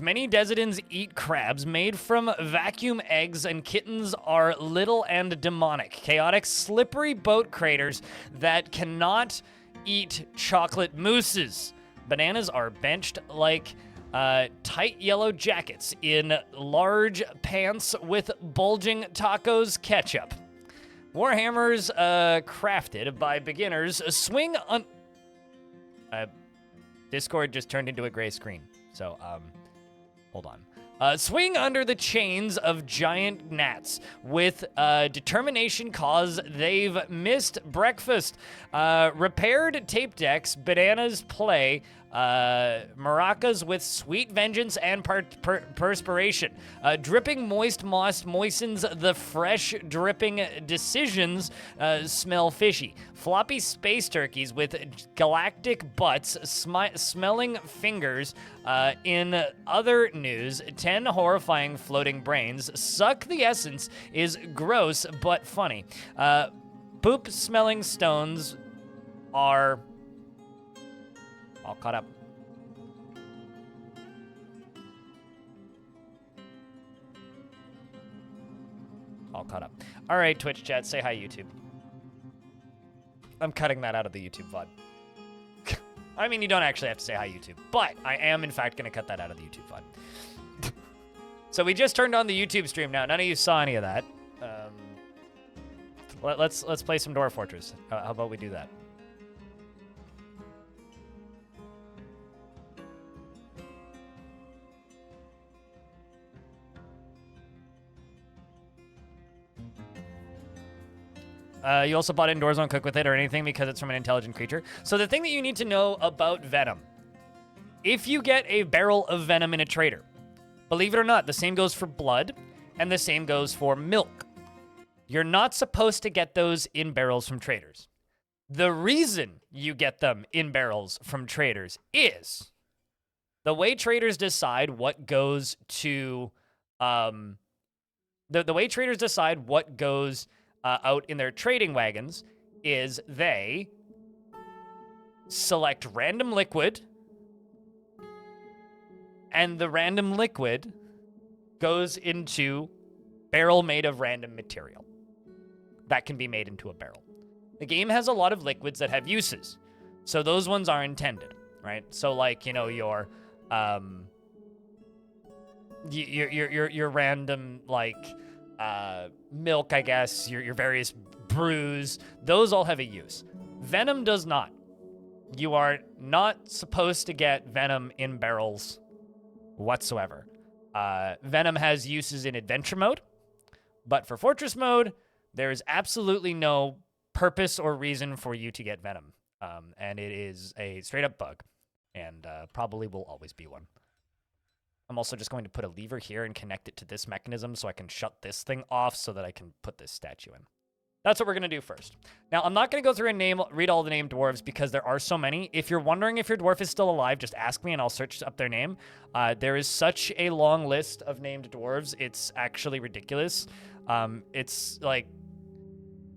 Many Desidans eat crabs made from vacuum eggs, and kittens are little and demonic, chaotic, slippery boat craters that cannot eat chocolate mousses. Bananas are benched like tight yellow jackets in large pants with bulging tacos ketchup. Warhammers crafted by beginners swing on... Discord just turned into a gray screen, so, hold on. Swing under the chains of giant gnats with determination cause they've missed breakfast. Repaired tape decks, bananas play, maracas with sweet vengeance and perspiration. Dripping moist moss moistens the fresh dripping decisions smell fishy. Floppy space turkeys with galactic butts smelling fingers. In other news, 10 horrifying floating brains suck the essence is gross but funny. Poop smelling stones are all caught up. All caught up. All right, Twitch chat, say hi, YouTube. I'm cutting that out of the YouTube VOD. I mean, you don't actually have to say hi, YouTube, but I am, in fact, going to cut that out of the YouTube VOD. So we just turned on the YouTube stream now. None of you saw any of that. Let's play some Dwarf Fortress. How about we do that? You also bought indoors, don't cook with it or anything because it's from an intelligent creature. So the thing that you need to know about venom, if you get a barrel of venom in a trader, believe it or not, the same goes for blood and the same goes for milk. You're not supposed to get those in barrels from traders. The reason you get them in barrels from traders is the way traders decide what goes to, the way traders decide what goes out in their trading wagons is they select random liquid, and the random liquid goes into barrel made of random material that can be made into a barrel. The game has a lot of liquids that have uses, so those ones are intended, right? So like, you know, your random like milk, I guess, your various brews, those all have a use. Venom does not. You are not supposed to get venom in barrels whatsoever. Venom has uses in adventure mode, but for fortress mode, there is absolutely no purpose or reason for you to get venom. And it is a straight up bug, and probably will always be one. I'm also just going to put a lever here and connect it to this mechanism so I can shut this thing off so that I can put this statue in. That's what we're going to do first. Now, I'm not going to go through and read all the named dwarves because there are so many. If you're wondering if your dwarf is still alive, just ask me and I'll search up their name. There is such a long list of named dwarves. It's actually ridiculous. It's like,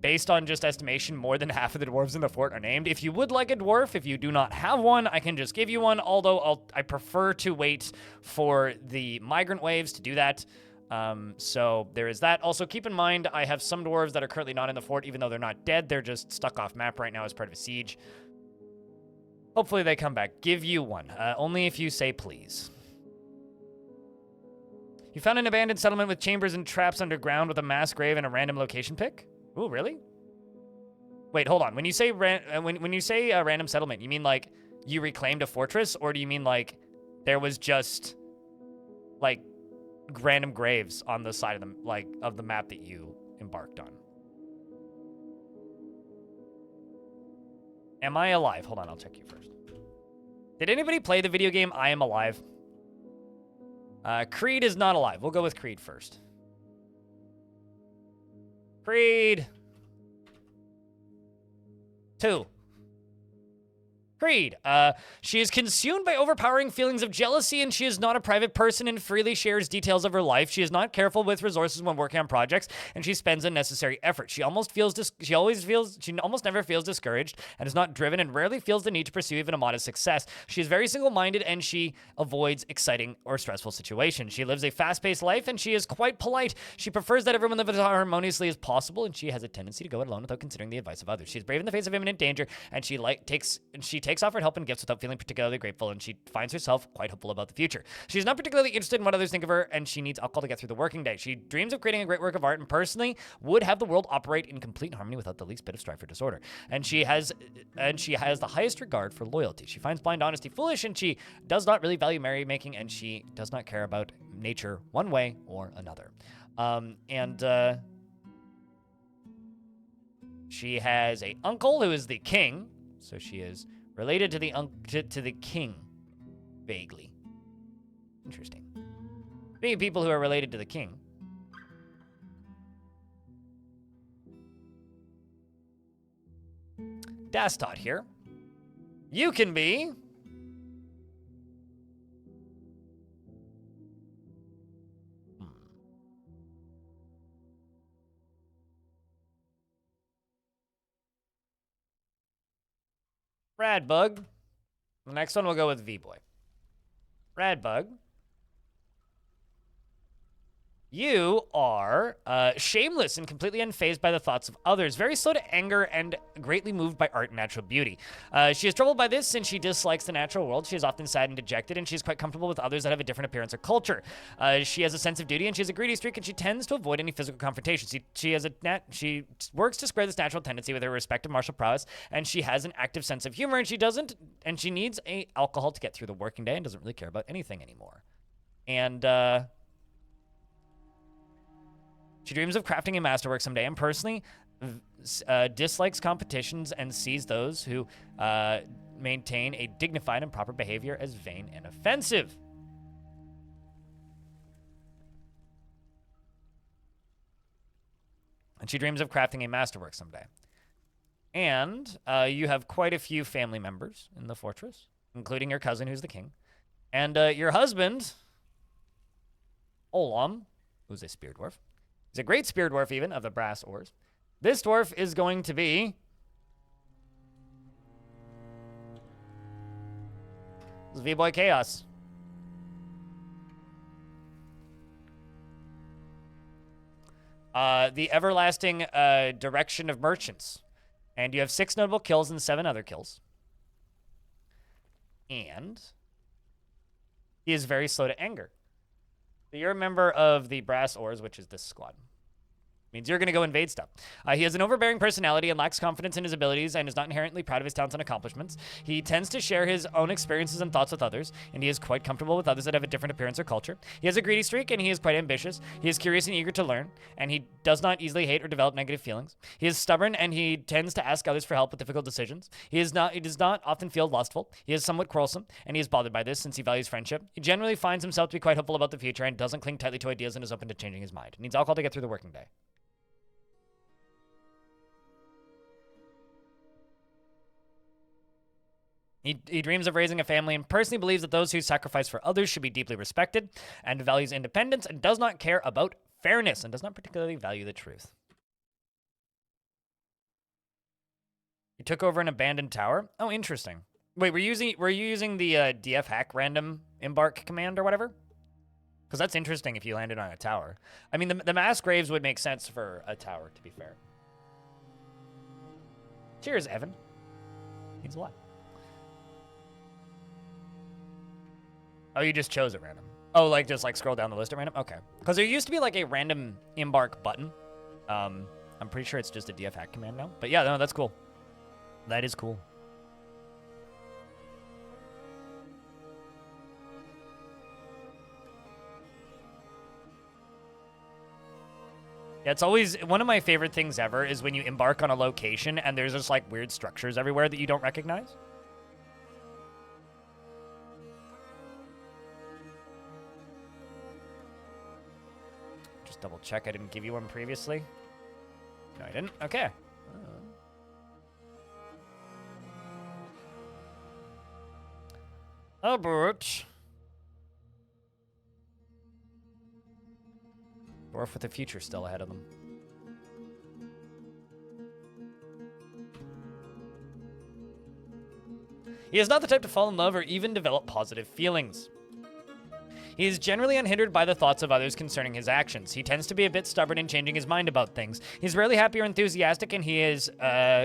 based on just estimation, more than half of the dwarves in the fort are named. If you would like a dwarf, if you do not have one, I can just give you one, although I prefer to wait for the migrant waves to do that. So there is that. Also, keep in mind, I have some dwarves that are currently not in the fort, even though they're not dead. They're just stuck off map right now as part of a siege. Hopefully they come back. Give you one. Only if you say please. You found an abandoned settlement with chambers and traps underground with a mass grave and a random location pick? Ooh, really? Wait, hold on. When you say when you say a random settlement, you mean like you reclaimed a fortress, or do you mean like there was just like random graves on the side of the map that you embarked on? Am I alive? Hold on, I'll check you first. Did anybody play the video game I Am Alive? Creed is not alive. We'll go with Creed first. Creed 2. Creed. She is consumed by overpowering feelings of jealousy, and she is not a private person and freely shares details of her life. She is not careful with resources when working on projects, and she spends unnecessary effort. She almost never feels discouraged, and is not driven, and rarely feels the need to pursue even a modest success. She is very single-minded, and she avoids exciting or stressful situations. She lives a fast-paced life, and she is quite polite. She prefers that everyone live as harmoniously as possible, and she has a tendency to go it alone without considering the advice of others. She is brave in the face of imminent danger, and she takes offered help and gifts without feeling particularly grateful, and she finds herself quite hopeful about the future. She's not particularly interested in what others think of her, and she needs alcohol to get through the working day. She dreams of creating a great work of art, and personally would have the world operate in complete harmony without the least bit of strife or disorder. And she has the highest regard for loyalty. She finds blind honesty foolish, and she does not really value merrymaking, and she does not care about nature one way or another. She has a uncle who is the king, so she is related to the king, vaguely. Interesting. Speaking of people who are related to the king, Dastot here. You can be Radbug. The next one we'll go with V-Boy. Radbug. You are shameless and completely unfazed by the thoughts of others, very slow to anger and greatly moved by art and natural beauty. She is troubled by this since she dislikes the natural world. She is often sad and dejected, and she is quite comfortable with others that have a different appearance or culture. She has a sense of duty, and she has a greedy streak, and she tends to avoid any physical confrontations. She works to square this natural tendency with her respective martial prowess, and she has an active sense of humor, and she needs alcohol to get through the working day and doesn't really care about anything anymore. And she dreams of crafting a masterwork someday, and personally dislikes competitions and sees those who maintain a dignified and proper behavior as vain and offensive. And she dreams of crafting a masterwork someday. And you have quite a few family members in the fortress, including your cousin, who's the king. And your husband, Olam, who's a spear dwarf. He's a great spear dwarf, even, of the brass ores. This dwarf is going to be V-Boy Chaos. The everlasting direction of merchants. And you have 6 notable kills and 7 other kills. And he is very slow to anger. So you're a member of the brass ores, which is this squad. Means you're going to go invade stuff. He has an overbearing personality and lacks confidence in his abilities and is not inherently proud of his talents and accomplishments. He tends to share his own experiences and thoughts with others, and he is quite comfortable with others that have a different appearance or culture. He has a greedy streak, and he is quite ambitious. He is curious and eager to learn, and he does not easily hate or develop negative feelings. He is stubborn, and he tends to ask others for help with difficult decisions. He does not often feel lustful. He is somewhat quarrelsome, and he is bothered by this since he values friendship. He generally finds himself to be quite hopeful about the future and doesn't cling tightly to ideas and is open to changing his mind. He needs alcohol to get through the working day. He dreams of raising a family and personally believes that those who sacrifice for others should be deeply respected, and values independence and does not care about fairness and does not particularly value the truth. He took over an abandoned tower. Oh, interesting. Wait, were you using the DF hack random embark command or whatever? Because that's interesting if you landed on a tower. I mean, the mass graves would make sense for a tower, to be fair. Cheers, Evan. Means a lot. Oh, you just chose at random. Oh, like just like scroll down the list at random? Okay. Because there used to be like a random embark button. I'm pretty sure it's just a DF hack command now. But yeah, no, that's cool. That is cool. Yeah, it's always one of my favorite things ever is when you embark on a location and there's just like weird structures everywhere that you don't recognize. Just double check I didn't give you one previously. No, I didn't. Okay. Albert. Dwarf with a future still ahead of them. He is not the type to fall in love or even develop positive feelings. He is generally unhindered by the thoughts of others concerning his actions. He tends to be a bit stubborn in changing his mind about things. He's rarely happy or enthusiastic, and he is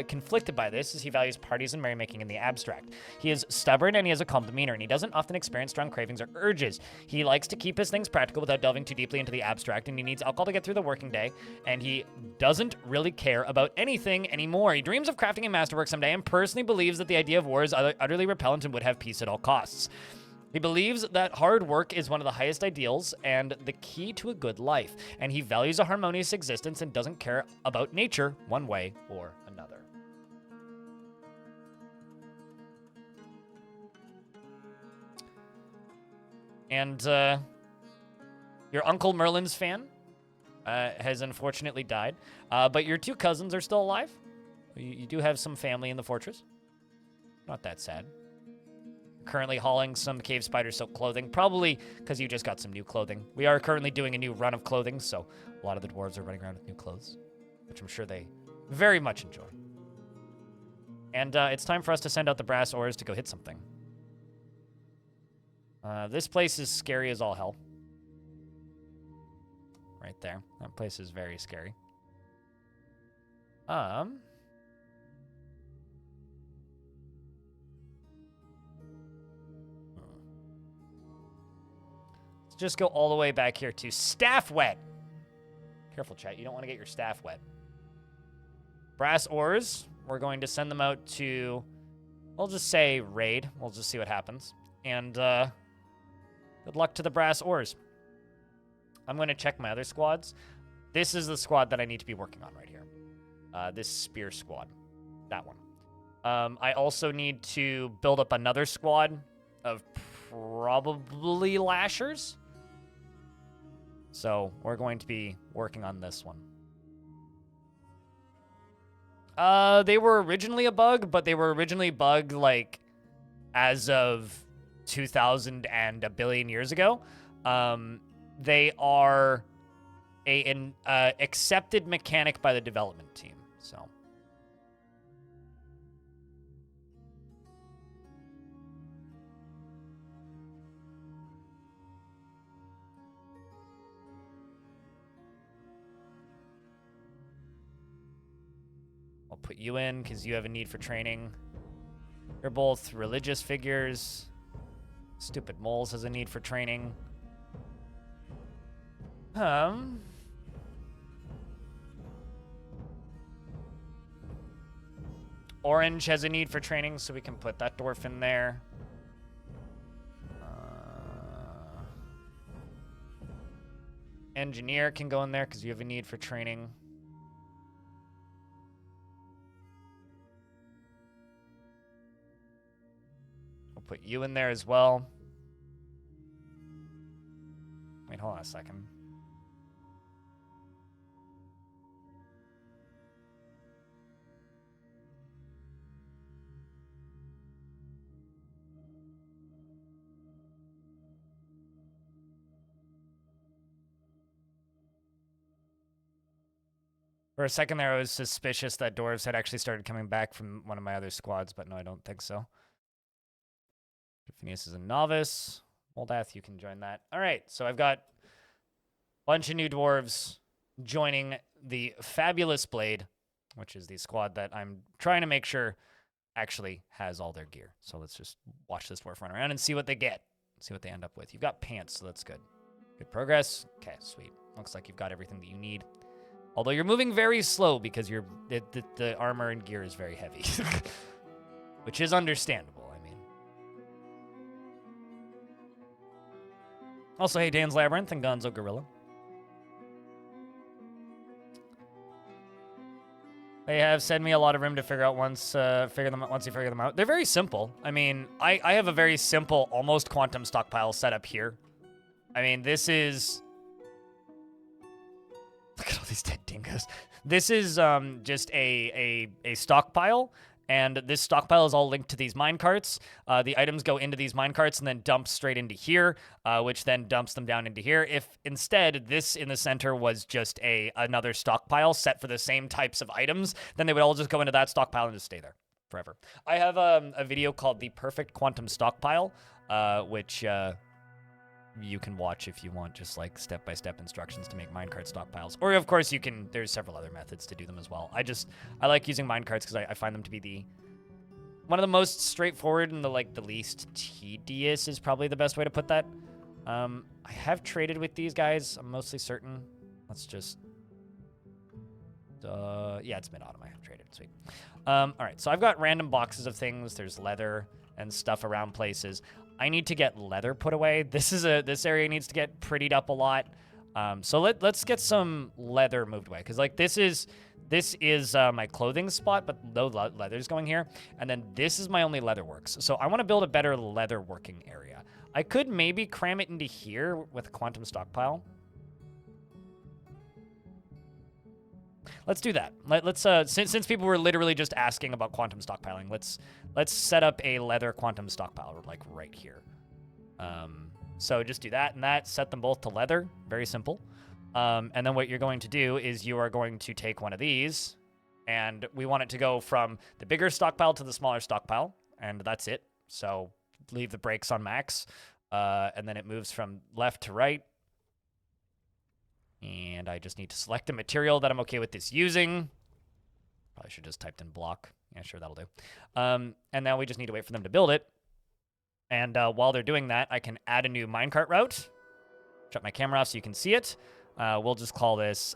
conflicted by this as he values parties and merrymaking in the abstract. He is stubborn and he has a calm demeanor, and he doesn't often experience strong cravings or urges. He likes to keep his things practical without delving too deeply into the abstract, and he needs alcohol to get through the working day, and he doesn't really care about anything anymore. He dreams of crafting a masterwork someday and personally believes that the idea of war is utterly repellent and would have peace at all costs. He believes that hard work is one of the highest ideals and the key to a good life, and he values a harmonious existence and doesn't care about nature one way or another. And your Uncle Merlin's fan has unfortunately died, but your two cousins are still alive. You do have some family in the fortress. Not that sad. Currently hauling some cave spider silk clothing, probably because you just got some new clothing. We are currently doing a new run of clothing, so a lot of the dwarves are running around with new clothes, which I'm sure they very much enjoy. And it's time for us to send out the brass ores to go hit something. This place is scary as all hell. Right there. That place is very scary. Just go all the way back here to staff wet. Careful, chat. You don't want to get your staff wet. Brass ores. We're going to send them out to, we'll just say raid. We'll just see what happens. And good luck to the brass ores. I'm going to check my other squads. This is the squad that I need to be working on right here. This spear squad. That one. I also need to build up another squad of probably lashers. So we're going to be working on this one. They were originally a bug, but they were originally bug like as of 2000 and a billion years ago. They are an accepted mechanic by the development team. So. I'll put you in because you have a need for training. You're both religious figures. Stupid Moles has a need for training. Orange has a need for training, so we can put that dwarf in there. Engineer can go in there because you have a need for training. Put you in there as well. Wait, hold on a second. For a second there, I was suspicious that dwarves had actually started coming back from one of my other squads, but no, I don't think so. Phineas is a novice. Moldath, you can join that. All right, so I've got a bunch of new dwarves joining the Fabulous Blade, which is the squad that I'm trying to make sure actually has all their gear. So let's just watch this dwarf run around and see what they get. See what they end up with. You've got pants, so that's good. Good progress. Okay, sweet. Looks like you've got everything that you need. Although you're moving very slow because the armor and gear is very heavy. Which is understandable. Also, hey, Dan's Labyrinth and Gonzo Gorilla. They have sent me a lot of room to figure out once you figure them out. They're very simple. I mean, I have a very simple, almost quantum stockpile setup here. I mean, this is... Look at all these dead dingoes. This is just a stockpile, And this stockpile is all linked to these minecarts. The items go into these minecarts and then dump straight into here, which then dumps them down into here. If instead this in the center was just another stockpile set for the same types of items, then they would all just go into that stockpile and just stay there forever. I have a video called The Perfect Quantum Stockpile, which you can watch if you want, just like step-by-step instructions to make minecart stockpiles. Or of course there's several other methods to do them as well. I like using minecarts because I find them to be one of the most straightforward and the least tedious is probably the best way to put that. I have traded with these guys, I'm mostly certain. Let's just, yeah, it's mid-autumn, I have traded, sweet. All right, so I've got random boxes of things. There's leather and stuff around places. I need to get leather put away. This area needs to get prettied up a lot. So let's get some leather moved away, because like this is my clothing spot, but no leather's going here. And then this is my only leather works. So I want to build a better leather working area. I could maybe cram it into here with a quantum stockpile. Let's do that. Let's since people were literally just asking about quantum stockpiling, let's set up a leather quantum stockpile like right here. So just do that and that, set them both to leather, very simple. And then what you're going to do is you are going to take one of these, and we want it to go from the bigger stockpile to the smaller stockpile, and that's it. So leave the brakes on max, and then it moves from left to right. And I just need to select a material that I'm okay with this using. Probably should just typed in block. Yeah, sure, that'll do. And now we just need to wait for them to build it. And while they're doing that, I can add a new minecart route. Shut my camera off so you can see it. We'll just call this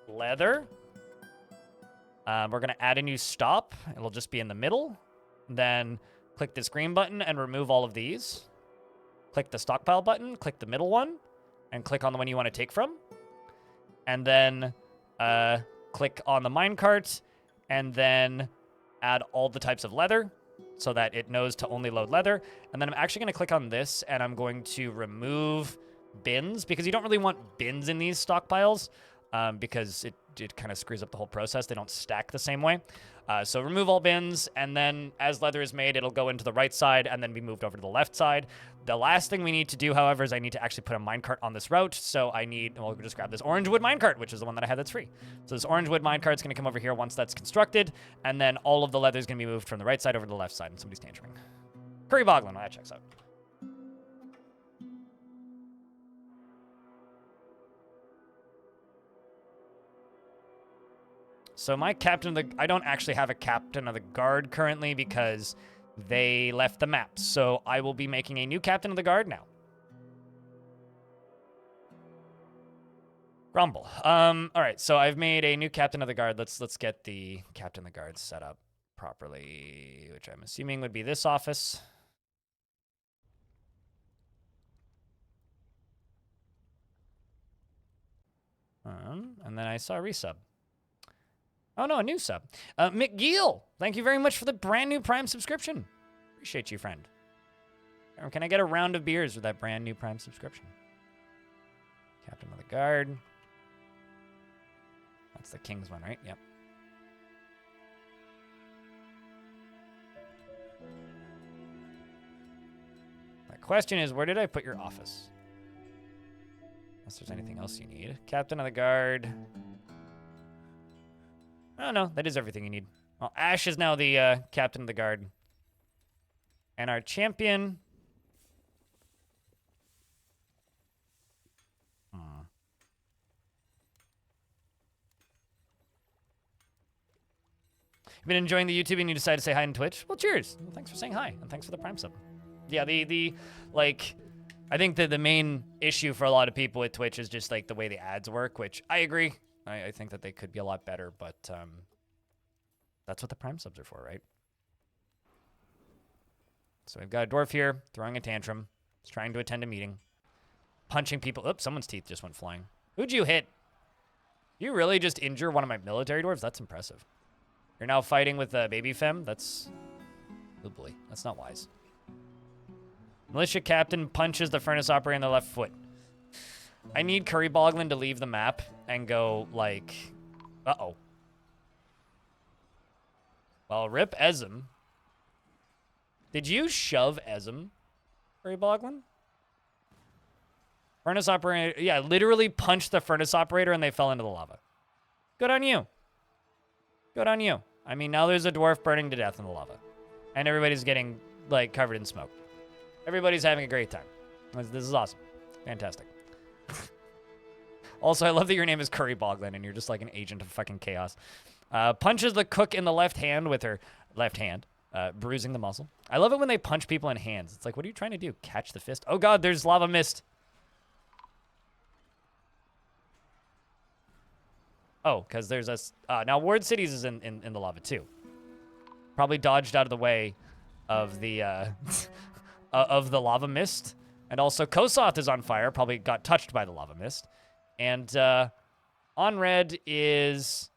leather. We're going to add a new stop. It'll just be in the middle. Then click this green button and remove all of these. Click the stockpile button. Click the middle one. And click on the one you want to take from. And then click on the minecart. And then add all the types of leather so that it knows to only load leather. And then I'm actually going to click on this, and I'm going to remove bins, because you don't really want bins in these stockpiles, because it kind of screws up the whole process. They don't stack the same way. So remove all bins, and then as leather is made, it'll go into the right side and then be moved over to the left side. The last thing we need to do, however, is I need to actually put a minecart on this route. So we'll just grab this orange wood minecart, which is the one that I have that's free. So this orange wood minecart is going to come over here once that's constructed, and then all of the leather is going to be moved from the right side over to the left side, and somebody's tantruming. Curry Boglin, well, that checks out. So my captain of I don't actually have a captain of the guard currently because they left the map. So I will be making a new captain of the guard now. Rumble. All right, so I've made a new captain of the guard. Let's get the captain of the guard set up properly, which I'm assuming would be this office. And then I saw a resub. Oh, no, a new sub. McGill, thank you very much for the brand new Prime subscription. Appreciate you, friend. Or can I get a round of beers with that brand new Prime subscription? Captain of the Guard. That's the King's one, right? Yep. My question is, where did I put your office? Unless there's anything else you need. Captain of the Guard. Oh, no, that is everything you need. Well, Ash is now the captain of the guard. And our champion... You've been enjoying the YouTube and you decide to say hi on Twitch? Well, cheers. Well, thanks for saying hi, and thanks for the Prime sub. Yeah, I think that the main issue for a lot of people with Twitch is just, like, the way the ads work, which I agree. I think that they could be a lot better, but that's what the Prime subs are for, right? So we've got a dwarf here, throwing a tantrum. He's trying to attend a meeting. Punching people. Oops, someone's teeth just went flying. Who'd you hit? You really just injure one of my military dwarves? That's impressive. You're now fighting with a baby femme? That's... Oh boy, that's not wise. Militia captain punches the furnace operator in the left foot. I need Curry Boglin to leave the map and go, like... Uh-oh. Well, rip Ezim. Did you shove Ezim, Barry Boglin? Furnace operator, yeah, literally punched the furnace operator and they fell into the lava. Good on you. Good on you. I mean, now there's a dwarf burning to death in the lava. And everybody's getting, like, covered in smoke. Everybody's having a great time. This is awesome. Fantastic. Also, I love that your name is Curry Boglin and you're just like an agent of fucking chaos. Punches the cook in the left hand with her left hand, bruising the muscle. I love it when they punch people in hands. It's like, what are you trying to do? Catch the fist? Oh god, there's lava mist. Oh, because there's a... now, Ward Cities is in the lava, too. Probably dodged out of the way of the of the lava mist. And also, Kosoth is on fire. Probably got touched by the lava mist. And on red is...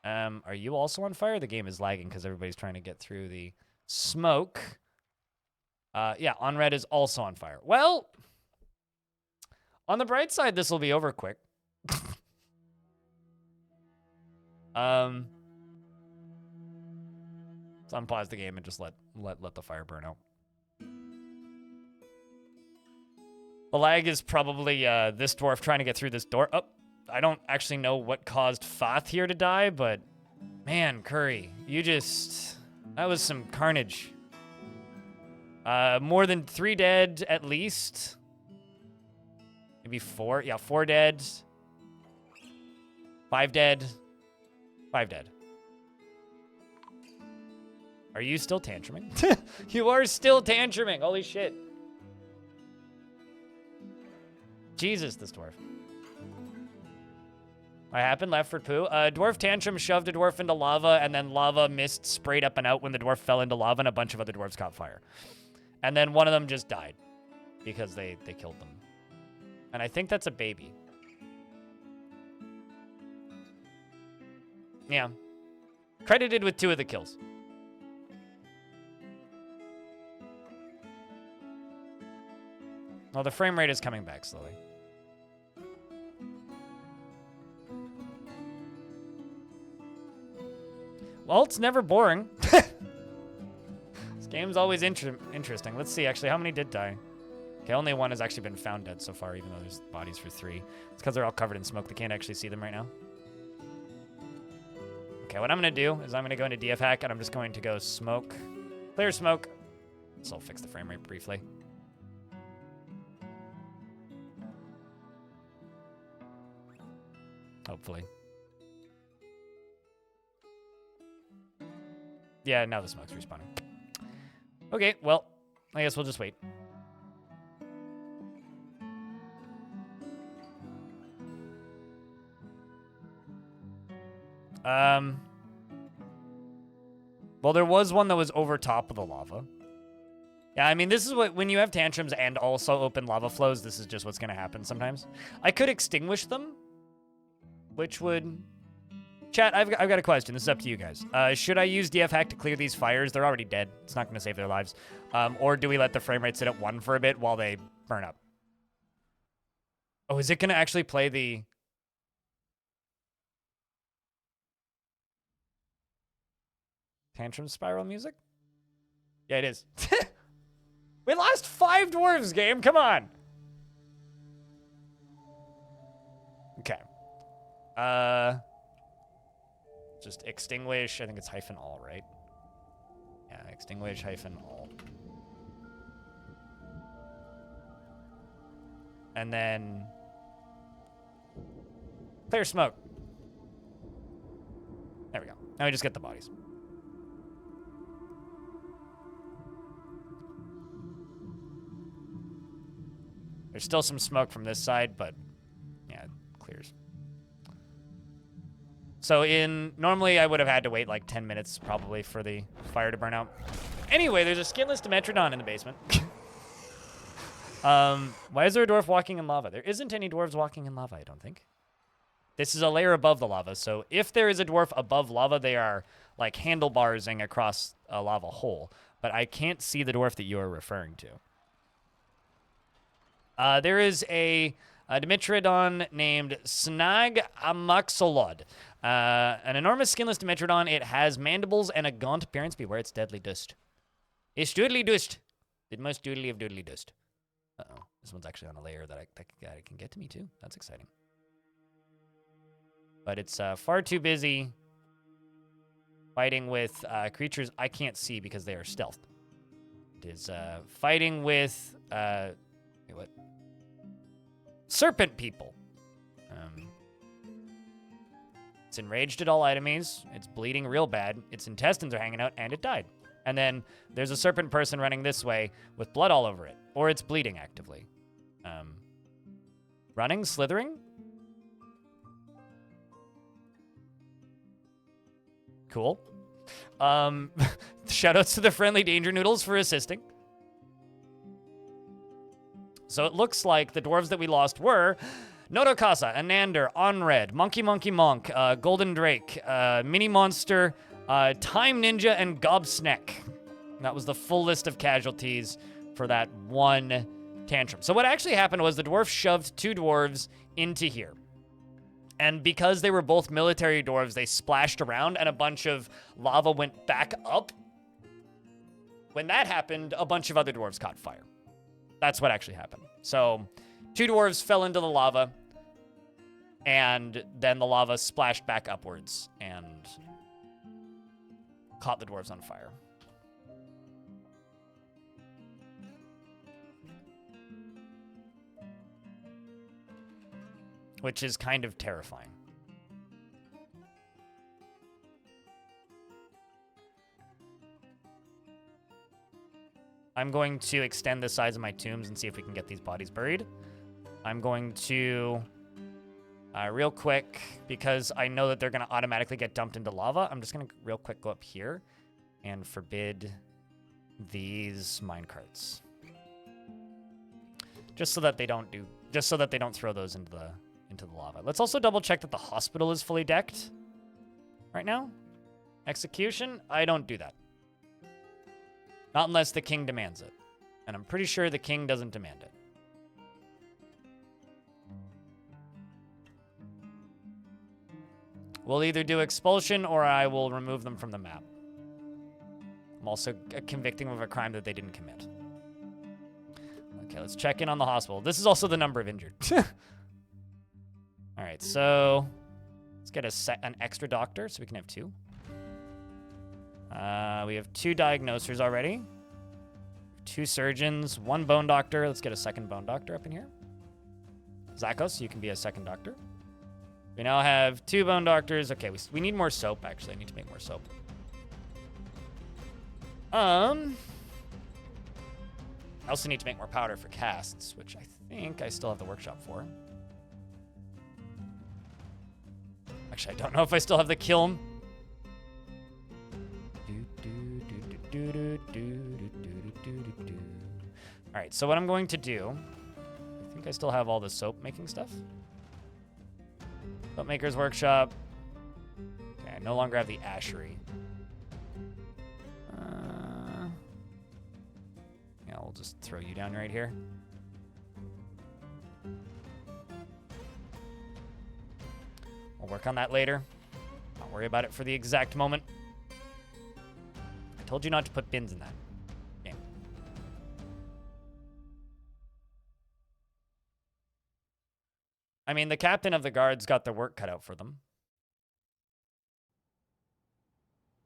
are you also on fire? The game is lagging because everybody's trying to get through the smoke. Yeah, on red is also on fire. Well, on the bright side, this will be over quick. Let's unpause the game and just let the fire burn out. The lag is probably this dwarf trying to get through this door. Oh, I don't actually know what caused Fath here to die, but man, Curry, you just... That was some carnage. More than 3 dead, at least. Maybe 4. Yeah, 4 dead. 5 dead. 5 dead. Are you still tantruming? You are still tantruming. Holy shit. Jesus, this dwarf. What happened? Left for poo. Dwarf Tantrum shoved a dwarf into lava, and then lava mist sprayed up and out when the dwarf fell into lava, and a bunch of other dwarves caught fire. And then one of them just died because they killed them. And I think that's a baby. Yeah. Credited with 2 of the kills. Well, the frame rate is coming back slowly. Well, it's never boring. This game's always interesting. Let's see, actually, how many did die? Okay, only 1 has actually been found dead so far, even though there's bodies for 3. It's because they're all covered in smoke. They can't actually see them right now. Okay, what I'm going to do is I'm going to go into DF hack, and I'm just going to go smoke. Clear smoke. This will fix the frame rate briefly. Hopefully. Yeah, now the smoke's respawning. Okay, well, I guess we'll just wait. Well, there was one that was over top of the lava. Yeah, I mean, this is what, when you have tantrums and also open lava flows, this is just what's going to happen sometimes. I could extinguish them, which would... Chat, I've got a question. This is up to you guys. Should I use DF hack to clear these fires? They're already dead. It's not going to save their lives. Or do we let the frame rate sit at 1 for a bit while they burn up? Oh, is it going to actually play the... Tantrum spiral music? Yeah, it is. We lost 5 dwarves, game. Come on. Okay. Just extinguish. I think it's -all, right? Yeah, extinguish -all. And then clear smoke. There we go. Now we just get the bodies. There's still some smoke from this side, but yeah, it clears. So normally I would have had to wait like 10 minutes probably for the fire to burn out. Anyway, there's a skinless Dimetrodon in the basement. Why is there a dwarf walking in lava? There isn't any dwarves walking in lava, I don't think. This is a layer above the lava, so if there is a dwarf above lava, they are like handlebarsing across a lava hole. But I can't see the dwarf that you are referring to. There is a A Dimetrodon named Snag Amaxolod. An enormous skinless Dimetrodon. It has mandibles and a gaunt appearance. Beware its deadly dust. It's doodly dust. The most doodly of doodly dust. Uh-oh. This one's actually on a layer that I can get to me, too. That's exciting. But it's far too busy fighting with creatures I can't see because they are stealthed. It is fighting with... wait, what? Serpent people. It's enraged at all enemies. It's bleeding real bad. Its intestines are hanging out, and it died. And then there's a serpent person running this way with blood all over it. Or it's bleeding actively. Running? Slithering? Cool. Shoutouts to the friendly Danger Noodles for assisting. So it looks like the dwarves that we lost were Nodokasa, Anander, Onred, Monkey Monkey Monk, Golden Drake, Mini Monster, Time Ninja, and Gobsnack. That was the full list of casualties for that one Tantrum. So what actually happened was the dwarf shoved 2 dwarves into here. And because they were both military dwarves, they splashed around and a bunch of lava went back up. When that happened, a bunch of other dwarves caught fire. That's what actually happened. So 2 dwarves fell into the lava, and then the lava splashed back upwards and caught the dwarves on fire. Which is kind of terrifying. I'm going to extend the size of my tombs and see if we can get these bodies buried. I'm going to, real quick, because I know that they're going to automatically get dumped into lava, I'm just going to real quick go up here and forbid these minecarts. Just so that they don't throw those into the lava. Let's also double check that the hospital is fully decked right now. Execution, I don't do that. Not unless the king demands it. And I'm pretty sure the king doesn't demand it. We'll either do expulsion or I will remove them from the map. I'm also convicting them of a crime that they didn't commit. Okay, let's check in on the hospital. This is also the number of injured. All right, so let's get an extra doctor so we can have 2. We have 2 diagnosers already. 2 surgeons, 1 bone doctor. Let's get a second bone doctor up in here. Zakos, you can be a second doctor. We now have 2 bone doctors. Okay, we need more soap, actually. I need to make more soap. I also need to make more powder for casts, which I think I still have the workshop for. Actually, I don't know if I still have the kiln. All right, so what I'm going to do, I think I still have all the soap making stuff. Soap maker's workshop. Okay, I no longer have the ashery. Yeah, we'll just throw you down right here. We'll work on that later. Don't worry about it for the exact moment. I told you not to put bins in that game. I mean, the captain of the guards got their work cut out for them.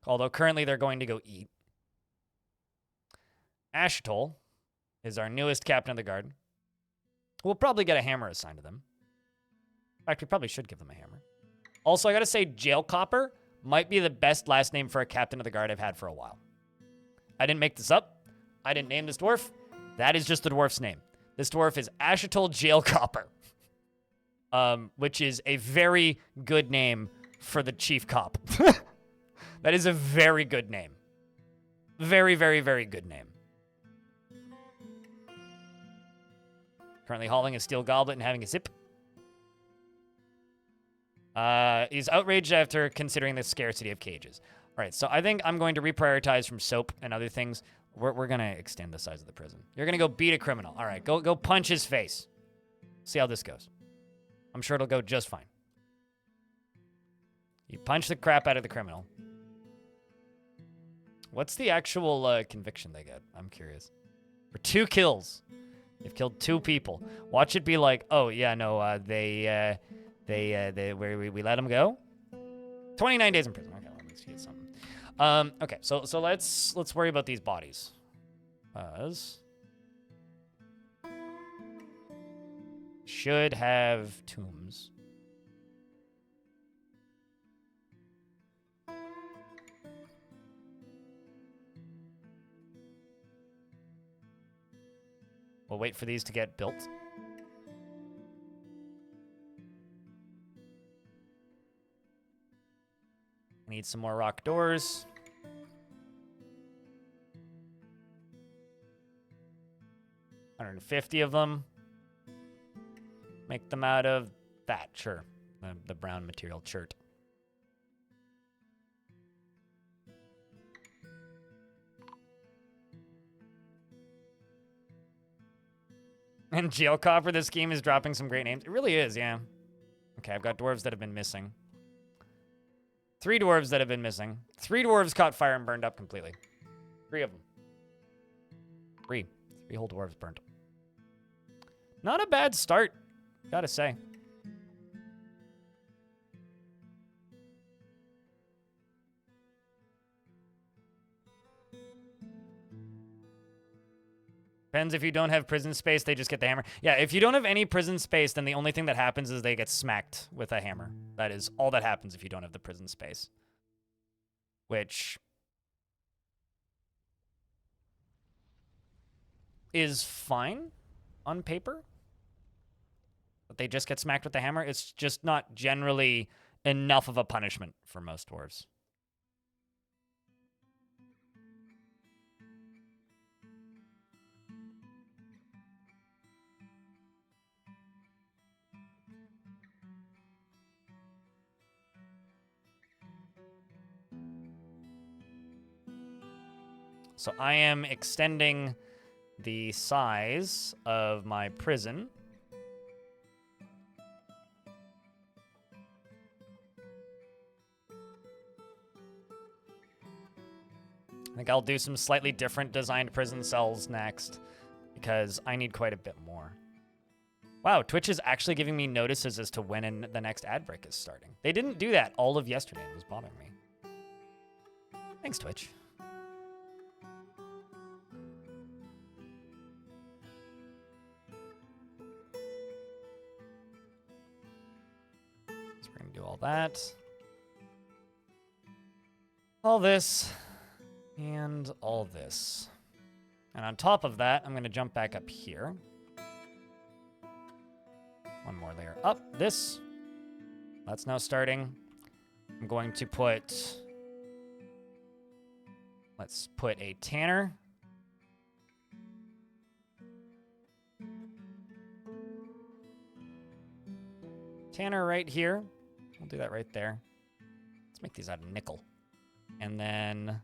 Although currently they're going to go eat. Ashtol is our newest captain of the guard. We'll probably get a hammer assigned to them. In fact, we probably should give them a hammer. Also, I gotta say, Jail Copper might be the best last name for a captain of the guard I've had for a while. I didn't make this up. I didn't name this dwarf. That is just the dwarf's name. This dwarf is Ashatol Jail Copper. Which is a very good name for the chief cop. That is a very good name. Very, very, very good name. Currently hauling a steel goblet and having a sip. He's outraged after considering the scarcity of cages. All right, so I think I'm going to reprioritize from soap and other things. We're going to extend the size of the prison. You're going to go beat a criminal. All right, go punch his face. See how this goes. I'm sure it'll go just fine. You punch the crap out of the criminal. What's the actual conviction they get? I'm curious. For 2 kills. They've killed 2 people. Watch it be like, oh, yeah, no, we let them go? 29 days in prison. Okay, well, let's get something. Okay, so let's worry about these bodies. Should have tombs. We'll wait for these to get built. Need some more rock doors. $150 of them. Make them out of that, sure. The brown material, chert. And Jail Copper, this game is dropping some great names. It really is, yeah. Okay, I've got dwarves that have been missing. 3 dwarves that have been missing. 3 dwarves caught fire and burned up completely. 3 of them. 3 whole dwarves burnt. Not a bad start, gotta say. Depends if you don't have prison space, they just get the hammer. Yeah, if you don't have any prison space, then the only thing that happens is they get smacked with a hammer. That is all that happens if you don't have the prison space. Which is fine on paper. But they just get smacked with the hammer. It's just not generally enough of a punishment for most dwarves. So I am extending the size of my prison. I think I'll do some slightly different designed prison cells next because I need quite a bit more. Wow, Twitch is actually giving me notices as to when the next ad break is starting. They didn't do that all of yesterday. It was bothering me. Thanks, Twitch. All that. All this. And all this. And on top of that, I'm going to jump back up here. One more layer up. This. That's now starting. I'm going to put... Let's put a tanner. Tanner right here. We'll do that right there. Let's make these out of nickel. And then...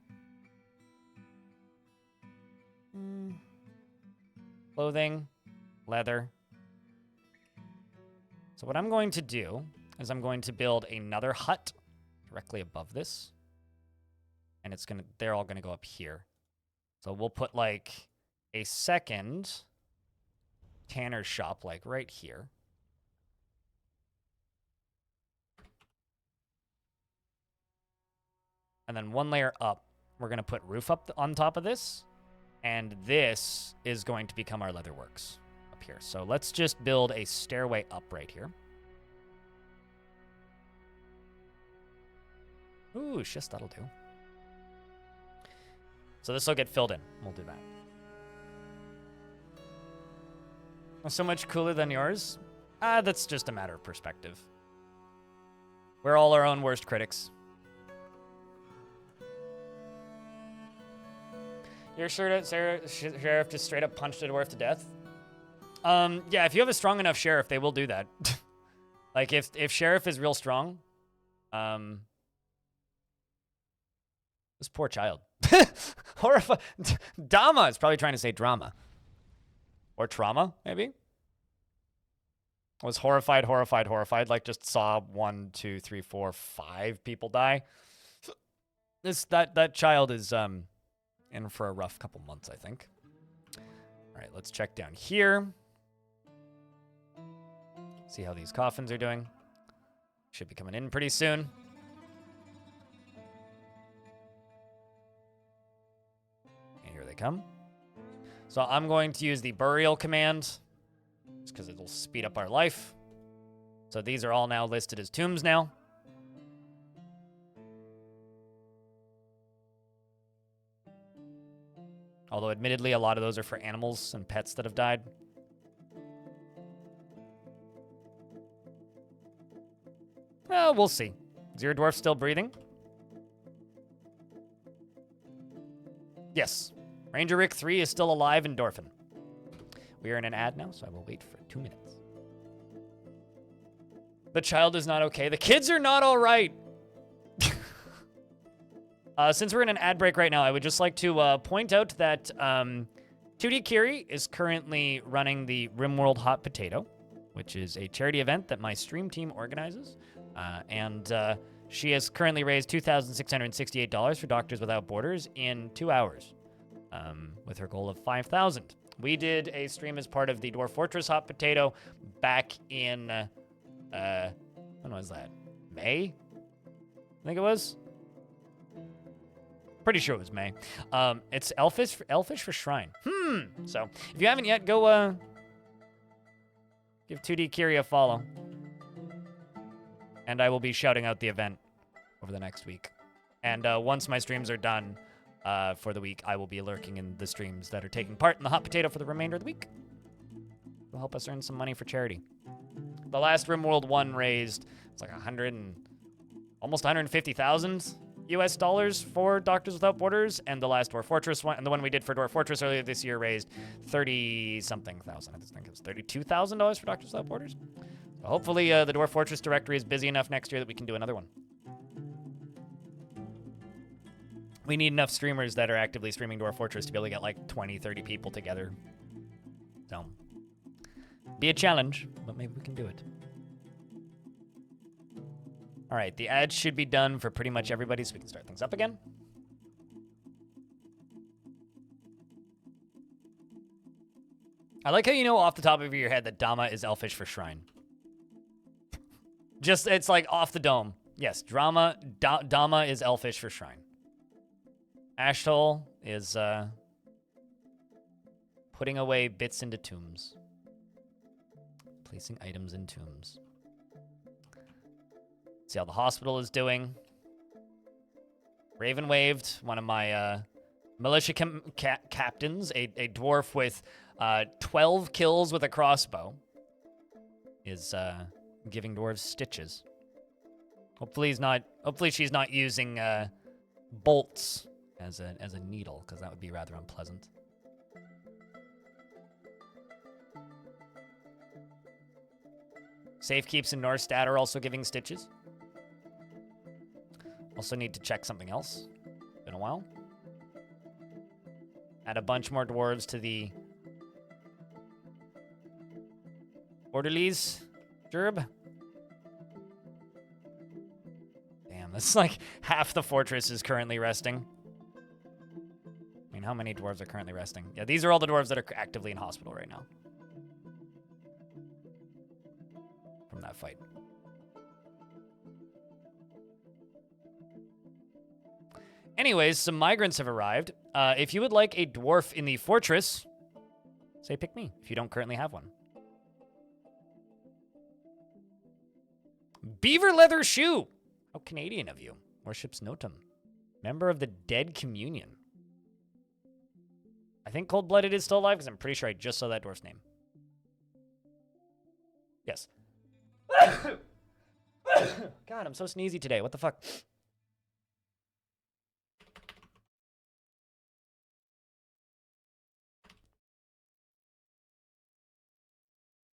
clothing, leather. So what I'm going to do is I'm going to build another hut directly above this. And it's gonna, they're all gonna go up here. So we'll put like a second tanner shop like right here. And then one layer up, we're going to put roof up on top of this. And this is going to become our leatherworks up here. So let's just build a stairway up right here. Ooh, schist, that'll do. So this will get filled in. We'll do that. So much cooler than yours? That's just a matter of perspective. We're all our own worst critics. You're sure that Sheriff just straight up punched a dwarf to death? Yeah, if you have a strong enough Sheriff, they will do that. Like, if Sheriff is real strong, this poor child. Horrified. Dama is probably trying to say drama. Or trauma, maybe? Was horrified, horrified, horrified. Like, just saw 1, 2, 3, 4, 5 people die. That child is in for a rough couple months, I think. All right, let's check down here. See how these coffins are doing. Should be coming in pretty soon. And here they come. So I'm going to use the burial command, just because it'll speed up our life. So these are all now listed as tombs now. Although, admittedly, a lot of those are for animals and pets that have died. Well, we'll see. Is your dwarf still breathing? Yes. Ranger Rick 3 is still alive in Dorfin. We are in an ad now, so I will wait for 2 minutes. The child is not okay. The kids are not all right. Since we're in an ad break right now, I would just like to point out that 2D Kiri is currently running the RimWorld Hot Potato, which is a charity event that my stream team organizes. And she has currently raised $2,668 for Doctors Without Borders in 2 hours, with her goal of $5,000. We did a stream as part of the Dwarf Fortress Hot Potato back in, when was that? May? I think it was. Pretty sure it was May. It's Elfish for Shrine. So, if you haven't yet, go give 2D Kiri a follow. And I will be shouting out the event over the next week. And once my streams are done for the week, I will be lurking in the streams that are taking part in the Hot Potato for the remainder of the week. It'll help us earn some money for charity. The last RimWorld one raised, it's like almost 150,000 US dollars for Doctors Without Borders, and the last Dwarf Fortress one, and the one we did for Dwarf Fortress earlier this year raised 30-something thousand. I think it was $32,000 for Doctors Without Borders. So hopefully the Dwarf Fortress directory is busy enough next year that we can do another one. We need enough streamers that are actively streaming Dwarf Fortress to be able to get like 20, 30 people together. So, be a challenge, but maybe we can do it. All right, the ads should be done for pretty much everybody, so we can start things up again. I like how you know off the top of your head that Dama is Elfish for Shrine. Just, it's like off the dome. Yes, Dama is Elfish for Shrine. Ashtole is putting away bits into tombs. Placing items in tombs. See how the hospital is doing. Raven Waved, one of my militia captains, a dwarf with 12 kills with a crossbow, is giving dwarves stitches. Hopefully she's not using bolts as a needle, because that would be rather unpleasant. Safekeeps in Norstad are also giving stitches. Also need to check something else. Been a while. Add a bunch more dwarves to the orderlies. Gerb. Damn, that's like half the fortress is currently resting. I mean, how many dwarves are currently resting? Yeah, these are all the dwarves that are actively in hospital right now. From that fight. Anyways, some migrants have arrived. If you would like a dwarf in the fortress, say pick me, if you don't currently have one. Beaver leather shoe. How Canadian of you. Worships Notum. Member of the Dead Communion. I think Cold-Blooded is still alive because I'm pretty sure I just saw that dwarf's name. Yes. God, I'm so sneezy today. What the fuck?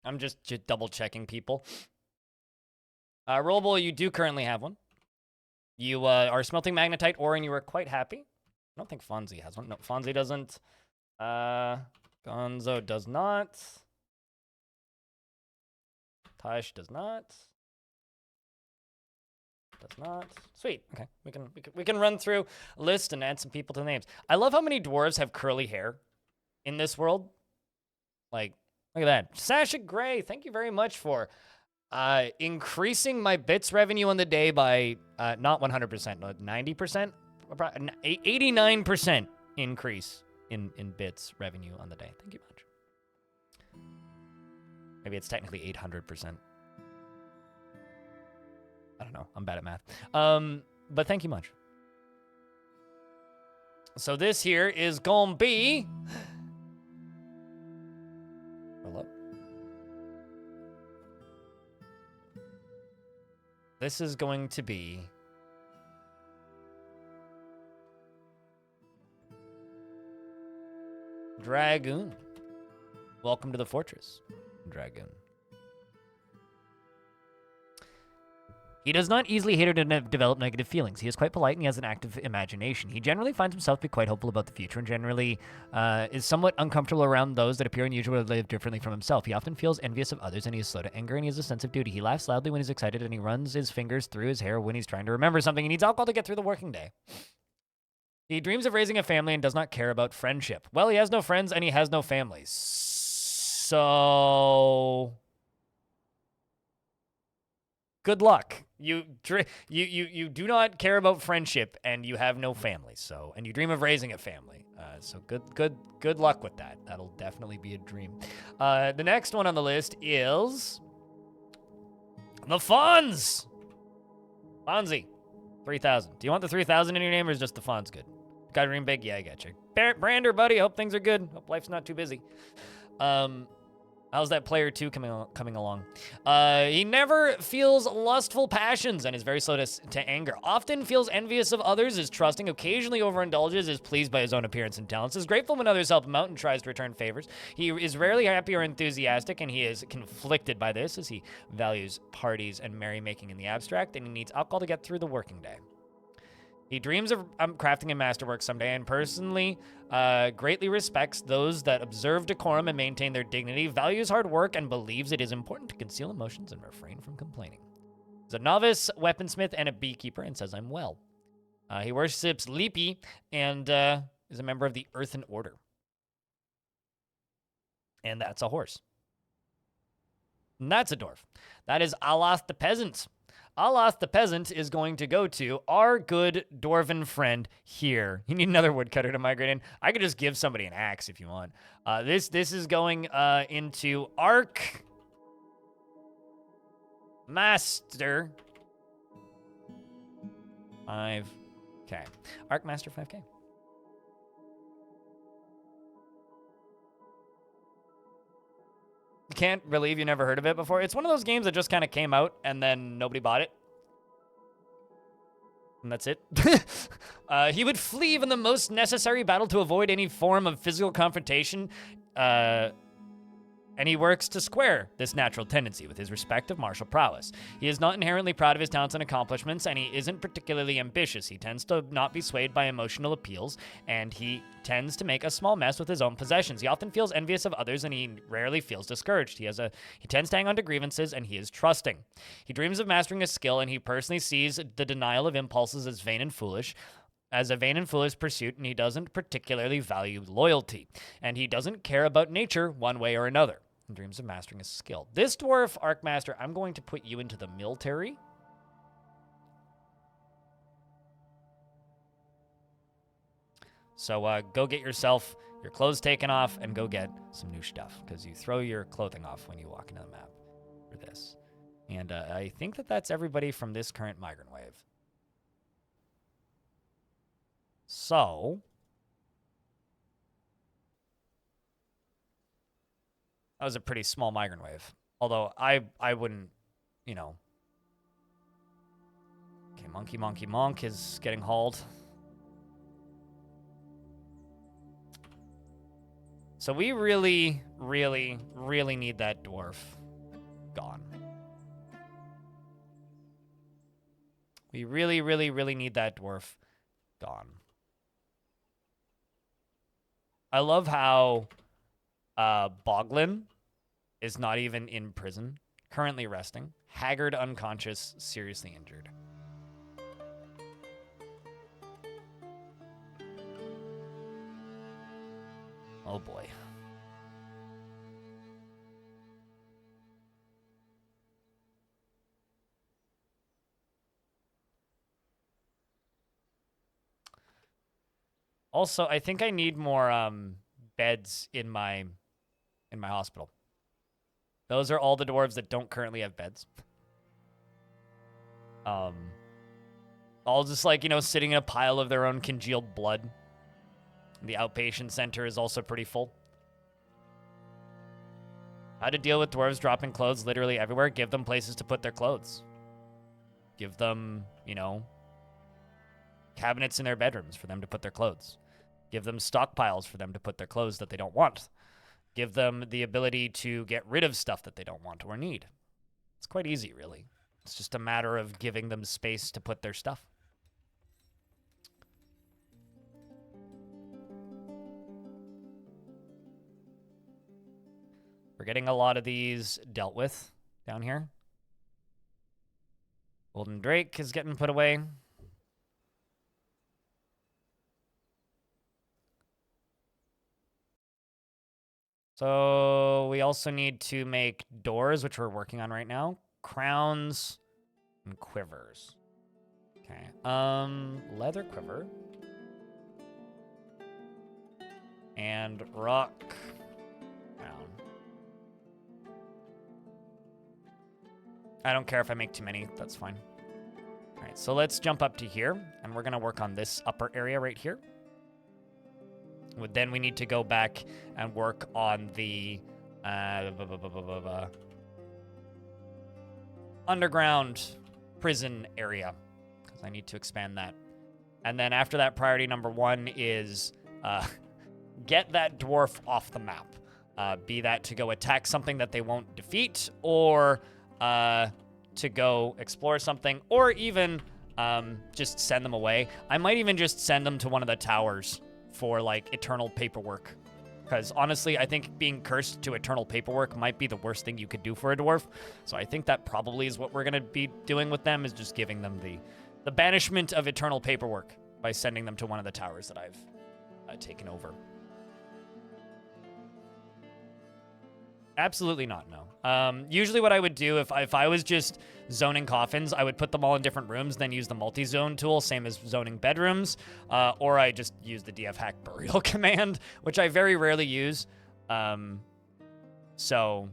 I'm just double checking people. Rollable, you do currently have one. You are smelting magnetite ore and you are quite happy. I don't think Fonzie has one. No, Fonzie doesn't. Gonzo does not. Tush does not. Does not. Sweet. Okay, we can run through a list and add some people to the names. I love how many dwarves have curly hair in this world. Like, look at that. Sasha Gray, thank you very much for increasing my bits revenue on the day by not 100%, not 90%, 89% increase in bits revenue on the day. Thank you much. Maybe it's technically 800%. I don't know. I'm bad at math. But thank you much. So this here is gonna be... Hello? This is going to be... Dragoon. Welcome to the fortress, Dragoon. He does not easily hate or develop negative feelings. He is quite polite and he has an active imagination. He generally finds himself to be quite hopeful about the future and generally is somewhat uncomfortable around those that appear unusual or live differently from himself. He often feels envious of others and he is slow to anger and he has a sense of duty. He laughs loudly when he's excited and he runs his fingers through his hair when he's trying to remember something. He needs alcohol to get through the working day. He dreams of raising a family and does not care about friendship. Well, he has no friends and he has no family. So... good luck. You do not care about friendship and you have no family. So, and you dream of raising a family. So good luck with that. That'll definitely be a dream. The next one on the list is the Fonz. Fonzie, 3,000. Do you want the 3,000 in your name or is just the Fonz good? Got to dream big? Yeah, I got you. Brander, buddy. Hope things are good. Hope life's not too busy. How's that player 2 coming along? He never feels lustful passions and is very slow to anger. Often feels envious of others, is trusting, occasionally overindulges, is pleased by his own appearance and talents, is grateful when others help him out and tries to return favors. He is rarely happy or enthusiastic, and he is conflicted by this as he values parties and merrymaking in the abstract, and he needs alcohol to get through the working day. He dreams of crafting a masterwork someday and personally greatly respects those that observe decorum and maintain their dignity, values hard work, and believes it is important to conceal emotions and refrain from complaining. He's a novice weaponsmith and a beekeeper and says, I'm well. He worships Leapy and is a member of the Earthen Order. And that's a horse. And that's a dwarf. That is Alath the Peasant. Alath the Peasant is going to go to our good dwarven friend here. You need another woodcutter to migrate in. I could just give somebody an axe if you want. This is going into Arc Master 5K. Arc Master 5K. Can't believe you never heard of it before. It's one of those games that just kind of came out and then nobody bought it. And that's it. He would flee even the most necessary battle to avoid any form of physical confrontation. And he works to square this natural tendency with his respect of martial prowess. He is not inherently proud of his talents and accomplishments, and he isn't particularly ambitious. He tends to not be swayed by emotional appeals, and he tends to make a small mess with his own possessions. He often feels envious of others, and he rarely feels discouraged. He tends to hang on to grievances, and he is trusting. He dreams of mastering a skill, and he personally sees the denial of impulses as vain and foolish. As a vain and foolish pursuit, and he doesn't particularly value loyalty. And he doesn't care about nature one way or another. He dreams of mastering a skill. This dwarf, Arcmaster, I'm going to put you into the military. So go get yourself your clothes taken off and go get some new stuff, because you throw your clothing off when you walk into the map for this. And I think that's everybody from this current migrant wave. So, that was a pretty small migrant wave. Although I wouldn't, you know. Okay, Monkey Monk is getting hauled. So we really need that dwarf gone. We really need that dwarf gone. I love how Boglin is not even in prison currently resting. Haggard, unconscious, seriously injured. Oh boy. Also, I think I need more beds in my hospital. Those are all the dwarves that don't currently have beds. All just like, sitting in a pile of their own congealed blood. The outpatient center is also pretty full. How to deal with dwarves dropping clothes literally everywhere? Give them places to put their clothes. Give them, cabinets in their bedrooms for them to put their clothes. Give them stockpiles for them to put their clothes that they don't want. Give them the ability to get rid of stuff that they don't want or need. It's quite easy, really. It's just a matter of giving them space to put their stuff. We're getting a lot of these dealt with down here. Golden Drake is getting put away. So we also need to make doors, which we're working on right now. Crowns and quivers. Okay. Leather quiver. And rock crown. I don't care if I make too many. That's fine. All right, so let's jump up to here, and we're going to work on this upper area right here. Then we need to go back and work on the underground prison area, because I need to expand that. And then after that, priority number 1 is get that dwarf off the map. Be that to go attack something that they won't defeat, or to go explore something, or even just send them away. I might even just send them to one of the towers for, like, eternal paperwork. Because, honestly, I think being cursed to eternal paperwork might be the worst thing you could do for a dwarf. So I think that probably is what we're going to be doing with them, is just giving them the banishment of eternal paperwork by sending them to one of the towers that I've taken over. Absolutely not, no. Usually what I would do if I was just zoning coffins, I would put them all in different rooms, then use the multi-zone tool, same as zoning bedrooms, or I just use the df hack burial command, which I very rarely use. So...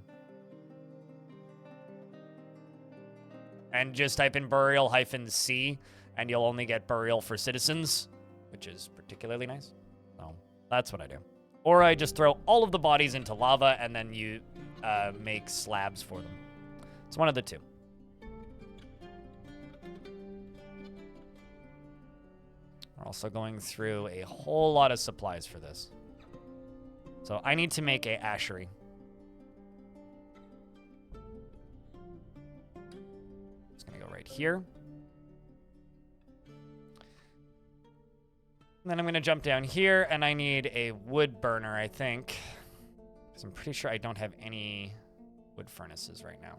And just type in burial-c, and you'll only get burial for citizens, which is particularly nice. So, that's what I do. Or I just throw all of the bodies into lava, and then you make slabs for them. It's one of the two. We're also going through a whole lot of supplies for this. So I need to make a ashery. It's going to go right here. And then I'm going to jump down here, and I need a wood burner, I think. Because I'm pretty sure I don't have any wood furnaces right now.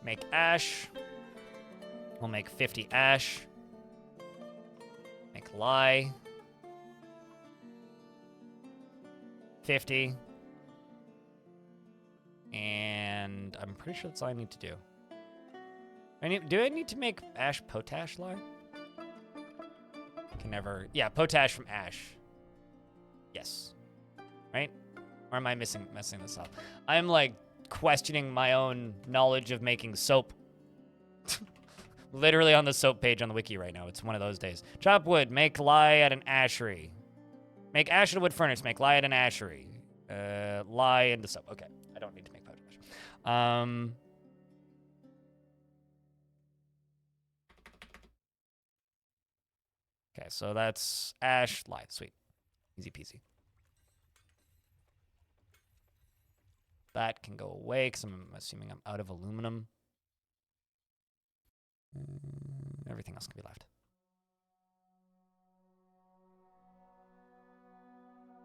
Make ash. We'll make 50 ash. Make lye. 50. And I'm pretty sure that's all I need to do. Do I need to make ash potash lye? I can never... Yeah, potash from ash. Yes. Right? Or am I messing this up? I'm, like, questioning my own knowledge of making soap. Literally on the soap page on the wiki right now. It's one of those days. Chop wood. Make lye at an ashery. Make ash at a wood furnace. Make lye at an ashery. Lye into soap. Okay. I don't need to make potash. Okay, so that's ash, lye. Sweet. Easy peasy. That can go away because I'm assuming I'm out of aluminum. Everything else can be left.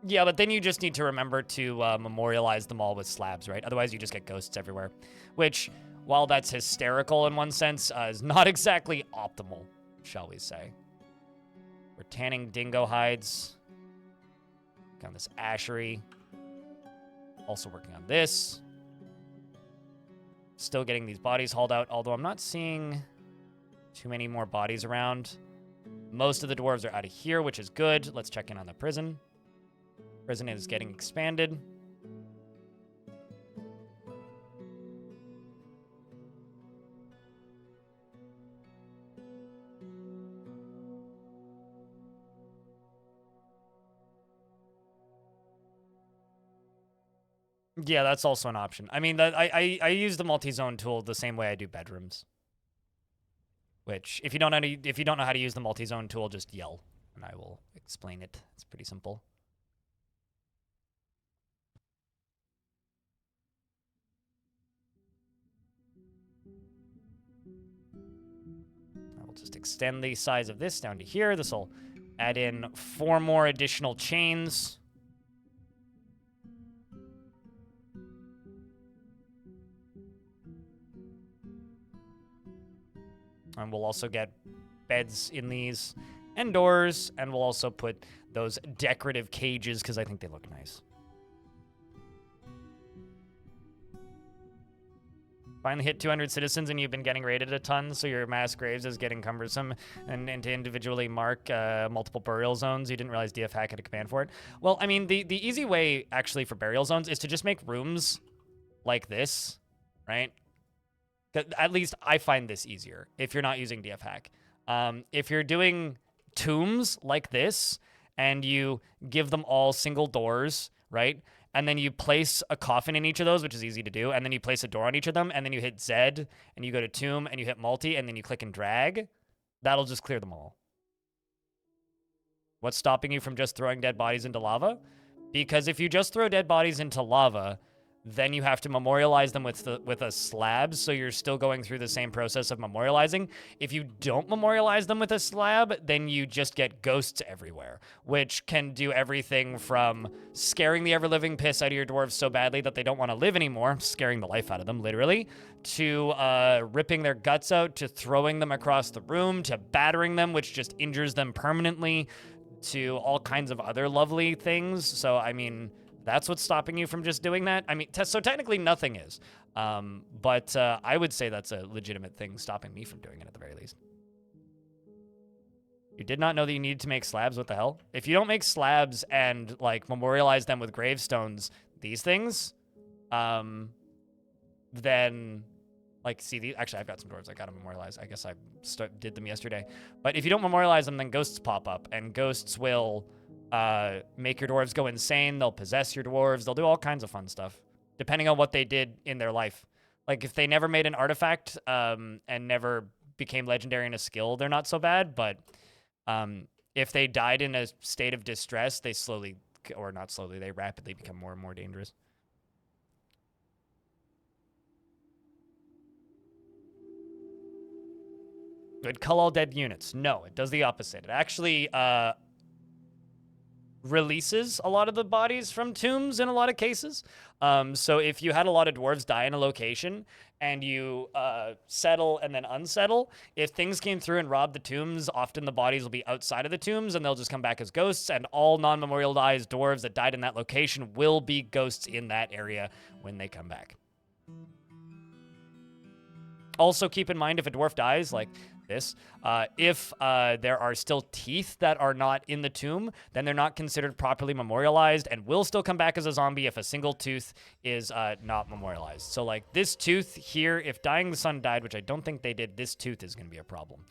Yeah, but then you just need to remember to memorialize them all with slabs, right? Otherwise, you just get ghosts everywhere. Which, while that's hysterical in one sense, is not exactly optimal, shall we say. We're tanning dingo hides. Got this ashery. Also working on this. Still getting these bodies hauled out, although I'm not seeing too many more bodies around. Most of the dwarves are out of here, which is good. Let's check in on the prison. Prison is getting expanded. Yeah, that's also an option. I mean, I use the multi-zone tool the same way I do bedrooms. Which, if you don't know how to use the multi-zone tool, just yell, and I will explain it. It's pretty simple. I will just extend the size of this down to here. This will add in 4 more additional chains. And we'll also get beds in these and doors, and we'll also put those decorative cages because I think they look nice. Finally hit 200 citizens and you've been getting raided a ton, so your mass graves is getting cumbersome, and to individually mark multiple burial zones, you didn't realize DF Hack had a command for it. Well, I mean, the easy way, actually, for burial zones is to just make rooms like this, right? At least I find this easier if you're not using DF Hack. If you're doing tombs like this, and you give them all single doors, right? And then you place a coffin in each of those, which is easy to do, and then you place a door on each of them, and then you hit Z, and you go to tomb, and you hit multi, and then you click and drag. That'll just clear them all. What's stopping you from just throwing dead bodies into lava? Because if you just throw dead bodies into lava, then you have to memorialize them with a slab, so you're still going through the same process of memorializing. If you don't memorialize them with a slab, then you just get ghosts everywhere, which can do everything from scaring the ever-living piss out of your dwarves so badly that they don't want to live anymore, scaring the life out of them, literally, to ripping their guts out, to throwing them across the room, to battering them, which just injures them permanently, to all kinds of other lovely things. So, I mean, that's what's stopping you from just doing that? I mean, so technically nothing is. But I would say that's a legitimate thing stopping me from doing it at the very least. You did not know that you needed to make slabs? What the hell? If you don't make slabs and, like, memorialize them with gravestones, these things, then, like, see, actually, I've got some dwarves I gotta memorialize. I guess I did them yesterday. But if you don't memorialize them, then ghosts pop up, and ghosts will make your dwarves go insane. They'll possess your dwarves. They'll do all kinds of fun stuff, depending on what they did in their life. Like, if they never made an artifact and never became legendary in a skill, they're not so bad. But if they died in a state of distress, they slowly, or not slowly, they rapidly become more and more dangerous. Good, cull all dead units. No, it does the opposite. It actually releases a lot of the bodies from tombs in a lot of cases. So if you had a lot of dwarves die in a location and you settle and then unsettle, if things came through and robbed the tombs, often the bodies will be outside of the tombs and they'll just come back as ghosts, and all non-memorialized dwarves that died in that location will be ghosts in that area when they come back. Also, keep in mind, if a dwarf dies, like this, if there are still teeth that are not in the tomb, then they're not considered properly memorialized and will still come back as a zombie if a single tooth is not memorialized. So, like, this tooth here, if Dying the Sun died, which I don't think they did, this tooth is going to be a problem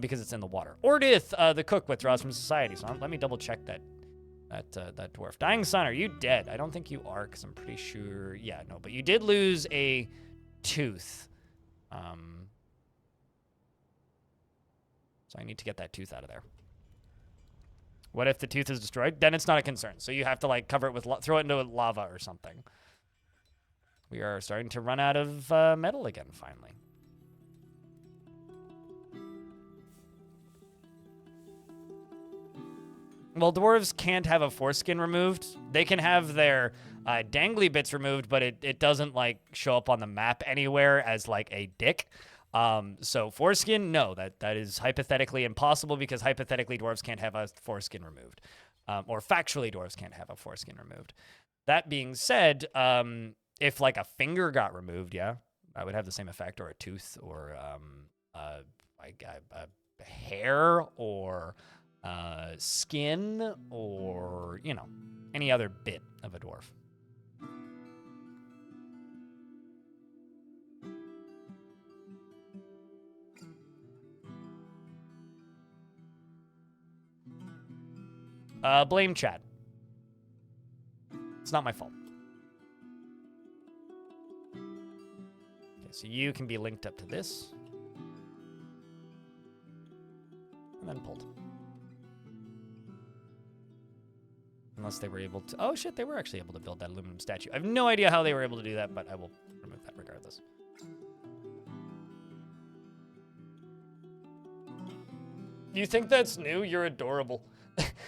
because it's in the water. Ordith, the cook, withdraws from society. So let me double check that dwarf. Dying Sun, are you dead? I don't think you are, because I'm pretty sure, yeah, no, but you did lose a tooth. So I need to get that tooth out of there. What if the tooth is destroyed? Then it's not a concern. So you have to, like, cover it with, throw it into lava or something. We are starting to run out of metal again, finally. Well, dwarves can't have a foreskin removed. They can have their dangly bits removed, but it doesn't like show up on the map anywhere as like a dick. So foreskin, no, that is hypothetically impossible because hypothetically dwarves can't have a foreskin removed. Or factually dwarves can't have a foreskin removed. That being said, if like a finger got removed, yeah, I would have the same effect, or a tooth, or like a hair, or skin, or, you know, any other bit of a dwarf. Blame chat. It's not my fault. Okay, so you can be linked up to this. And then pulled. Unless they were able to... Oh, shit, they were actually able to build that aluminum statue. I have no idea how they were able to do that, but I will remove that regardless. You think that's new? You're adorable.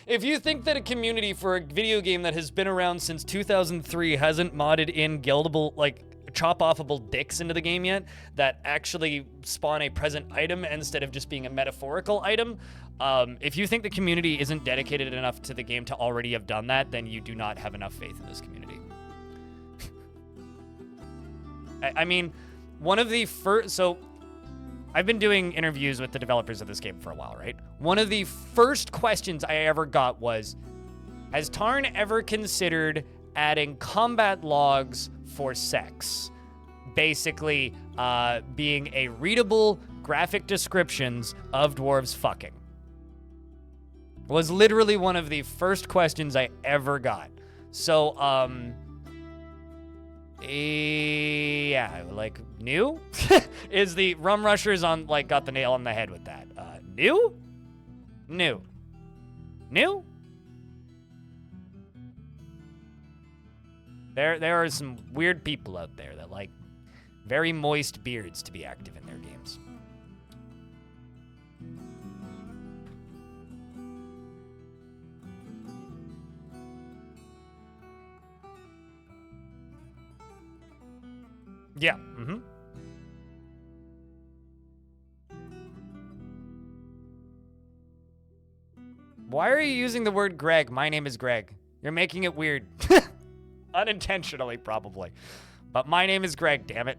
If you think that a community for a video game that has been around since 2003 hasn't modded in guildable, like, chop-offable dicks into the game yet, that actually spawn a present item instead of just being a metaphorical item, if you think the community isn't dedicated enough to the game to already have done that, then you do not have enough faith in this community. I mean, one of the first... So, I've been doing interviews with the developers of this game for a while, right? One of the first questions I ever got was, has Tarn ever considered adding combat logs for sex? Basically, being a readable graphic descriptions of dwarves fucking. Was literally one of the first questions I ever got. So, yeah, like, new? Is the Rum Rushers on, like, got the nail on the head with that. New? New. New? There are some weird people out there that like very moist beards to be active in their games. Yeah, mm-hmm. Why are you using the word Greg? My name is Greg. You're making it weird. Unintentionally, probably. But my name is Greg, damn it.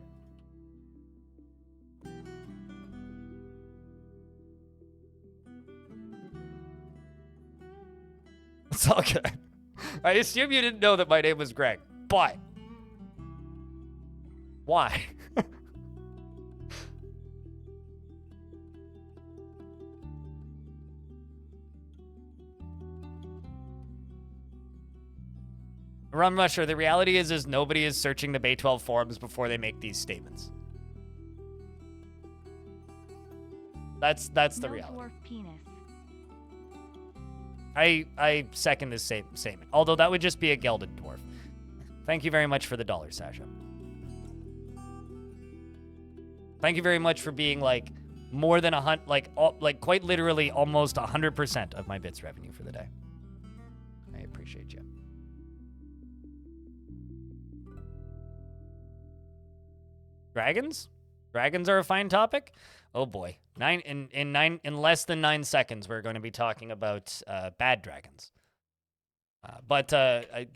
It's all good. I assume you didn't know that my name was Greg, but... Why? Rum Rusher, the reality is nobody is searching the Bay 12 forums before they make these statements. That's the reality. Dwarf penis. I second this statement. Although that would just be a gelded dwarf. Thank you very much for the $1, Sasha. Thank you very much for being like more than like quite literally almost 100% of my bits revenue for the day. I appreciate you. Dragons? Dragons are a fine topic. Oh boy, in less than 9 seconds, we're going to be talking about bad dragons. But I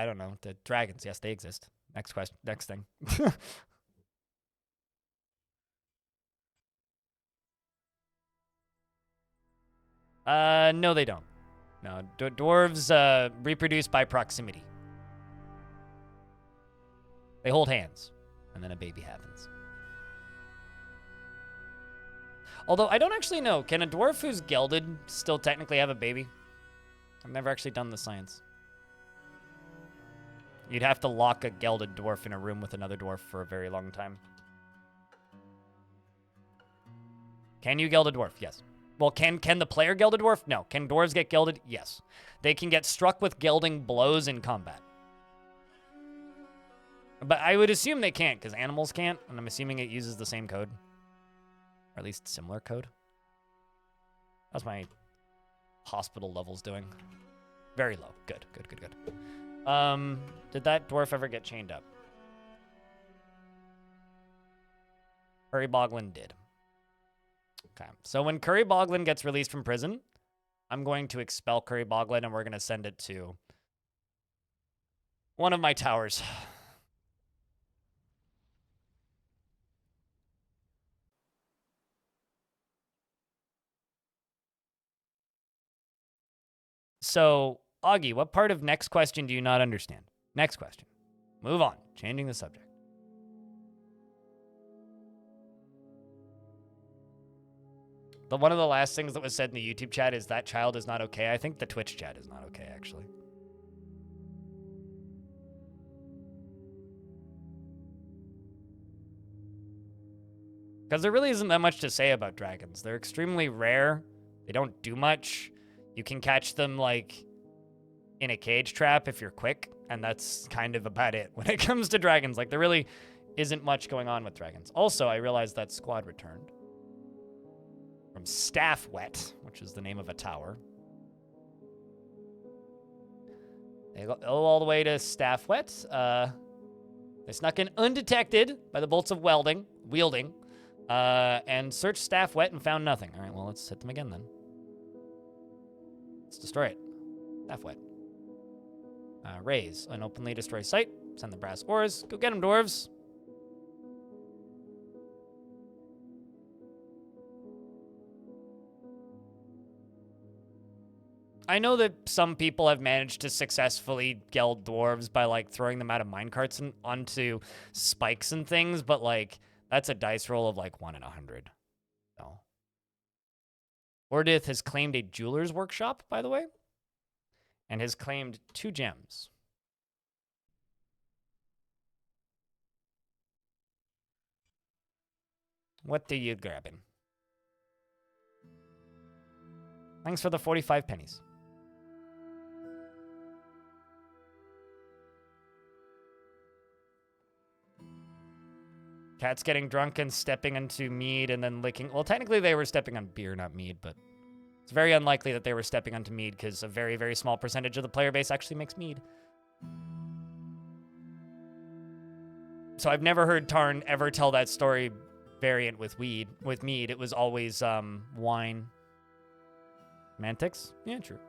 don't know, the dragons. Yes, they exist. Next question. Next thing. No, they don't. No, dwarves reproduce by proximity. They hold hands, and then a baby happens. Although, I don't actually know. Can a dwarf who's gelded still technically have a baby? I've never actually done the science. You'd have to lock a gelded dwarf in a room with another dwarf for a very long time. Can you geld a dwarf? Yes. Well, can the player geld a dwarf? No. Can dwarves get gelded? Yes. They can get struck with gelding blows in combat. But I would assume they can't, because animals can't, and I'm assuming it uses the same code. Or at least similar code. That's my hospital levels doing? Very low. Good, good, good, good. Did that dwarf ever get chained up? Curry Boglin did. Okay, so when Curry Boglin gets released from prison, I'm going to expel Curry Boglin and we're going to send it to one of my towers. So, Augie, what part of next question do you not understand? Next question. Move on. Changing the subject. One of the last things that was said in the YouTube chat is that child is not okay. I think the Twitch chat is not okay, actually. Because there really isn't that much to say about dragons. They're extremely rare. They don't do much. You can catch them, like, in a cage trap if you're quick, and that's kind of about it when it comes to dragons. Like, there really isn't much going on with dragons. Also, I realized that squad returned from Staffwet, which is the name of a tower. They go all the way to Staffwet. They snuck in undetected by the bolts of wielding, and searched Staffwet and found nothing. All right, well, let's hit them again then. Let's destroy it. Staffwet. Raise an openly destroy site. Send the brass ores. Go get them, dwarves. I know that some people have managed to successfully geld dwarves by, like, throwing them out of minecarts and onto spikes and things, but, like, that's a dice roll of, like, 1 in 100. So. Ordith has claimed a jeweler's workshop, by the way, and has claimed 2 gems. What are you grabbing? Thanks for the 45 pennies. Cats getting drunk and stepping into mead and then licking. Well, technically they were stepping on beer, not mead, but it's very unlikely that they were stepping onto mead because a very, very small percentage of the player base actually makes mead. So I've never heard Tarn ever tell that story variant with mead. It was always wine. Mantix? Yeah, true.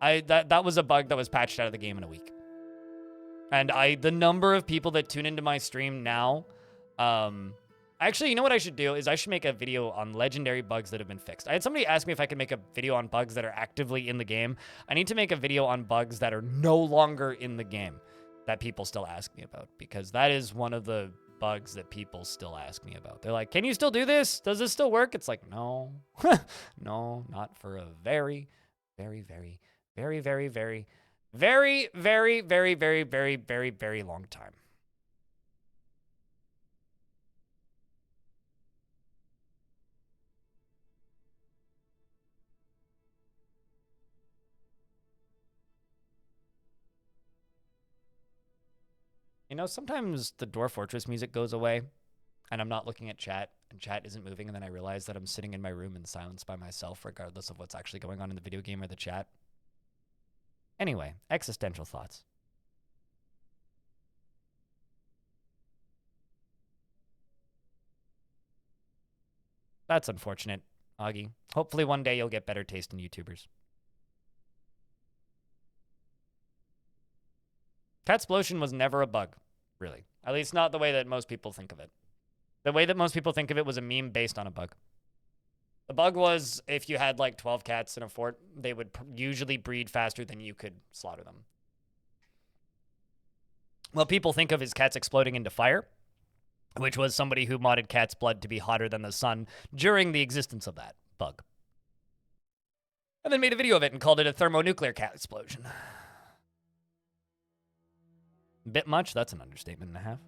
That was a bug that was patched out of the game in a week. And the number of people that tune into my stream now, actually, you know what I should do is I should make a video on legendary bugs that have been fixed. I had somebody ask me if I could make a video on bugs that are actively in the game. I need to make a video on bugs that are no longer in the game that people still ask me about, because that is one of the bugs that people still ask me about. They're like, can you still do this? Does this still work? It's like, no, no, not for a very, very, very, very, very, very, very, very, very, very, very, very, very long time. You know, sometimes the Dwarf Fortress music goes away, and I'm not looking at chat, and chat isn't moving, and then I realize that I'm sitting in my room in silence by myself, regardless of what's actually going on in the video game or the chat. Anyway, existential thoughts. That's unfortunate, Augie. Hopefully one day you'll get better taste in YouTubers. Catsplosion was never a bug, really. At least not the way that most people think of it. The way that most people think of it was a meme based on a bug. The bug was if you had like 12 cats in a fort, they would usually breed faster than you could slaughter them. What people think of is cats exploding into fire, which was somebody who modded cat's blood to be hotter than the sun during the existence of that bug. And then made a video of it and called it a thermonuclear cat explosion. Bit much? That's an understatement and a half.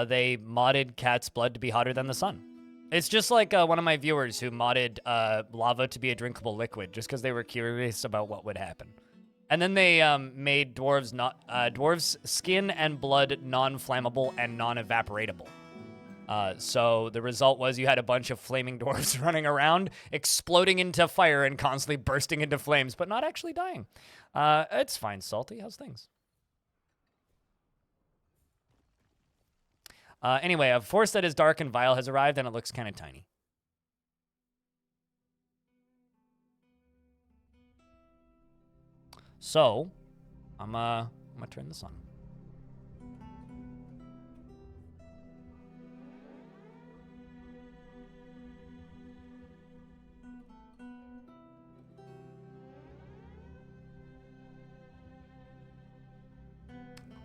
They modded cat's blood to be hotter than the sun. It's just like one of my viewers who modded lava to be a drinkable liquid just because they were curious about what would happen. And then they made dwarves' skin and blood non-flammable and non-evaporatable. So the result was you had a bunch of flaming dwarves running around, exploding into fire and constantly bursting into flames, but not actually dying. It's fine, Salty. How's things? Anyway, a force that is dark and vile has arrived, and it looks kind of tiny. So, I'm gonna turn this on.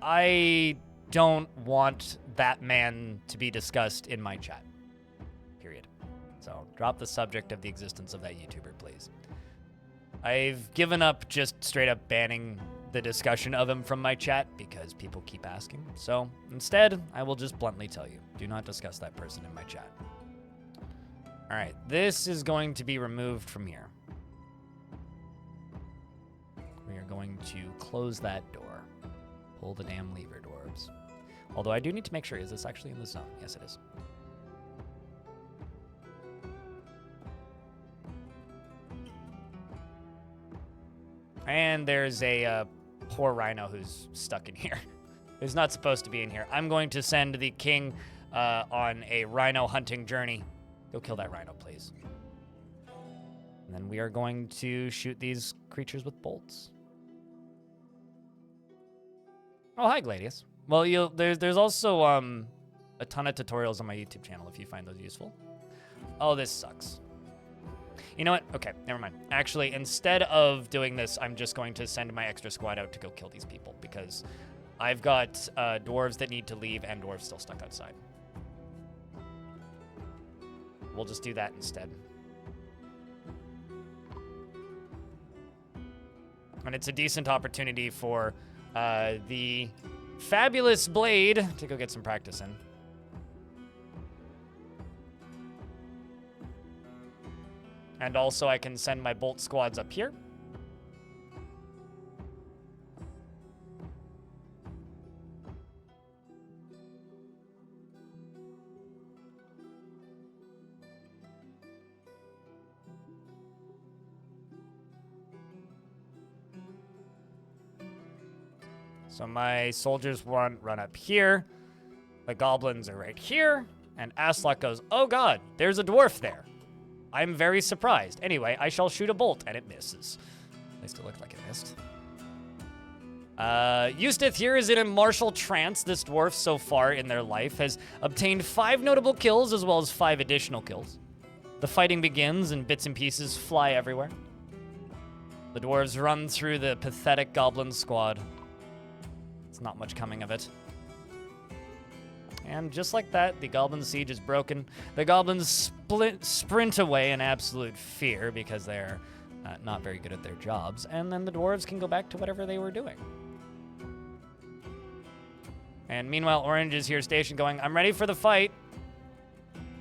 I don't want that man to be discussed in my chat. Period. So drop the subject of the existence of that YouTuber, please. I've given up just straight up banning the discussion of him from my chat because people keep asking. So instead, I will just bluntly tell you, do not discuss that person in my chat. All right, this is going to be removed from here. We are going to close that door. Pull the damn lever, dwarves. Although I do need to make sure, is this actually in the zone? Yes, it is. And there's a poor rhino who's stuck in here. Who's not supposed to be in here. I'm going to send the king on a rhino hunting journey. Go kill that rhino, please. And then we are going to shoot these creatures with bolts. Oh, hi, Gladius. Well, there's also a ton of tutorials on my YouTube channel if you find those useful. Oh, this sucks. You know what? Okay, never mind. Actually, instead of doing this, I'm just going to send my extra squad out to go kill these people because I've got dwarves that need to leave and dwarves still stuck outside. We'll just do that instead. And it's a decent opportunity for the fabulous Blade to go get some practice in. And also I can send my bolt squads up here. So my soldiers run up here. The goblins are right here. And Aslak goes, oh god, there's a dwarf there. I'm very surprised. Anyway, I shall shoot a bolt, and it misses. At least it looked like it missed. Eustace here is in a martial trance. This dwarf so far in their life has obtained 5 notable kills as well as 5 additional kills. The fighting begins and bits and pieces fly everywhere. The dwarves run through the pathetic goblin squad. It's not much coming of it. And just like that, the goblin siege is broken. The goblins sprint away in absolute fear because they're not very good at their jobs. And then the dwarves can go back to whatever they were doing. And meanwhile, Orange is here stationed going, I'm ready for the fight.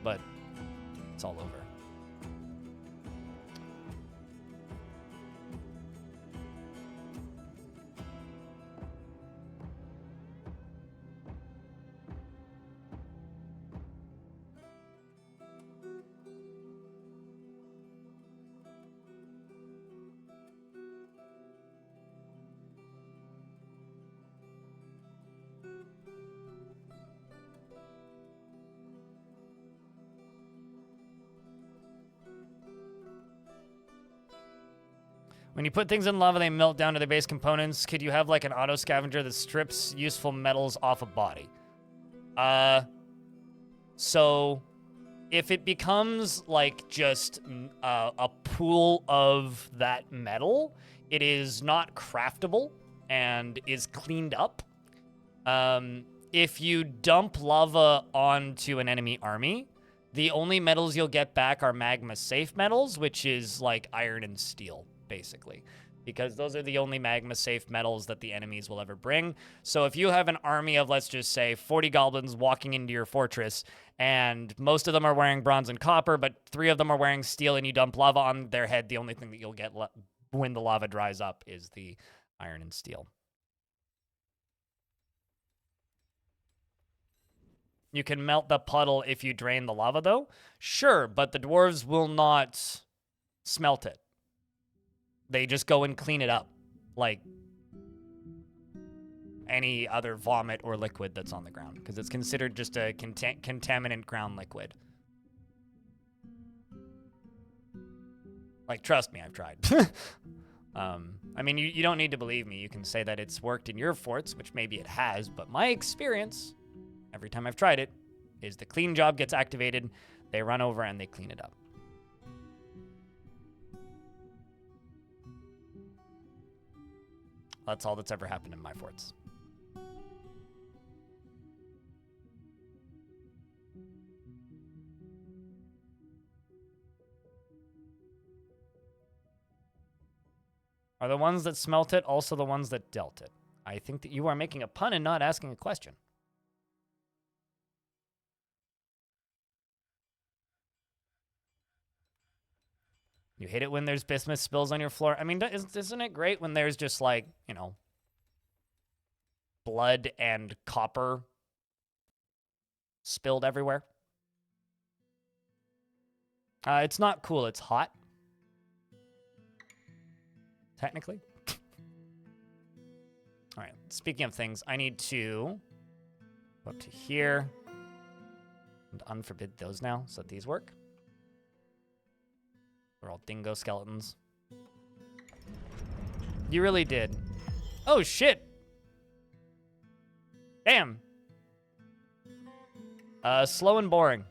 But it's all over. When you put things in lava, they melt down to their base components. Could you have like an auto scavenger that strips useful metals off a body? So if it becomes like just a pool of that metal, it is not craftable and is cleaned up. If you dump lava onto an enemy army, the only metals you'll get back are magma safe metals, which is like iron and steel, basically, because those are the only magma safe metals that the enemies will ever bring. So if you have an army of, let's just say, 40 goblins walking into your fortress, and most of them are wearing bronze and copper, but 3 of them are wearing steel, and you dump lava on their head, the only thing that you'll get when the lava dries up is the iron and steel. You can melt the puddle if you drain the lava, though. Sure, but the dwarves will not smelt it. They just go and clean it up, like any other vomit or liquid that's on the ground, because it's considered just a contaminant ground liquid. Like, trust me, I've tried. I mean, you don't need to believe me. You can say that it's worked in your forts, which maybe it has, but my experience, every time I've tried it, is the clean job gets activated, they run over and they clean it up. That's all that's ever happened in my forts. Are the ones that smelt it also the ones that dealt it? I think that you are making a pun and not asking a question. You hate it when there's bismuth spills on your floor. I mean, isn't it great when there's just like, you know, blood and copper spilled everywhere? It's not cool. It's hot. Technically. All right. Speaking of things, I need to go up to here and unforbid those now so that these work. They're all dingo skeletons. You really did. Oh, shit. Damn. Slow and boring.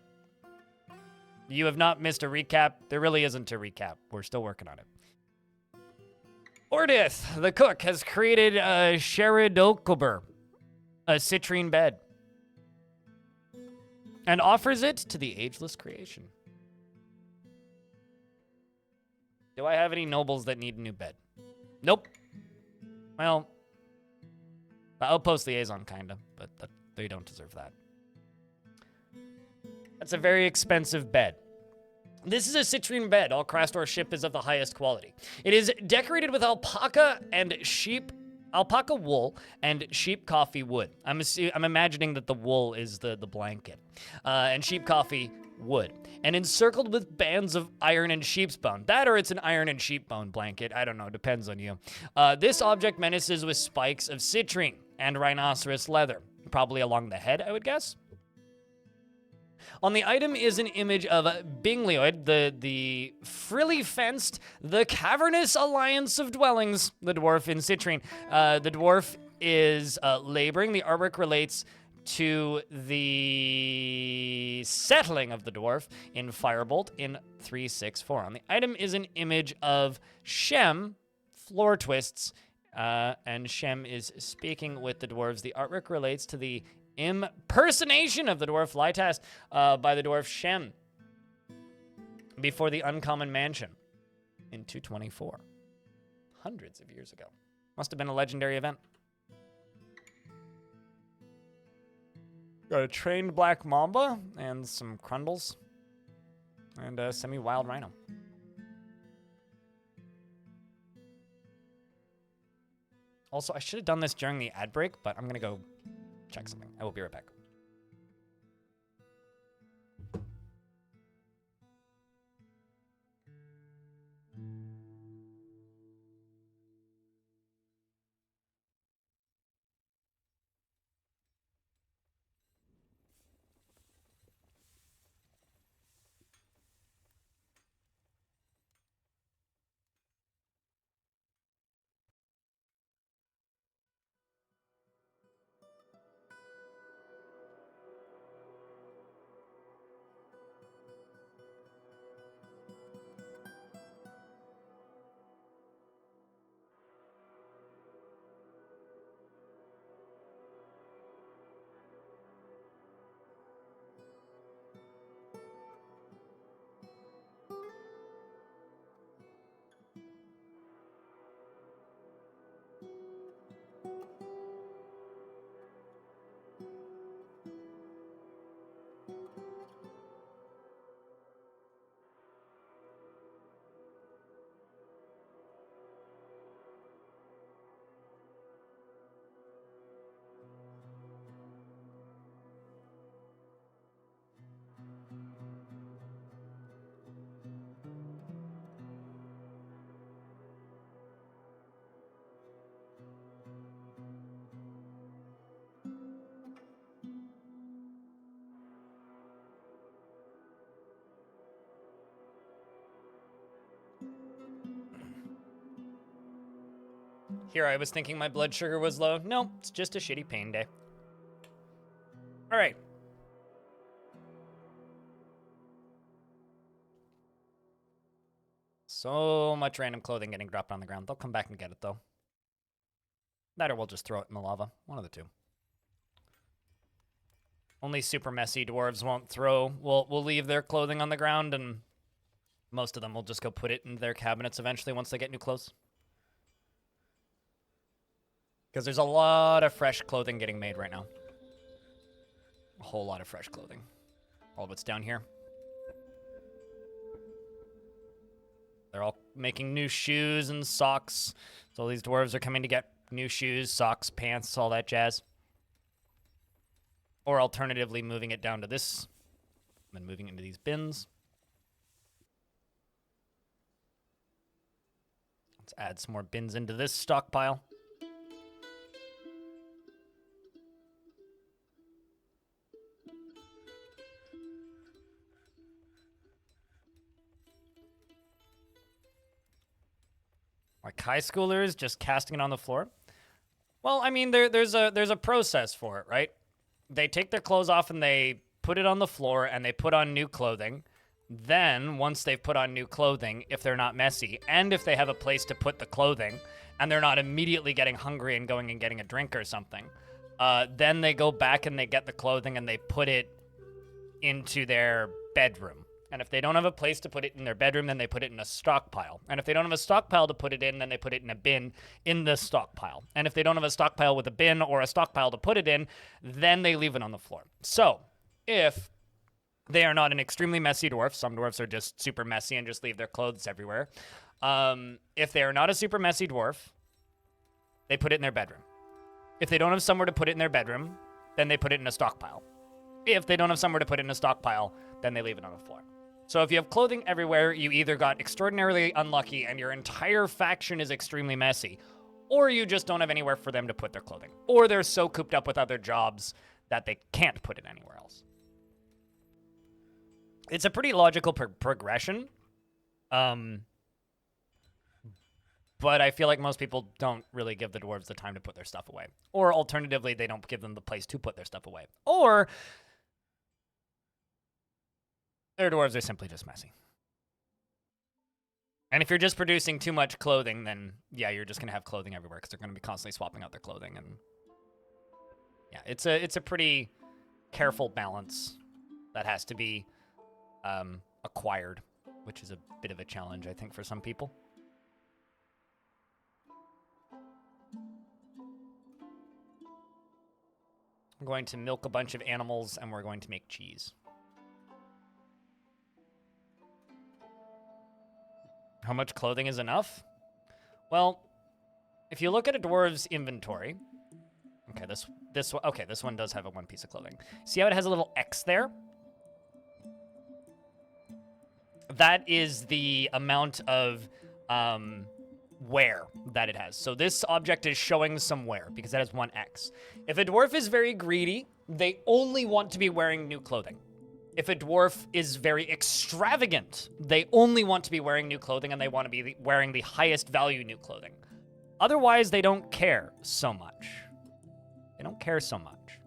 You have not missed a recap. There really isn't a recap. We're still working on it. Ordith, the cook, has created a Sheridokober, a citrine bed, and offers it to the ageless creation. Do I have any nobles that need a new bed? Nope. Well, the outpost liaison, kinda, but they don't deserve that. That's a very expensive bed. This is a citrine bed. All Crastor ship is of the highest quality. It is decorated with alpaca wool and sheep coffee wood. I'm imagining that the wool is the blanket. And sheep coffee wood. And encircled with bands of iron and sheep's bone. That or it's an iron and sheep bone blanket. I don't know. Depends on you. This object menaces with spikes of citrine and rhinoceros leather. Probably along the head, I would guess. On the item is an image of Binglioid, the frilly fenced, the cavernous alliance of dwellings, the dwarf in citrine. The dwarf is laboring. The artwork relates to the settling of the dwarf in Firebolt in 364. On the item is an image of Shem, floor twists, and Shem is speaking with the dwarves. The artwork relates to the impersonation of the dwarf Lytas by the dwarf Shem before the Uncommon Mansion in 224. Hundreds of years ago. Must have been a legendary event. Got a trained black mamba and some crundles and a semi-wild rhino. Also, I should have done this during the ad break, but I'm going to go check something. I will be right back. Here I was thinking my blood sugar was low. No, it's just a shitty pain day. All right. So much random clothing getting dropped on the ground. They'll come back and get it, though. That or we'll just throw it in the lava. One of the two. Only super messy dwarves won't throw. We'll leave their clothing on the ground, and most of them will just go put it in their cabinets eventually once they get new clothes. Because there's a lot of fresh clothing getting made right now. A whole lot of fresh clothing. All of it's down here. They're all making new shoes and socks. So all these dwarves are coming to get new shoes, socks, pants, all that jazz. Or alternatively, moving it down to this, and then moving into these bins. Let's add some more bins into this stockpile. Like high schoolers just casting it on the floor? Well, I mean, there's a process for it, right? They take their clothes off and they put it on the floor and they put on new clothing. Then, once they've put on new clothing, if they're not messy, and if they have a place to put the clothing, and they're not immediately getting hungry and going and getting a drink or something, then they go back and they get the clothing and they put it into their bedroom. And if they don't have a place to put it in their bedroom, then they put it in a stockpile. And if they don't have a stockpile to put it in, then they put it in a bin in the stockpile. And if they don't have a stockpile with a bin or a stockpile to put it in, then they leave it on the floor. So, if they are not an extremely messy dwarf, some dwarfs are just super messy and just leave their clothes everywhere. If they are not a super messy dwarf, they put it in their bedroom. If they don't have somewhere to put it in their bedroom, then they put it in a stockpile. If they don't have somewhere to put it in a stockpile, then they leave it on the floor. So if you have clothing everywhere, you either got extraordinarily unlucky and your entire faction is extremely messy, or you just don't have anywhere for them to put their clothing. Or they're so cooped up with other jobs that they can't put it anywhere else. It's a pretty logical progression. But I feel like most people don't really give the dwarves the time to put their stuff away. Or alternatively, they don't give them the place to put their stuff away. Or their dwarves are simply just messy. And if you're just producing too much clothing, then yeah, you're just going to have clothing everywhere because they're going to be constantly swapping out their clothing. And yeah, it's a pretty careful balance that has to be acquired, which is a bit of a challenge, I think, for some people. I'm going to milk a bunch of animals, and we're going to make cheese. How much clothing is enough? Well, if you look at a dwarf's inventory, okay, this one does have a one piece of clothing. See how it has a little X there? That is the amount of wear that it has. So this object is showing some wear because it has one X. If a dwarf is very greedy, they only want to be wearing new clothing. If a dwarf is very extravagant, they only want to be wearing new clothing and they want to be wearing the highest value new clothing. Otherwise, they don't care so much. They don't care so much.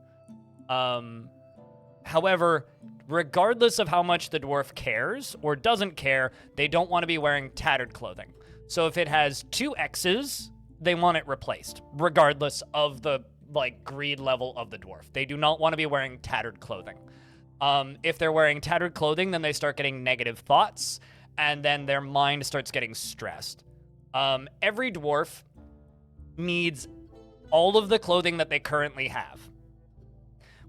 However, regardless of how much the dwarf cares or doesn't care, they don't want to be wearing tattered clothing. So if it has two X's, they want it replaced, regardless of the greed level of the dwarf. They do not want to be wearing tattered clothing. If they're wearing tattered clothing, then they start getting negative thoughts, and then their mind starts getting stressed. Every dwarf needs all of the clothing that they currently have,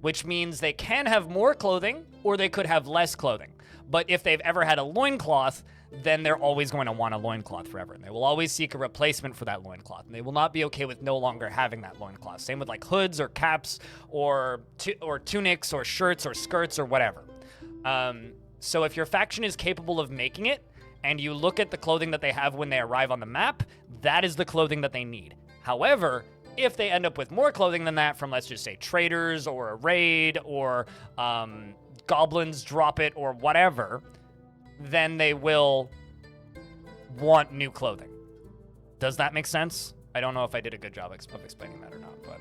which means they can have more clothing, or they could have less clothing. But if they've ever had a loincloth, then they're always going to want a loincloth forever. And they will always seek a replacement for that loincloth. And they will not be okay with no longer having that loincloth. Same with like hoods or caps or tunics or shirts or skirts or whatever. So if your faction is capable of making it, and you look at the clothing that they have when they arrive on the map, that is the clothing that they need. However, if they end up with more clothing than that from, let's just say, traders or a raid or goblins drop it or whatever, then they will want new clothing. Does that make sense? I don't know if I did a good job of explaining that or not, but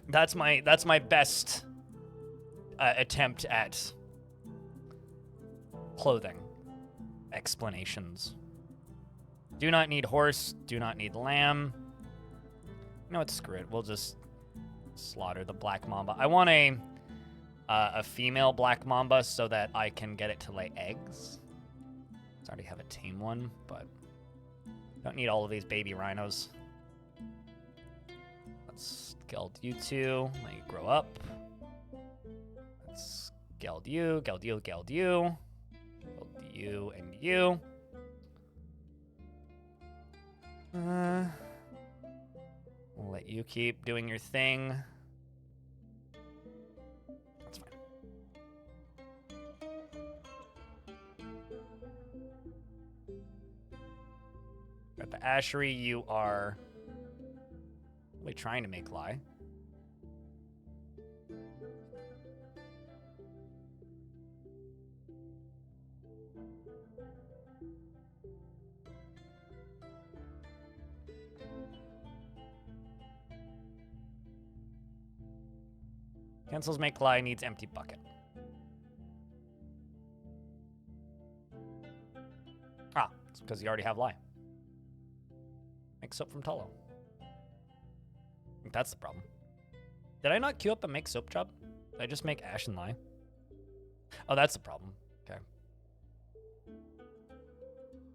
that's my best attempt at clothing explanations. Do not need horse. Do not need lamb. You know what? Screw it. We'll just slaughter the black mamba. I want a female black mamba so that I can get it to lay eggs. I already have a tame one, but don't need all of these baby rhinos. Let's geld you two. Let you grow up. Let's geld you, geld you, geld you. Geld you and you. We'll let you keep doing your thing. That's fine. At the ashery, you are really trying to make lie. Cancels make lie, needs empty bucket. Ah, it's because you already have lie. Make soap from tallow. I think that's the problem. Did I not queue up a make soap job? Did I just make ash and lye? Oh, that's the problem. Okay.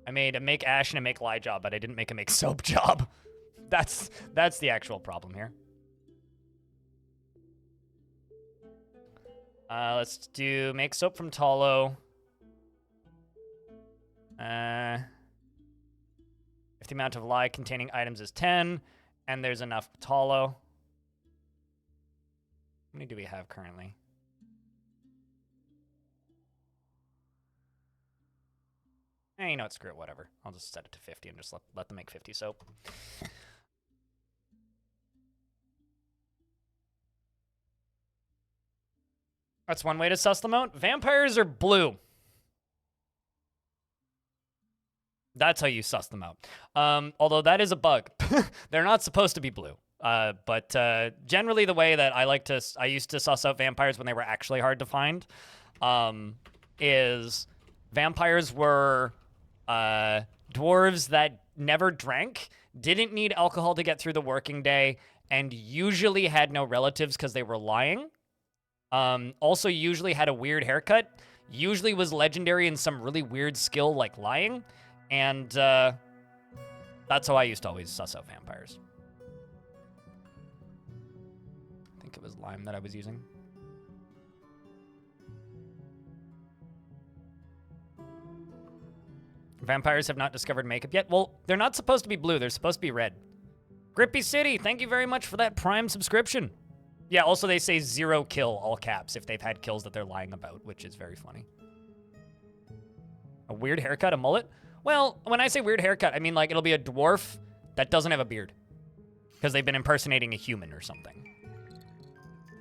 I made a make ash and a make lye job, but I didn't make a make soap job. That's the actual problem here. Let's do make soap from tallow. If the amount of lye containing items is 10, and there's enough tallow. How many do we have currently? You know what, screw it, whatever. I'll just set it to 50 and just let them make 50 soap. That's one way to suss them out. Vampires are blue. That's how you suss them out. Although that is a bug. They're not supposed to be blue. But generally the way that I used to suss out vampires when they were actually hard to find, is vampires were dwarves that never drank, didn't need alcohol to get through the working day, and usually had no relatives because they were lying. Also usually had a weird haircut, usually was legendary in some really weird skill like lying, and that's how I used to always suss out vampires. I think it was lime that I was using. Vampires have not discovered makeup yet. Well, they're not supposed to be blue, they're supposed to be red. Grippy City, thank you very much for that Prime subscription. Yeah, also they say 0 kill, all caps, if they've had kills that they're lying about, which is very funny. A weird haircut, a mullet? Well, when I say weird haircut, I mean like it'll be a dwarf that doesn't have a beard. Because they've been impersonating a human or something.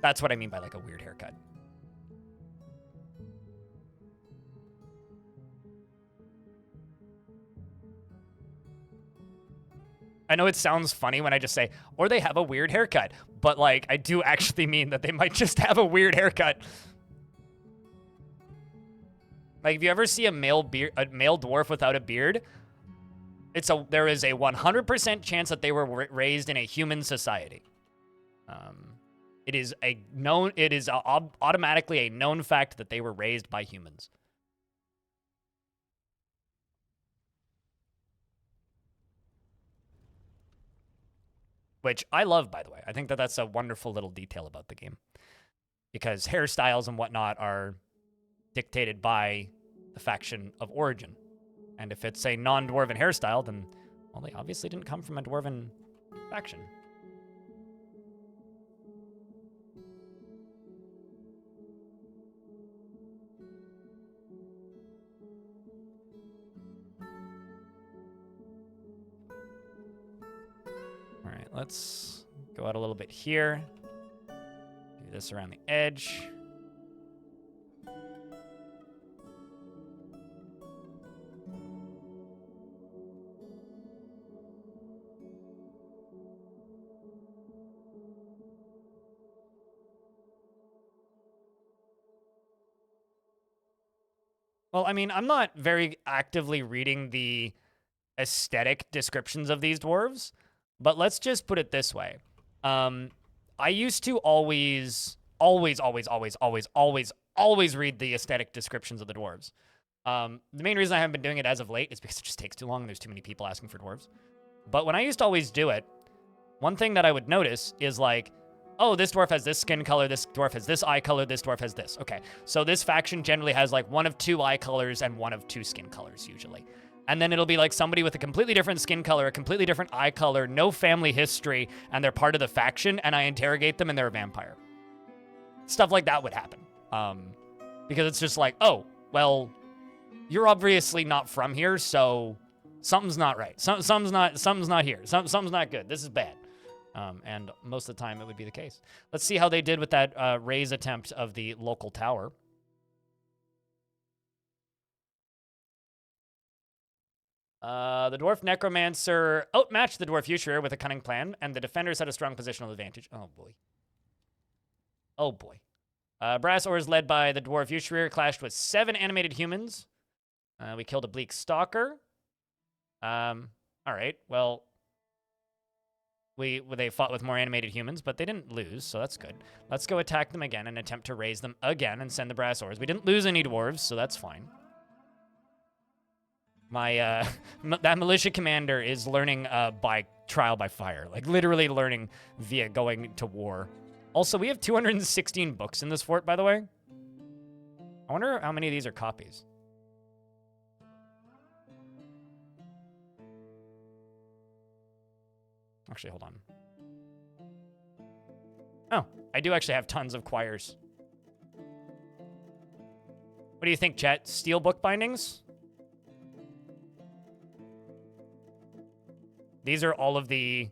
That's what I mean by like a weird haircut. I know it sounds funny when I just say, or they have a weird haircut, but like, I do actually mean that they might just have a weird haircut. Like, if you ever see a male dwarf without a beard, there is a 100% chance that they were raised in a human society. It is automatically a known fact that they were raised by humans. Which I love, by the way. I think that that's a wonderful little detail about the game. Because hairstyles and whatnot are dictated by the faction of origin. And if it's a non-dwarven hairstyle, then, well, they obviously didn't come from a dwarven faction. All right, let's go out a little bit here. Do this around the edge. Well, I mean, I'm not very actively reading the aesthetic descriptions of these dwarves, but let's just put it this way. I used to always read the aesthetic descriptions of the dwarves. The main reason I haven't been doing it as of late is because it just takes too long and there's too many people asking for dwarves. But when I used to always do it, one thing that I would notice is like, oh, this dwarf has this skin color, this dwarf has this eye color, this dwarf has this. Okay, so this faction generally has like one of two eye colors and one of two skin colors usually. And then it'll be like somebody with a completely different skin color, a completely different eye color, no family history, and they're part of the faction, and I interrogate them and they're a vampire. Stuff like that would happen. Because it's just like, oh, well, you're obviously not from here, so something's not right. Something's not here. Something's not good. This is bad. And most of the time it would be the case. Let's see how they did with that raise attempt of the local tower. The Dwarf Necromancer outmatched the Dwarf Usurer with a cunning plan, and the defenders had a strong positional advantage. Oh, boy. Oh, boy. Brass Ores led by the Dwarf Usurer clashed with 7 animated humans. We killed a Bleak Stalker. All right, well, they fought with more animated humans, but they didn't lose, so that's good. Let's go attack them again and attempt to raise them again and send the Brass Ores. We didn't lose any dwarves, so that's fine. My, that militia commander is learning by trial by fire. Like, literally learning via going to war. Also, we have 216 books in this fort, by the way. I wonder how many of these are copies. Actually, hold on. Oh, I do actually have tons of quires. What do you think, chat? Steel book bindings? These are all of the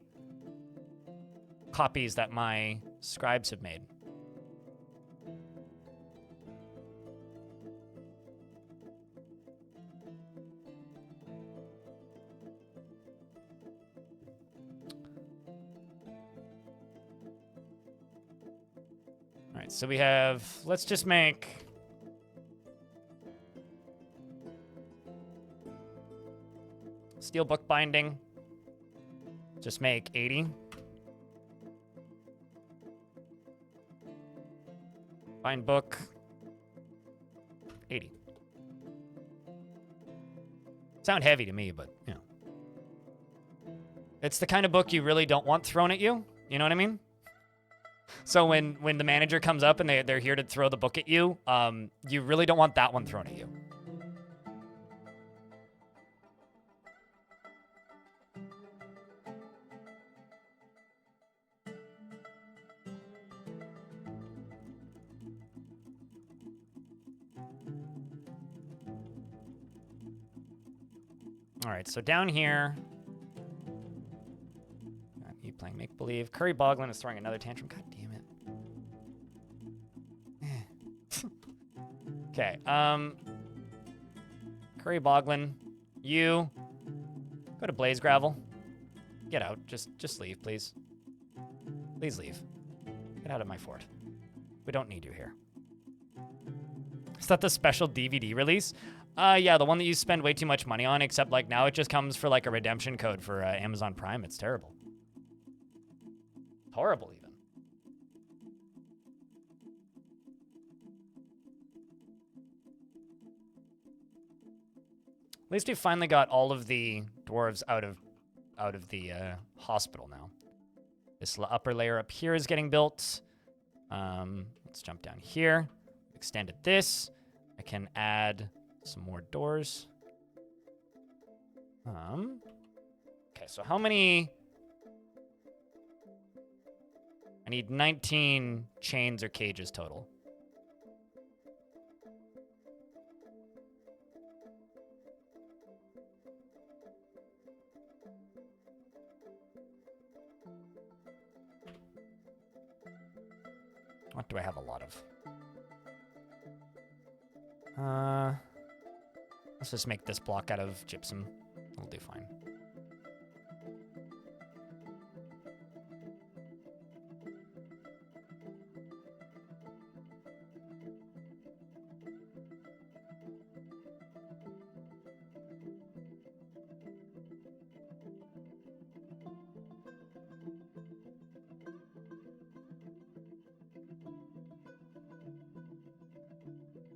copies that my scribes have made. All right, so we have, let's just make steel book binding. Just make 80. Bind book, 80. Sound heavy to me, but, you know. It's the kind of book you really don't want thrown at you. You know what I mean? So when the manager comes up and they're here to throw the book at you, you really don't want that one thrown at you. All right, so down here, you playing make-believe. Curry Boglin is throwing another tantrum. God damn it. Okay, Curry Boglin, you go to Blaze Gravel. Get out. Just leave, please. Please leave. Get out of my fort. We don't need you here. Is that the special DVD release? Yeah, the one that you spend way too much money on, except like now it just comes for like a redemption code for Amazon Prime. It's terrible. Horrible, even. At least we finally got all of the dwarves out of the hospital now. This upper layer up here is getting built. Let's jump down here. Extended this. I can add some more doors. Okay, so how many? I need 19 chains or cages total. What do I have a lot of? Let's just make this block out of gypsum. It'll do fine.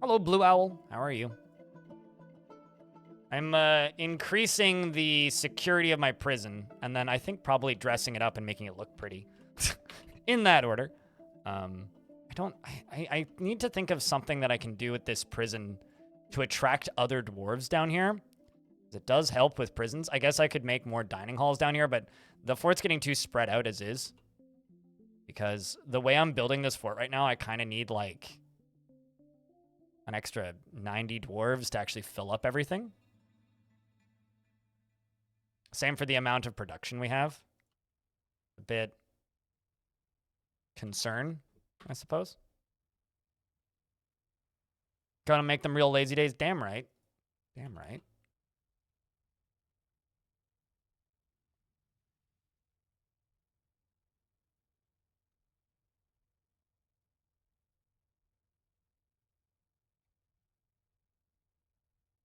Hello, Blue Owl. How are you? I'm increasing the security of my prison, and then I think probably dressing it up and making it look pretty. In that order. I need to think of something that I can do with this prison to attract other dwarves down here. It does help with prisons. I guess I could make more dining halls down here, but the fort's getting too spread out as is. Because the way I'm building this fort right now, I kind of need like an extra 90 dwarves to actually fill up everything. Same for the amount of production we have. A bit concern, I suppose. Gonna make them real lazy days. Damn right. Damn right.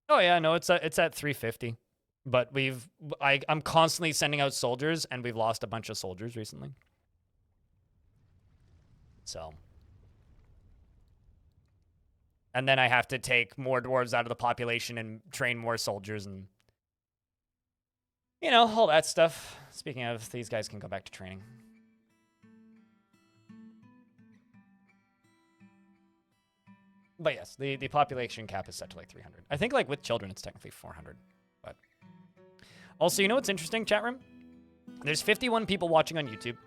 Oh yeah, no, it's at 350. But I'm constantly sending out soldiers, and we've lost a bunch of soldiers recently. So. And then I have to take more dwarves out of the population and train more soldiers and, you know, all that stuff. Speaking of, these guys can go back to training. But yes, the population cap is set to like 300. I think like with children, it's technically 400. But also, you know what's interesting, chat room? There's 51 people watching on YouTube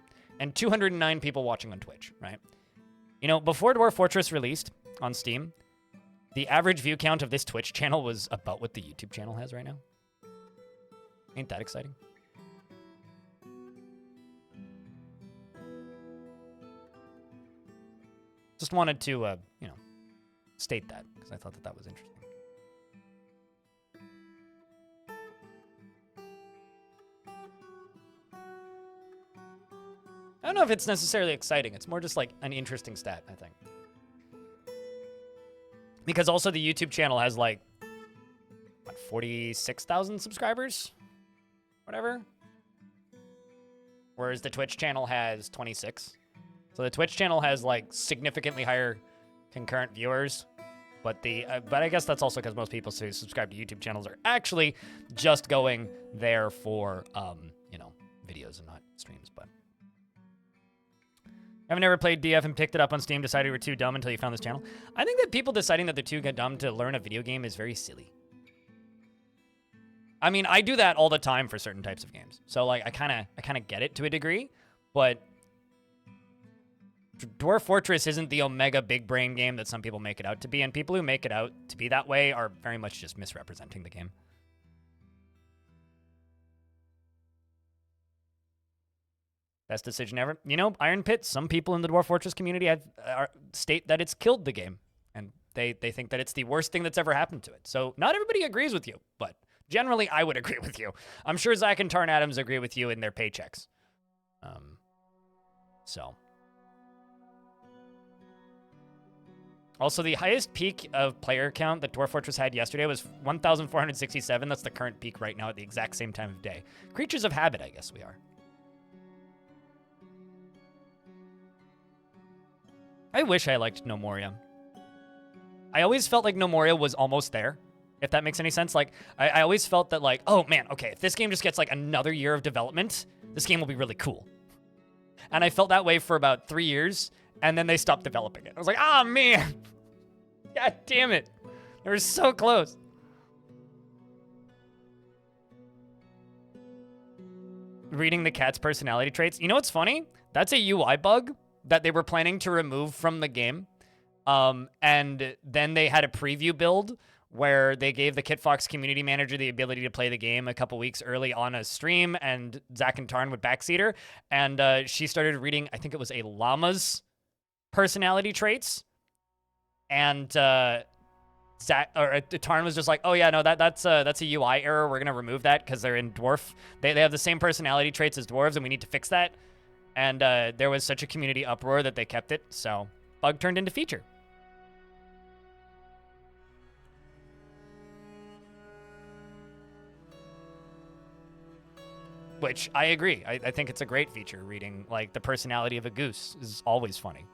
and 209 people watching on Twitch, right? You know, before Dwarf Fortress released on Steam, the average view count of this Twitch channel was about what the YouTube channel has right now. Ain't that exciting? Just wanted to, you know, state that, because I thought that was interesting. I don't know if it's necessarily exciting. It's more just like an interesting stat, I think. Because also the YouTube channel has like, what, 46,000 subscribers? Whatever. Whereas the Twitch channel has 26. So the Twitch channel has like significantly higher concurrent viewers. But but I guess that's also because most people who subscribe to YouTube channels are actually just going there for, you know, videos and not streams. But I've never played DF and picked it up on Steam, decided we were too dumb until you found this channel. I think that people deciding that they're too dumb to learn a video game is very silly. I mean, I do that all the time for certain types of games. So like I kind of get it to a degree, but Dwarf Fortress isn't the omega big brain game that some people make it out to be, and people who make it out to be that way are very much just misrepresenting the game. Best decision ever. You know, Iron Pit, some people in the Dwarf Fortress community state that it's killed the game, and they think that it's the worst thing that's ever happened to it. So not everybody agrees with you, but generally I would agree with you. I'm sure Zach and Tarn Adams agree with you in their paychecks. So. Also, the highest peak of player count that Dwarf Fortress had yesterday was 1,467. That's the current peak right now at the exact same time of day. Creatures of habit, I guess we are. I wish I liked No Moria. I always felt like No Moria was almost there, if that makes any sense. Like, I always felt that, like, oh, man, okay, if this game just gets, like, another year of development, this game will be really cool. And I felt that way for about 3 years, and then they stopped developing it. I was like, ah, man. God damn it. They were so close. Reading the cat's personality traits. You know what's funny? That's a UI bug that they were planning to remove from the game. And then they had a preview build where they gave the Kitfox community manager the ability to play the game a couple weeks early on a stream, and Zach and Tarn would backseat her. And she started reading, I think it was a llama's personality traits. And Tarn was just like, oh yeah, no, that's a UI error. We're gonna remove that because they're in dwarf. They have the same personality traits as dwarves, and we need to fix that. And there was such a community uproar that they kept it, so bug turned into feature. Which I agree. I think it's a great feature. Reading like the personality of a goose is always funny.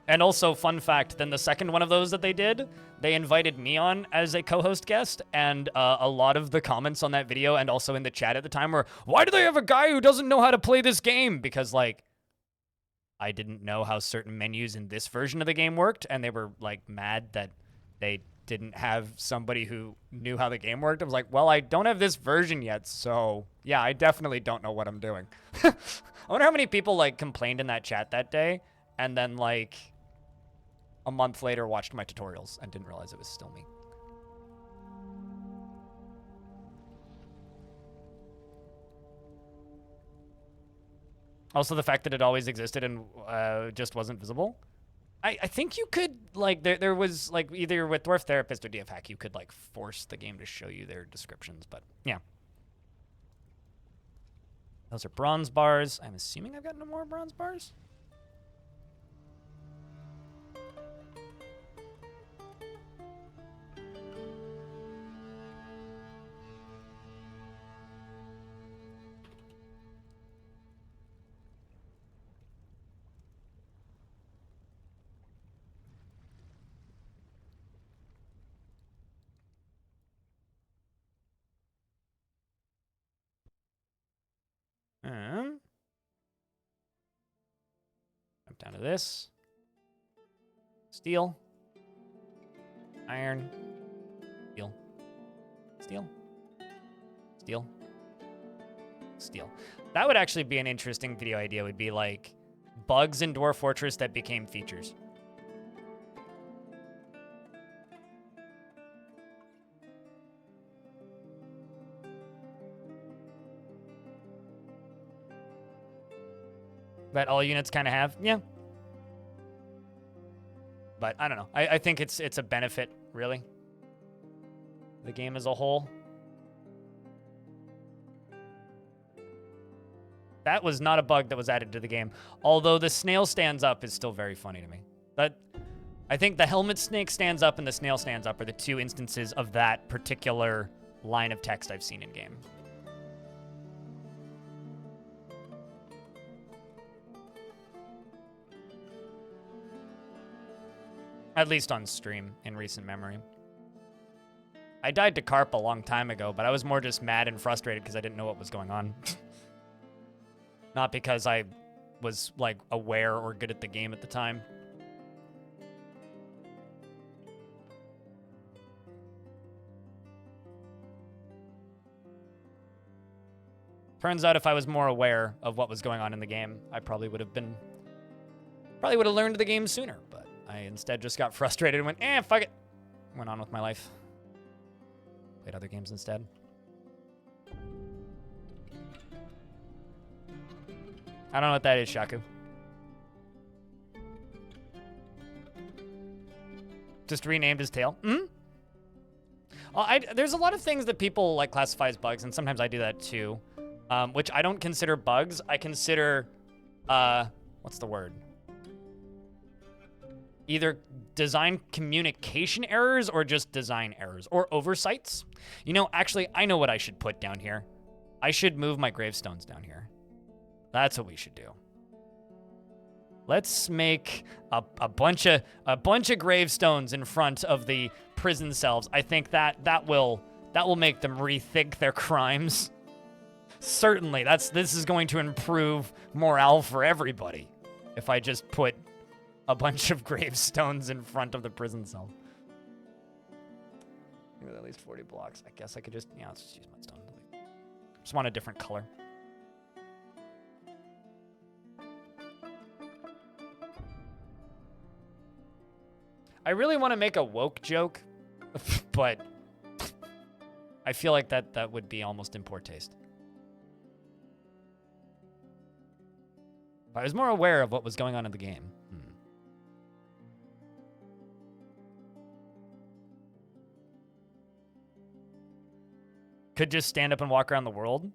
And also, fun fact, then the second one of those that they did, they invited me on as a co-host guest, and a lot of the comments on that video and also in the chat at the time were, why do they have a guy who doesn't know how to play this game? Because, like, I didn't know how certain menus in this version of the game worked, and they were, like, mad that they didn't have somebody who knew how the game worked. I was like, well, I don't have this version yet, so yeah, I definitely don't know what I'm doing. I wonder how many people, like, complained in that chat that day, and then, like, a month later watched my tutorials and didn't realize it was still me. Also, the fact that it always existed and just wasn't visible. I think you could, like, there was, like, either with Dwarf Therapist or DF Hack, you could, like, force the game to show you their descriptions, but yeah. Those are bronze bars. I'm assuming I've got no more bronze bars. Jump down to this. Steel. Iron. Steel. Steel. Steel. Steel. That would actually be an interesting video idea, would be like bugs in Dwarf Fortress that became features. That all units kind of have? Yeah. But I don't know. I think it's a benefit, really. The game as a whole. That was not a bug that was added to the game. Although the snail stands up is still very funny to me. But I think the helmet snake stands up and the snail stands up are the two instances of that particular line of text I've seen in game. At least on stream, in recent memory. I died to Carp a long time ago, but I was more just mad and frustrated because I didn't know what was going on. Not because I was, like, aware or good at the game at the time. Turns out if I was more aware of what was going on in the game, I probably would have learned the game sooner, but I instead just got frustrated and went, fuck it. Went on with my life. Played other games instead. I don't know what that is, Shaku. Just renamed his tail. Hmm? Well, there's a lot of things that people like classify as bugs, and sometimes I do that too, which I don't consider bugs. I consider, what's the word? Either design communication errors or just design errors or oversights. You know, actually, I know what I should put down here. I should move my gravestones down here. That's what we should do. Let's make a bunch of gravestones in front of the prison cells. I think that will make them rethink their crimes. Certainly, this is going to improve morale for everybody. If I just put a bunch of gravestones in front of the prison cell. With at least 40 blocks. I guess I could just, let's just use mudstone. Just want a different color. I really want to make a woke joke, but I feel like that would be almost in poor taste. If I was more aware of what was going on in the game. Could just stand up and walk around the world.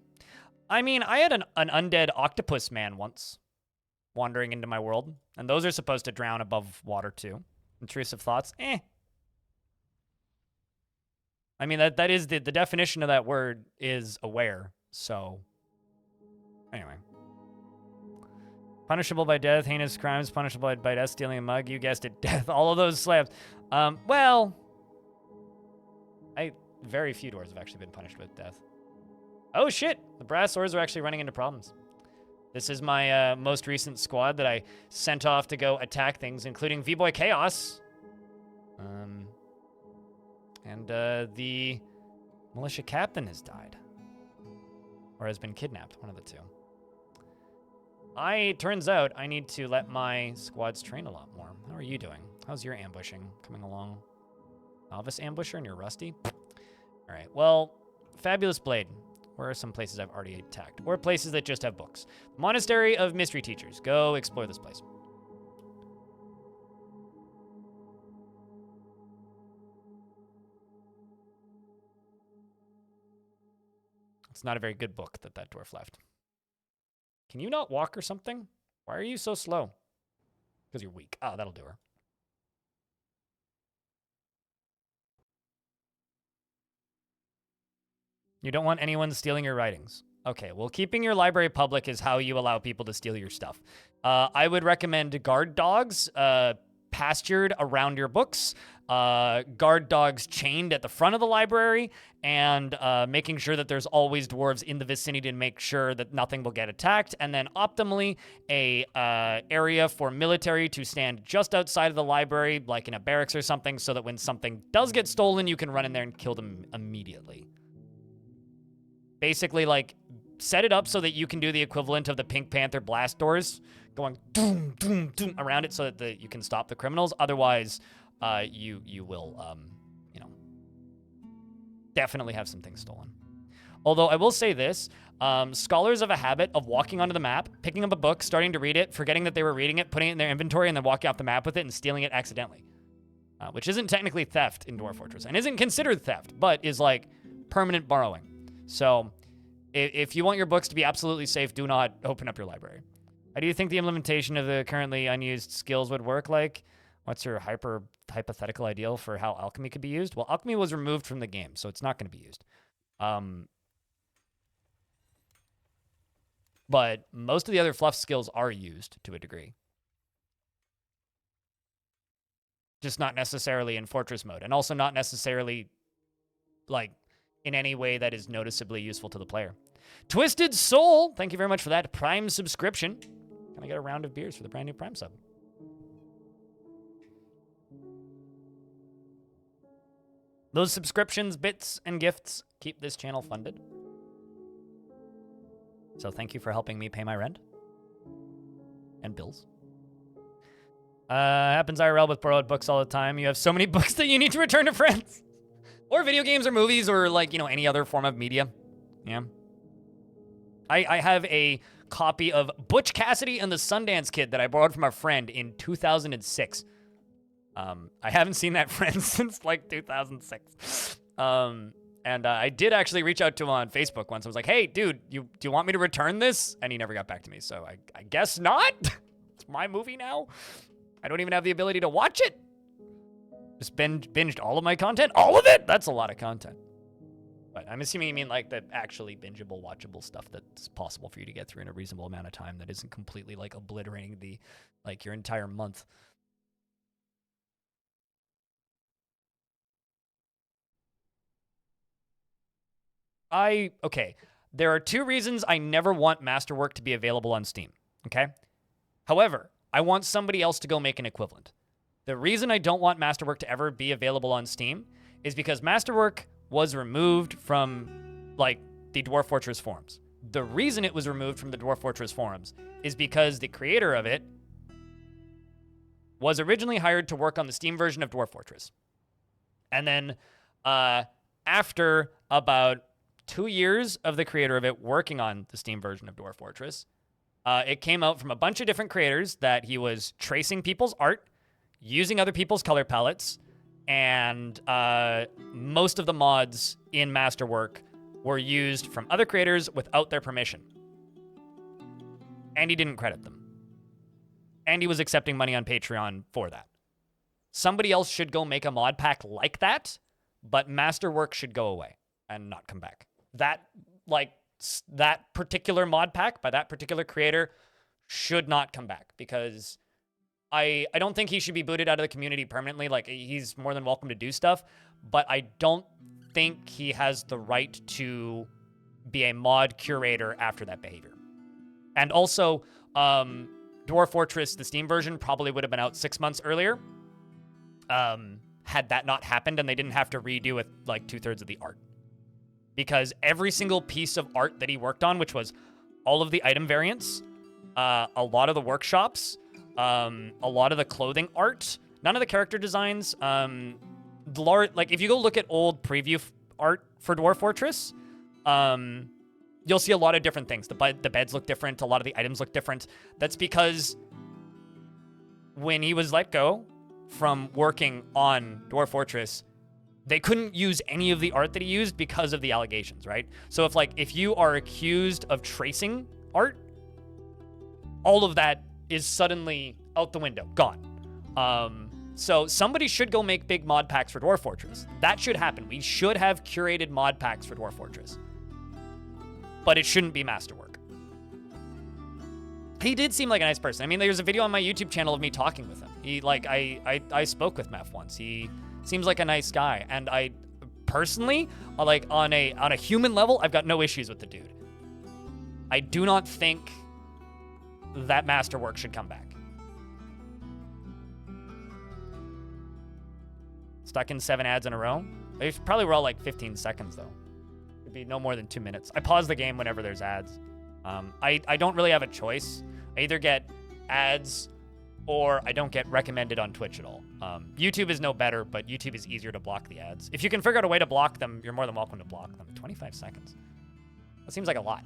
I mean, I had an undead octopus man once wandering into my world, and those are supposed to drown above water too. Intrusive thoughts, I mean, that is the definition of that word is aware, so anyway. Punishable by death, heinous crimes, punishable by death, stealing a mug, you guessed it, death. All of those slabs. Well, very few dwarves have actually been punished with death. Oh shit, the brass swords are actually running into problems. This is my most recent squad that I sent off to go attack things, including V-Boy Chaos. And the militia captain has died. Or has been kidnapped, one of the two. Turns out I need to let my squads train a lot more. How are you doing? How's your ambushing coming along? Novice ambusher and you're rusty? All right, well, Fabulous Blade. Where are some places I've already attacked? Or places that just have books? Monastery of Mystery Teachers. Go explore this place. It's not a very good book that dwarf left. Can you not walk or something? Why are you so slow? Because you're weak. Oh, that'll do her. You don't want anyone stealing your writings. Okay, well, keeping your library public is how you allow people to steal your stuff. I would recommend guard dogs pastured around your books, guard dogs chained at the front of the library, and making sure that there's always dwarves in the vicinity to make sure that nothing will get attacked, and then optimally a area for military to stand just outside of the library, like in a barracks or something, so that when something does get stolen, you can run in there and kill them immediately. Basically, like, set it up so that you can do the equivalent of the Pink Panther blast doors, going doom, doom, doom around it so that you can stop the criminals. Otherwise, you will, you know, definitely have some things stolen. Although I will say this, scholars have a habit of walking onto the map, picking up a book, starting to read it, forgetting that they were reading it, putting it in their inventory, and then walking off the map with it and stealing it accidentally. Which isn't technically theft in Dwarf Fortress, and isn't considered theft, but is like permanent borrowing. So if you want your books to be absolutely safe, do not open up your library. How do you think the implementation of the currently unused skills would work like? What's your hypothetical ideal for how alchemy could be used? Well, alchemy was removed from the game, so it's not going to be used. But most of the other fluff skills are used to a degree. Just not necessarily in Fortress mode, and also not necessarily, like, in any way that is noticeably useful to the player. Twisted Soul, thank you very much for that Prime subscription. Can I get a round of beers for the brand new Prime sub? Those subscriptions, bits, and gifts keep this channel funded. So thank you for helping me pay my rent. And bills. Happens IRL with borrowed books all the time. You have so many books that you need to return to friends. Or video games or movies or, like, you know, any other form of media. Yeah. I have a copy of Butch Cassidy and the Sundance Kid that I borrowed from a friend in 2006. I haven't seen that friend since, like, 2006. And I did actually reach out to him on Facebook once. I was like, hey, dude, do you want me to return this? And he never got back to me, so I guess not. It's my movie now. I don't even have the ability to watch it. Just binged all of my content? All of it? That's a lot of content. But I'm assuming you mean like the actually bingeable, watchable stuff that's possible for you to get through in a reasonable amount of time that isn't completely like obliterating the, like, your entire month. Okay. There are two reasons I never want Masterwork to be available on Steam, okay? However, I want somebody else to go make an equivalent. The reason I don't want Masterwork to ever be available on Steam is because Masterwork was removed from, like, the Dwarf Fortress forums. The reason it was removed from the Dwarf Fortress forums is because the creator of it was originally hired to work on the Steam version of Dwarf Fortress. And then after about 2 years of the creator of it working on the Steam version of Dwarf Fortress, it came out from a bunch of different creators that he was tracing people's art, using other people's color palettes, and most of the mods in Masterwork were used from other creators without their permission. And he didn't credit them. And he was accepting money on Patreon for that. Somebody else should go make a mod pack like that, but Masterwork should go away and not come back. That particular mod pack by that particular creator should not come back because I don't think he should be booted out of the community permanently. Like, he's more than welcome to do stuff, but I don't think he has the right to be a mod curator after that behavior. And also, Dwarf Fortress, the Steam version, probably would have been out 6 months earlier had that not happened and they didn't have to redo with like 2/3 of the art. Because every single piece of art that he worked on, which was all of the item variants, a lot of the workshops, a lot of the clothing art, none of the character designs. Like, if you go look at old preview art for Dwarf Fortress, you'll see a lot of different things. The beds look different. A lot of the items look different. That's because when he was let go from working on Dwarf Fortress, they couldn't use any of the art that he used because of the allegations, right? So if you are accused of tracing art, all of that is suddenly out the window, gone. So somebody should go make big mod packs for Dwarf Fortress. That should happen. We should have curated mod packs for Dwarf Fortress. But it shouldn't be masterwork. He did seem like a nice person. I mean, there's a video on my YouTube channel of me talking with him. I spoke with Meph once. He seems like a nice guy, and I personally, like, on a human level, I've got no issues with the dude. I do not think that masterwork should come back. Stuck in 7 ads in a row. They probably were all like 15 seconds though. It'd be no more than 2 minutes. I pause the game whenever there's ads. I don't really have a choice. I either get ads or I don't get recommended on Twitch at all. YouTube is no better, but YouTube is easier to block the ads. If you can figure out a way to block them, you're more than welcome to block them. 25 seconds. That seems like a lot.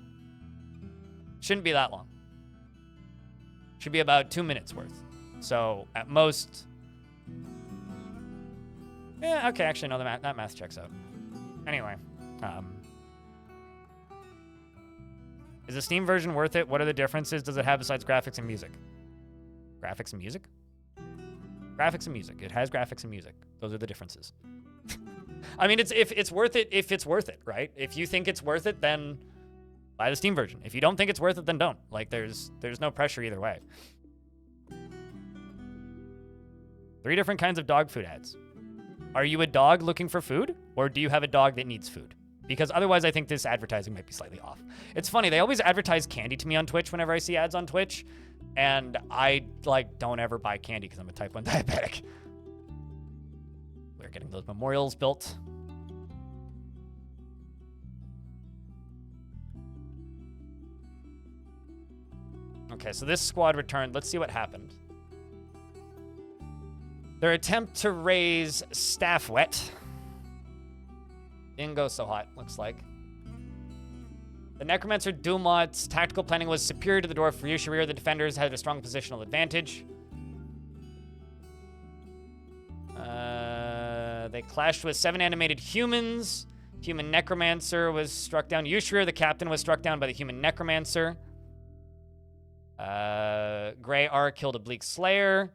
Shouldn't be that long. Should be about 2 minutes worth. So at most... Yeah, okay, actually, no, that math checks out. Anyway. Is the Steam version worth it? What are the differences does it have besides graphics and music? Graphics and music? Graphics and music. It has graphics and music. Those are the differences. I mean, if it's worth it, right? If you think it's worth it, then buy the Steam version. If you don't think it's worth it, then don't. Like, there's no pressure either way. 3 different kinds of dog food ads. Are you a dog looking for food, or do you have a dog that needs food? Because otherwise, I think this advertising might be slightly off. It's funny, they always advertise candy to me on Twitch whenever I see ads on Twitch, and I, like, don't ever buy candy because I'm a type 1 diabetic. We're getting those memorials built. Okay, so this squad returned. Let's see what happened. Their attempt to raise staff wet didn't go so hot, looks like. The Necromancer Dumlot's tactical planning was superior to the Dwarf Ryushirir. The defenders had a strong positional advantage. They clashed with 7 animated humans. Human Necromancer was struck down. Yushirir, the captain, was struck down by the Human Necromancer. Grey R killed a Bleak Slayer.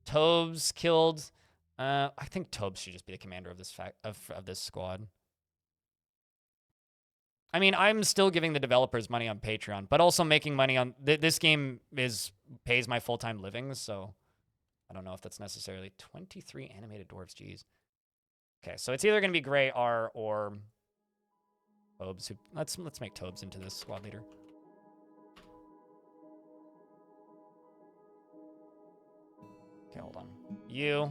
Tobes killed. I think Tobes should just be the commander of this of this squad. I mean, I'm still giving the developers money on Patreon, but also making money on this game pays my full-time living, so I don't know if that's necessarily 23 animated dwarves. Jeez. Okay, so it's either going to be Grey R or Tobes. Let's make Tobes into this squad leader. Okay, hold on. You.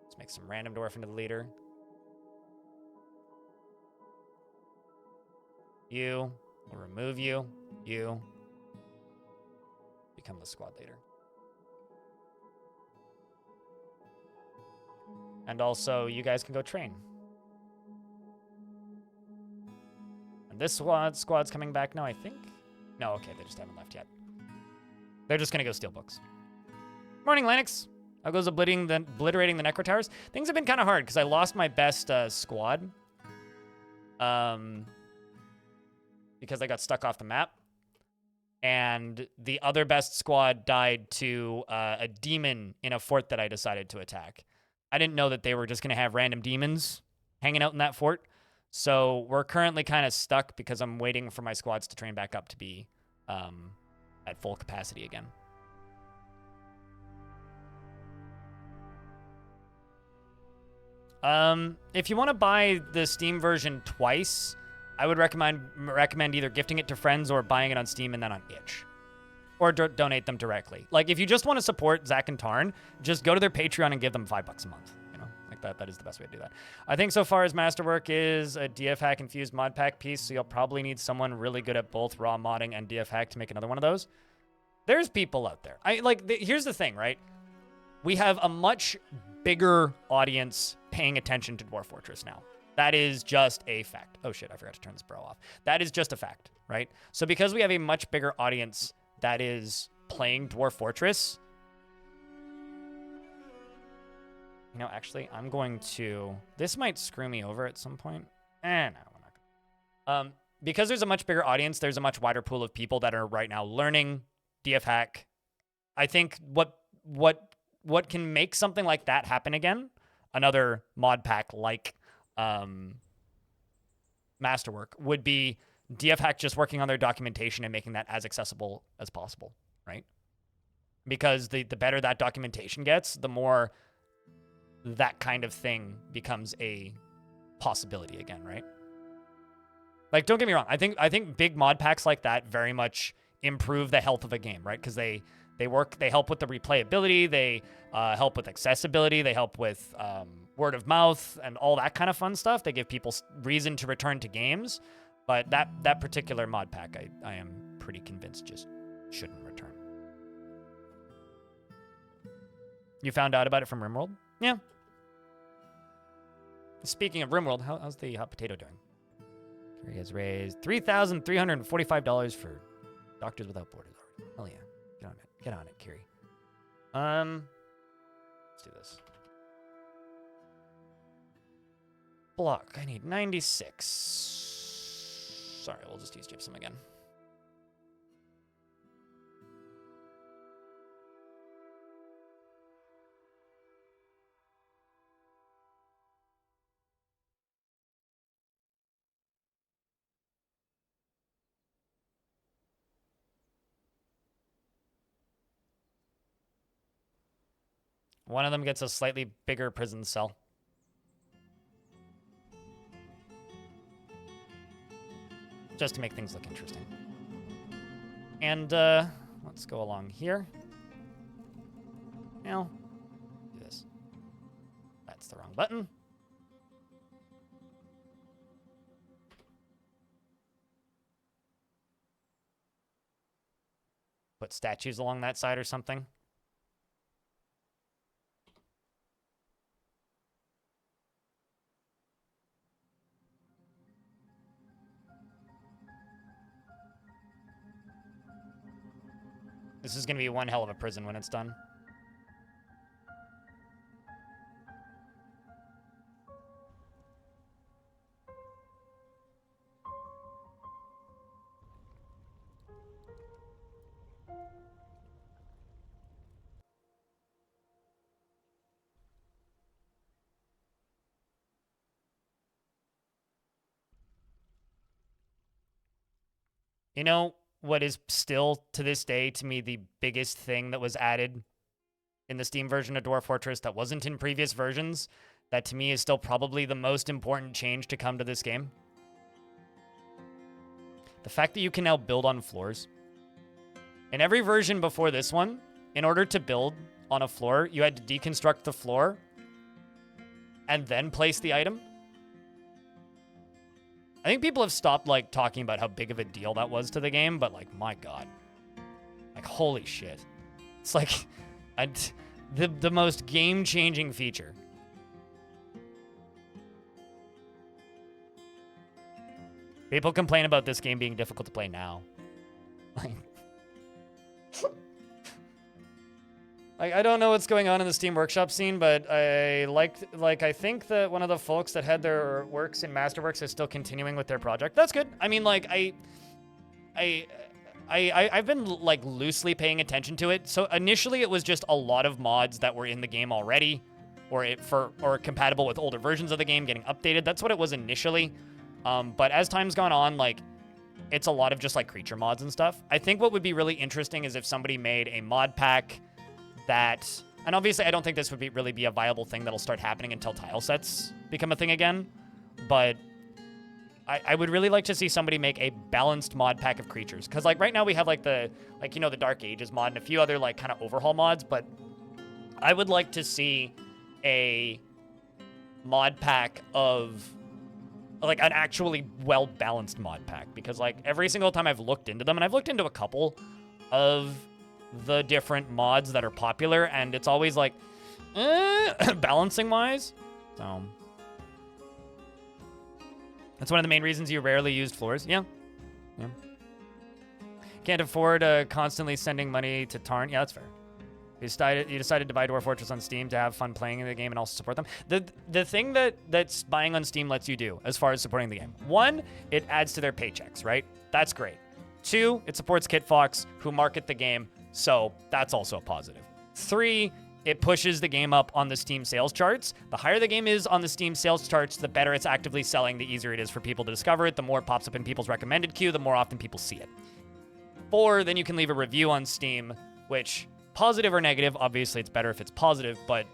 Let's make some random dwarf into the leader. You. We'll remove you. You. Become the squad leader. And also, you guys can go train. And this squad's coming back now, I think? No, okay, they just haven't left yet. They're just gonna go steal books. Morning, Lennox. How goes obliterating the Necro Towers? Things have been kind of hard because I lost my best squad. Because I got stuck off the map. And the other best squad died to a demon in a fort that I decided to attack. I didn't know that they were just going to have random demons hanging out in that fort. So we're currently kind of stuck because I'm waiting for my squads to train back up to be at full capacity again. If you want to buy the Steam version twice, I would recommend either gifting it to friends or buying it on Steam and then on itch. Or donate them directly. Like, if you just want to support Zach and Tarn, just go to their Patreon and give them $5 a month. You know, like that is the best way to do that. I think so far as Masterwork is a DF hack infused mod pack piece, so you'll probably need someone really good at both raw modding and DF hack to make another one of those. There's people out there. Here's the thing, right? We have a much bigger audience paying attention to Dwarf Fortress now. That is just a fact. Oh shit, I forgot to turn this bro off. That is just a fact, right? So because we have a much bigger audience that is playing Dwarf Fortress, you know, actually, I'm going to... This might screw me over at some point. No, we're not gonna. Because there's a much bigger audience, there's a much wider pool of people that are right now learning DF hack. I think what can make something like that happen again, another mod pack like Masterwork, would be DF hack just working on their documentation and making that as accessible as possible, right? Because the better that documentation gets, the more that kind of thing becomes a possibility again, right? Like, don't get me wrong. I think big mod packs like that very much improve the health of a game, right? Because they help with the replayability, they help with accessibility, they help with word of mouth and all that kind of fun stuff. They give people reason to return to games. But that particular mod pack, I am pretty convinced just shouldn't return. You found out about it from RimWorld? Yeah. Speaking of RimWorld, how's the hot potato doing? He has raised $3,345 for Doctors Without Borders already. Hell yeah. Get on it, Kiri. Let's do this. Block. I need 96. Sorry, we'll just use gypsum again. One of them gets a slightly bigger prison cell. Just to make things look interesting. And let's go along here. Now, do this. That's the wrong button. Put statues along that side or something. This is going to be one hell of a prison when it's done. You know what is still, to this day, to me, the biggest thing that was added in the Steam version of Dwarf Fortress that wasn't in previous versions, that to me is still probably the most important change to come to this game? The fact that you can now build on floors. In every version before this one, in order to build on a floor, you had to deconstruct the floor and then place the item. I think people have stopped, like, talking about how big of a deal that was to the game, but, like, my God. Like, holy shit. It's like the most game-changing feature. People complain about this game being difficult to play now. Like, I don't know what's going on in the Steam Workshop scene, but I I think that one of the folks that had their works in Masterworks is still continuing with their project. That's good. I mean, like, I've been, like, loosely paying attention to it. So initially it was just a lot of mods that were in the game already, or compatible with older versions of the game getting updated. That's what it was initially. But as time's gone on, like, it's a lot of just like creature mods and stuff. I think what would be really interesting is if somebody made a mod pack that, and obviously I don't think this would really be a viable thing that'll start happening until tile sets become a thing again, but I would really like to see somebody make a balanced mod pack of creatures. Because, like, right now we have, like, the Dark Ages mod and a few other, like, kind of overhaul mods. But I would like to see a mod pack of, like, an actually well-balanced mod pack. Because, like, every single time I've looked into them, and I've looked into a couple of the different mods that are popular, and it's always, like, balancing-wise. So that's one of the main reasons you rarely used floors. Yeah. Can't afford constantly sending money to Tarn. Yeah, that's fair. You decided to buy Dwarf Fortress on Steam to have fun playing in the game and also support them. The thing that's buying on Steam lets you do as far as supporting the game. 1, it adds to their paychecks, right? That's great. 2, it supports KitFox, who market the game, so that's also a positive. 3, it pushes the game up on the Steam sales charts. The higher the game is on the Steam sales charts, the better it's actively selling, the easier it is for people to discover it, the more it pops up in people's recommended queue, the more often people see it. 4, then you can leave a review on Steam, which, positive or negative, obviously it's better if it's positive, but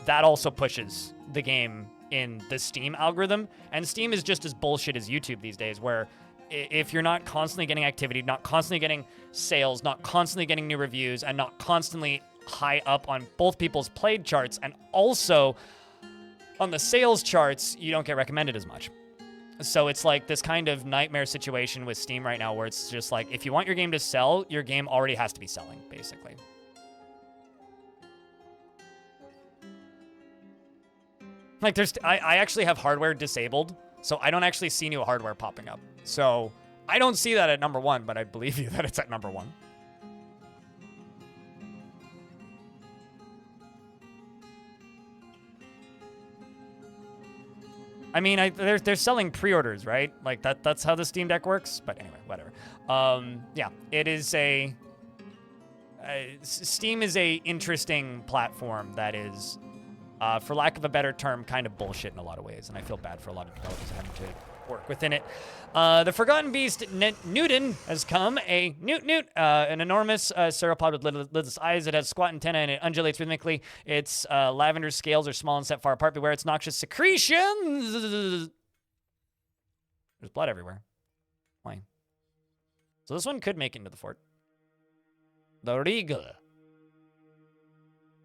that also pushes the game in the Steam algorithm. And Steam is just as bullshit as YouTube these days, where if you're not constantly getting activity, not constantly getting sales, not constantly getting new reviews, and not constantly high up on both people's played charts and also on the sales charts, you don't get recommended as much. So it's like this kind of nightmare situation with Steam right now where it's just like, if you want your game to sell, your game already has to be selling, basically. Like, I actually have hardware disabled, so I don't actually see new hardware popping up. So I don't see that at number 1, but I believe you that it's at number 1. I mean, they're selling pre-orders, right? Like, that's how the Steam Deck works. But anyway, whatever. Yeah, it is a... Steam is a interesting platform that is, for lack of a better term, kind of bullshit in a lot of ways. And I feel bad for a lot of developers having to work within it. The Forgotten Beast Newton has come. A an enormous sauropod with lidless eyes. It has squat antenna and it undulates rhythmically. Its lavender scales are small and set far apart. Beware its noxious secretions. There's blood everywhere. Why? So this one could make it into the fort. The Regal.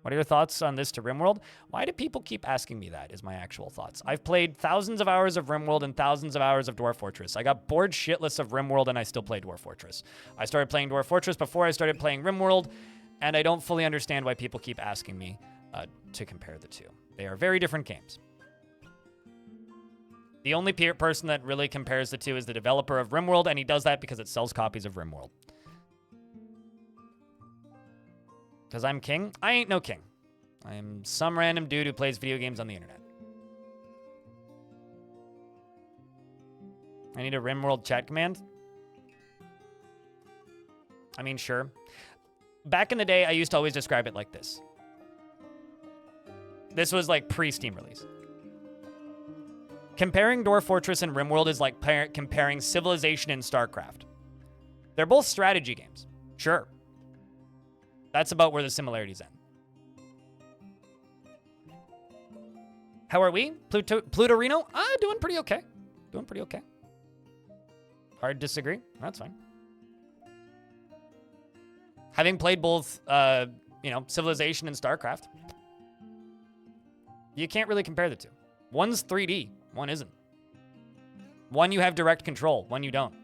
What are your thoughts on this to RimWorld? Why do people keep asking me that, is my actual thoughts. I've played thousands of hours of RimWorld and thousands of hours of Dwarf Fortress. I got bored shitless of RimWorld and I still play Dwarf Fortress. I started playing Dwarf Fortress before I started playing RimWorld, and I don't fully understand why people keep asking me to compare the two. They are very different games. The only person that really compares the two is the developer of RimWorld, and he does that because it sells copies of RimWorld. Because I'm king? I ain't no king. I am some random dude who plays video games on the internet. I need a RimWorld chat command? I mean, sure. Back in the day, I used to always describe it like this. This was like pre-Steam release. Comparing Dwarf Fortress and RimWorld is like comparing Civilization and StarCraft. They're both strategy games. Sure. That's about where the similarities end. How are we? Plutorino? Doing pretty okay. Doing pretty okay. Hard to disagree. That's fine. Having played both, Civilization and StarCraft, you can't really compare the two. One's 3D, one isn't. One you have direct control, one you don't.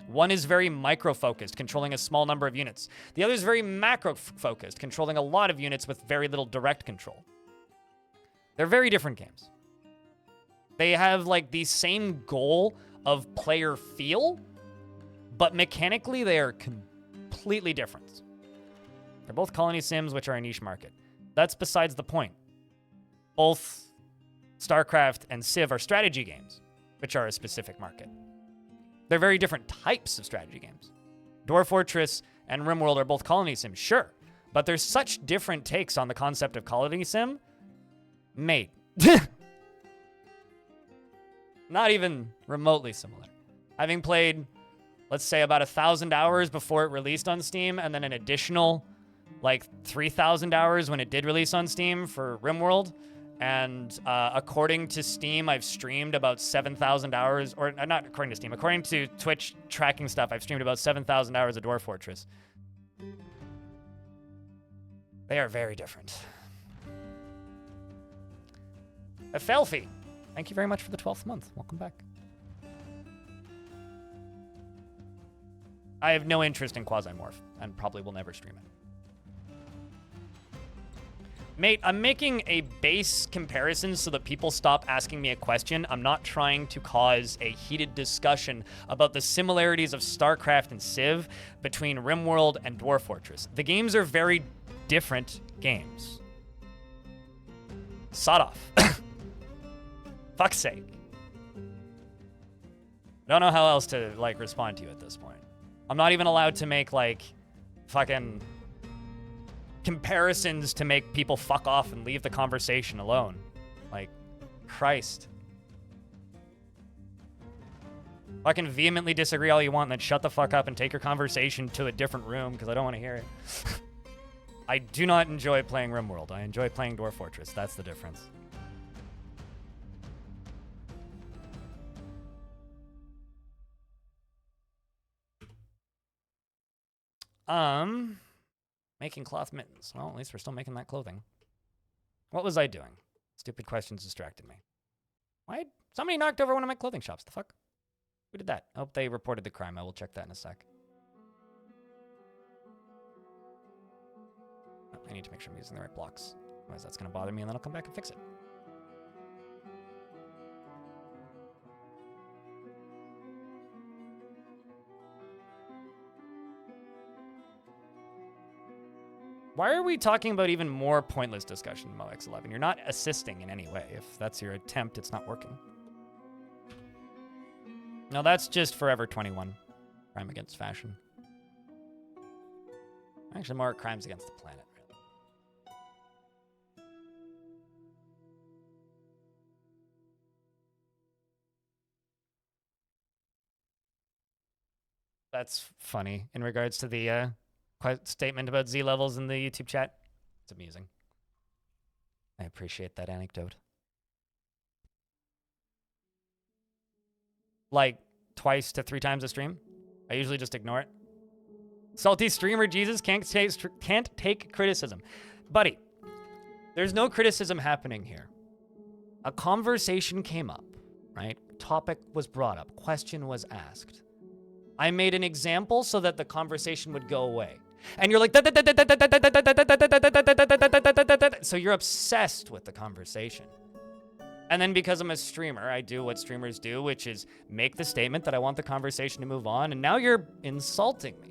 One is very micro-focused, controlling a small number of units. The other is very macro-focused, controlling a lot of units with very little direct control. They're very different games. They have, like, the same goal of player feel, but mechanically they are completely different. They're both colony sims, which are a niche market. That's besides the point. Both StarCraft and Civ are strategy games, which are a specific market. They're very different types of strategy games. Dwarf Fortress and RimWorld are both colony sims, sure. But there's such different takes on the concept of colony sim. Mate. Not even remotely similar. Having played let's say about 1,000 hours before it released on Steam, and then an additional like 3,000 hours when it did release on Steam for RimWorld. And according to Steam, I've streamed about 7,000 hours, or not according to Steam, according to Twitch tracking stuff, I've streamed about 7,000 hours of Dwarf Fortress. They are very different. Felfie, thank you very much for the 12th month. Welcome back. I have no interest in Quasimorph, and probably will never stream it. Mate, I'm making a base comparison so that people stop asking me a question. I'm not trying to cause a heated discussion about the similarities of StarCraft and Civ between RimWorld and Dwarf Fortress. The games are very different games. Sod off. Fuck's sake. I don't know how else to, like, respond to you at this point. I'm not even allowed to make, like, fucking comparisons to make people fuck off and leave the conversation alone. Like, Christ. Fucking vehemently disagree all you want and then shut the fuck up and take your conversation to a different room because I don't want to hear it. I do not enjoy playing RimWorld. I enjoy playing Dwarf Fortress. That's the difference. Making cloth mittens. Well, at least we're still making that clothing. What was I doing? Stupid questions distracted me. Why? Somebody knocked over one of my clothing shops. The fuck? Who did that? I hope they reported the crime. I will check that in a sec. Oh, I need to make sure I'm using the right blocks. Otherwise that's going to bother me and then I'll come back and fix it. Why are we talking about even more pointless discussion in MoX11? You're not assisting in any way. If that's your attempt, it's not working. No, that's just Forever 21. Crime against fashion. Actually, more crimes against the planet, really. That's funny in regards to the statement about Z levels in the YouTube chat. It's amusing. I appreciate that anecdote. Like twice to 3 times a stream. I usually just ignore it. Salty streamer Jesus can't take criticism. Buddy, there's no criticism happening here. A conversation came up, right? Topic was brought up. Question was asked. I made an example so that the conversation would go away. And you're like, so you're obsessed with the conversation. And then because I'm a streamer, I do what streamers do, which is make the statement that I want the conversation to move on. And now you're insulting me.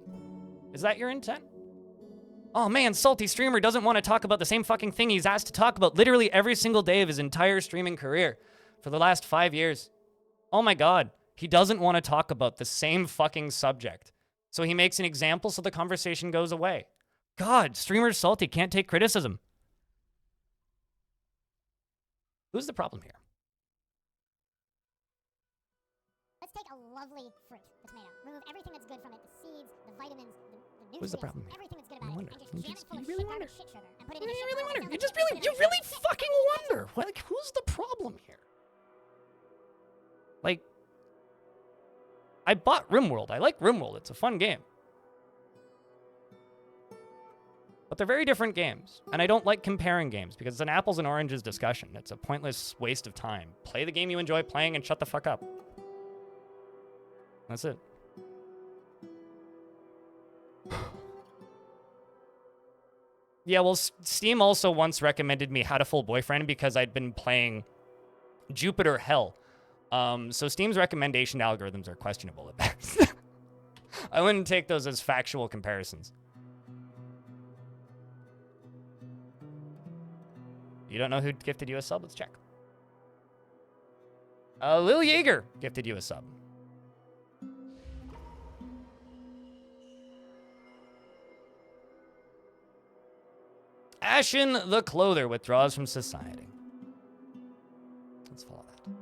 Is that your intent? Oh man, salty streamer doesn't want to talk about the same fucking thing he's asked to talk about literally every single day of his entire streaming career for the last 5 years. Oh my God. He doesn't want to talk about the same fucking subject. So he makes an example so the conversation goes away. God, streamer's salty, can't take criticism. Who's the problem here? Let's take a lovely fruit, the tomato. Remove everything that's good from it, the seeds, the vitamins, the nutrients, Who's the problem here? everything that's good about it, and just jam it full of You really wonder. shit sugar and put it in You a really wonder. shit You really fucking wonder. Like, who's the problem here? Like, I bought RimWorld. I like RimWorld. It's a fun game. But they're very different games. And I don't like comparing games because it's an apples and oranges discussion. It's a pointless waste of time. Play the game you enjoy playing and shut the fuck up. That's it. Yeah, well, Steam also once recommended me Hatoful Boyfriend because I'd been playing Jupiter Hell. So Steam's recommendation algorithms are questionable at best. I wouldn't take those as factual comparisons. You don't know who gifted you a sub? Let's check. Lil Jaeger gifted you a sub. Ashen the Clother withdraws from society. Let's follow that.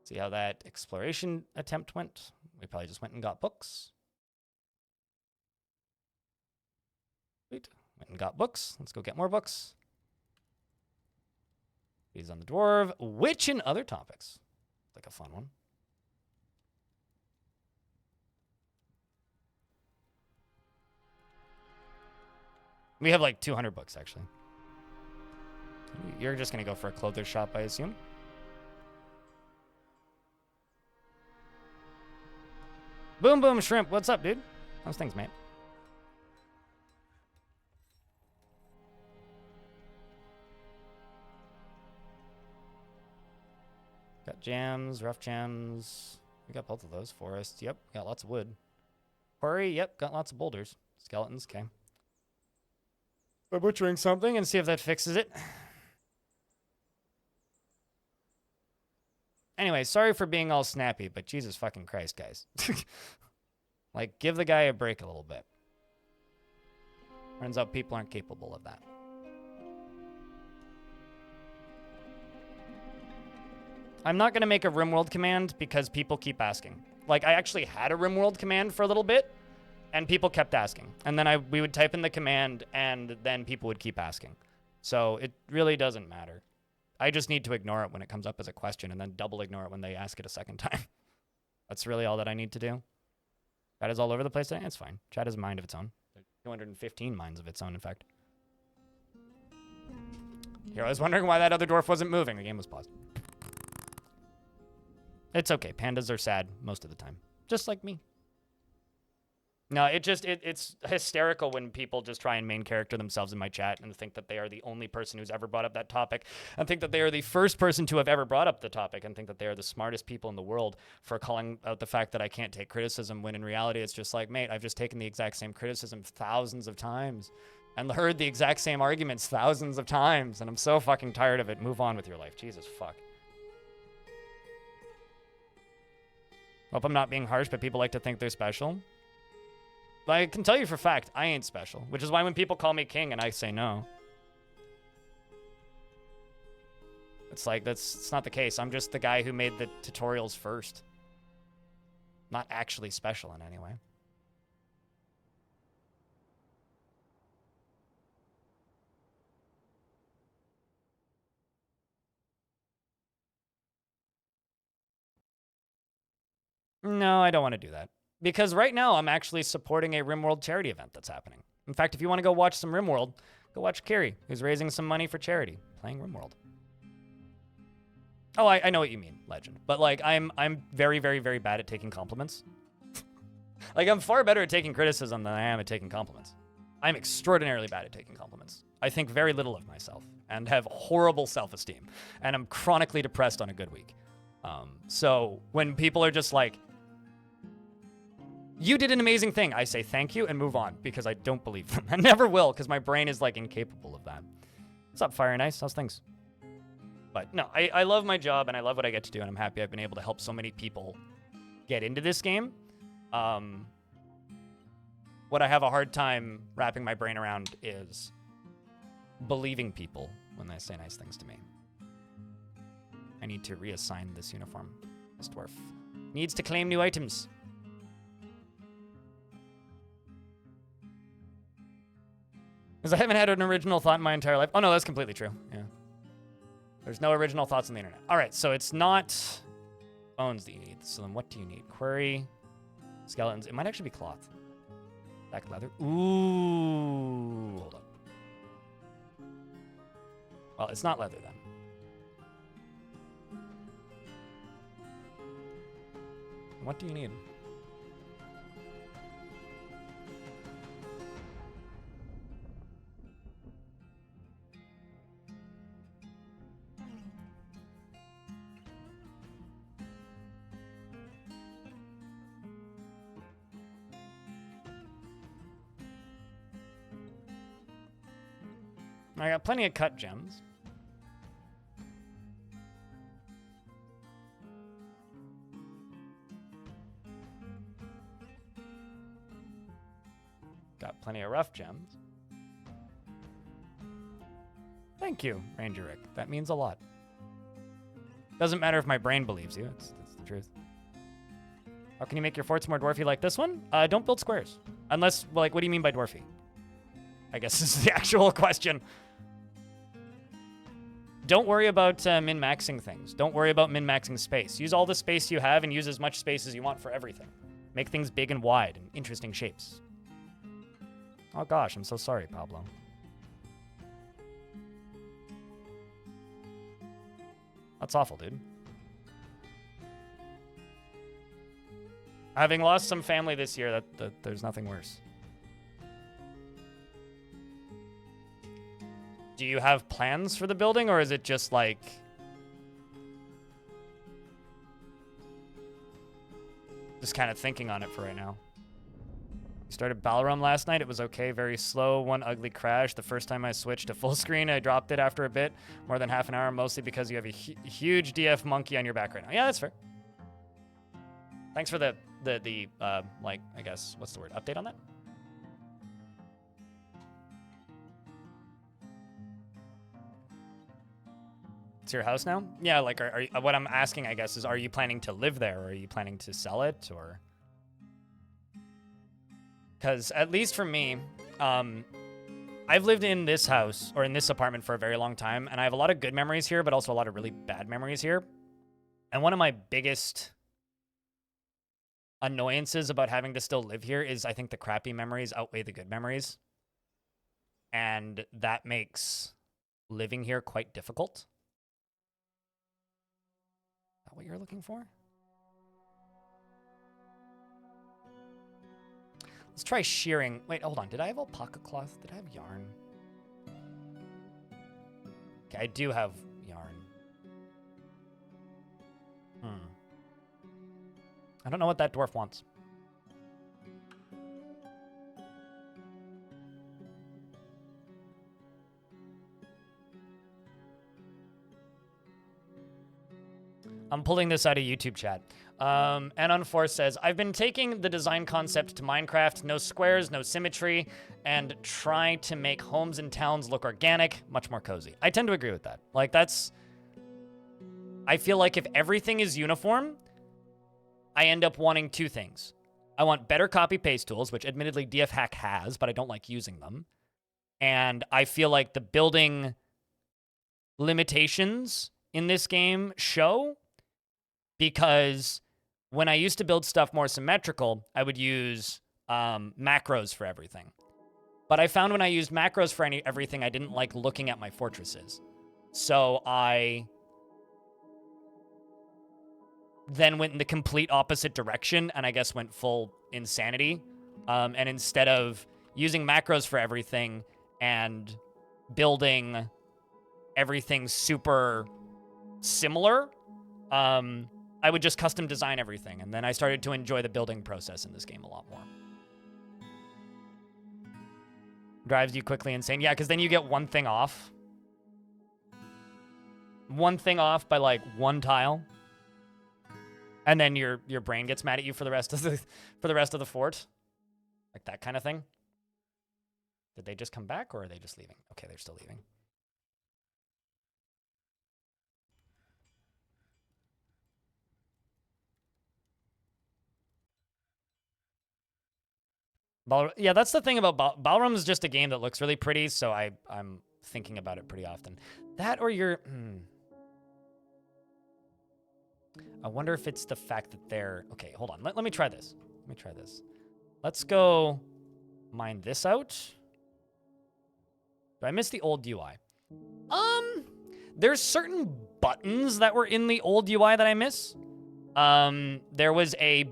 See how that exploration attempt went. We probably just went and got books. Sweet. Went and got books. Let's go get more books. These on the dwarf. Witch and other topics. Like a fun one. We have like 200 books, actually. You're just going to go for a clothes shop, I assume. Boom Boom Shrimp, what's up, dude? How's things, mate? Got jams, rough jams. We got both of those. Forest, yep. Got lots of wood. Quarry, yep. Got lots of boulders. Skeletons, okay. We're butchering something and see if that fixes it. Anyway, sorry for being all snappy, but Jesus fucking Christ, guys. Like, give the guy a break a little bit. Turns out people aren't capable of that. I'm not going to make a RimWorld command because people keep asking. Like, I actually had a RimWorld command for a little bit, and people kept asking. And then we would type in the command, and then people would keep asking. So it really doesn't matter. I just need to ignore it when it comes up as a question, and then double ignore it when they ask it a second time. That's really all that I need to do. Chat is all over the place today. It's fine. Chat has a mind of its own. 215 minds of its own, in fact. Here, I was wondering why that other dwarf wasn't moving. The game was paused. It's okay. Pandas are sad most of the time. Just like me. No, it's hysterical when people just try and main character themselves in my chat and think that they are the only person who's ever brought up that topic and think that they are the first person to have ever brought up the topic and think that they are the smartest people in the world for calling out the fact that I can't take criticism, when in reality it's just like, mate, I've just taken the exact same criticism thousands of times and heard the exact same arguments thousands of times, and I'm so fucking tired of it. Move on with your life. Jesus fuck. Hope I'm not being harsh, but people like to think they're special. But I can tell you for a fact, I ain't special, which is why when people call me king and I say no, it's like, it's not the case. I'm just the guy who made the tutorials first. Not actually special in any way. No, I don't want to do that. Because right now, I'm actually supporting a RimWorld charity event that's happening. In fact, if you want to go watch some RimWorld, go watch Carrie, who's raising some money for charity, playing RimWorld. Oh, I know what you mean, Legend. But, like, I'm very, very, very bad at taking compliments. Like, I'm far better at taking criticism than I am at taking compliments. I'm extraordinarily bad at taking compliments. I think very little of myself and have horrible self-esteem. And I'm chronically depressed on a good week. So when people are just like, you did an amazing thing, I say thank you and move on because I don't believe them. I never will because my brain is like incapable of that. What's up, Fire and Ice? How's things? But no, I love my job and I love what I get to do, and I'm happy I've been able to help so many people get into this game. What I have a hard time wrapping my brain around is believing people when they say nice things to me. I need to reassign this uniform. This dwarf needs to claim new items. Because I haven't had an original thought in my entire life. Oh, no, that's completely true. Yeah. There's no original thoughts on the internet. All right, so it's not bones that you need. So then what do you need? Quarry, skeletons. It might actually be cloth. Back leather. Ooh. Hold up. Well, it's not leather then. What do you need? I got plenty of cut gems. Got plenty of rough gems. Thank you, Ranger Rick. That means a lot. Doesn't matter if my brain believes you. That's the truth. How can you make your forts more dwarfy like this one? Don't build squares. Unless, like, what do you mean by dwarfy? I guess this is the actual question. Don't worry about min-maxing things. Don't worry about min-maxing space. Use all the space you have and use as much space as you want for everything. Make things big and wide and interesting shapes. Oh gosh, I'm so sorry, Pablo. That's awful, dude. Having lost some family this year, that there's nothing worse. Do you have plans for the building, or is it just like... just kind of thinking on it for right now? Started Balram last night. It was okay, very slow. One ugly crash. The first time I switched to full screen, I dropped it after a bit. More than half an hour, mostly because you have a huge DF monkey on your back right now. Yeah, that's fair. Thanks for the like, I guess, what's the word? Update on that? It's your house now? Yeah, like, what I'm asking, I guess, is are you planning to live there, or are you planning to sell it, or... Because, at least for me, I've lived in this house, or in this apartment for a very long time, and I have a lot of good memories here, but also a lot of really bad memories here. And one of my biggest annoyances about having to still live here is I think the crappy memories outweigh the good memories. And that makes living here quite difficult. Is that what you're looking for? Let's try shearing. Wait, hold on. Did I have alpaca cloth? Did I have yarn? Okay, I do have yarn. I don't know what that dwarf wants. I'm pulling this out of YouTube chat. Anon4 says, I've been taking the design concept to Minecraft, no squares, no symmetry, and try to make homes and towns look organic, much more cozy. I tend to agree with that. Like, that's... I feel like if everything is uniform, I end up wanting two things. I want better copy-paste tools, which admittedly DFHack has, but I don't like using them. And I feel like the building limitations in this game show, because when I used to build stuff more symmetrical, I would use macros for everything. But I found when I used macros for everything, I didn't like looking at my fortresses. So I then went in the complete opposite direction, and I guess went full insanity. And instead of using macros for everything and building everything super similar, I would just custom design everything, and then I started to enjoy the building process in this game a lot more. Drives you quickly insane. Yeah, because then you get one thing off. One thing off by, like, one tile. And then your brain gets mad at you for the rest of the fort. Like that kind of thing. Did they just come back, or are they just leaving? Okay, they're still leaving. Yeah, that's the thing about Balram is just a game that looks really pretty, so I'm thinking about it pretty often. That or your... I wonder if it's the fact that they're... Okay, hold on. Let me try this. Let me try this. Let's go mine this out. Do I miss the old UI? There's certain buttons that were in the old UI that I miss. There was a...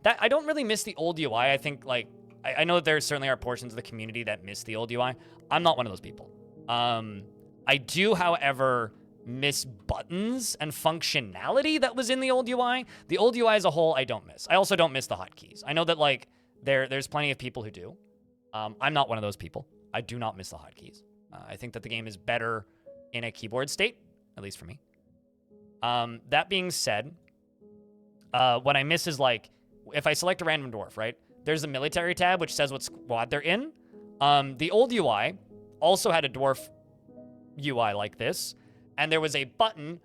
that I don't really miss the old UI. I think, like... I know that there certainly are portions of the community that miss the old UI. I'm not one of those people. I do, however, miss buttons and functionality that was in the old UI. The old UI as a whole, I don't miss. I also don't miss the hotkeys. I know that, like, there's plenty of people who do. I'm not one of those people. I do not miss the hotkeys. I think that the game is better in a keyboard state, at least for me. That being said, what I miss is, like, if I select a random dwarf, right? There's a military tab, which says what squad they're in. The old UI also had a dwarf UI like this, and there was a button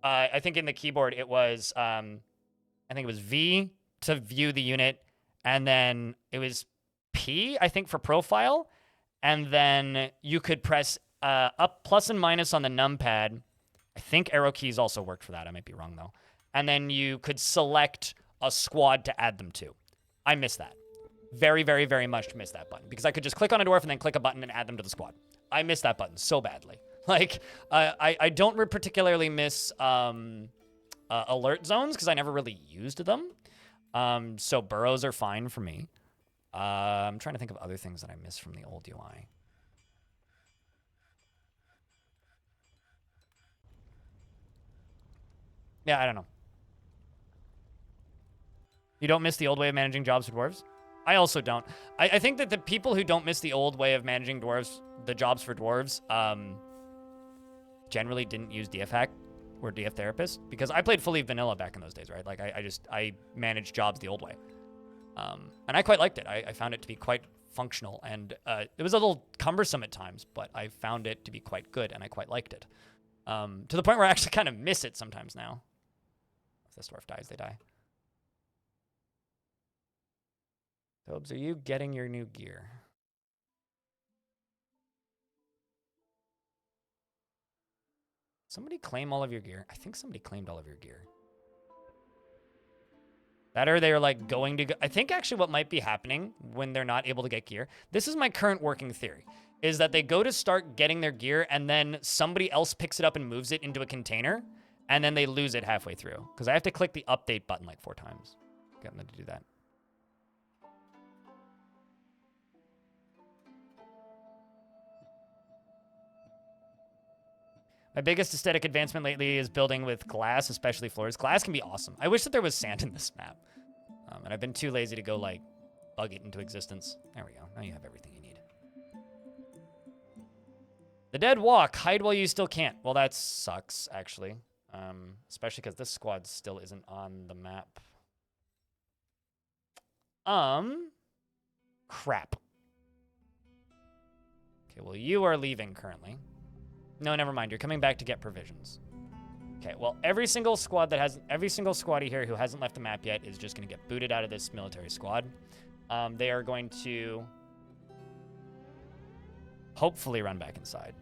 I think in the keyboard it was, I think it was V to view the unit, and then it was P, I think, for profile, and then you could press up, plus and minus on the numpad. I think arrow keys also worked for that. I might be wrong, though. And then you could select a squad to add them to. I miss that. Very, very, very much miss that button, because I could just click on a dwarf and then click a button and add them to the squad. I miss that button so badly. Like, I don't particularly miss alert zones, because I never really used them. So burrows are fine for me. I'm trying to think of other things that I miss from the old UI. Yeah, I don't know. You don't miss the old way of managing jobs for dwarves? I also don't. I think that the people who don't miss the old way of managing dwarves, the jobs for dwarves, generally didn't use DF Hack or DF Therapist, because I played fully vanilla back in those days, right? Like, I managed jobs the old way. And I quite liked it. I found it to be quite functional, and it was a little cumbersome at times, but I found it to be quite good, and I quite liked it. To the point where I actually kind of miss it sometimes now. If this dwarf dies, they die. Tobes, are you getting your new gear? Somebody claim all of your gear? I think somebody claimed all of your gear. That or they're like going to go. I think actually what might be happening when they're not able to get gear, this is my current working theory, is that they go to start getting their gear and then somebody else picks it up and moves it into a container, and then they lose it halfway through. Because I have to click the update button like 4 times. Getting them to do that. My biggest aesthetic advancement lately is building with glass, especially floors. Glass can be awesome. I wish that there was sand in this map. And I've been too lazy to go, like, bug it into existence. There we go. Now you have everything you need. The dead walk. Hide while you still can't. Well, that sucks, actually. Especially because this squad still isn't on the map. Crap. Okay, well, you are leaving currently. No, never mind. You're coming back to get provisions. Okay, well, every single squaddy here who hasn't left the map yet is just going to get booted out of this military squad. They are going to hopefully run back inside.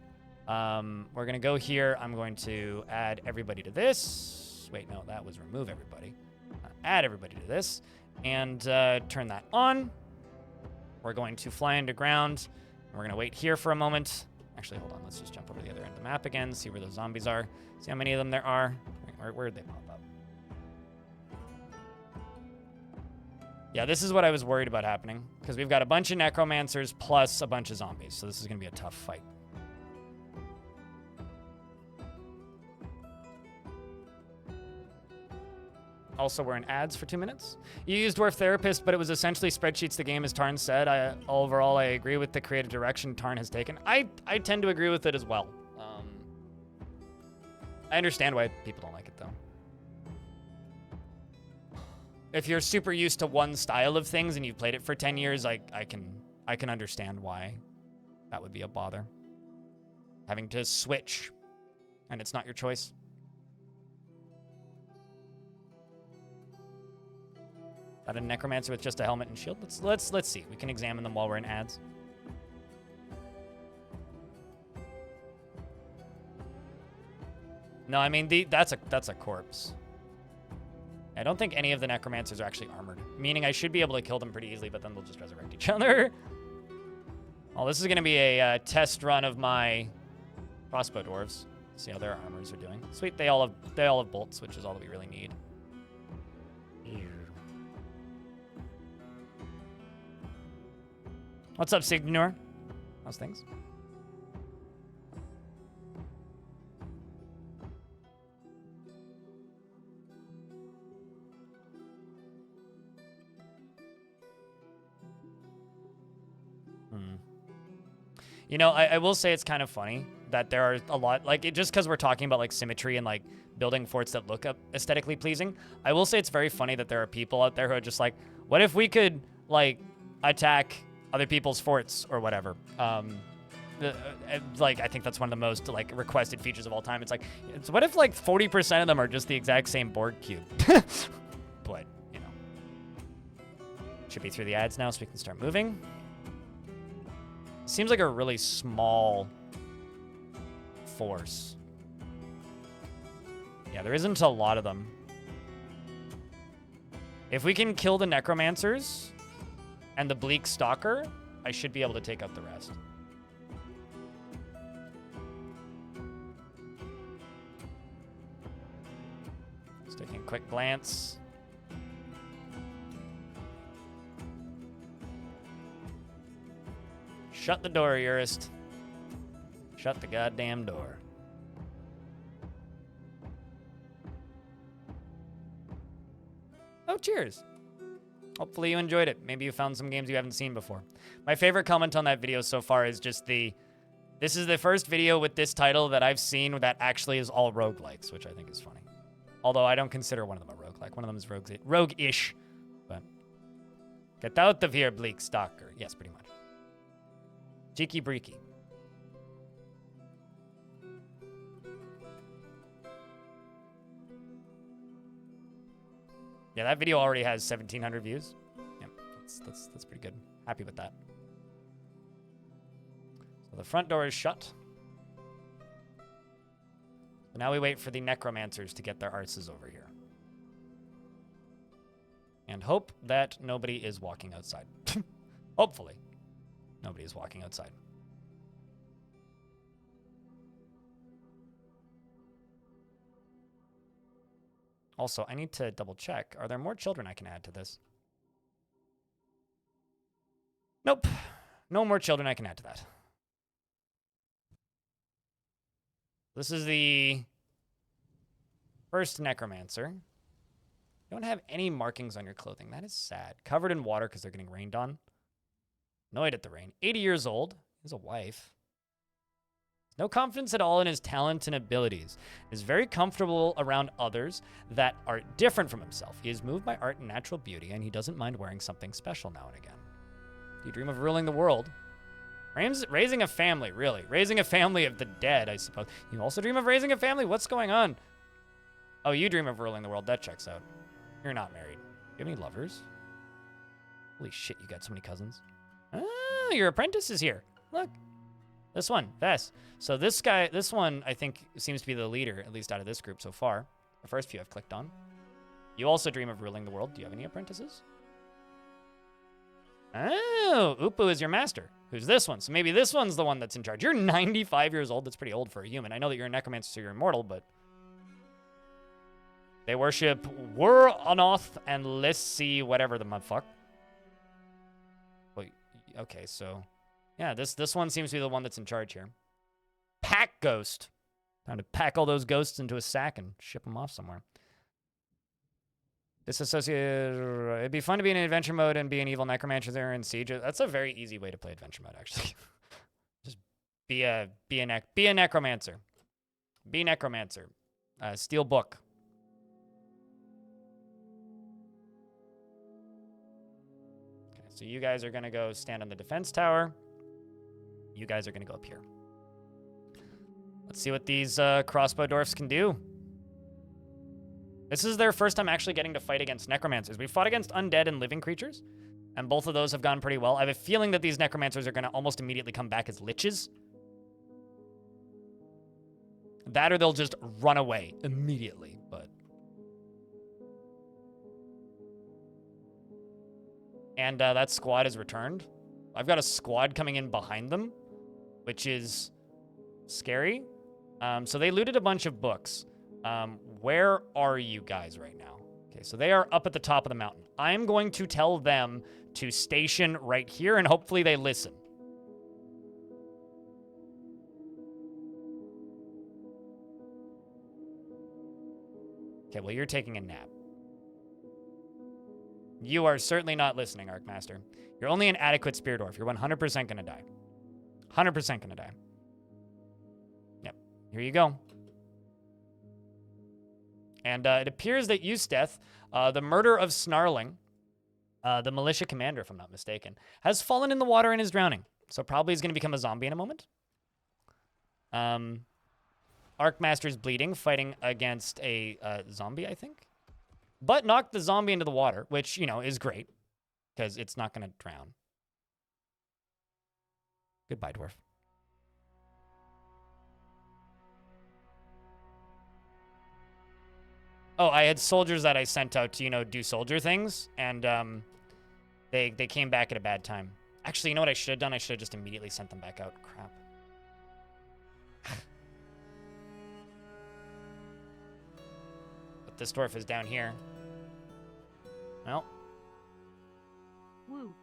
We're going to go here. I'm going to add everybody to this. Wait, no, that was remove everybody. Add everybody to this and turn that on. We're going to fly into ground. We're going to wait here for a moment. Actually, hold on. Let's just jump over to the other end of the map again, see where those zombies are, see how many of them there are. Where did they pop up? Yeah, this is what I was worried about happening, because we've got a bunch of necromancers plus a bunch of zombies, so this is going to be a tough fight. Also, we're in ads for 2 minutes. You used Dwarf Therapist, but it was essentially spreadsheets the game, as Tarn said. Overall, I agree with the creative direction Tarn has taken. I tend to agree with it as well. I understand why people don't like it, though. If you're super used to one style of things and you've played it for 10 years, I can understand why that would be a bother. Having to switch, and it's not your choice. Got a necromancer with just a helmet and shield. Let's see. We can examine them while we're in ads. No, I mean that's a corpse. I don't think any of the necromancers are actually armored, meaning I should be able to kill them pretty easily, but then they'll just resurrect each other. Oh, this is going to be a test run of my crossbow dwarves. See how their armors are doing. Sweet, they all have bolts, which is all that we really need. What's up, Signor? How's things? You know, I will say it's kind of funny that there are a lot, like, just because we're talking about, like, symmetry and, like, building forts that look aesthetically pleasing, I will say it's very funny that there are people out there who are just like, what if we could, like, attack other people's forts or whatever? like, I think that's one of the most, like, requested features of all time. It's like, what if, like, 40% of them are just the exact same board cube? But, you know. Should be through the ads now so we can start moving. Seems like a really small force. Yeah, there isn't a lot of them. If we can kill the necromancers and the bleak stalker, I should be able to take out the rest. Just taking a quick glance. Shut the door, Urist. Shut the goddamn door. Oh, cheers. Hopefully you enjoyed it. Maybe you found some games you haven't seen before. My favorite comment on that video so far is just this is the first video with this title that I've seen that actually is all roguelikes, which I think is funny. Although I don't consider one of them a roguelike. One of them is rogue-ish. But get out of here, bleak stalker. Yes, pretty much. Cheeky breaky. Yeah, that video already has 1,700 views. Yep, that's pretty good. Happy with that. So the front door is shut. So now we wait for the necromancers to get their arses over here. And hope that nobody is walking outside. Hopefully. Nobody is walking outside. Also, I need to double check. Are there more children I can add to this? Nope. No more children I can add to that. This is the first necromancer. You don't have any markings on your clothing. That is sad. Covered in water because they're getting rained on. Annoyed at the rain. 80 years old. He has a wife. No confidence at all in his talent and abilities. Is very comfortable around others that are different from himself. He is moved by art and natural beauty, and he doesn't mind wearing something special now and again. Do you dream of ruling the world? Raising a family, really. Raising a family of the dead, I suppose. You also dream of raising a family? What's going on? Oh, you dream of ruling the world. That checks out. You're not married. Do you have any lovers? Holy shit, you got so many cousins. Ah, your apprentice is here. Look. This one, Vess. So this one, I think, seems to be the leader, at least out of this group so far. The first few I've clicked on. You also dream of ruling the world. Do you have any apprentices? Oh, Upu is your master. Who's this one? So maybe this one's the one that's in charge. You're 95 years old. That's pretty old for a human. I know that you're a necromancer, so you're immortal, but... They worship Wur-Anoth and Lissi, whatever the mudfuck. Wait, okay, so... Yeah, this one seems to be the one that's in charge here. Pack ghost. Time to pack all those ghosts into a sack and ship them off somewhere. Disassociate. It'd be fun to be in adventure mode and be an evil necromancer there in siege. That's a very easy way to play adventure mode, actually. Just be a necromancer. Be necromancer. Steal book. Okay, so you guys are gonna go stand on the defense tower. You guys are going to go up here. Let's see what these crossbow dwarfs can do. This is their first time actually getting to fight against necromancers. We fought against undead and living creatures, and both of those have gone pretty well. I have a feeling that these necromancers are going to almost immediately come back as liches. That or they'll just run away immediately, but... And that squad has returned. I've got a squad coming in behind them, which is scary. So they looted a bunch of books. Where are you guys right now? Okay, so they are up at the top of the mountain. I'm going to tell them to station right here, and hopefully they listen. Okay, well, you're taking a nap. You are certainly not listening, Arcmaster. You're only an adequate spear dwarf. You're 100% gonna die. 100% gonna die. Yep. Here you go. And it appears that Eusteth, the murder of Snarling, the militia commander, if I'm not mistaken, has fallen in the water and is drowning. So probably is going to become a zombie in a moment. Arcmaster's bleeding, fighting against a zombie, I think. But knocked the zombie into the water, which, you know, is great. Because it's not going to drown. Goodbye, dwarf. Oh, I had soldiers that I sent out to, you know, do soldier things. And they came back at a bad time. Actually, you know what I should have done? I should have just immediately sent them back out. Crap. But this dwarf is down here. Well. Whoops.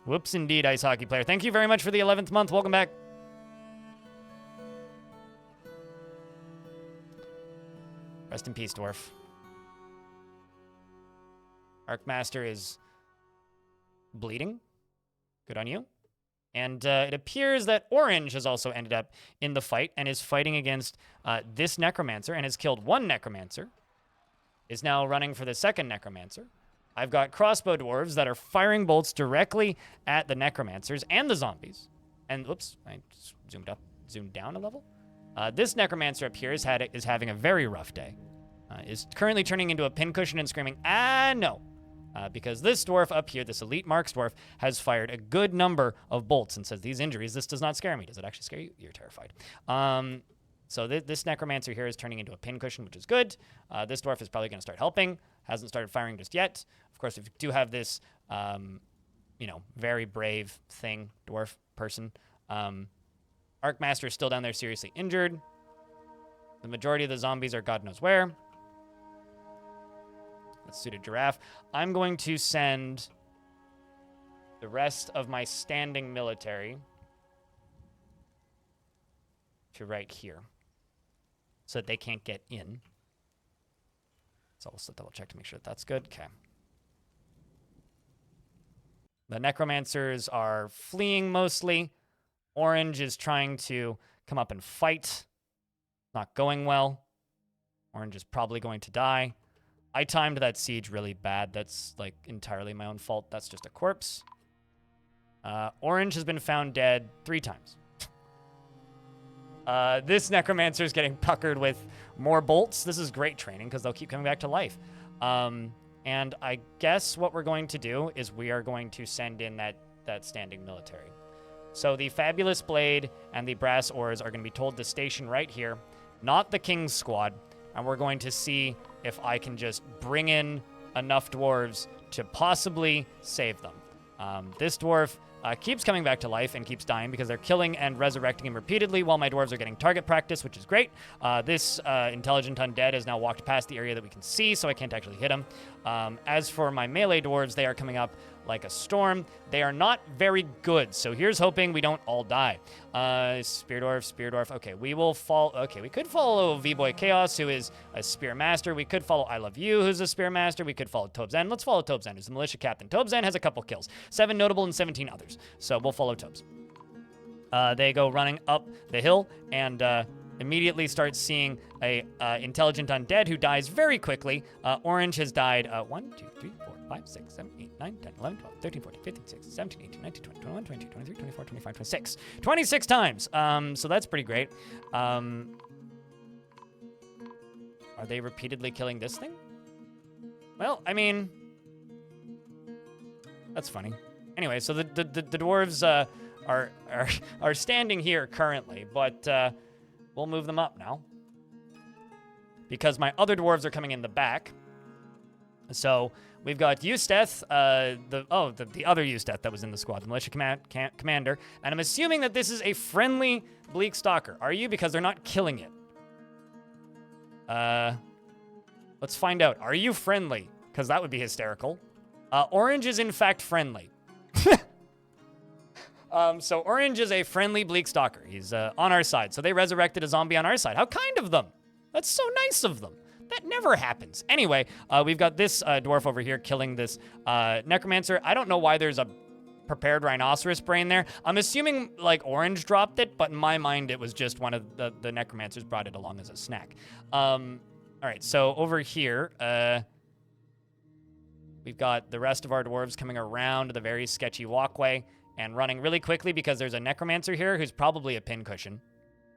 Whoops indeed, ice hockey player. Thank you very much for the 11th month. Welcome back. Rest in peace, dwarf. Arcmaster is bleeding. Good on you. And it appears that Orange has also ended up in the fight and is fighting against this Necromancer and has killed one Necromancer. Is now running for the second Necromancer. I've got crossbow dwarves that are firing bolts directly at the Necromancers and the zombies. And, whoops, I zoomed down a level. This Necromancer up here is having a very rough day. Is currently turning into a pincushion and screaming, ah, no. Because this dwarf up here, this elite marks dwarf, has fired a good number of bolts and says, these injuries, this does not scare me. Does it actually scare you? You're terrified. So this Necromancer here is turning into a pincushion, which is good. This dwarf is probably going to start helping. Hasn't started firing just yet. Of course, if you do have this, you know, very brave thing, dwarf person, Arcmaster is still down there seriously injured. The majority of the zombies are God knows where. Let's suit a giraffe. I'm going to send the rest of my standing military to right here so that they can't get in. So I'll double check to make sure that's good. Okay. The Necromancers are fleeing mostly. Orange is trying to come up and fight. Not going well. Orange is probably going to die. I timed that siege really bad. That's like entirely my own fault. That's just a corpse. Orange has been found dead 3 times. This Necromancer is getting puckered with more bolts. This is great training because they'll keep coming back to life. And I guess what we're going to do is we are going to send in that standing military. So the Fabulous Blade and the Brass Oars are going to be told to station right here, not the King's Squad. And we're going to see if I can just bring in enough dwarves to possibly save them. This dwarf keeps coming back to life and keeps dying because they're killing and resurrecting him repeatedly while my dwarves are getting target practice, which is great. This intelligent undead has now walked past the area that we can see, so I can't actually hit him. As for my melee dwarves, they are coming up like a storm. They are not very good, so here's hoping we don't all die. Spear dwarf. Okay, we will follow. Okay, we could follow V-Boy Chaos, who is a spear master. We could follow I Love You, who's a spear master. We could follow Tobes End. Let's follow Tobes End, who's the militia captain. Tobes End has a couple kills, 7 notable and 17 others. So we'll follow Tobes. They go running up the hill and immediately start seeing a intelligent undead who dies very quickly. Orange has died 1, 2, 3, 4, 5, 6, 7, 8, 9, 10, 11, 12, 13, 14, 15, 16, 17, 18, 19, 20, 21, 22, 23, 24, 25, 26. 26 times. So that's pretty great. Are they repeatedly killing this thing? Well, I mean, that's funny. Anyway, so the dwarves are standing here currently, but we'll move them up now because my other dwarves are coming in the back. So we've got Eusteth, the other Eusteth that was in the squad, the militia commander, and I'm assuming that this is a friendly Bleak Stalker. Are you? Because they're not killing it. Let's find out. Are you friendly? Because that would be hysterical. Orange is in fact friendly. So Orange is a friendly Bleak Stalker. He's on our side. So they resurrected a zombie on our side. How kind of them. That's so nice of them. That never happens. Anyway, we've got this dwarf over here killing this necromancer. I don't know why there's a prepared rhinoceros brain there. I'm assuming like Orange dropped it, but in my mind it was just one of the necromancers brought it along as a snack. All right, so over here, we've got the rest of our dwarves coming around the very sketchy walkway and running really quickly because there's a necromancer here who's probably a pincushion.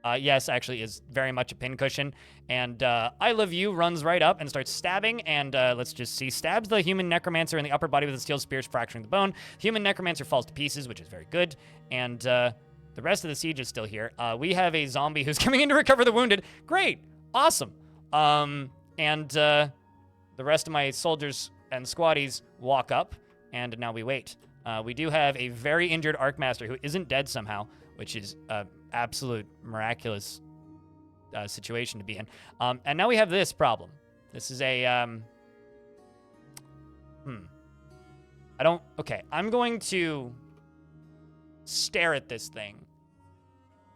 Yes, actually is very much a pincushion. And I Love You runs right up and starts stabbing. And let's just see. Stabs the human necromancer in the upper body with a steel spear, fracturing the bone. Human necromancer falls to pieces, which is very good. And the rest of the siege is still here. We have a zombie who's coming in to recover the wounded. Great. Awesome. And the rest of my soldiers and squaddies walk up. And now we wait. We do have a very injured Arcmaster who isn't dead somehow, which is absolute miraculous situation to be in. And now we have this problem. This is a, okay, I'm going to stare at this thing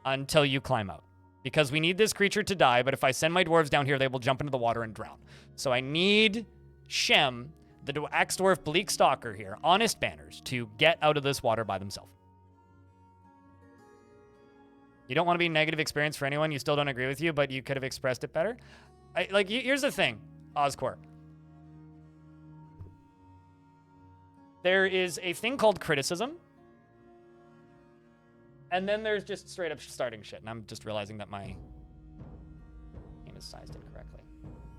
until you climb out. Because we need this creature to die, but if I send my dwarves down here, they will jump into the water and drown. So I need Shem, the Axe Dwarf Bleak Stalker here, Honest Banners, to get out of this water by themselves. You don't want to be a negative experience for anyone. You still don't agree with you, but you could have expressed it better. Here's the thing, Oscor. There is a thing called criticism. And then there's just straight up starting shit. And I'm just realizing that my game is sized incorrectly.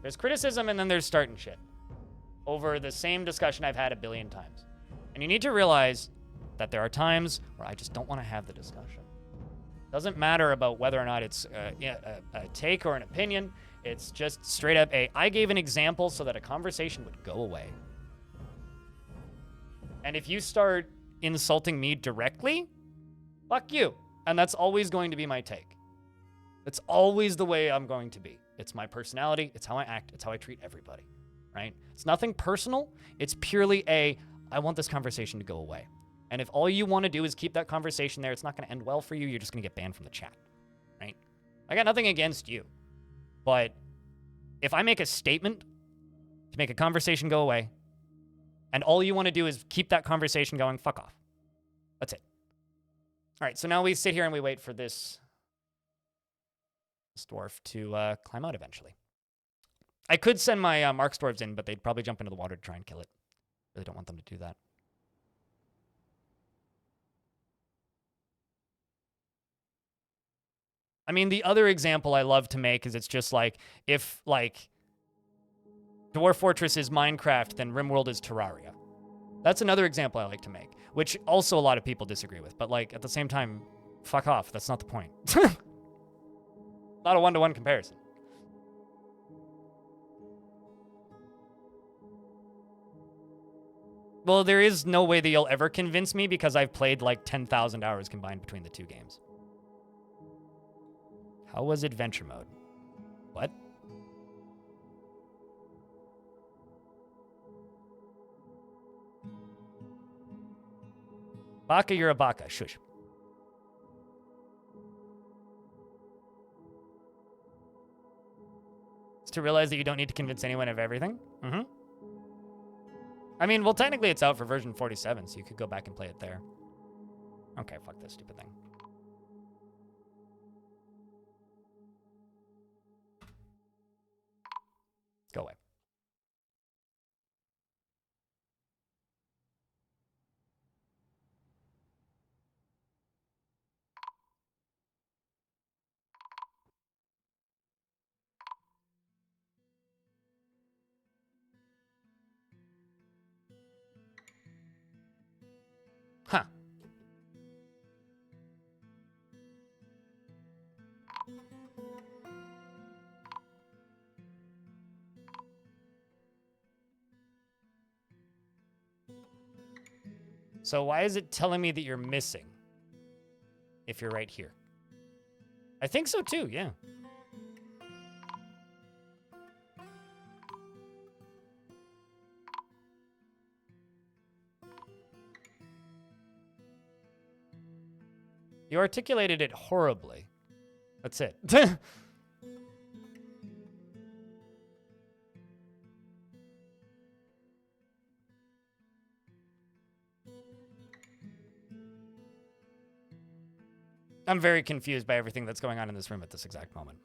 There's criticism and then there's starting shit. Over the same discussion I've had a billion times. And you need to realize that there are times where I just don't want to have the discussion. Doesn't matter about whether or not it's a take or an opinion. It's just straight up I gave an example so that a conversation would go away. And if you start insulting me directly, fuck you. And that's always going to be my take. It's always the way I'm going to be. It's my personality. It's how I act. It's how I treat everybody, right? It's nothing personal. It's purely I want this conversation to go away. And if all you want to do is keep that conversation there, it's not going to end well for you. You're just going to get banned from the chat, right? I got nothing against you. But if I make a statement to make a conversation go away, and all you want to do is keep that conversation going, fuck off. That's it. All right, so now we sit here and we wait for this dwarf to climb out eventually. I could send my Marks dwarves in, but they'd probably jump into the water to try and kill it. Really don't want them to do that. I mean, the other example I love to make is it's just like, if, Dwarf Fortress is Minecraft, then RimWorld is Terraria. That's another example I like to make, which also a lot of people disagree with. But, at the same time, fuck off. That's not the point. Not a one-to-one comparison. Well, there is no way that you'll ever convince me because I've played, 10,000 hours combined between the two games. How was adventure mode? What? Baka, you're a baka. Shush. It's to realize that you don't need to convince anyone of everything. Mm-hmm. I mean, well, technically it's out for version 47, so you could go back and play it there. Okay, fuck this stupid thing. Go away. Huh. So why is it telling me that you're missing if you're right here? I think so too, yeah. You articulated it horribly. That's it. I'm very confused by everything that's going on in this room at this exact moment.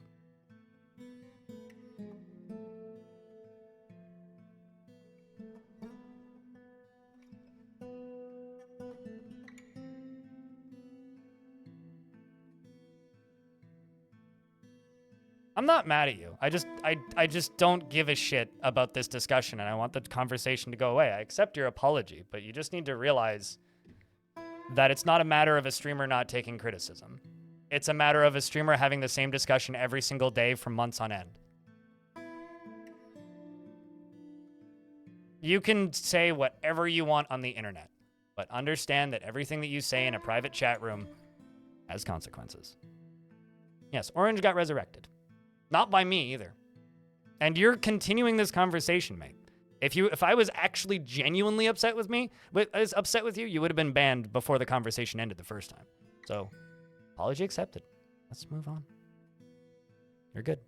I'm not mad at you. I just don't give a shit about this discussion, and I want the conversation to go away. I accept your apology, but you just need to realize that it's not a matter of a streamer not taking criticism. It's a matter of a streamer having the same discussion every single day for months on end. You can say whatever you want on the internet, but understand that everything that you say in a private chat room has consequences. Yes, Orange got resurrected. Not by me either. And you're continuing this conversation, mate. If I was actually genuinely upset with you, you would have been banned before the conversation ended the first time. So, apology accepted. Let's move on. You're good.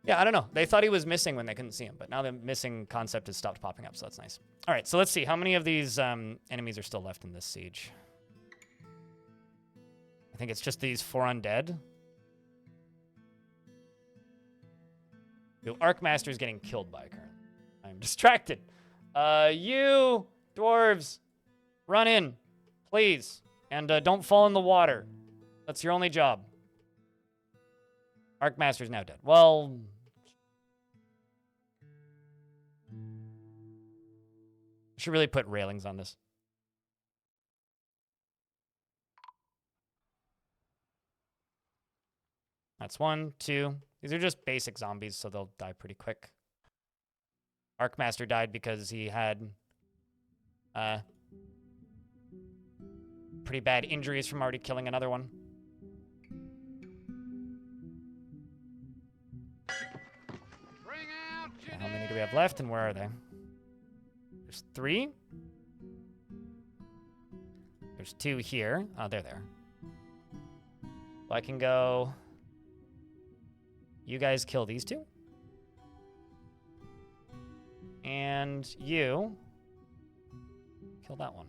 Yeah, I don't know. They thought he was missing when they couldn't see him, but now the missing concept has stopped popping up, so that's nice. All right, so let's see. How many of these enemies are still left in this siege? I think it's just these 4 undead. Who Arcmaster's getting killed by currently. I'm distracted. You dwarves, run in, please. And don't fall in the water. That's your only job. Arcmaster's now dead. Well... I should really put railings on this. That's 1, 2. These are just basic zombies, so they'll die pretty quick. Arcmaster died because he had pretty bad injuries from already killing another one. Okay, how many do we have left, and where are they? There's 3. There's 2 here. Oh, they're there. Well, I can go... You guys kill these 2. And you kill that one.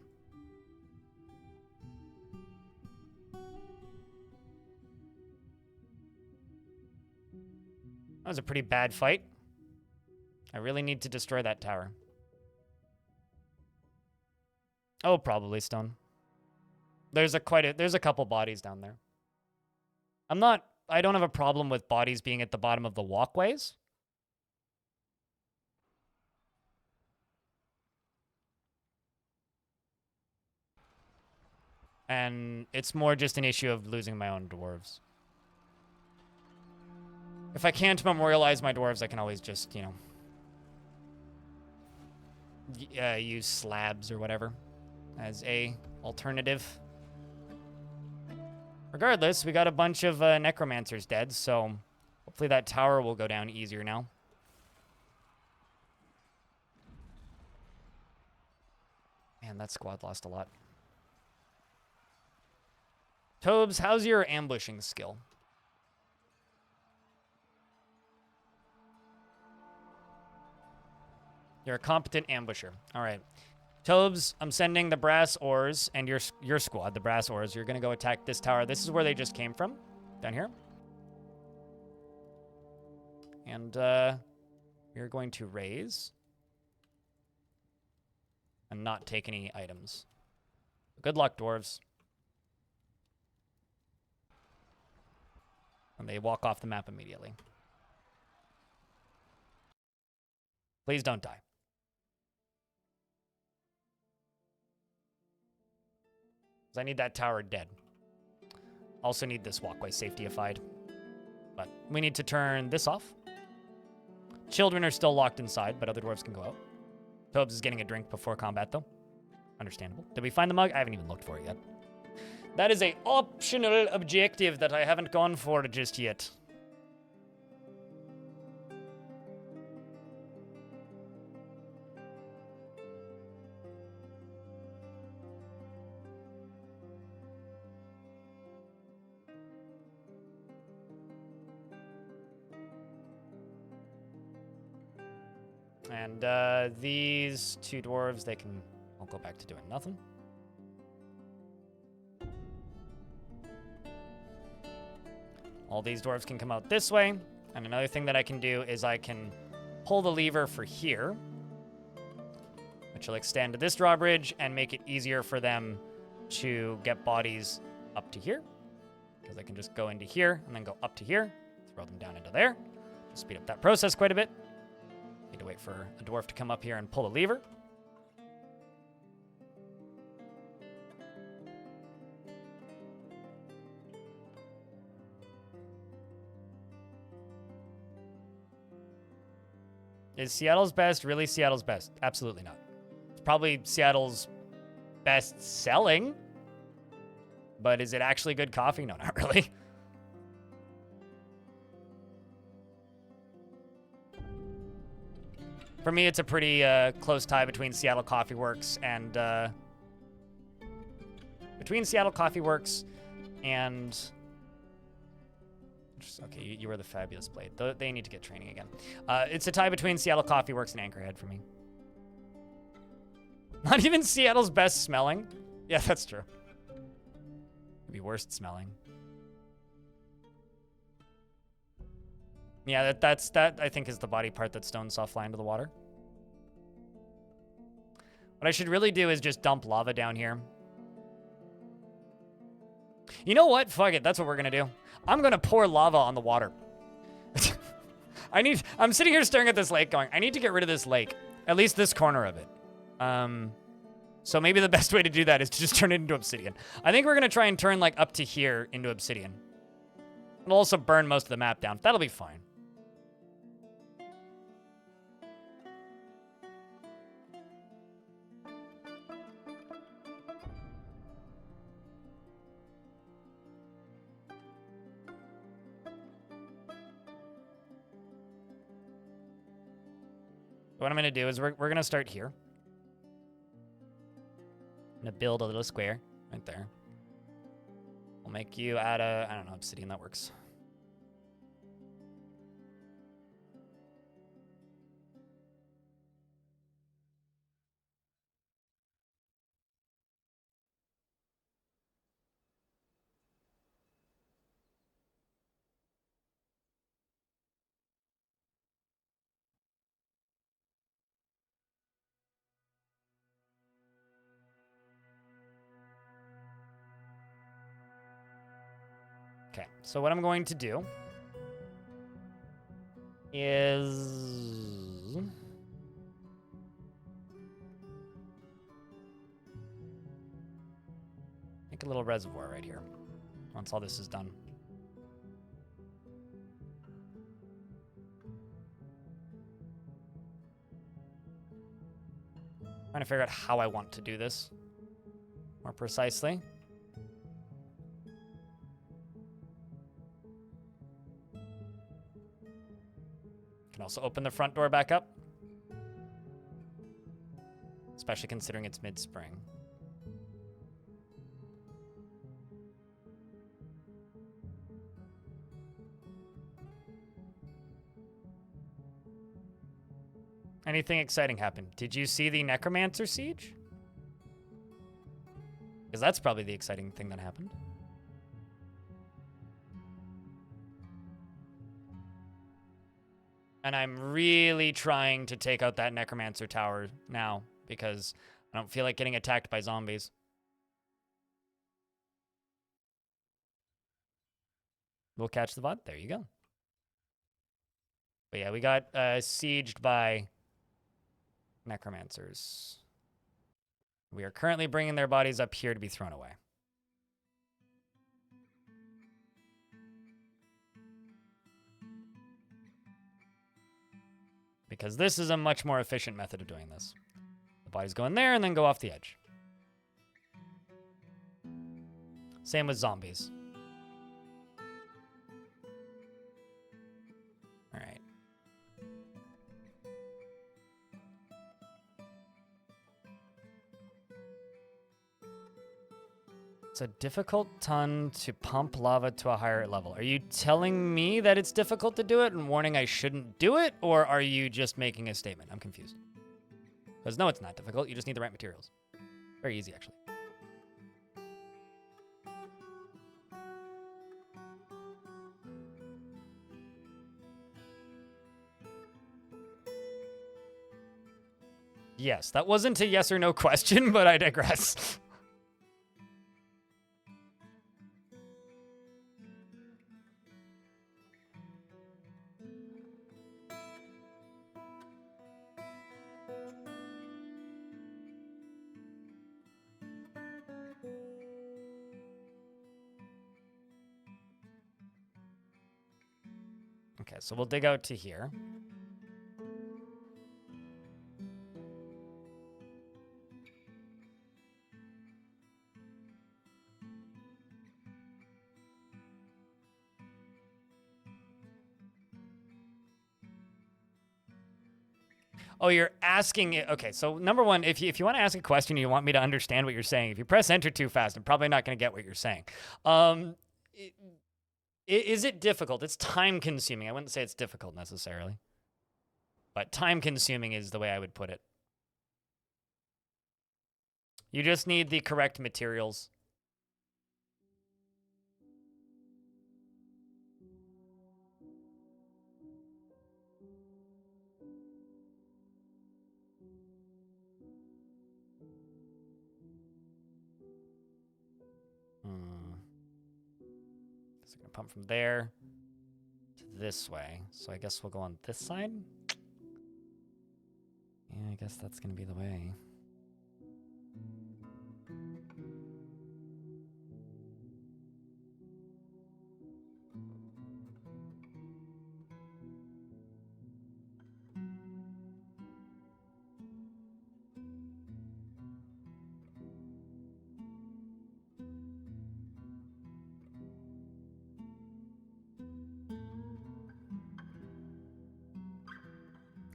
That was a pretty bad fight. I really need to destroy that tower. Oh, probably stone. There's a couple bodies down there. I don't have a problem with bodies being at the bottom of the walkways. And it's more just an issue of losing my own dwarves. If I can't memorialize my dwarves, I can always just, you know, use slabs or whatever as a alternative. Regardless, we got a bunch of necromancers dead, so hopefully that tower will go down easier now. Man, that squad lost a lot. Tobes, how's your ambushing skill? You're a competent ambusher. All right. Tobes, I'm sending the brass ores and your squad, the brass ores. You're going to go attack this tower. This is where they just came from, down here. And you're going to raise and not take any items. Good luck, dwarves. And they walk off the map immediately. Please don't die. I need that tower dead. Also need this walkway safetyified. But we need to turn this off. Children are still locked inside, but other dwarves can go out. Tobes is getting a drink before combat, though. Understandable. Did we find the mug? I haven't even looked for it yet. That is an optional objective that I haven't gone for just yet. And these 2 dwarves, they can all go back to doing nothing. All these dwarves can come out this way. And another thing that I can do is I can pull the lever for here, which will extend to this drawbridge and make it easier for them to get bodies up to here. because I can just go into here and then go up to here, throw them down into there. Speed up that process quite a bit. Need to wait for a dwarf to come up here and pull the lever. Is Seattle's best really Seattle's best? Absolutely not. It's probably Seattle's best selling, but is it actually good coffee? No, not really. For me, it's a pretty close tie between Seattle Coffee Works and okay, you were the fabulous blade. They need to get training again. It's a tie between Seattle Coffee Works and Anchorhead for me. Not even Seattle's best smelling. Yeah, that's true. Maybe worst smelling. Yeah, that I think is the body part that Stone Saw fly into the water. What I should really do is just dump lava down here. You know what? Fuck it. That's what we're gonna do. I'm gonna pour lava on the water. I'm sitting here staring at this lake going, I need to get rid of this lake. At least this corner of it. So maybe the best way to do that is to just turn it into obsidian. I think we're gonna try and turn like up to here into obsidian. It'll also burn most of the map down. That'll be fine. What I'm going to do is we're going to start here. I'm going to build a little square right there. We'll make you out of, I don't know, obsidian. That works. Okay, so what I'm going to do is make a little reservoir right here once all this is done. Trying to figure out how I want to do this more precisely. Can also open the front door back up, especially considering it's mid-spring. Anything exciting happened? Did you see the Necromancer siege? Because that's probably the exciting thing that happened. And I'm really trying to take out that Necromancer tower now because I don't feel like getting attacked by zombies. We'll catch the VOD. There you go. But yeah, we got sieged by Necromancers. We are currently bringing their bodies up here to be thrown away. Because this is a much more efficient method of doing this. The bodies go in there and then go off the edge. Same with zombies. All right. It's a difficult ton to pump lava to a higher level. Are you telling me that it's difficult to do it and warning I shouldn't do it? Or are you just making a statement? I'm confused. Because no, it's not difficult. You just need the right materials. Very easy, actually. Yes, that wasn't a yes or no question, but I digress. so we'll dig out to here. Oh, you're asking it. Okay, so number one, if you want to ask a question, you want me to understand what you're saying. If you press enter too fast, I'm probably not going to get what you're saying. Is it difficult? It's time consuming. I wouldn't say it's difficult necessarily, but time consuming is the way I would put it. You just need the correct materials. It's going to pump from there to this way. So I guess we'll go on this side. Yeah, I guess that's going to be the way.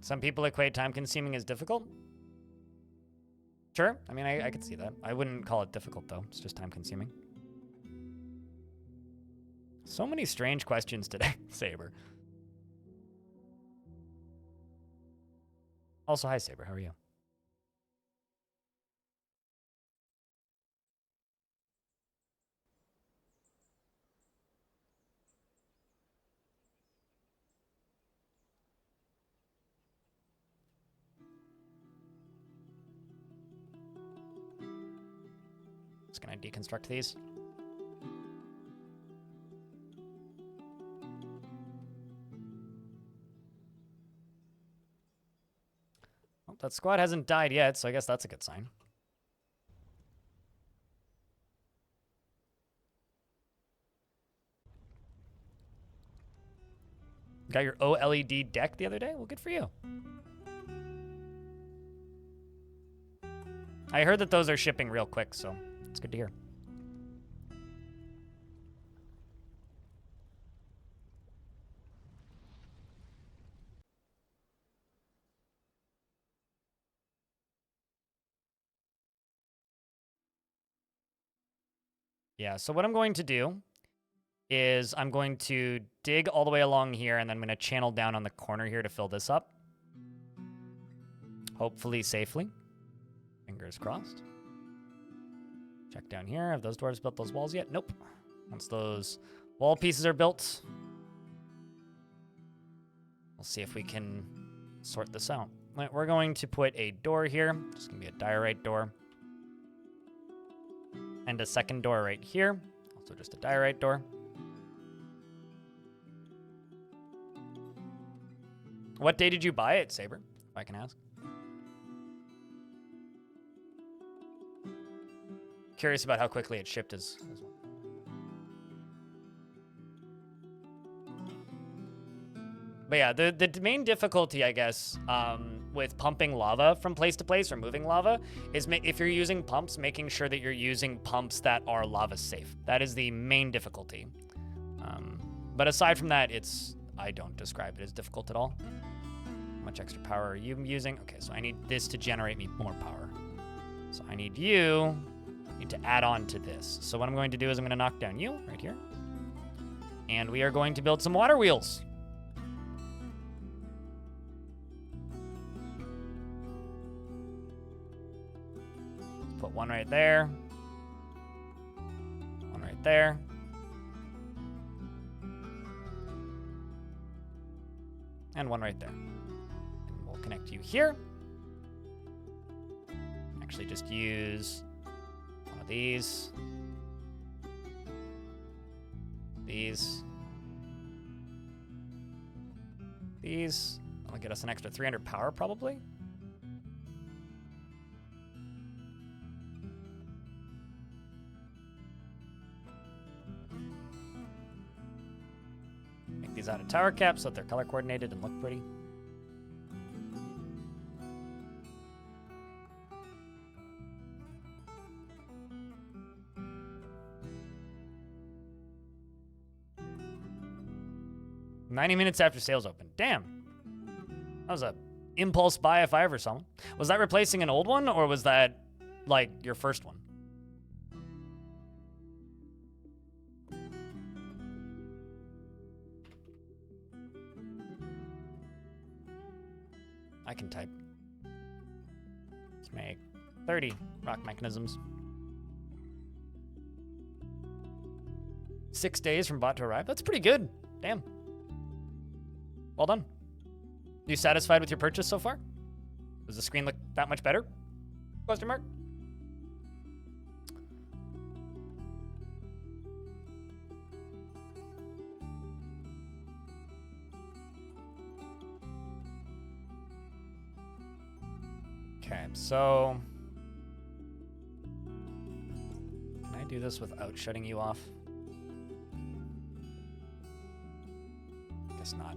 Some people equate time consuming as difficult. Sure. I mean, I could see that. I wouldn't call it difficult, though. It's just time consuming. So many strange questions today, Saber. Also, hi, Saber. How are you? Just gonna deconstruct these. Well, that squad hasn't died yet, so I guess that's a good sign. Got your OLED deck the other day? Well, good for you. I heard that those are shipping real quick, so it's good to hear. Yeah, so what I'm going to do is I'm going to dig all the way along here, and then I'm going to channel down on the corner here to fill this up. Hopefully safely. Fingers crossed. Check down here. Have those dwarves built those walls yet? Nope. Once those wall pieces are built, we'll see if we can sort this out. We're going to put a door here. Just going to be a diorite door. And a second door right here. Also just a diorite door. What day did you buy it, Saber? If I can ask. Curious about how quickly it shipped as well. But yeah, the main difficulty, I guess, with pumping lava from place to place or moving lava is if you're using pumps, making sure that you're using pumps that are lava safe. That is the main difficulty. But aside from that, I don't describe it as difficult at all. How much extra power are you using? Okay, so I need this to generate me more power. So I need you to add on to this. So what I'm going to do is I'm going to knock down you right here. And we are going to build some water wheels. Put one right there. One right there. And one right there. And we'll connect you here. Actually, just use one of these. These. That'll get us an extra 300 power, probably. Make these out of tower caps so that they're color coordinated and look pretty. $90 minutes after sales open. Damn. That was a impulse buy if I ever saw one. Was that replacing an old one, or was that, like, your first one? I can type. Let's make 30 rock mechanisms. 6 days from bot to arrive. That's pretty good. Damn. Well done. You satisfied with your purchase so far? Does the screen look that much better? Question mark. Okay, so can I do this without shutting you off? Guess not.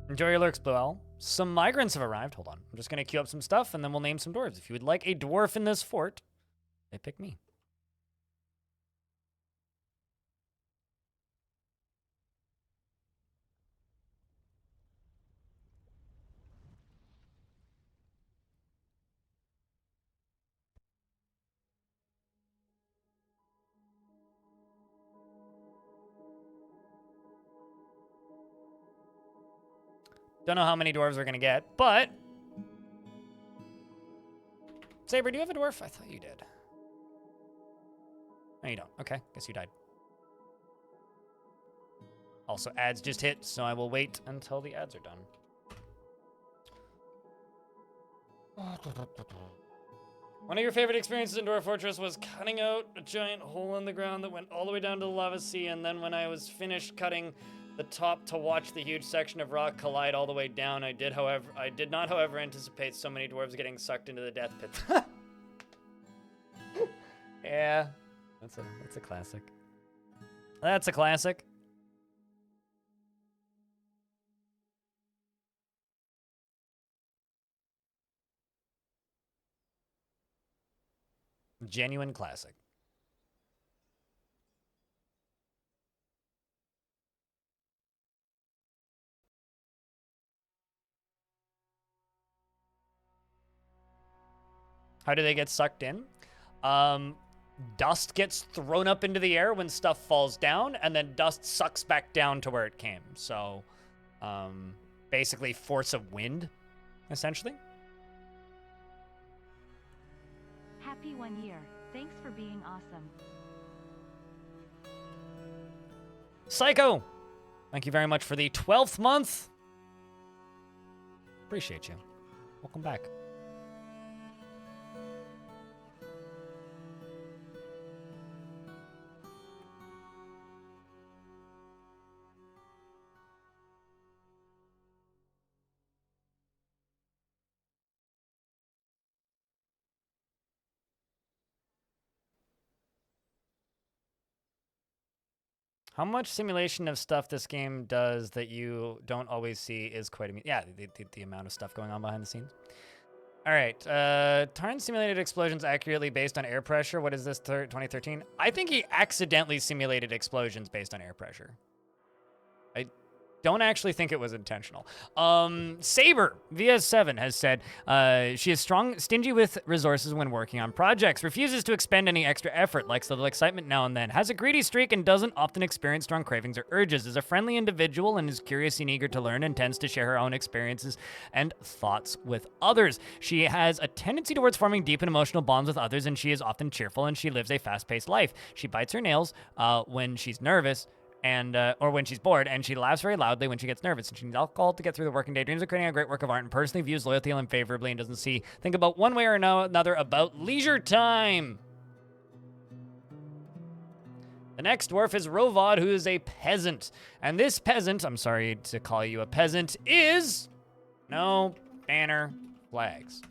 Enjoy your lurks, Blue Owl. Some migrants have arrived. Hold on. I'm just going to queue up some stuff, and then we'll name some dwarves. If you would like a dwarf in this fort, they pick me. Don't know how many dwarves we're going to get, but... Saber, do you have a dwarf? I thought you did. No, you don't. Okay, guess you died. Also, ads just hit, so I will wait until the ads are done. One of your favorite experiences in Dwarf Fortress was cutting out a giant hole in the ground that went all the way down to the lava sea, and then when I was finished cutting the top to watch the huge section of rock collide all the way down, I did not, however, anticipate so many dwarves getting sucked into the death pit. Yeah, that's a classic. That's a classic. Genuine classic. How do they get sucked in? Dust gets thrown up into the air when stuff falls down, and then dust sucks back down to where it came. So, basically force of wind, essentially. Happy 1 year. Thanks for being awesome. Psycho! Thank you very much for the 12th month. Appreciate you. Welcome back. How much simulation of stuff this game does that you don't always see is quite yeah, the amount of stuff going on behind the scenes. All right, Tarn simulated explosions accurately based on air pressure. What is this, 2013? I think he accidentally simulated explosions based on air pressure. I don't actually think it was intentional. Saber, VS7, has said she is stingy with resources when working on projects, refuses to expend any extra effort, likes a little excitement now and then, has a greedy streak and doesn't often experience strong cravings or urges, is a friendly individual and is curious and eager to learn and tends to share her own experiences and thoughts with others. She has a tendency towards forming deep and emotional bonds with others, and she is often cheerful, and she lives a fast-paced life. She bites her nails when she's nervous, and or when she's bored, and she laughs very loudly when she gets nervous, and she needs alcohol to get through the working day, dreams of creating a great work of art, and personally views loyalty unfavorably and doesn't think about one way or another about leisure time. The next dwarf is Rovod, who is a peasant, and this peasant, I'm sorry to call you a peasant, is no banner flags.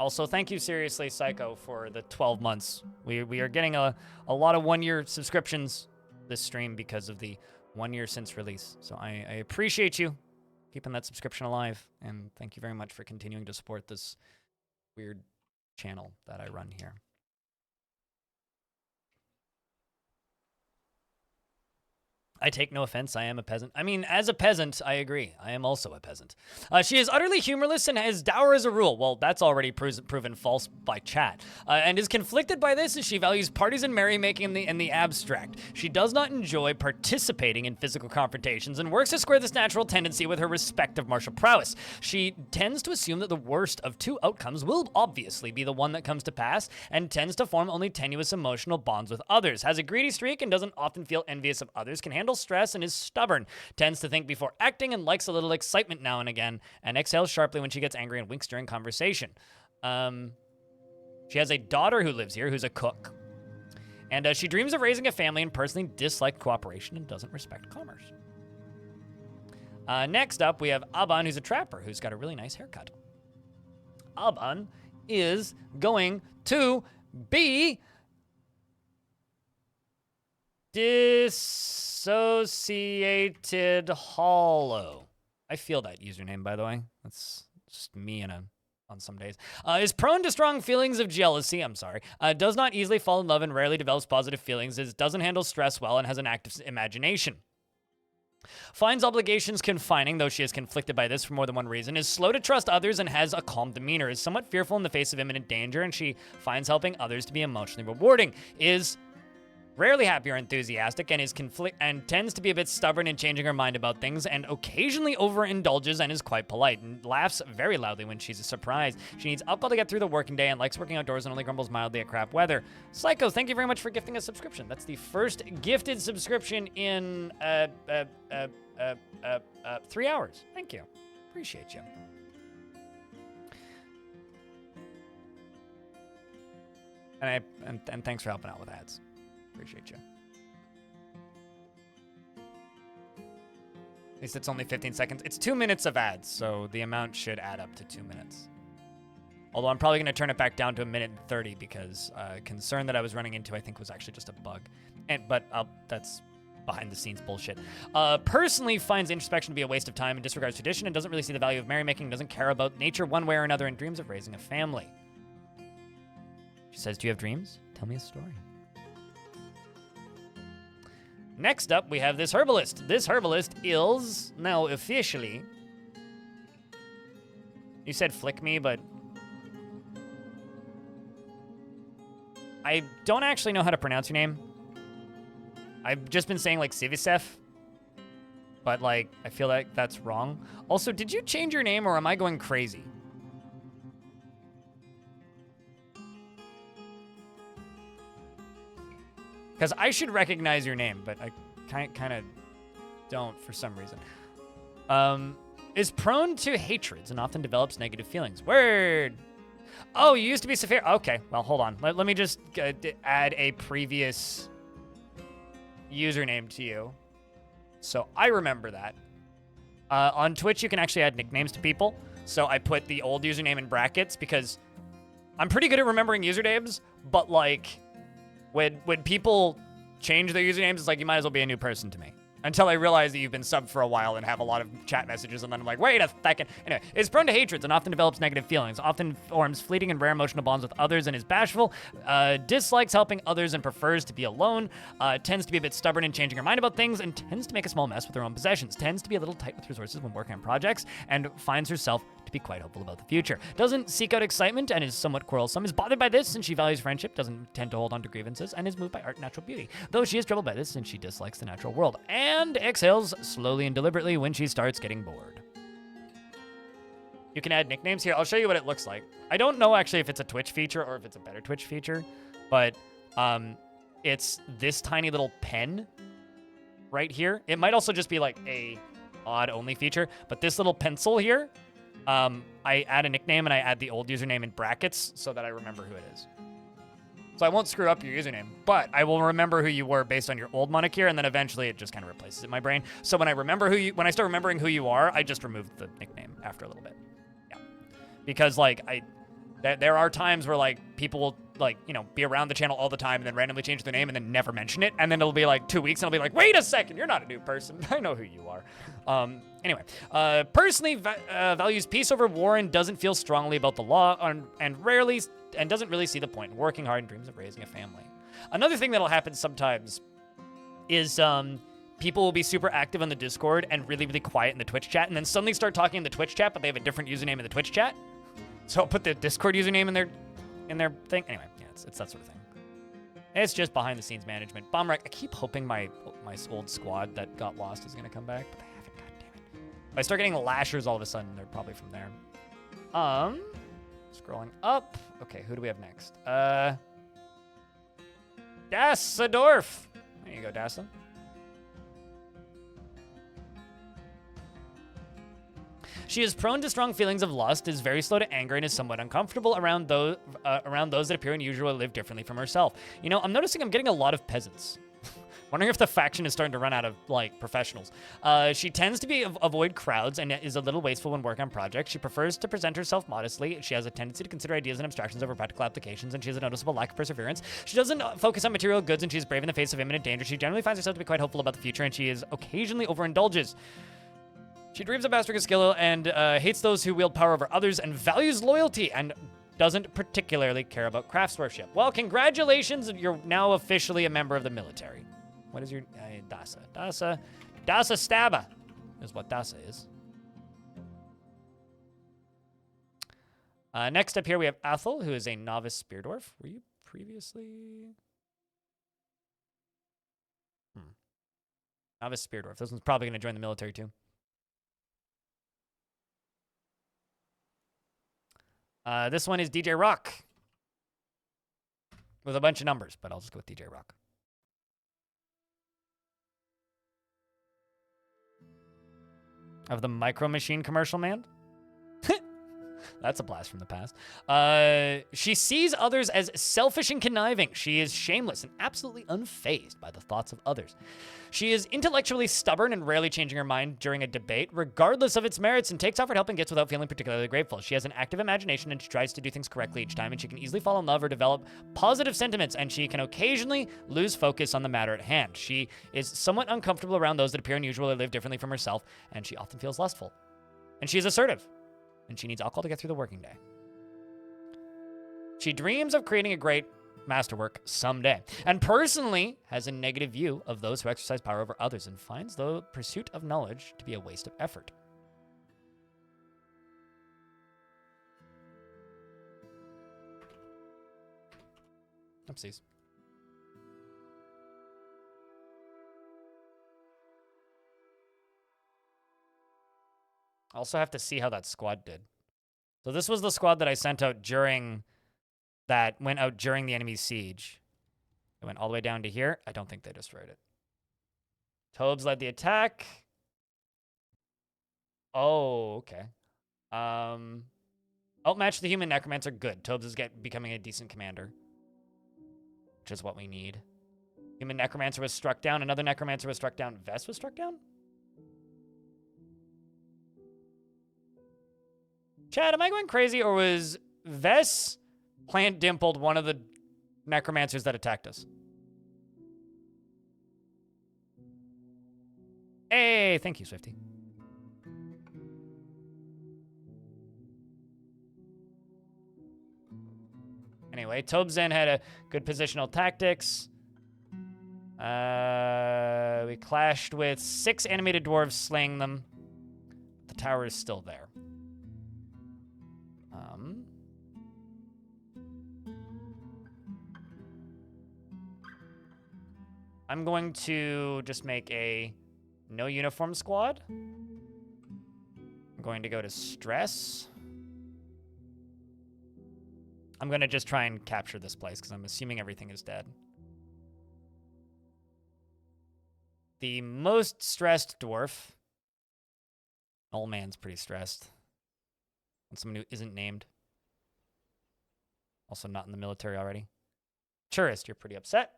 Also, thank you, Seriously Psycho, for the 12 months. We are getting a lot of one-year subscriptions this stream because of the 1 year since release. So I appreciate you keeping that subscription alive, and thank you very much for continuing to support this weird channel that I run here. I take no offense. I am a peasant. I mean, as a peasant, I agree. I am also a peasant. She is utterly humorless and has dour as a rule. Well, that's already proven false by chat. And is conflicted by this as she values parties and merrymaking in the abstract. She does not enjoy participating in physical confrontations and works to square this natural tendency with her respect of martial prowess. She tends to assume that the worst of two outcomes will obviously be the one that comes to pass, and tends to form only tenuous emotional bonds with others. Has a greedy streak and doesn't often feel envious of others. Can handle stress and is stubborn, tends to think before acting and likes a little excitement now and again, and exhales sharply when she gets angry and winks during conversation. She has a daughter who lives here who's a cook, and she dreams of raising a family and personally dislikes cooperation and doesn't respect commerce. Next up, we have Aban, who's a trapper who's got a really nice haircut. Aban is going to be Dissociated Hollow. I feel that username, by the way. That's just me on some days. Is prone to strong feelings of jealousy. I'm sorry. Does not easily fall in love and rarely develops positive feelings. Doesn't handle stress well and has an active imagination. Finds obligations confining, though she is conflicted by this for more than one reason. Is slow to trust others and has a calm demeanor. Is somewhat fearful in the face of imminent danger, and she finds helping others to be emotionally rewarding. Is rarely happy or enthusiastic, and tends to be a bit stubborn in changing her mind about things, and occasionally overindulges and is quite polite, and laughs very loudly when she's surprised. She needs alcohol to get through the working day and likes working outdoors and only grumbles mildly at crap weather. Psycho, thank you very much for gifting a subscription. That's the first gifted subscription in 3 hours. Thank you. Appreciate you. And thanks for helping out with ads. Appreciate you. At least it's only 15 seconds. It's 2 minutes of ads, so the amount should add up to 2 minutes. Although I'm probably going to turn it back down to 1 minute and 30 because concern that I was running into, I think, was actually just a bug. But that's behind the scenes bullshit. Personally finds introspection to be a waste of time and disregards tradition and doesn't really see the value of merrymaking, doesn't care about nature one way or another, and dreams of raising a family. She says, do you have dreams? Tell me a story. Next up, we have this herbalist. This herbalist is now officially... You said flick me, but... I don't actually know how to pronounce your name. I've just been saying, like, Civisef. But, like, I feel like that's wrong. Also, did you change your name, or am I going crazy? Because I should recognize your name, but I kind of don't for some reason. Is prone to hatreds and often develops negative feelings. Word! Oh, you used to be Saphir. Okay, well, hold on. Let me just add a previous username to you. So I remember that. On Twitch, you can actually add nicknames to people. So I put the old username in brackets because I'm pretty good at remembering usernames, but, like... When people change their usernames, it's like, you might as well be a new person to me. Until I realize that you've been subbed for a while and have a lot of chat messages, and then I'm like, wait a second. Anyway, is prone to hatreds and often develops negative feelings, often forms fleeting and rare emotional bonds with others and is bashful, dislikes helping others and prefers to be alone, tends to be a bit stubborn in changing her mind about things, and tends to make a small mess with her own possessions, tends to be a little tight with resources when working on projects, and finds herself to be quite hopeful about the future. Doesn't seek out excitement and is somewhat quarrelsome, is bothered by this and she values friendship, doesn't tend to hold on to grievances, and is moved by art and natural beauty. Though she is troubled by this and she dislikes the natural world, and exhales slowly and deliberately when she starts getting bored. You can add nicknames here. I'll show you what it looks like. I don't know actually if it's a Twitch feature or if it's a better Twitch feature, but it's this tiny little pen right here. It might also just be like a odd only feature, but this little pencil here, I add a nickname and I add the old username in brackets so that I remember who it is. So I won't screw up your username, but I will remember who you were based on your old moniker, and then eventually it just kind of replaces it in my brain. So when I start remembering who you are, I just remove the nickname after a little bit. Yeah. Because, like, There are times where, like, people will, like, you know, be around the channel all the time and then randomly change their name and then never mention it. And then it'll be like 2 weeks and I'll be like, wait a second, you're not a new person. I know who you are. Anyway, personally values peace over war and doesn't feel strongly about the law and doesn't really see the point in working hard and dreams of raising a family. Another thing that'll happen sometimes is people will be super active on the Discord and really, really quiet in the Twitch chat and then suddenly start talking in the Twitch chat, but they have a different username in the Twitch chat. So I'll put the Discord username in their thing. Anyway, yeah, it's that sort of thing. It's just behind the scenes management. Bomb wreck. I keep hoping my old squad that got lost is gonna come back, but they haven't. God damn it. If I start getting lashers all of a sudden, they're probably from there. Scrolling up. Okay, who do we have next? Dwarf. There you go, Dasa. She is prone to strong feelings of lust, is very slow to anger, and is somewhat uncomfortable around those that appear unusual or live differently from herself. You know, I'm noticing I'm getting a lot of peasants. Wondering if the faction is starting to run out of, like, professionals. She tends to avoid crowds and is a little wasteful when working on projects. She prefers to present herself modestly. She has a tendency to consider ideas and abstractions over practical applications, and she has a noticeable lack of perseverance. She doesn't focus on material goods, and she's brave in the face of imminent danger. She generally finds herself to be quite hopeful about the future, and she is occasionally overindulges. She dreams of mastering a skill and hates those who wield power over others and values loyalty and doesn't particularly care about craftsmanship. Well, congratulations, you're now officially a member of the military. What is your... Dasa Staba is what Dasa is. Next up here we have Athel, who is a novice spear dwarf. Were you previously... Novice spear dwarf. This one's probably going to join the military too. This one is DJ Rock. With a bunch of numbers, but I'll just go with DJ Rock. Of the Micro Machine commercial, man? That's a blast from the past. She sees others as selfish and conniving. She is shameless and absolutely unfazed by the thoughts of others. She is intellectually stubborn and rarely changing her mind during a debate, regardless of its merits, and takes offered help and gets without feeling particularly grateful. She has an active imagination and she tries to do things correctly each time, and she can easily fall in love or develop positive sentiments, and she can occasionally lose focus on the matter at hand. She is somewhat uncomfortable around those that appear unusual or live differently from herself, and she often feels lustful. And she is assertive. And she needs alcohol to get through the working day. She dreams of creating a great masterwork someday, and personally has a negative view of those who exercise power over others and finds the pursuit of knowledge to be a waste of effort. Oopsies. I also have to see how that squad did. So this was the squad that I sent out went out during the enemy's siege. It went all the way down to here. I don't think they destroyed it. Tobes led the attack. Oh, okay. Outmatch the human necromancer. Good. Tobes is becoming a decent commander, which is what we need. Human necromancer was struck down. Another necromancer was struck down. Vest was struck down? Chad, am I going crazy, or was Vess plant dimpled one of the necromancers that attacked us? Hey, thank you, Swifty. Anyway, Tobzen had a good positional tactics. We clashed with 6 animated dwarves, slaying them. The tower is still there. I'm going to just make a no uniform squad. I'm going to go to stress. I'm going to just try and capture this place because I'm assuming everything is dead. The most stressed dwarf. Old man's pretty stressed. And someone who isn't named. Also not in the military already. Tourist, you're pretty upset.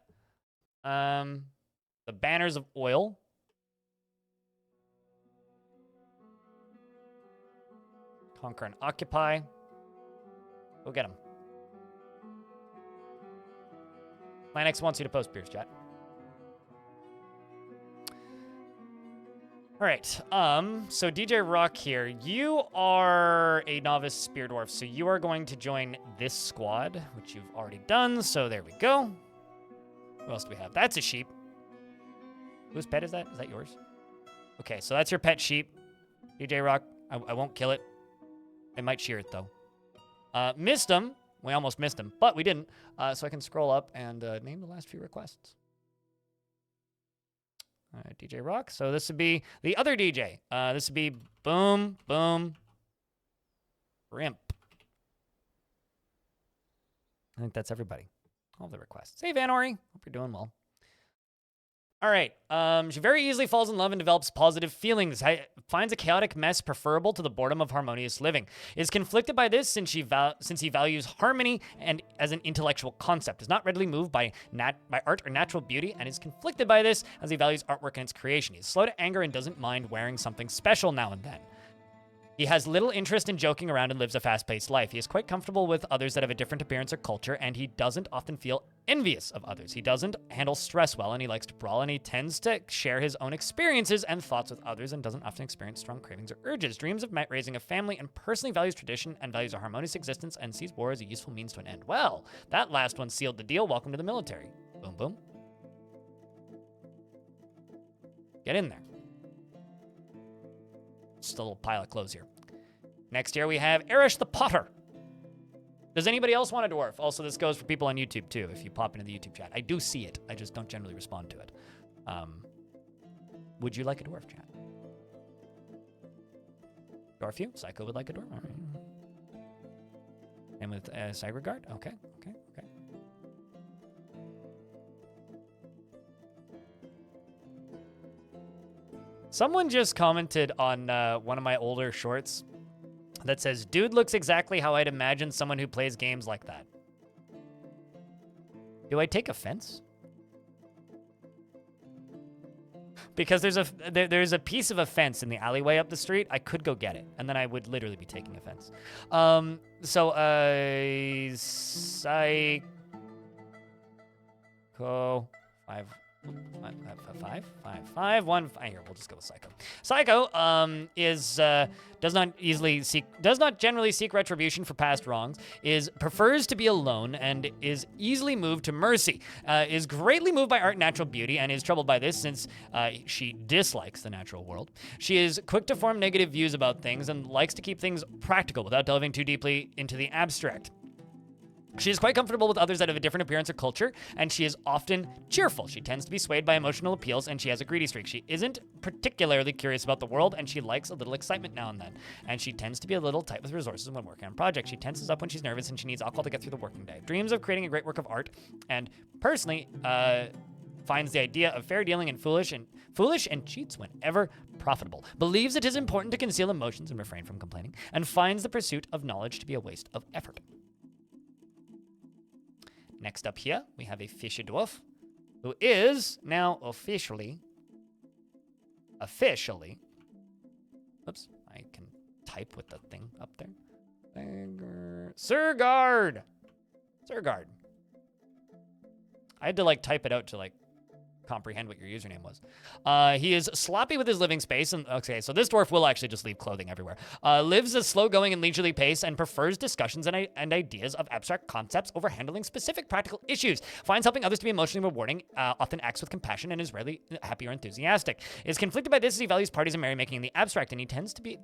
The banners of oil. Conquer and occupy. Go get him. Linux wants you to post Pierce, chat. All right, so DJ Rock here, you are a novice spear dwarf, so you are going to join this squad, which you've already done, so there we go. Who else do we have? That's a sheep. Whose pet is that? Is that yours? Okay, so that's your pet sheep. DJ Rock, I won't kill it. I might shear it, though. Missed him. We almost missed him, but we didn't, so I can scroll up and name the last few requests. All right, DJ Rock. So this would be the other DJ. This would be Boom, Boom, Rimp. I think that's everybody. All the requests. Hey, Van Ori. Hope you're doing well. All right. She very easily falls in love and develops positive feelings. Finds a chaotic mess preferable to the boredom of harmonious living. Is conflicted by this since he values harmony and as an intellectual concept. Is not readily moved by art or natural beauty, and is conflicted by this as he values artwork and its creation. He's slow to anger and doesn't mind wearing something special now and then. He has little interest in joking around and lives a fast-paced life. He is quite comfortable with others that have a different appearance or culture, and he doesn't often feel envious of others. He doesn't handle stress well, and he likes to brawl, and he tends to share his own experiences and thoughts with others and doesn't often experience strong cravings or urges. Dreams of raising a family and personally values tradition and values a harmonious existence and sees war as a useful means to an end. Well, that last one sealed the deal. Welcome to the military. Boom, boom. Get in there. Just a little pile of clothes here. Next here we have Erish the Potter. Does anybody else want a dwarf? Also, this goes for people on YouTube too, if you pop into the YouTube chat. I do see it. I just don't generally respond to it. Would you like a dwarf, chat? Dwarf you? Psycho would like a dwarf? All right. And with Cyberguard? Okay, okay, okay. Someone just commented on one of my older shorts that says, dude looks exactly how I'd imagine someone who plays games like that. Do I take offense? Because there's a piece of a fence in the alleyway up the street. I could go get it, and then I would literally be taking offense. Psycho 5 1 here. We'll just go with Psycho. Psycho does not generally seek retribution for past wrongs. Prefers to be alone and is easily moved to mercy. Is greatly moved by art and natural beauty and is troubled by this since she dislikes the natural world. She is quick to form negative views about things and likes to keep things practical without delving too deeply into the abstract. She is quite comfortable with others that have a different appearance or culture, and she is often cheerful. She tends to be swayed by emotional appeals, and she has a greedy streak. She isn't particularly curious about the world, and she likes a little excitement now and then. And she tends to be a little tight with resources when working on projects. She tenses up when she's nervous, and she needs alcohol to get through the working day. Dreams of creating a great work of art, and personally, finds the idea of fair dealing and foolish and cheats whenever profitable. Believes it is important to conceal emotions and refrain from complaining, and finds the pursuit of knowledge to be a waste of effort. Next up here, we have a fisher dwarf, who is now officially, oops, I can type with the thing up there. Surgard. I had to like type it out to like comprehend what your username was. He is sloppy with his living space, and okay, so this dwarf will actually just leave clothing everywhere. Lives a slow-going and leisurely pace and prefers discussions and ideas of abstract concepts over handling specific practical issues. Finds helping others to be emotionally rewarding, often acts with compassion, and is rarely happy or enthusiastic. Is conflicted by this as he values parties and merrymaking in the abstract, and he tends to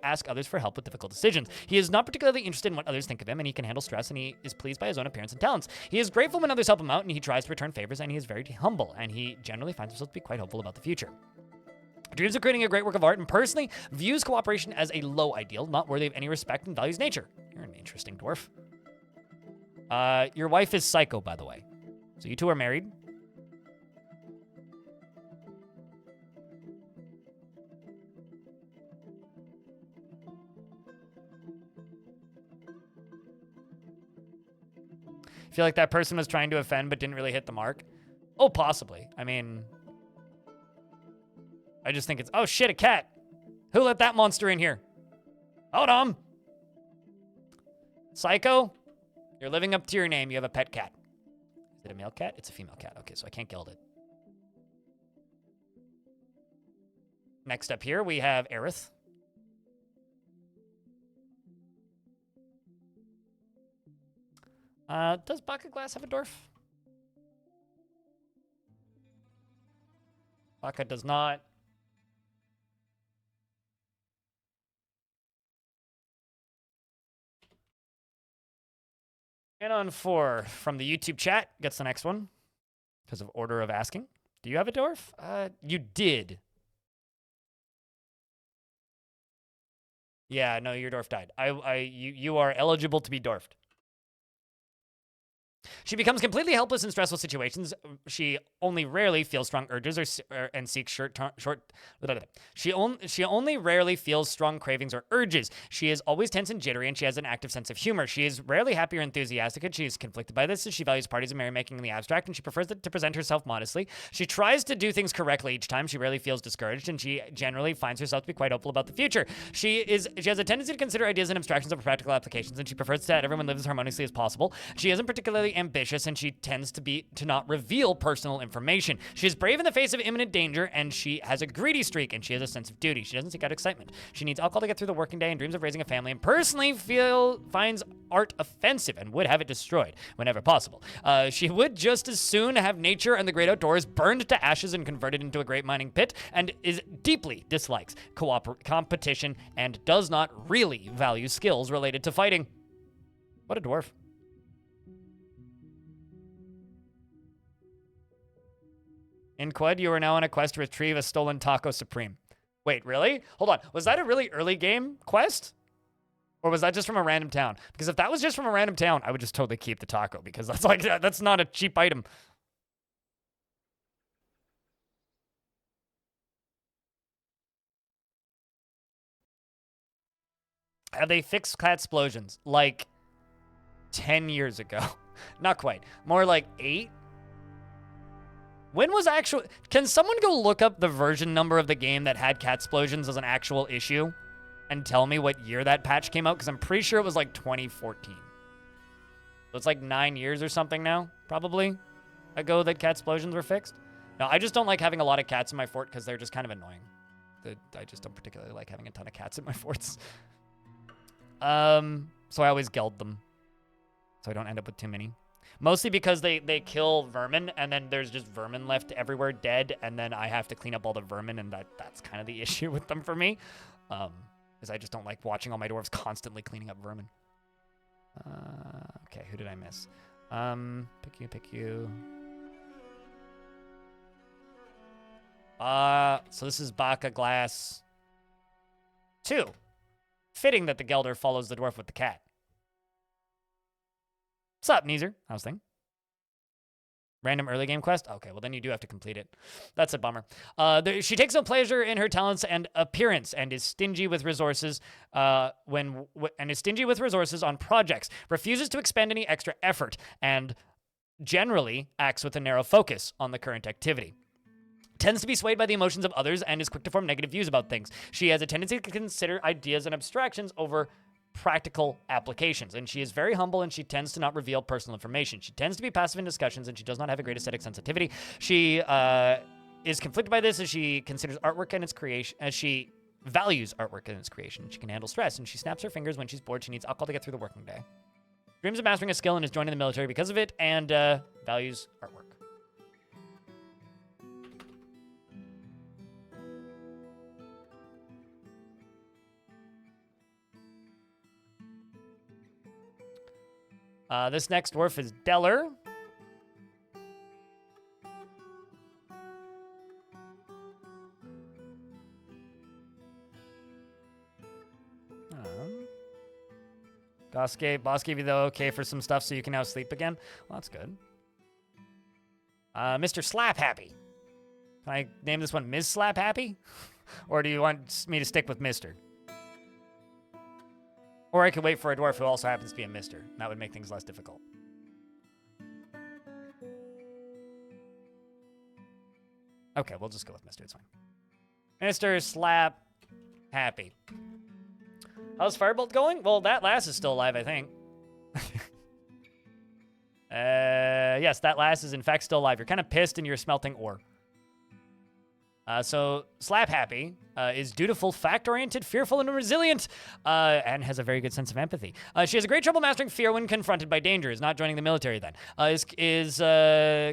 ask others for help with difficult decisions. He is not particularly interested in what others think of him, and he can handle stress, and he is pleased by his own appearance and talents. He is grateful when others help him out, and he tries to return favors, and he is very humble, and he generally finds himself to be quite hopeful about the future. Dreams of creating a great work of art and personally views cooperation as a low ideal, not worthy of any respect, and values nature. You're an interesting dwarf. Your wife is Psycho, by the way. So you two are married. I feel like that person was trying to offend but didn't really hit the mark. Oh, possibly. I mean, I just think it's, oh shit, a cat. Who let that monster in here? Hold on. Psycho, you're living up to your name. You have a pet cat. Is it a male cat? It's a female cat. Okay, so I can't gild it. Next up here, we have Aerith. Does Baka Glass have a dwarf? Baka does not. And on 4 from the YouTube chat gets the next one because of order of asking. Do you have a dwarf? You did. Yeah, no, your dwarf died. You are eligible to be dwarfed. She becomes completely helpless in stressful situations. She only rarely feels strong urges and seeks She only rarely feels strong cravings or urges. She is always tense and jittery, and she has an active sense of humor. She is rarely happy or enthusiastic, and she is conflicted by this. She values parties and merrymaking in the abstract, and she prefers to present herself modestly. She tries to do things correctly each time. She rarely feels discouraged, and she generally finds herself to be quite hopeful about the future. She has a tendency to consider ideas and abstractions over practical applications, and she prefers that everyone lives as harmoniously as possible. She isn't particularly ambitious, and she tends to not reveal personal information. She is brave in the face of imminent danger, and she has a greedy streak, and she has a sense of duty. She doesn't seek out excitement. She needs alcohol to get through the working day and dreams of raising a family, and personally finds art offensive and would have it destroyed whenever possible. She would just as soon have nature and the great outdoors burned to ashes and converted into a great mining pit, and deeply dislikes competition and does not really value skills related to fighting. What a dwarf. In Qued, you are now on a quest to retrieve a stolen Taco Supreme. Wait, really? Hold on. Was that a really early game quest? Or was that just from a random town? Because if that was just from a random town, I would just totally keep the taco because that's not a cheap item. Have they fixed cat explosions? Like 10 years ago. Not quite. More like 8? When was actual... Can someone go look up the version number of the game that had cat explosions as an actual issue and tell me what year that patch came out? Because I'm pretty sure it was like 2014. So it's like 9 years or something now, probably, ago that cat explosions were fixed. No, I just don't like having a lot of cats in my fort because they're just kind of annoying. I just don't particularly like having a ton of cats in my forts. So I always geld them so I don't end up with too many. Mostly because they kill vermin, and then there's just vermin left everywhere dead, and then I have to clean up all the vermin, and that's kind of the issue with them for me. Because I just don't like watching all my dwarves constantly cleaning up vermin. Okay, who did I miss? Pick you. So this is Baka Glass 2. Fitting that the Gelder follows the dwarf with the cat. What's up, Neezer? How's thing? Random early game quest? Okay, well then you do have to complete it. That's a bummer. She takes no pleasure in her talents and appearance and is stingy with resources on projects. Refuses to expend any extra effort and generally acts with a narrow focus on the current activity. Tends to be swayed by the emotions of others and is quick to form negative views about things. She has a tendency to consider ideas and abstractions over practical applications, and she is very humble, and she tends to not reveal personal information. She tends to be passive in discussions, and she does not have a great aesthetic sensitivity. She is conflicted by this as she considers artwork and its creation, as she values artwork and its creation. She can handle stress, and she snaps her fingers when she's bored. She needs alcohol to get through the working day. Dreams of mastering a skill and is joining the military because of it, and values artwork. This next dwarf is Deller. Boss gave you the okay for some stuff so you can now sleep again. Well, that's good. Mr. Slap Happy. Can I name this one Ms. Slap Happy? Or do you want me to stick with Mr.? Or I could wait for a dwarf who also happens to be a Mr. That would make things less difficult. Okay, we'll just go with Mr. It's fine. Mr. Slap Happy. How's Firebolt going? Well, that lass is still alive, I think. Yes, that lass is in fact still alive. You're kind of pissed and you're smelting ore. So Slap Happy is dutiful, fact-oriented, fearful, and resilient, and has a very good sense of empathy. She has a great trouble mastering fear when confronted by danger. Is not joining the military then. Is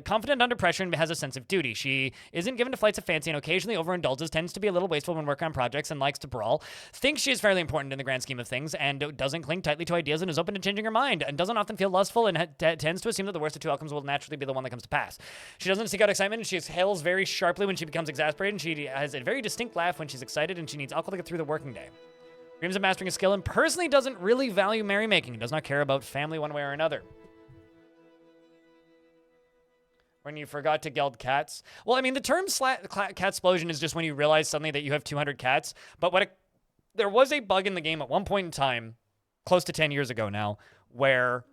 confident under pressure and has a sense of duty. She isn't given to flights of fancy and occasionally overindulges, tends to be a little wasteful when working on projects, and likes to brawl. Thinks she is fairly important in the grand scheme of things, and doesn't cling tightly to ideas, and is open to changing her mind, and doesn't often feel lustful, and tends to assume that the worst of two outcomes will naturally be the one that comes to pass. She doesn't seek out excitement, and she exhales very sharply when she becomes exasperated, and she has a very distinct laugh when she's excited, and she needs alcohol to get through the working day. Dreams of mastering a skill, and personally doesn't really value merrymaking and does not care about family one way or another. When you forgot to geld cats. Well, I mean, the term cat explosion is just when you realize suddenly that you have 200 cats. But there was a bug in the game at one point in time, close to 10 years ago now, where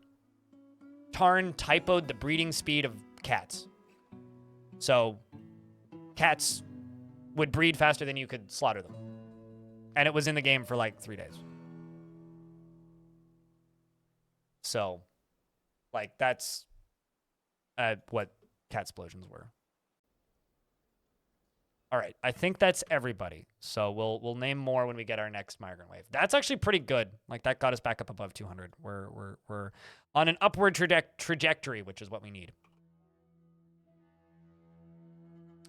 Tarn typoed the breeding speed of cats. So cats would breed faster than you could slaughter them. And it was in the game for like 3 days. So, like, that's what cat explosions were. All right, I think that's everybody. So we'll name more when we get our next migrant wave. That's actually pretty good. Like, that got us back up above 200. We're on an upward trajectory, which is what we need.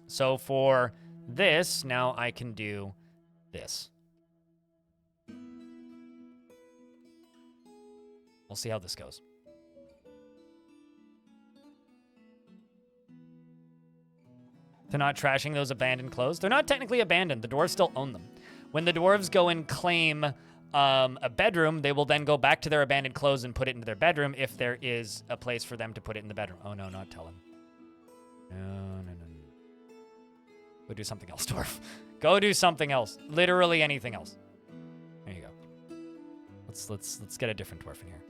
So for this, now I can do this. We'll see how this goes. They're not trashing those abandoned clothes. They're not technically abandoned. The dwarves still own them. When the dwarves go and claim a bedroom, they will then go back to their abandoned clothes and put it into their bedroom if there is a place for them to put it in the bedroom. Oh, no, not tell him. No. Go do something else, dwarf. Go do something else. Literally anything else. There you go. Let's get a different dwarf in here.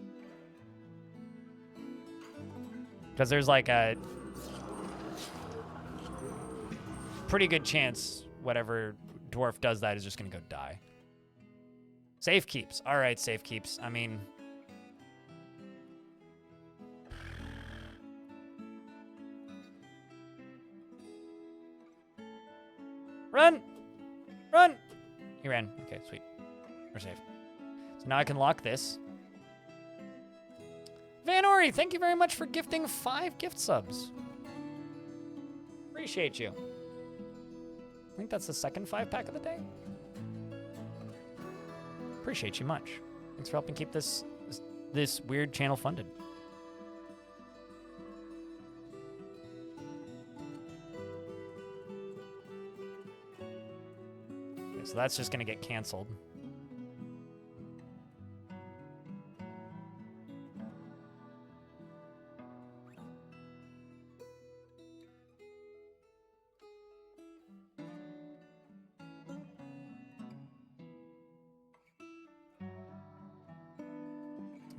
Because there's like a pretty good chance whatever dwarf does that is just gonna go die. Safe keeps. All right, safe keeps. I mean, run! Run! He ran. Okay, sweet. We're safe. So now I can lock this. Van Ori, thank you very much for gifting 5 gift subs. Appreciate you. I think that's the second 5-pack of the day. Appreciate you much. Thanks for helping keep this weird channel funded. Okay, so that's just gonna get canceled.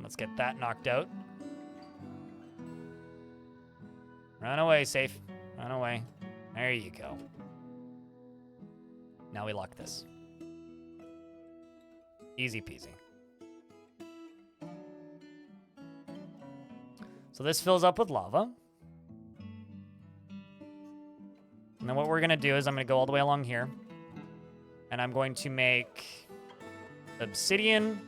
Let's get that knocked out. Run away, safe. Run away. There you go. Now we lock this. Easy peasy. So this fills up with lava. And then what we're gonna do is I'm gonna go all the way along here. And I'm going to make obsidian,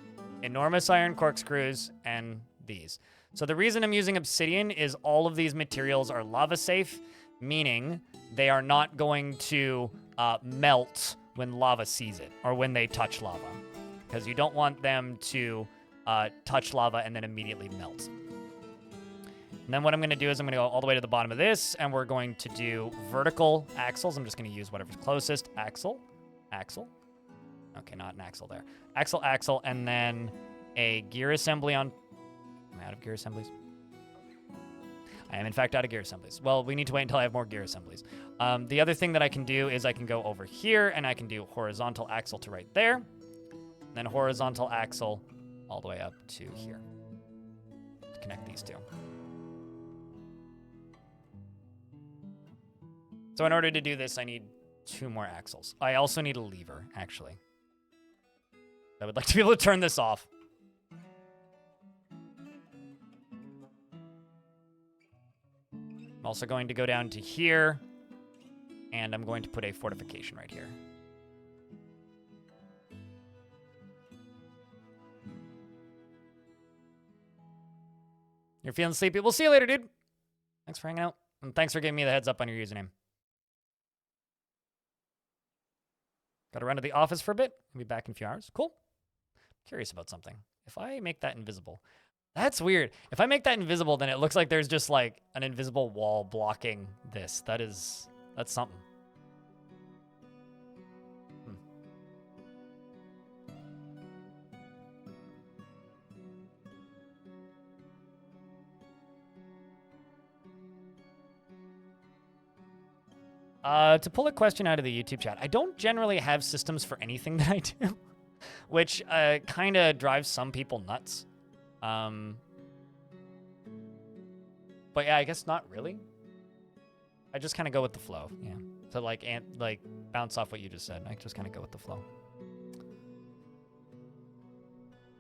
enormous iron corkscrews, and these. So the reason I'm using obsidian is all of these materials are lava safe, meaning they are not going to melt when lava sees it, or when they touch lava. Because you don't want them to touch lava and then immediately melt. And then what I'm gonna do is I'm gonna go all the way to the bottom of this, and we're going to do vertical axles. I'm just gonna use whatever's closest. Axle. Okay, not an axle there. Axle, and then a gear assembly on... Am I out of gear assemblies? I am, in fact, out of gear assemblies. Well, we need to wait until I have more gear assemblies. The other thing that I can do is I can go over here, and I can do horizontal axle to right there. Then horizontal axle all the way up to here. To connect these two. So in order to do this, I need 2 more axles. I also need a lever, actually. I would like to be able to turn this off. I'm also going to go down to here, and I'm going to put a fortification right here. You're feeling sleepy? We'll see you later, dude. Thanks for hanging out, and thanks for giving me the heads up on your username. Got to run to the office for a bit. I'll be back in a few hours. Cool. Curious about something. If I make that invisible, that's weird. If I make that invisible, then it looks like there's just like an invisible wall blocking this. That's something. To pull a question out of the YouTube chat, I don't generally have systems for anything that I do, which kind of drives some people nuts. But yeah, I guess not really. I just kind of go with the flow, yeah. To like bounce off what you just said. I just kind of go with the flow.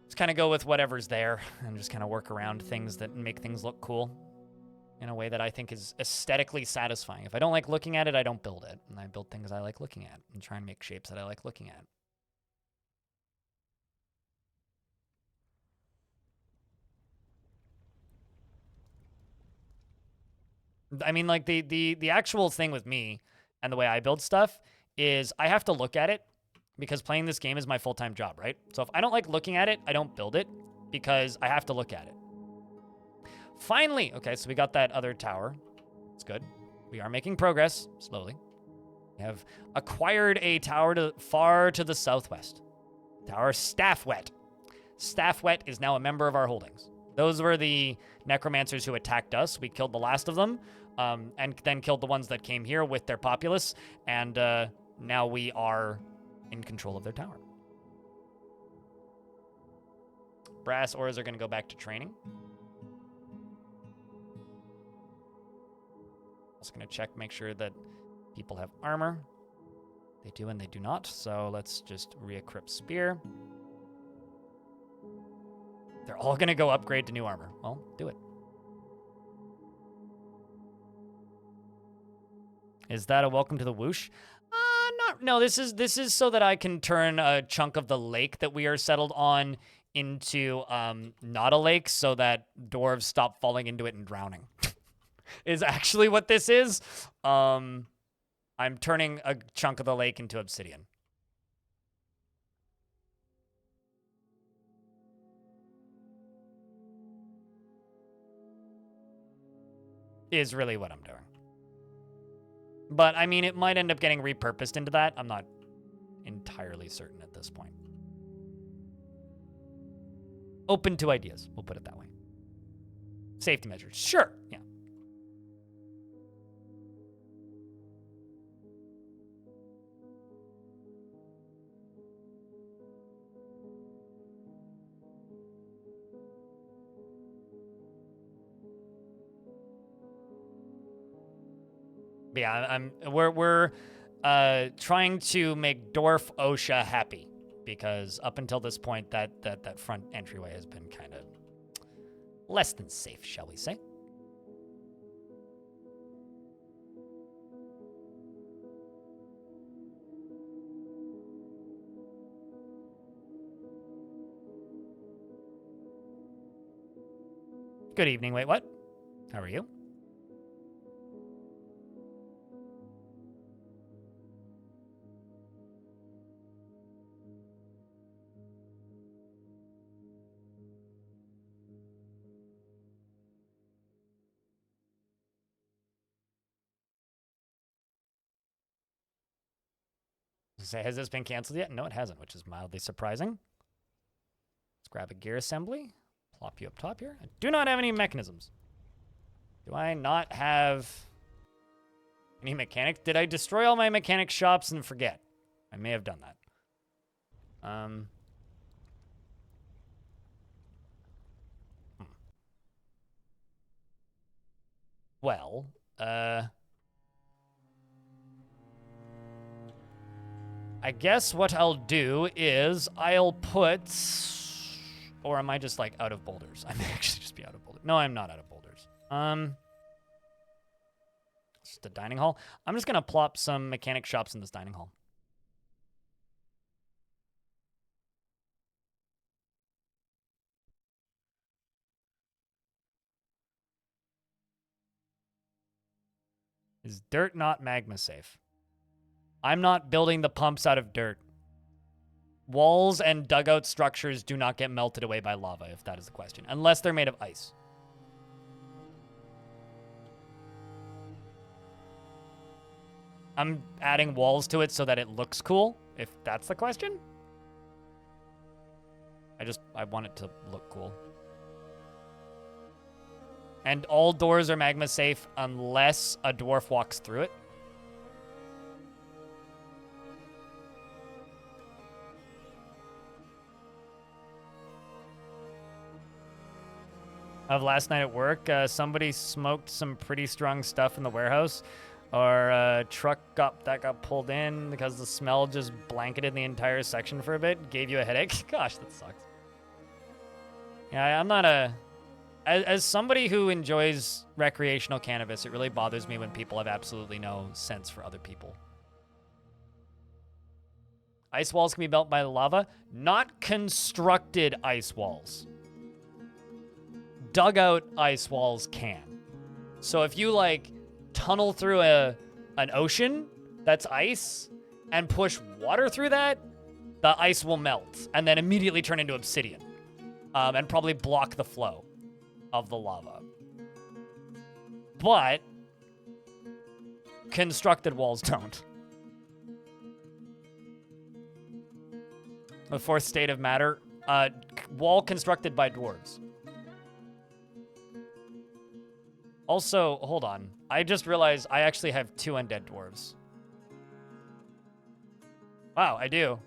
Just kind of go with whatever's there and just kind of work around things that make things look cool in a way that I think is aesthetically satisfying. If I don't like looking at it, I don't build it. And I build things I like looking at and try and make shapes that I like looking at. I mean, like, the actual thing with me and the way I build stuff is I have to look at it because playing this game is my full-time job, right? So if I don't like looking at it, I don't build it because I have to look at it. Finally, okay, so we got that other tower. It's good. We are making progress, slowly. We have acquired a tower far to the southwest. Tower Staffwet. Staffwet is now a member of our holdings. Those were the necromancers who attacked us. We killed the last of them, and then killed the ones that came here with their populace, and now we are in control of their tower. Brass ores are going to go back to training. Also going to check, make sure that people have armor. They do and they do not, so let's just re-equip spear. They're all going to go upgrade to new armor. Well, do it. Is that a welcome to the whoosh? No, this is so that I can turn a chunk of the lake that we are settled on into not a lake so that dwarves stop falling into it and drowning. Is actually what this is. I'm turning a chunk of the lake into obsidian. Is really what I'm doing. But, I mean, it might end up getting repurposed into that. I'm not entirely certain at this point. Open to ideas. We'll put it that way. Safety measures. Sure. Yeah. But yeah, we're trying to make Dwarf OSHA happy because up until this point, that front entryway has been kind of less than safe, shall we say? Good evening. Wait, what? How are you? Say, has this been canceled yet? No, it hasn't, which is mildly surprising. Let's grab a gear assembly. Plop you up top here. I do not have any mechanisms. Do I not have any mechanics? Did I destroy all my mechanic shops and forget? I may have done that. Well, I guess what I'll do is I'll put... Or am I just, like, out of boulders? I may actually just be out of boulders. No, I'm not out of boulders. Just a dining hall. I'm just gonna plop some mechanic shops in this dining hall. Is dirt not magma safe? I'm not building the pumps out of dirt. Walls and dugout structures do not get melted away by lava, if that is the question. Unless they're made of ice. I'm adding walls to it so that it looks cool, if that's the question. I want it to look cool. And all doors are magma safe unless a dwarf walks through it. Of last night at work, somebody smoked some pretty strong stuff in the warehouse. Our truck got pulled in because the smell just blanketed the entire section for a bit. Gave you a headache. Gosh, that sucks. Yeah, I'm not a... As somebody who enjoys recreational cannabis, it really bothers me when people have absolutely no sense for other people. Ice walls can be built by lava. Not constructed ice walls. Dugout ice walls can. So if you, like, tunnel through an ocean that's ice and push water through that, the ice will melt and then immediately turn into obsidian and probably block the flow of the lava. But constructed walls don't. The fourth state of matter, wall constructed by dwarves. Also, hold on. I just realized I actually have 2 undead dwarves. Wow, I do.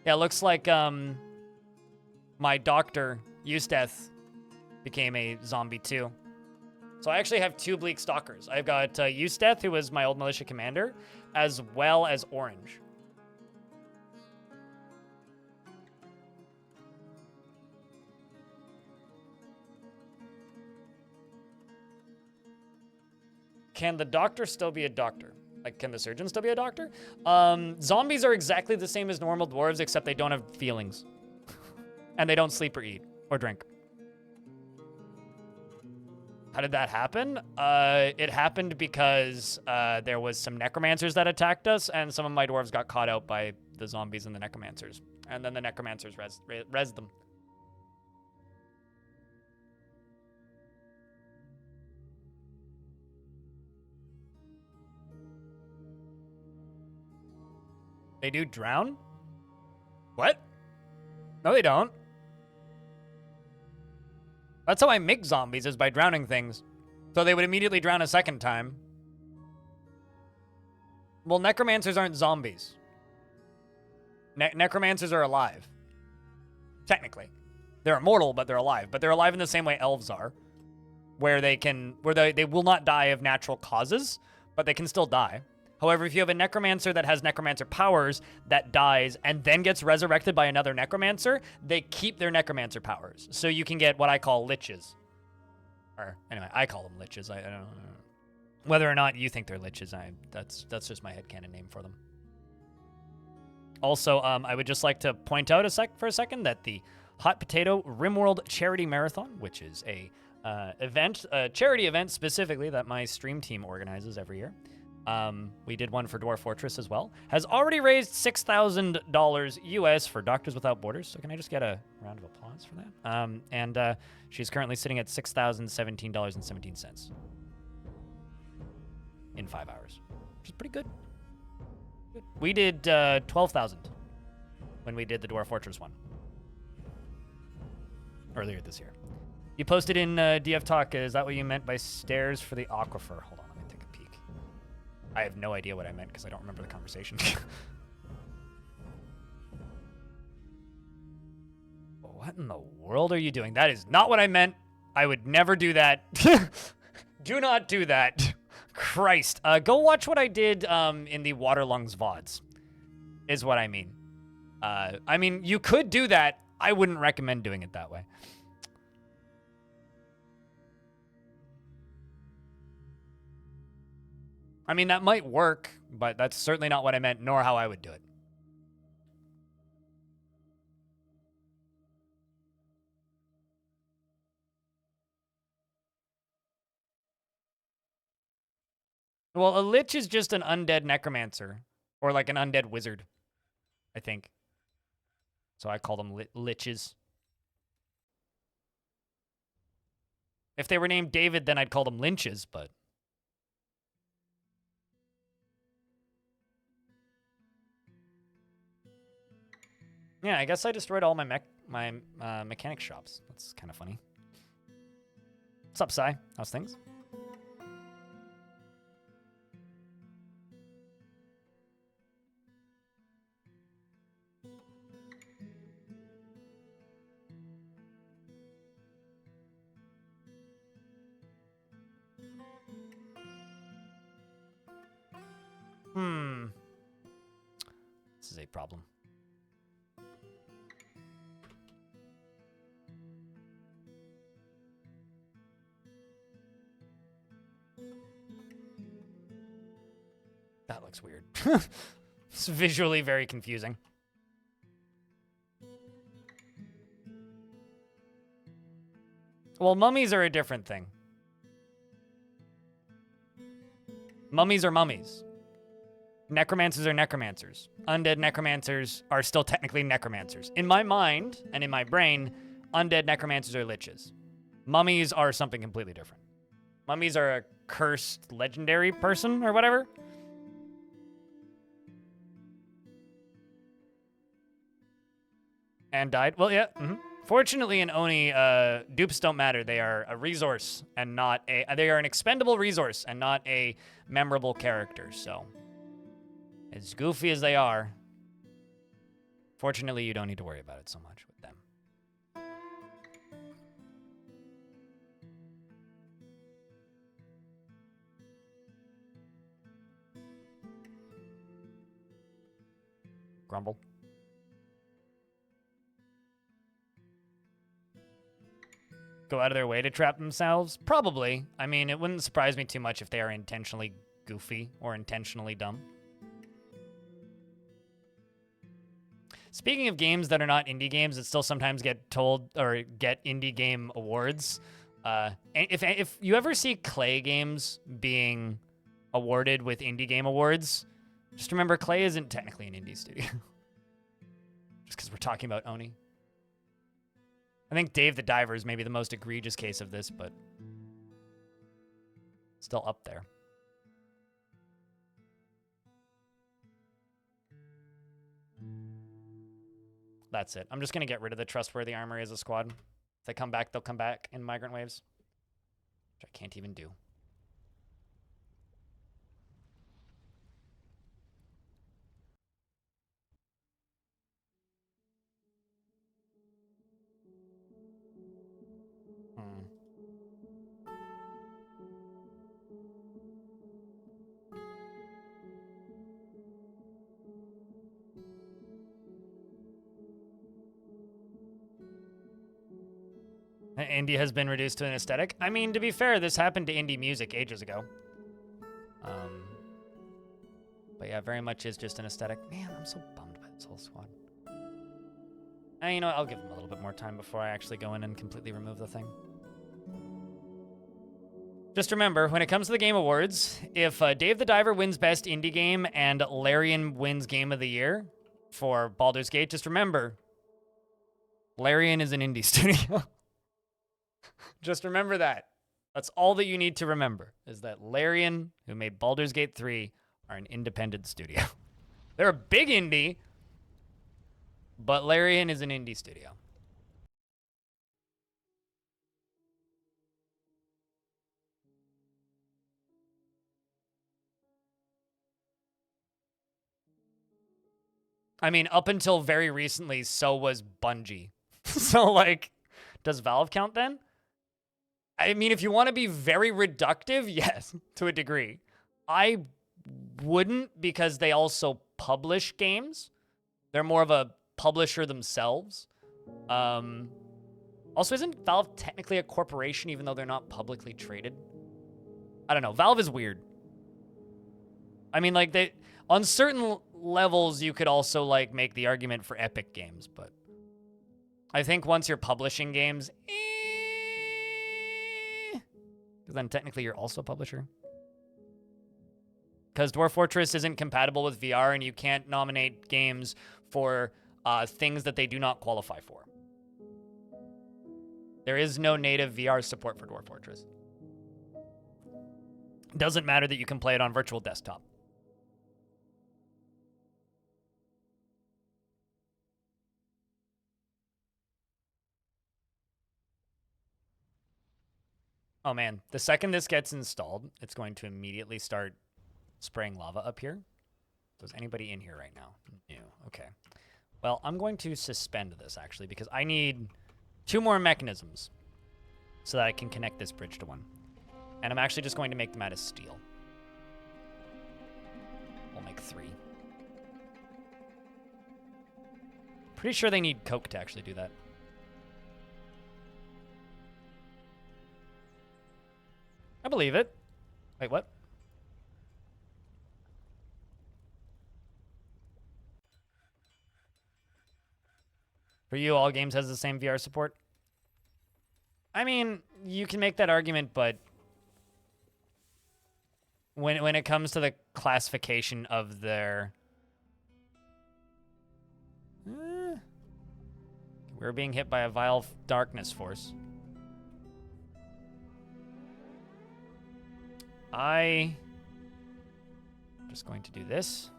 Yeah, it looks like my doctor, Eusteth, became a zombie too. So I actually have 2 bleak stalkers. I've got Eusteth, who was my old militia commander, as well as Orange. Can the doctor still be a doctor? Like, can the surgeon still be a doctor? Zombies are exactly the same as normal dwarves, except they don't have feelings. And they don't sleep or eat or drink. How did that happen? It happened because there was some necromancers that attacked us, and some of my dwarves got caught out by the zombies and the necromancers. And then the necromancers res them. They do drown? What? No, they don't. That's how I make zombies, is by drowning things. So they would immediately drown a second time. Well, necromancers aren't zombies. Necromancers are alive. Technically. They're immortal, but they're alive. But they're alive in the same way elves are. Where they will not die of natural causes, but they can still die. However, if you have a necromancer that has necromancer powers that dies and then gets resurrected by another necromancer, they keep their necromancer powers. So you can get what I call liches. Or, anyway, I call them liches. I don't know. Whether or not you think they're liches, that's just my headcanon name for them. Also, I would just like to point out for a second that the Hot Potato Rimworld Charity Marathon, which is a charity event specifically that my stream team organizes every year. We did one for Dwarf Fortress as well. Has already raised $6,000 US for Doctors Without Borders. So can I just get a round of applause for that? And she's currently sitting at $6,017.17 in 5 hours, which is pretty good. We did 12,000 when we did the Dwarf Fortress one earlier this year. You posted in DF Talk. Is that what you meant by stairs for the aquifer? Hold on. I have no idea what I meant because I don't remember the conversation. What in the world are you doing? That is not what I meant. I would never do that. Do not do that. Christ. Go watch what I did in the Waterlungs VODs, is what I mean. I mean, you could do that. I wouldn't recommend doing it that way. I mean, that might work, but that's certainly not what I meant, nor how I would do it. Well, a lich is just an undead necromancer, or like an undead wizard, I think. So I call them liches. If they were named David, then I'd call them lynches, but... Yeah, I guess I destroyed all my mechanic shops. That's kind of funny. What's up, Sai? How's things? This is a problem. That looks weird. It's visually very confusing. Well, mummies are a different thing. Mummies are mummies. Necromancers are necromancers. Undead necromancers are still technically necromancers. In my mind and in my brain, undead necromancers are liches. Mummies are something completely different. Mummies are a cursed legendary person or whatever. And died. Well, yeah. Fortunately, in Oni, dupes don't matter. They are a resource and not a... They are an expendable resource and not a memorable character, so... As goofy as they are, fortunately, you don't need to worry about it so much with them. Grumble. Go out of their way to trap themselves? Probably. I mean, it wouldn't surprise me too much if they are intentionally goofy or intentionally dumb. Speaking of games that are not indie games that still sometimes get told or get indie game awards, if you ever see Clay games being awarded with indie game awards, just remember Clay isn't technically an indie studio. Just because we're talking about Oni. I think Dave the Diver is maybe the most egregious case of this, but still up there. That's it. I'm just going to get rid of the trustworthy armory as a squad. If they come back, they'll come back in migrant waves. Which I can't even do. Indie has been reduced to an aesthetic. I mean, to be fair, this happened to indie music ages ago. But yeah, very much is just an aesthetic. Man, I'm so bummed by this whole squad. And you know what? I'll give them a little bit more time before I actually go in and completely remove the thing. Just remember, when it comes to the Game Awards, if Dave the Diver wins Best Indie Game and Larian wins Game of the Year for Baldur's Gate, just remember, Larian is an indie studio. Just remember that. That's all that you need to remember, is that Larian, who made Baldur's Gate 3, are an independent studio. They're a big indie, but Larian is an indie studio. I mean, up until very recently, so was Bungie. So, like, does Valve count then? I mean, if you want to be very reductive, yes, to a degree. I wouldn't, because they also publish games. They're more of a publisher themselves. Also, isn't Valve technically a corporation even though they're not publicly traded? I don't know. Valve is weird. I mean, like, on certain levels, you could also, like, make the argument for Epic Games, but I think once you're publishing games, because then technically you're also a publisher. Because Dwarf Fortress isn't compatible with VR, and you can't nominate games for things that they do not qualify for. There is no native VR support for Dwarf Fortress. Doesn't matter that you can play it on virtual desktop. Oh man, the second this gets installed, it's going to immediately start spraying lava up here. So is anybody in here right now? No. Okay. Well, I'm going to suspend this actually because I need 2 more mechanisms so that I can connect this bridge to one. And I'm actually just going to make them out of steel. We'll make 3. Pretty sure they need coke to actually do that. I believe it. Wait, what? For you, all games has the same VR support? I mean, you can make that argument, but when it comes to the classification of their... we're being hit by a vile darkness force. I'm just going to do this.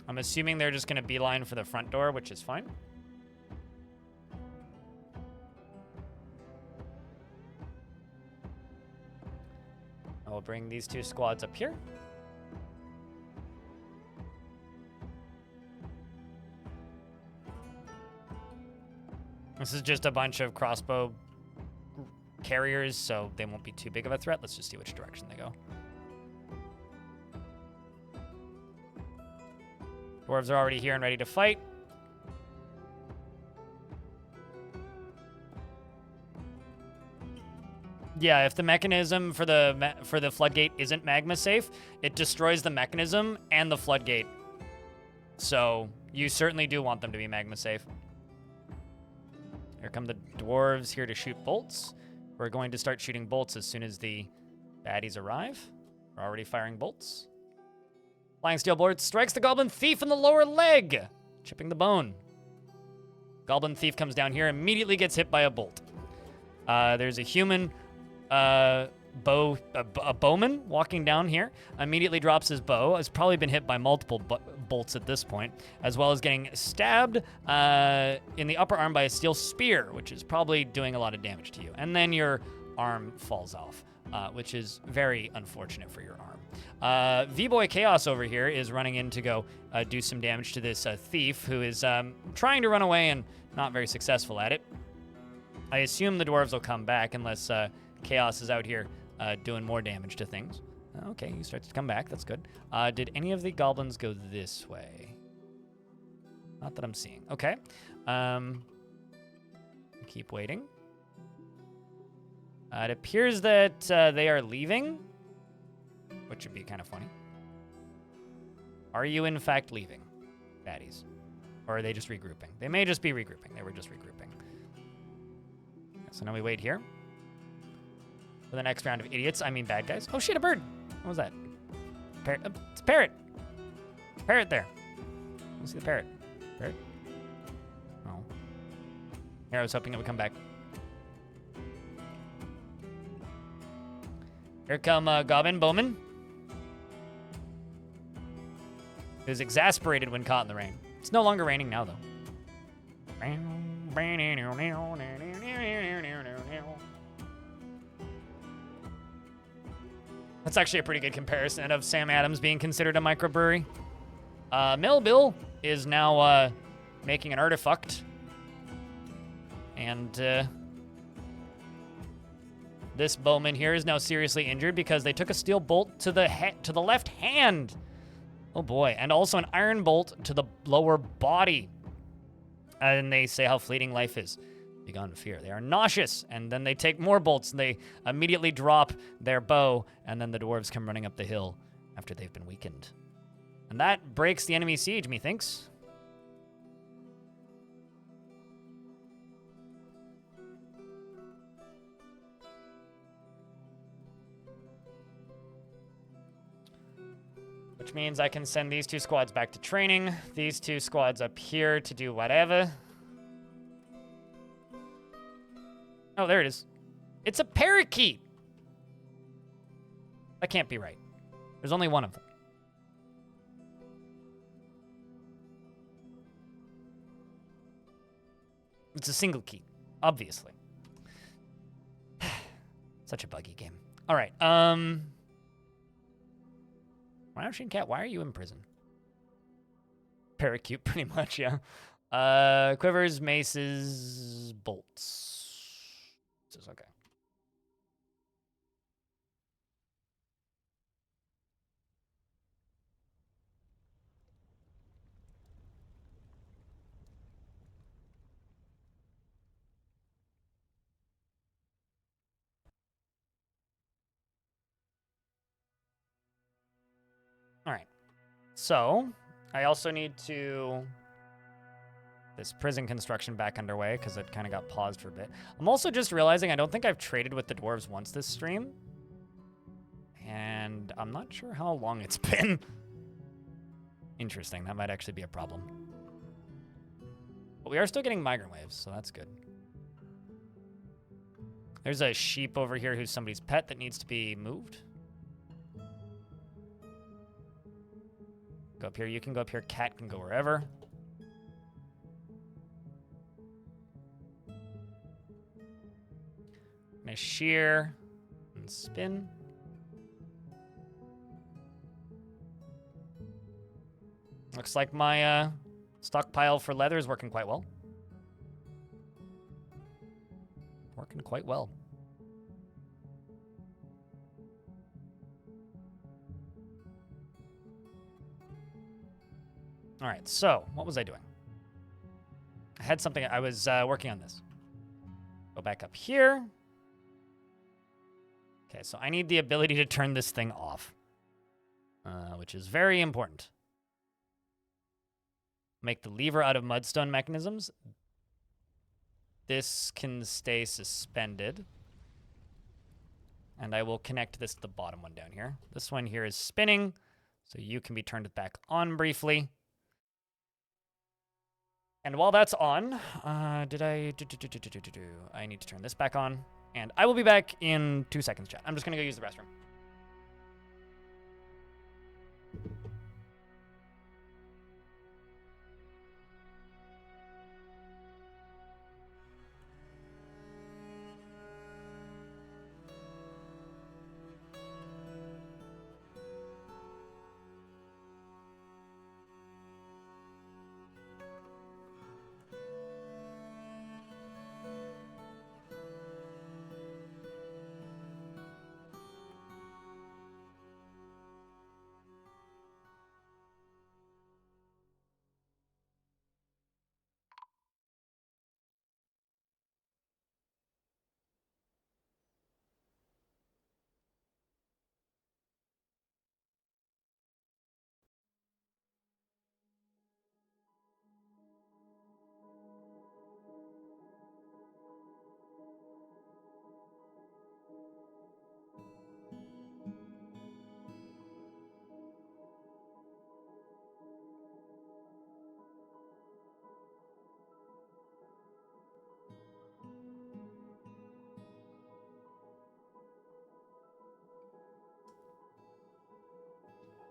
I'm assuming they're just going to beeline for the front door, which is fine. I will bring these 2 squads up here. This is just a bunch of crossbow carriers, so they won't be too big of a threat. Let's just see which direction they go. Dwarves are already here and ready to fight. Yeah, if the mechanism for the floodgate isn't magma safe, it destroys the mechanism and the floodgate. So you certainly do want them to be magma safe. Here come the dwarves here to shoot bolts. We're going to start shooting bolts as soon as the baddies arrive. We're already firing bolts. Flying steel board strikes the goblin thief in the lower leg, chipping the bone. Goblin thief comes down here, immediately gets hit by a bolt. There's a human bowman walking down here, immediately drops his bow, has probably been hit by multiple bolts at this point, as well as getting stabbed in the upper arm by a steel spear, which is probably doing a lot of damage to you. And then your arm falls off, which is very unfortunate for your arm. V-Boy Chaos over here is running in to go do some damage to this thief who is trying to run away and not very successful at it. I assume the dwarves will come back unless Chaos is out here doing more damage to things. Okay, he starts to come back. That's good. Did any of the goblins go this way? Not that I'm seeing. Okay. Keep waiting. It appears that they are leaving, which would be kind of funny. Are you, in fact, leaving, baddies? Or are they just regrouping? They may just be regrouping. They were just regrouping. So now we wait here for the next round of idiots. I mean bad guys. Oh shit, a bird. What was that? Parrot. It's a parrot. Parrot there. Let's see the parrot. Parrot? Oh. Here, I was hoping it would come back. Here come Goblin Bowman. He was exasperated when caught in the rain. It's no longer raining now, though. That's actually a pretty good comparison of Sam Adams being considered a microbrewery. Melville is now making an artifact. And this bowman here is now seriously injured because they took a steel bolt to the left hand. Oh boy, and also an iron bolt to the lower body. And they say how fleeting life is Beyond fear. They are nauseous, and then they take more bolts, and they immediately drop their bow, and then the dwarves come running up the hill after they've been weakened. And that breaks the enemy siege, methinks. Which means I can send these 2 squads back to training, these 2 squads up here to do whatever. Oh, there it is. It's a parakeet. That can't be right. There's only one of them. It's a single key, obviously. Such a buggy game. All right. Machine Cat, why are you in prison? Parakeet, pretty much, yeah. Quivers, maces, bolts. This is okay. All right. So, I also need to this prison construction back underway because it kind of got paused for a bit. I'm also just realizing I don't think I've traded with the dwarves once this stream. And I'm not sure how long it's been. Interesting. That might actually be a problem. But we are still getting migrant waves, so that's good. There's a sheep over here who's somebody's pet that needs to be moved. Go up here. You can go up here. Cat can go wherever. Gonna shear and spin. Looks like my stockpile for leather is working quite well. Working quite well. All right, so what was I doing? I had something, I was working on this. Go back up here. Okay, so I need the ability to turn this thing off, which is very important. Make the lever out of mudstone mechanisms. This can stay suspended. And I will connect this to the bottom one down here. This one here is spinning, so you can be turned back on briefly. And while that's on, I need to turn this back on. And I will be back in 2 seconds, chat. I'm just going to go use the restroom.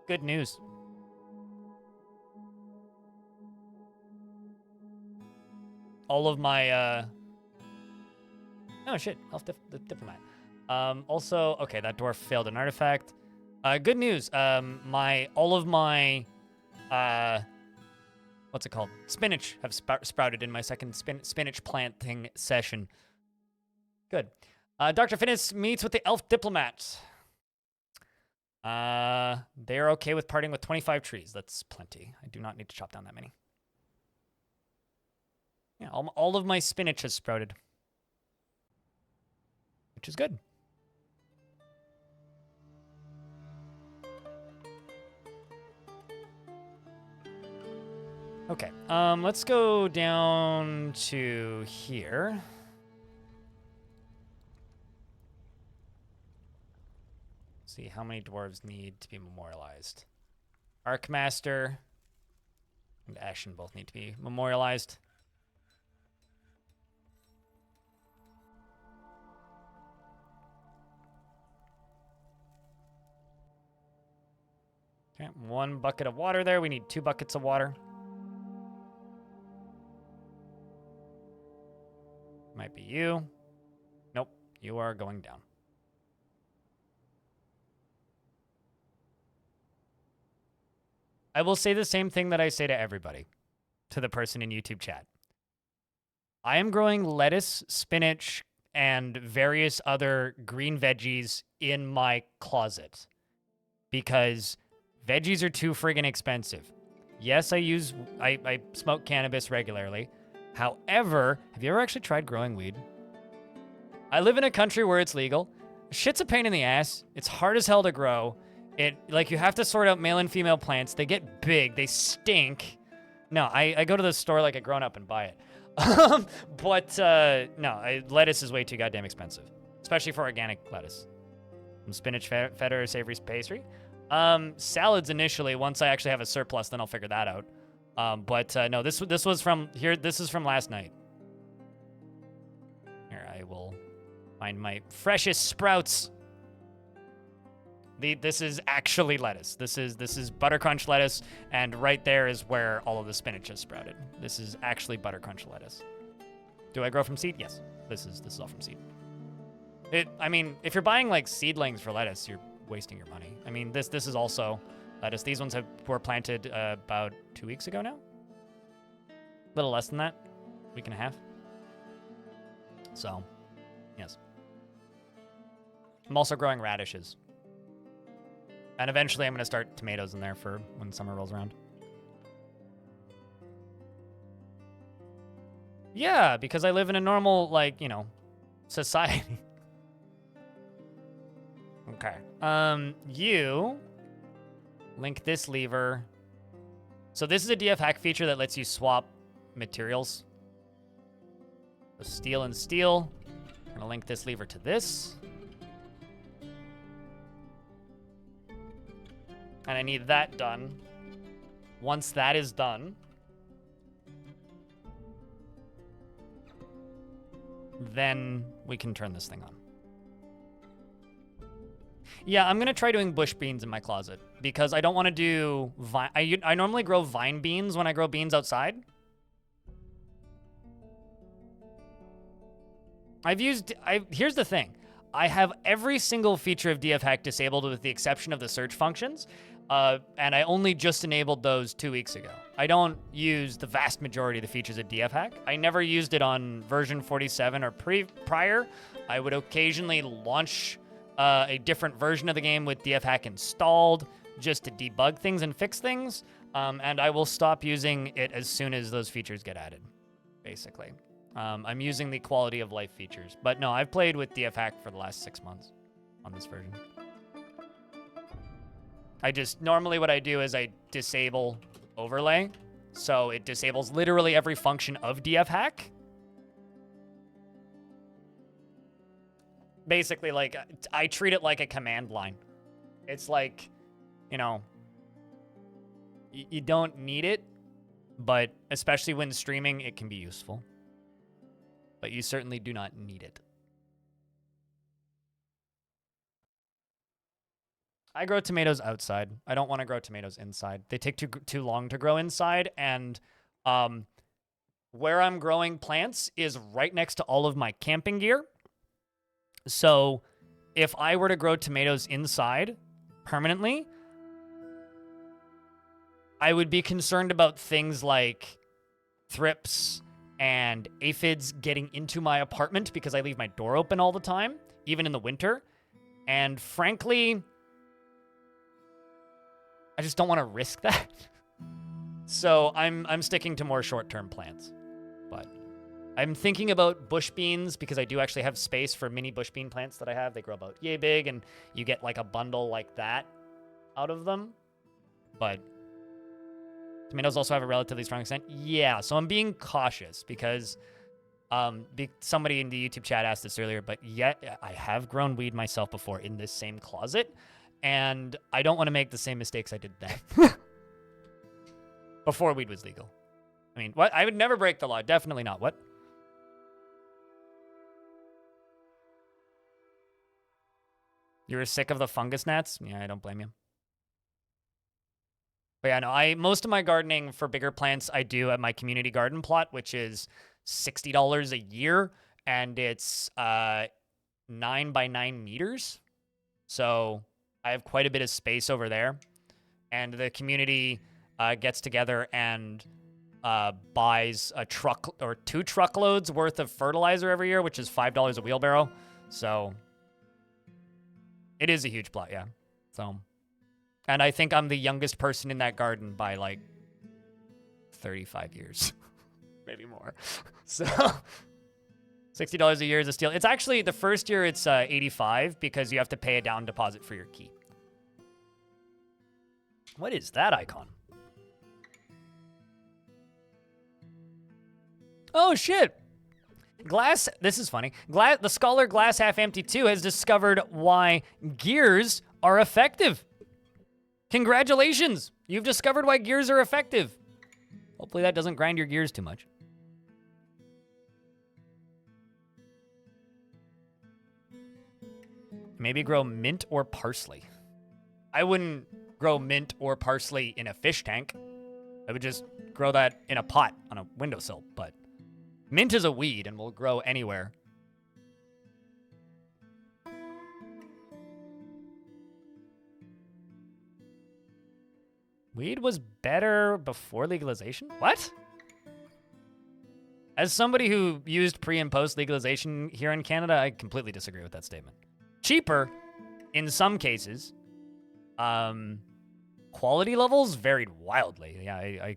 Good news. All of my, oh shit, the diplomat. Also, okay, that dwarf failed an artifact. Good news, all of my, what's it called? Spinach have sprouted in my second spinach planting session. Good. Dr. Finnis meets with the elf diplomat. They're okay with parting with 25 trees. That's plenty. I do not need to chop down that many. Yeah, all of my spinach has sprouted. which is good. Okay, let's go down to here. See how many dwarves need to be memorialized. Archmaster and Ashen both need to be memorialized. Okay, 1 bucket of water there. We need 2 buckets of water. Might be you. Nope, you are going down. I will say the same thing that I say to everybody, to the person in YouTube chat. I am growing lettuce, spinach, and various other green veggies in my closet because veggies are too friggin' expensive. Yes, I smoke cannabis regularly. However, have you ever actually tried growing weed? I live in a country where it's legal. Shit's a pain in the ass. It's hard as hell to grow. You have to sort out male and female plants. They get big. They stink. No, I go to the store like a grown-up and buy it. No, lettuce is way too goddamn expensive, especially for organic lettuce. Some spinach, feta, or savory pastry. Salads initially. Once I actually have a surplus, then I'll figure that out. No, this was from here. This is from last night. Here, I will find my freshest sprouts. This is actually lettuce. This is buttercrunch lettuce, and right there is where all of the spinach has sprouted. This is actually buttercrunch lettuce. Do I grow from seed? Yes. This is all from seed. I mean, if you're buying like seedlings for lettuce, you're wasting your money. I mean, this is also lettuce. These ones were planted about 2 weeks ago now. A little less than that, week and a half. So, yes. I'm also growing radishes. And eventually I'm going to start tomatoes in there for when summer rolls around. Yeah, because I live in a normal, society. Okay. You link this lever. So this is a DF hack feature that lets you swap materials. So steel and steel. I'm going to link this lever to this. And I need that done. Once that is done, then we can turn this thing on. Yeah, I'm going to try doing bush beans in my closet because I don't want to do vine. I normally grow vine beans when I grow beans outside. Here's the thing. I have every single feature of DF Hack disabled with the exception of the search functions. And I only just enabled those 2 weeks ago. I don't use the vast majority of the features of DF Hack. I never used it on version 47 or prior. I would occasionally launch a different version of the game with DF Hack installed just to debug things and fix things. And I will stop using it as soon as those features get added, basically. I'm using the quality of life features. But no, I've played with DF Hack for the last 6 months on this version. Normally what I do is I disable overlay. So it disables literally every function of DF Hack. Basically, I treat it like a command line. It's like, you don't need it, but especially when streaming, it can be useful. But you certainly do not need it. I grow tomatoes outside. I don't want to grow tomatoes inside. They take too long to grow inside, and where I'm growing plants is right next to all of my camping gear. So if I were to grow tomatoes inside permanently, I would be concerned about things like thrips and aphids getting into my apartment because I leave my door open all the time, even in the winter. And frankly, I just don't want to risk that. So I'm sticking to more short-term plants. But I'm thinking about bush beans because I do actually have space for mini bush bean plants that I have. They grow about yay big, and you get like a bundle like that out of them. But tomatoes also have a relatively strong scent. Yeah, so I'm being cautious because somebody in the YouTube chat asked this earlier, but yet I have grown weed myself before in this same closet, and I don't want to make the same mistakes I did then. Before weed was legal. I mean, what? I would never break the law. Definitely not. What? You were sick of the fungus gnats? Yeah, I don't blame you. But yeah, no, most of my gardening for bigger plants I do at my community garden plot, which is $60 a year, and it's 9 by 9 meters. So I have quite a bit of space over there. And the community gets together and buys a truck or 2 truckloads worth of fertilizer every year, which is $5 a wheelbarrow. So it is a huge plot, yeah. So, and I think I'm the youngest person in that garden by like 35 years, maybe more. So $60 a year is a steal. It's actually the first year it's 85 because you have to pay a down deposit for your key. What is that icon? Oh shit. Glass, this is funny. The scholar Glass Half Empty 2 has discovered why gears are effective. Congratulations. You've discovered why gears are effective. Hopefully that doesn't grind your gears too much. Maybe grow mint or parsley. I wouldn't grow mint or parsley in a fish tank. I would just grow that in a pot on a windowsill, but mint is a weed and will grow anywhere. Weed was better before legalization? What? As somebody who used pre and post legalization here in Canada, I completely disagree with that statement. Cheaper in some cases. Quality levels varied wildly. Yeah, I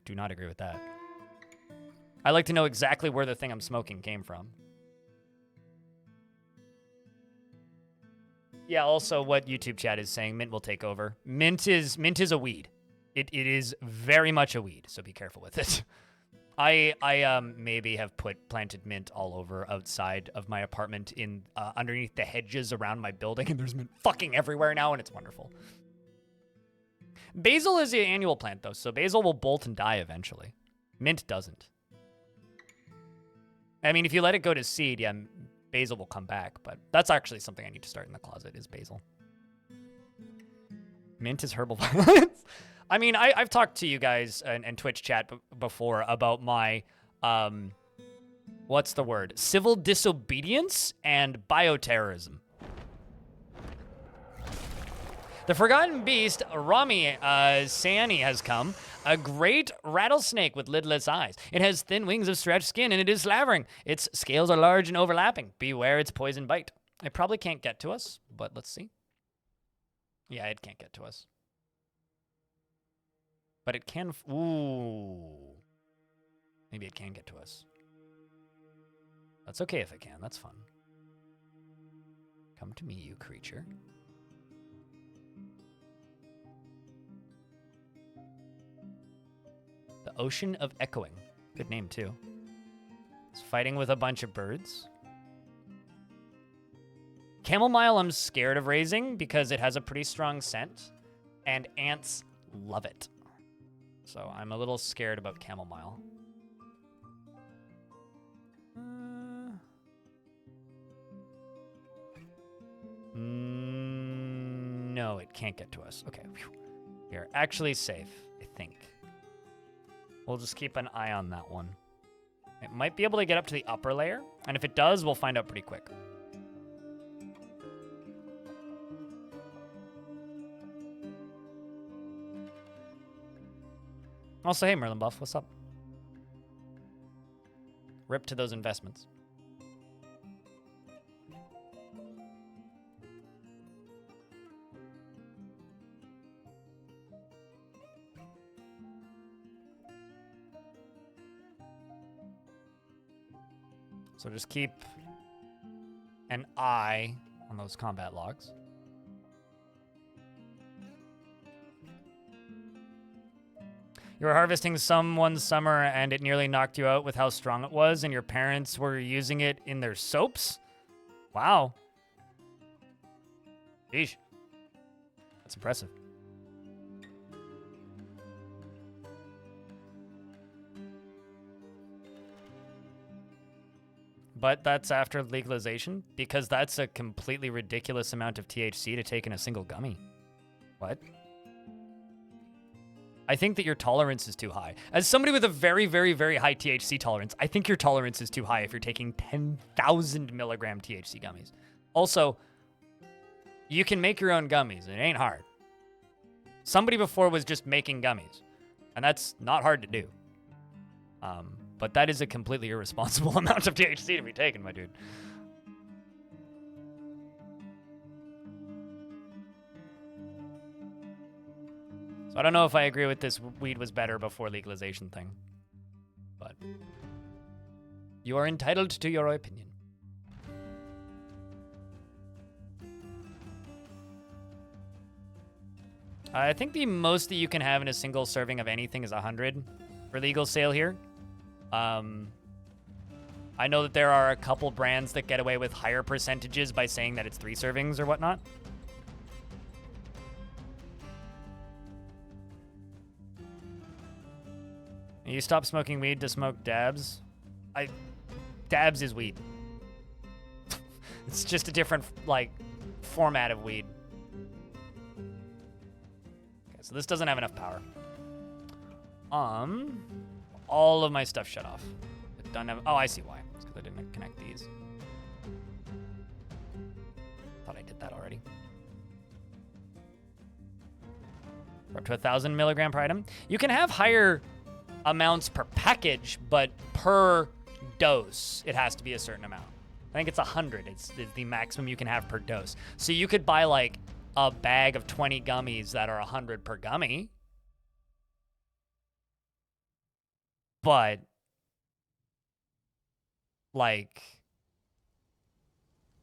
do not agree with that. I like to know exactly where the thing I'm smoking came from. Yeah, also what YouTube chat is saying, mint will take over. Mint is a weed. It is very much a weed, so be careful with it. I maybe have planted mint all over outside of my apartment in underneath the hedges around my building, and there's mint fucking everywhere now, and it's wonderful. Basil is the annual plant, though, so basil will bolt and die eventually. Mint doesn't. I mean, if you let it go to seed, yeah, basil will come back, but that's actually something I need to start in the closet, is basil. Mint is herbal violence. I mean, I've talked to you guys and Twitch chat before about my, what's the word? Civil disobedience and bioterrorism. The Forgotten Beast, Rami Sani, has come. A great rattlesnake with lidless eyes. It has thin wings of stretched skin, and it is slavering. Its scales are large and overlapping. Beware its poison bite. It probably can't get to us, but let's see. Yeah, it can't get to us. But it can... Ooh. Maybe it can get to us. That's okay if it can. That's fun. Come to me, you creature. The Ocean of Echoing. Good name, too. It's fighting with a bunch of birds. Chamomile I'm scared of raising because it has a pretty strong scent, and ants love it. So I'm a little scared about chamomile. No, it can't get to us. Okay. You're actually safe, I think. We'll just keep an eye on that one. It might be able to get up to the upper layer, and if it does, we'll find out pretty quick. Also, hey, Merlin Buff, what's up? Rip to those investments. So just keep an eye on those combat logs. You were harvesting some one summer and it nearly knocked you out with how strong it was, and your parents were using it in their soaps? Wow. Sheesh. That's impressive. But that's after legalization? Because that's a completely ridiculous amount of THC to take in a single gummy. What? I think that your tolerance is too high. As somebody with a very, very, very high THC tolerance, I think your tolerance is too high if you're taking 10,000 milligram THC gummies. Also, you can make your own gummies. It ain't hard. Somebody before was just making gummies, and that's not hard to do. But that is a completely irresponsible amount of THC to be taken, my dude. So I don't know if I agree with this weed was better before legalization thing. But you are entitled to your opinion. I think the most that you can have in a single serving of anything is 100 for legal sale here. I know that there are a couple brands that get away with higher percentages by saying that it's 3 servings or whatnot. You stop smoking weed to smoke dabs? Dabs is weed. It's just a different, like, format of weed. Okay, so this doesn't have enough power. All of my stuff shut off. It doesn't have, oh, I see why. It's because I didn't connect these. Thought I did that already. We're up to 1,000 milligram per item. You can have higher amounts per package, but per dose, it has to be a certain amount. I think it's 100. It's the maximum you can have per dose. So you could buy like a bag of 20 gummies that are 100 per gummy. But like,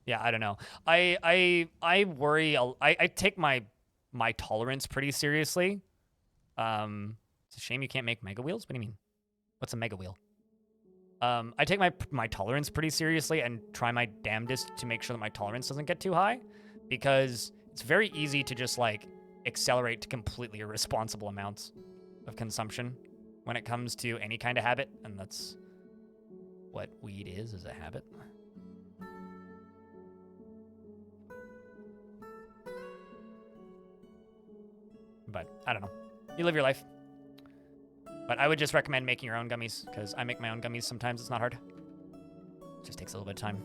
yeah, I don't know. I worry. I take my tolerance pretty seriously. It's a shame you can't make mega wheels. What do you mean? What's a mega wheel? I take my tolerance pretty seriously and try my damnedest to make sure that my tolerance doesn't get too high, because it's very easy to just like accelerate to completely irresponsible amounts of consumption when it comes to any kind of habit, and that's what weed is a habit. But I don't know. You live your life. But I would just recommend making your own gummies, because I make my own gummies sometimes. It's not hard. It just takes a little bit of time.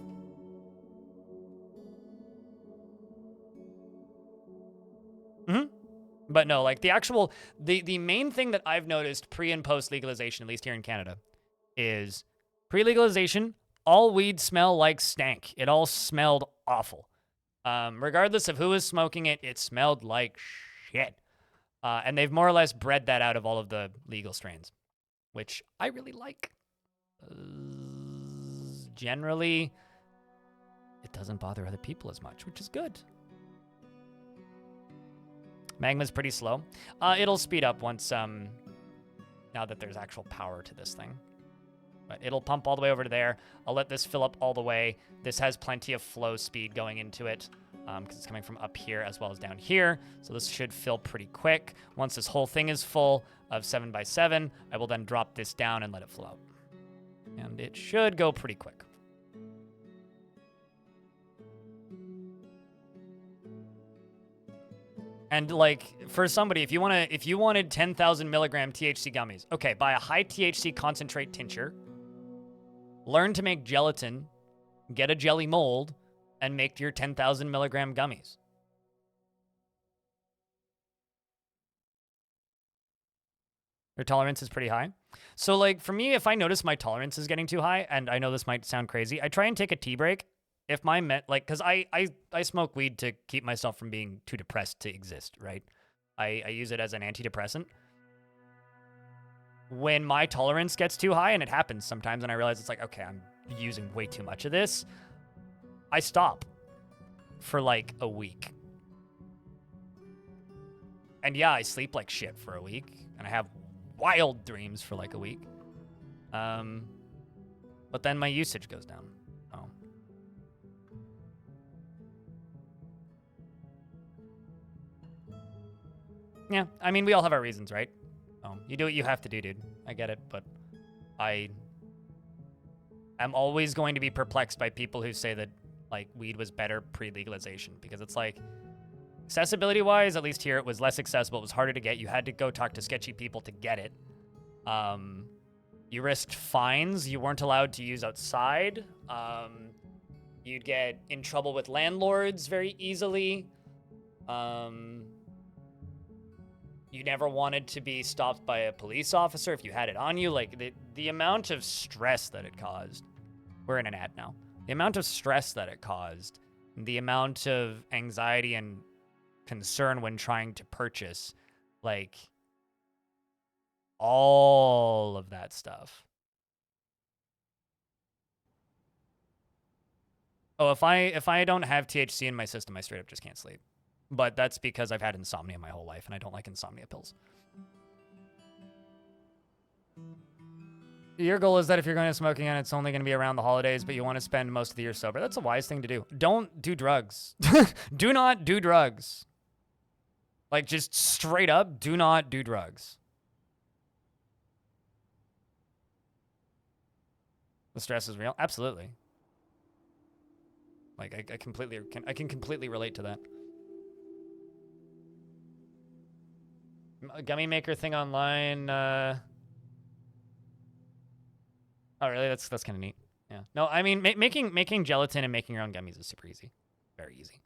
But no, like the actual, the main thing that I've noticed pre and post legalization, at least here in Canada, is pre-legalization, all weed smell like stank. It all smelled awful. Regardless of who was smoking it, it smelled like shit. And they've more or less bred that out of all of the legal strains, which I really like. Generally, it doesn't bother other people as much, which is good. Magma's pretty slow. It'll speed up once, now that there's actual power to this thing. But it'll pump all the way over to there. I'll let this fill up all the way. This has plenty of flow speed going into it, because it's coming from up here as well as down here. So this should fill pretty quick. Once this whole thing is full of 7x7, I will then drop this down and let it flow out. And it should go pretty quick. And like for somebody, if you wanted 10,000 milligram THC gummies, okay, buy a high THC concentrate tincture, learn to make gelatin, get a jelly mold, and make your 10,000 milligram gummies. Your tolerance is pretty high. So like for me, if I notice my tolerance is getting too high, and I know this might sound crazy, I try and take a tea break. If my because I smoke weed to keep myself from being too depressed to exist, right? I use it as an antidepressant. when my tolerance gets too high, and it happens sometimes, and I realize it's like, okay, I'm using way too much of this, I stop for like a week. And yeah, I sleep like shit for a week, and I have wild dreams for like a week. But then my usage goes down. Oh. Yeah, I mean, we all have our reasons, right? You do what you have to do, dude. I get it, but I am always going to be perplexed by people who say that, like, weed was better pre-legalization, because it's like, accessibility-wise, at least here, it was less accessible. It was harder to get. You had to go talk to sketchy people to get it. You risked fines. You weren't allowed to use outside. You'd get in trouble with landlords very easily. You never wanted to be stopped by a police officer if you had it on you. Like, the amount of stress that it caused. We're in an ad now. The amount of stress that it caused, the amount of anxiety and concern when trying to purchase, like, all of that stuff. Oh, if I don't have THC in my system, I straight up just can't sleep. But that's because I've had insomnia my whole life, and I don't like insomnia pills. Your goal is that if you're going to smoking and it's only going to be around the holidays, but you want to spend most of the year sober. That's a wise thing to do. Don't do drugs. Do not do drugs. Like, just straight up, do not do drugs. The stress is real? Absolutely. Like, I can completely relate to that. Gummy maker thing online. Oh, really? That's kind of neat. Yeah. No, I mean, making gelatin and making your own gummies is super easy. Very easy.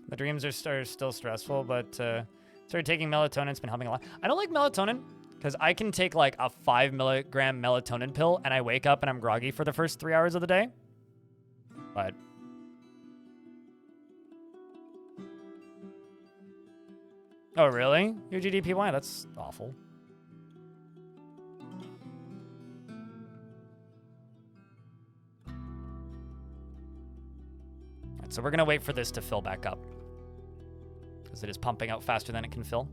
The dreams are still stressful, but started taking melatonin. It's been helping a lot. I don't like melatonin because I can take like a 5 milligram melatonin pill and I wake up and I'm groggy for the first 3 hours of the day. But oh, really? Your GDPY? That's awful. All right, so we're gonna wait for this to fill back up, because it is pumping out faster than it can fill.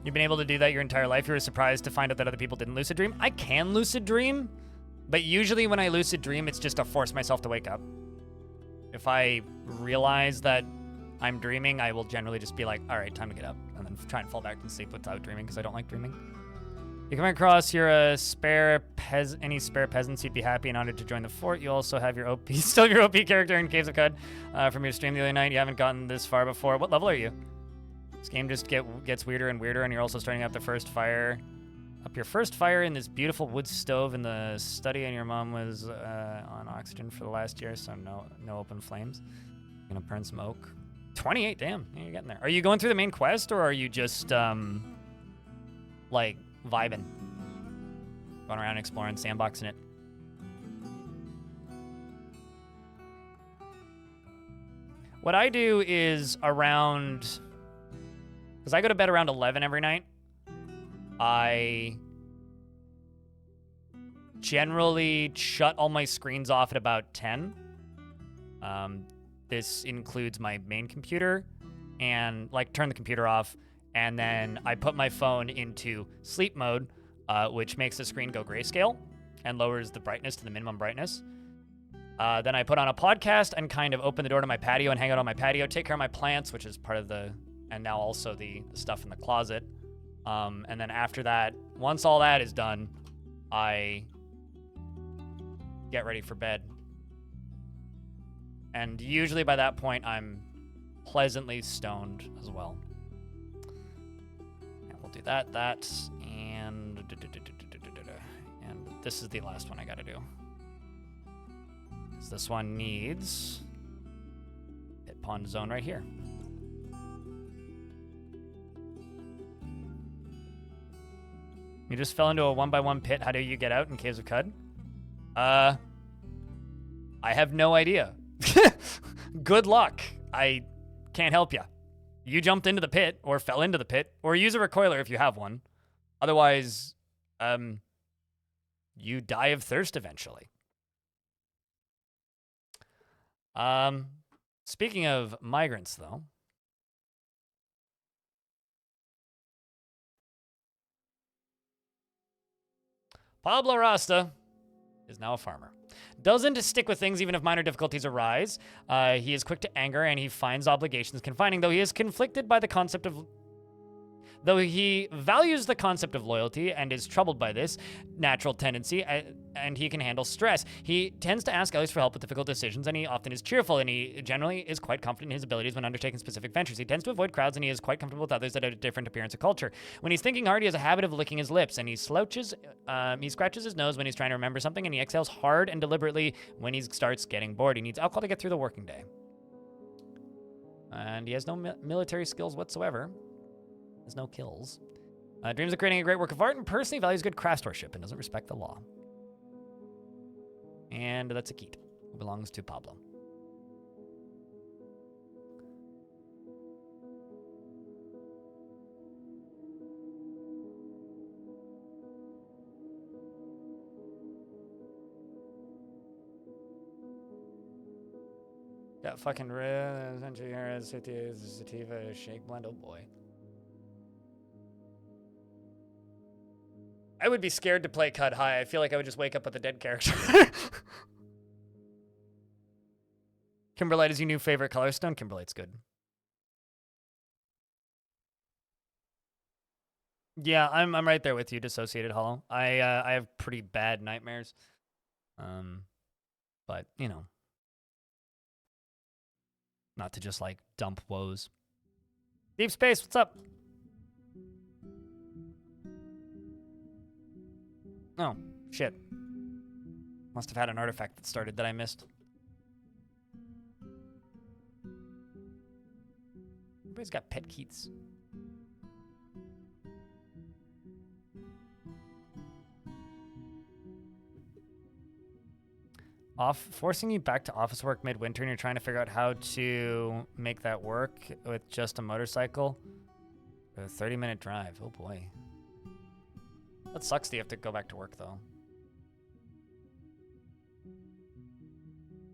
You've been able to do that your entire life. You were surprised to find out that other people didn't lucid dream. I can lucid dream, but usually when I lucid dream, it's just to force myself to wake up. If I realize that I'm dreaming, I will generally just be like, all right, time to get up, and then try and fall back to sleep without dreaming, because I don't like dreaming. You come across any spare peasants, you'd be happy and honored to join the fort. You also have your OP, still your OP character in Caves of Cud from your stream the other night. You haven't gotten this far before. What level are you? This game just gets weirder and weirder, and you're also starting up the first fire. Up your first fire in this beautiful wood stove in the study, and your mom was on oxygen for the last year, so no open flames. Gonna burn some oak. 28, damn, yeah, you're getting there. Are you going through the main quest, or are you just like vibing, going around exploring, sandboxing it? What I do is around, because I go to bed around 11 every night, I generally shut all my screens off at about 10. This includes my main computer, and like turn the computer off, and then I put my phone into sleep mode, which makes the screen go grayscale and lowers the brightness to the minimum brightness. Then I put on a podcast and kind of open the door to my patio and hang out on my patio, take care of my plants, which is part of the and now also the stuff in the closet. And then after that, once all that is done, I get ready for bed. And usually by that point, I'm pleasantly stoned as well. And we'll do that, and this is the last one I gotta do. Because this one needs hit pond zone right here. You just fell into a 1x1 pit. How do you get out in Caves of Cud? I have no idea. Good luck. I can't help you. You jumped into the pit or fell into the pit, or use a recoiler if you have one. Otherwise, you die of thirst eventually. Speaking of migrants, though. Pablo Rasta is now a farmer. Doesn't stick with things even if minor difficulties arise. He is quick to anger and he finds obligations confining, though he is conflicted by the concept of... Though he values the concept of loyalty and is troubled by this natural tendency, and he can handle stress. He tends to ask others for help with difficult decisions, and he often is cheerful, and he generally is quite confident in his abilities when undertaking specific ventures. He tends to avoid crowds, and he is quite comfortable with others that have a different appearance or culture. When he's thinking hard, he has a habit of licking his lips, and he scratches his nose when he's trying to remember something, and he exhales hard and deliberately when he starts getting bored. He needs alcohol to get through the working day. And he has no military skills whatsoever. Has no kills. Dreams of creating a great work of art and personally values good craftsmanship and doesn't respect the law. And that's a Keat, who belongs to Pablo. Got fucking red, sativa, shake blend, oh boy. I would be scared to play Cud High. I feel like I would just wake up with a dead character. Kimberlite is your new favorite color. Stone Kimberlite's good. Yeah, I'm right there with you, Dissociated Hollow. I have pretty bad nightmares. But, you know. Not to just, like, dump woes. Deep Space, what's up? Oh, shit. Must have had an artifact that started that I missed. Everybody's got pet Keats. Forcing you back to office work midwinter and you're trying to figure out how to make that work with just a motorcycle. A 30-minute drive. Oh boy. That sucks that you have to go back to work, though.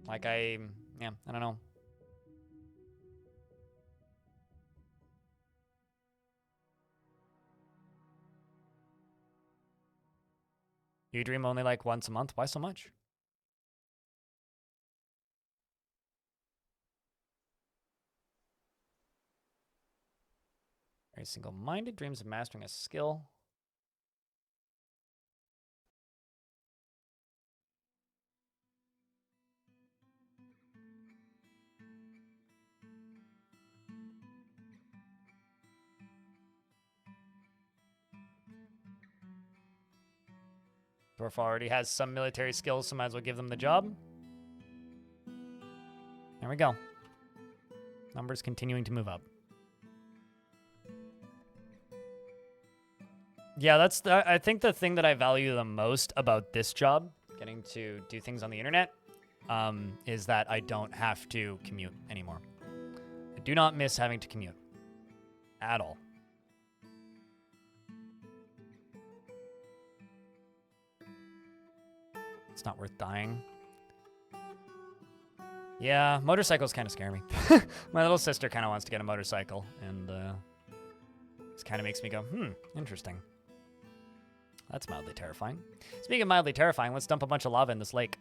Like, I don't know. You dream only like once a month? Why so much? Very single-minded, dreams of mastering a skill. Dwarf already has some military skills, so might as well give them the job. There we go. Numbers continuing to move up. Yeah, that's I think the thing that I value the most about this job, getting to do things on the internet, is that I don't have to commute anymore. I do not miss having to commute at all. It's not worth dying. Yeah, motorcycles kind of scare me. My little sister kind of wants to get a motorcycle, and this kind of makes me go, interesting. That's mildly terrifying. Speaking of mildly terrifying, let's dump a bunch of lava in this lake.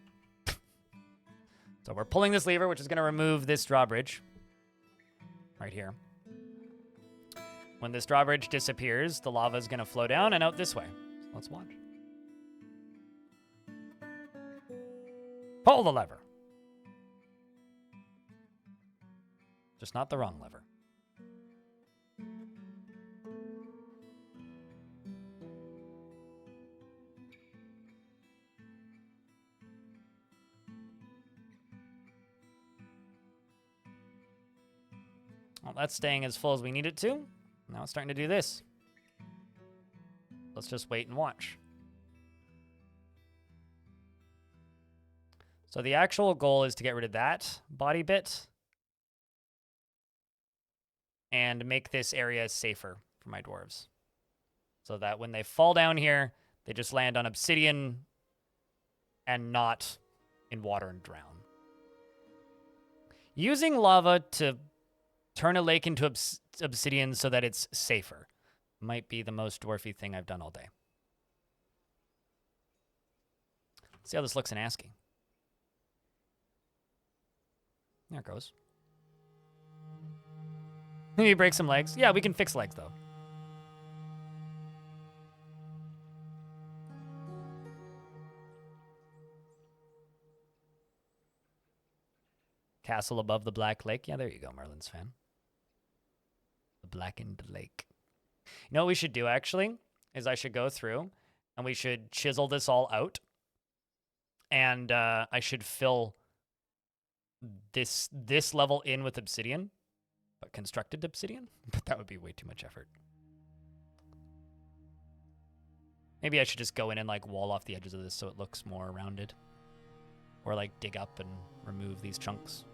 So we're pulling this lever, which is going to remove this drawbridge right here. When this drawbridge disappears, the lava is going to flow down and out this way. So let's watch. Pull the lever. Just not the wrong lever. Well, that's staying as full as we need it to. Now it's starting to do this. Let's just wait and watch. So the actual goal is to get rid of that body bit and make this area safer for my dwarves. So that when they fall down here, they just land on obsidian and not in water and drown. Using lava to turn a lake into obsidian so that it's safer might be the most dwarfy thing I've done all day. Let's see how this looks in ASCII. There it goes. Maybe break some legs. Yeah, we can fix legs, though. Castle above the Black Lake. Yeah, there you go, Merlin's fan. The Blackened Lake. You know what we should do, actually? Is I should go through, and we should chisel this all out. And I should fill this level in with obsidian. But constructed obsidian? But that would be way too much effort. Maybe I should just go in and, like, wall off the edges of this so it looks more rounded. Or, like, dig up and remove these chunks.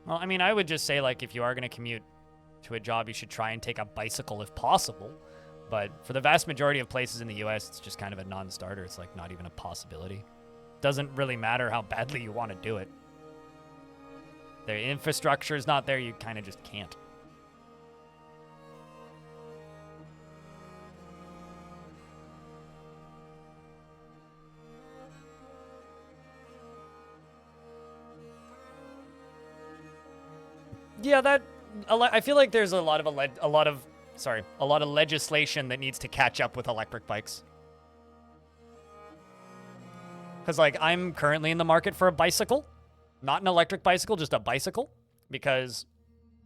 Well, I mean, I would just say, like, if you are going to commute to a job, you should try and take a bicycle if possible. But for the vast majority of places in the U.S., it's just kind of a non-starter. It's, like, not even a possibility. Doesn't really matter how badly you want to do it. The infrastructure is not there. You kind of just can't. Yeah, I feel like there's a lot of legislation that needs to catch up with electric bikes. Because, like, I'm currently in the market for a bicycle. Not an electric bicycle, just a bicycle. Because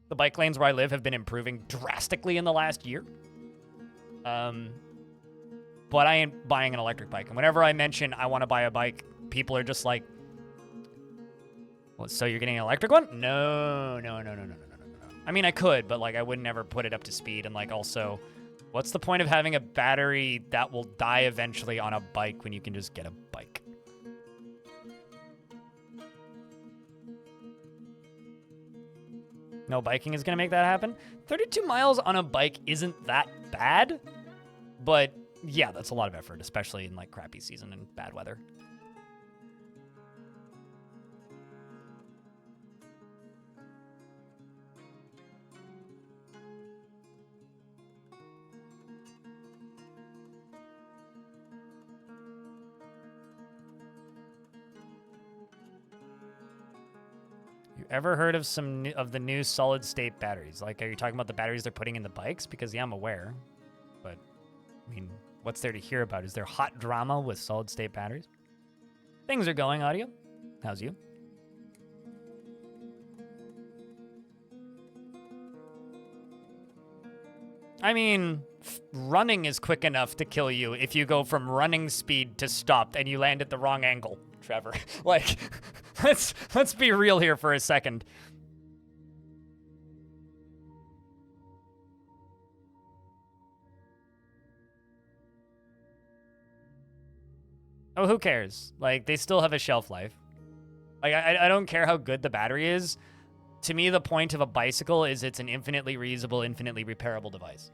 the bike lanes where I live have been improving drastically in the last year. But I ain't buying an electric bike. And whenever I mention I want to buy a bike, people are just like, well, so you're getting an electric one? No. I mean, I could, but, like, I would never put it up to speed. And, like, also, what's the point of having a battery that will die eventually on a bike when you can just get a bike? No biking is going to make that happen. 32 miles on a bike isn't that bad. But, yeah, that's a lot of effort, especially in, like, crappy season and bad weather. Ever heard of some of the new solid-state batteries? Like, are you talking about the batteries they're putting in the bikes? Because, yeah, I'm aware. But, I mean, what's there to hear about? Is there hot drama with solid-state batteries? Things are going, audio. How's you? I mean, running is quick enough to kill you if you go from running speed to stopped and you land at the wrong angle, Trevor. Like, let's be real here for a second. Oh, who cares? Like, they still have a shelf life. Like, I don't care how good the battery is. To me, the point of a bicycle is it's an infinitely reusable, infinitely repairable device.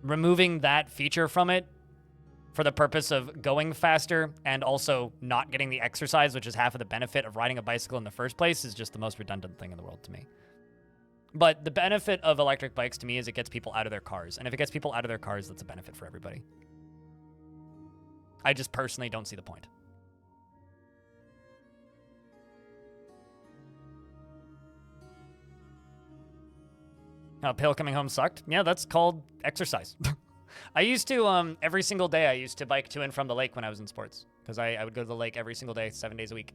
Removing that feature from it for the purpose of going faster and also not getting the exercise, which is half of the benefit of riding a bicycle in the first place, is just the most redundant thing in the world to me. But the benefit of electric bikes to me is it gets people out of their cars. And if it gets people out of their cars, that's a benefit for everybody. I just personally don't see the point. Uphill coming home sucked. Yeah, that's called exercise. I used to, every single day, I used to bike to and from the lake when I was in sports. Because I would go to the lake every single day, 7 days a week,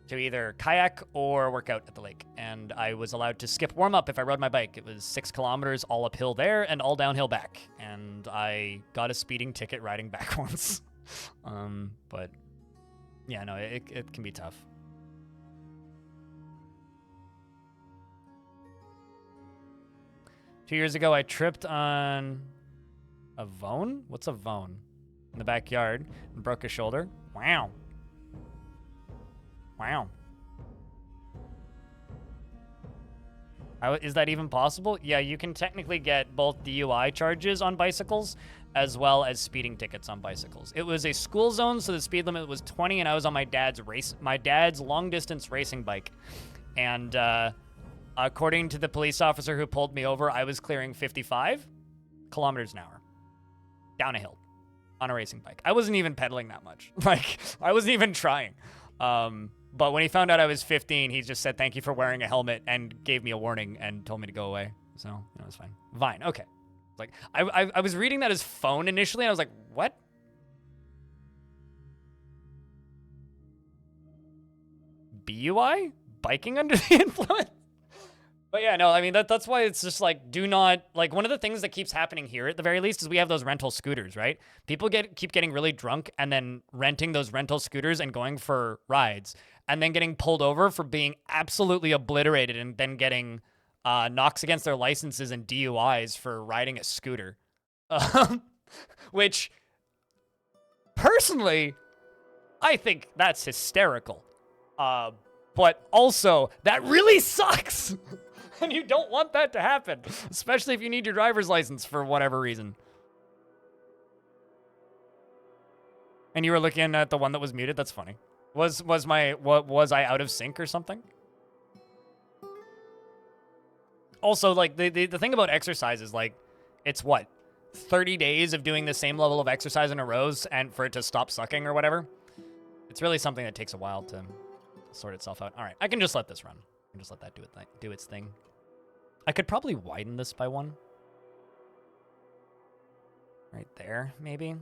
to either kayak or work out at the lake. And I was allowed to skip warm-up if I rode my bike. It was 6 kilometers all uphill there and all downhill back. And I got a speeding ticket riding back once. But, yeah, no, it can be tough. Two years ago, I tripped on a vone? What's a vone? In the backyard and broke a shoulder. Wow. Wow. Is that even possible? Yeah, you can technically get both DUI charges on bicycles as well as speeding tickets on bicycles. It was a school zone, so the speed limit was 20, and I was on my dad's long-distance racing bike. And according to the police officer who pulled me over, I was clearing 55 kilometers an hour down a hill on a racing bike. I wasn't even pedaling that much. Like, I wasn't even trying. But when he found out I was 15, he just said, thank you for wearing a helmet, and gave me a warning and told me to go away. So, it was fine. Fine, okay. Like, I was reading that as phone initially, and I was like, what? BUI? Biking under the influence? But yeah, no, I mean, that's why it's just like, do not, like, one of the things that keeps happening here at the very least is we have those rental scooters, right? People keep getting really drunk and then renting those rental scooters and going for rides and then getting pulled over for being absolutely obliterated and then getting knocks against their licenses and DUIs for riding a scooter. Which, personally, I think that's hysterical. But also, that really sucks. And you don't want that to happen, especially if you need your driver's license for whatever reason. And you were looking at the one that was muted? That's funny. Was I out of sync or something? Also, like, the thing about exercise is, like, it's what? 30 days of doing the same level of exercise in a row and for it to stop sucking or whatever? It's really something that takes a while to sort itself out. All right, I can just let this run. I can just let that do its thing. I could probably widen this by one. Right there, maybe.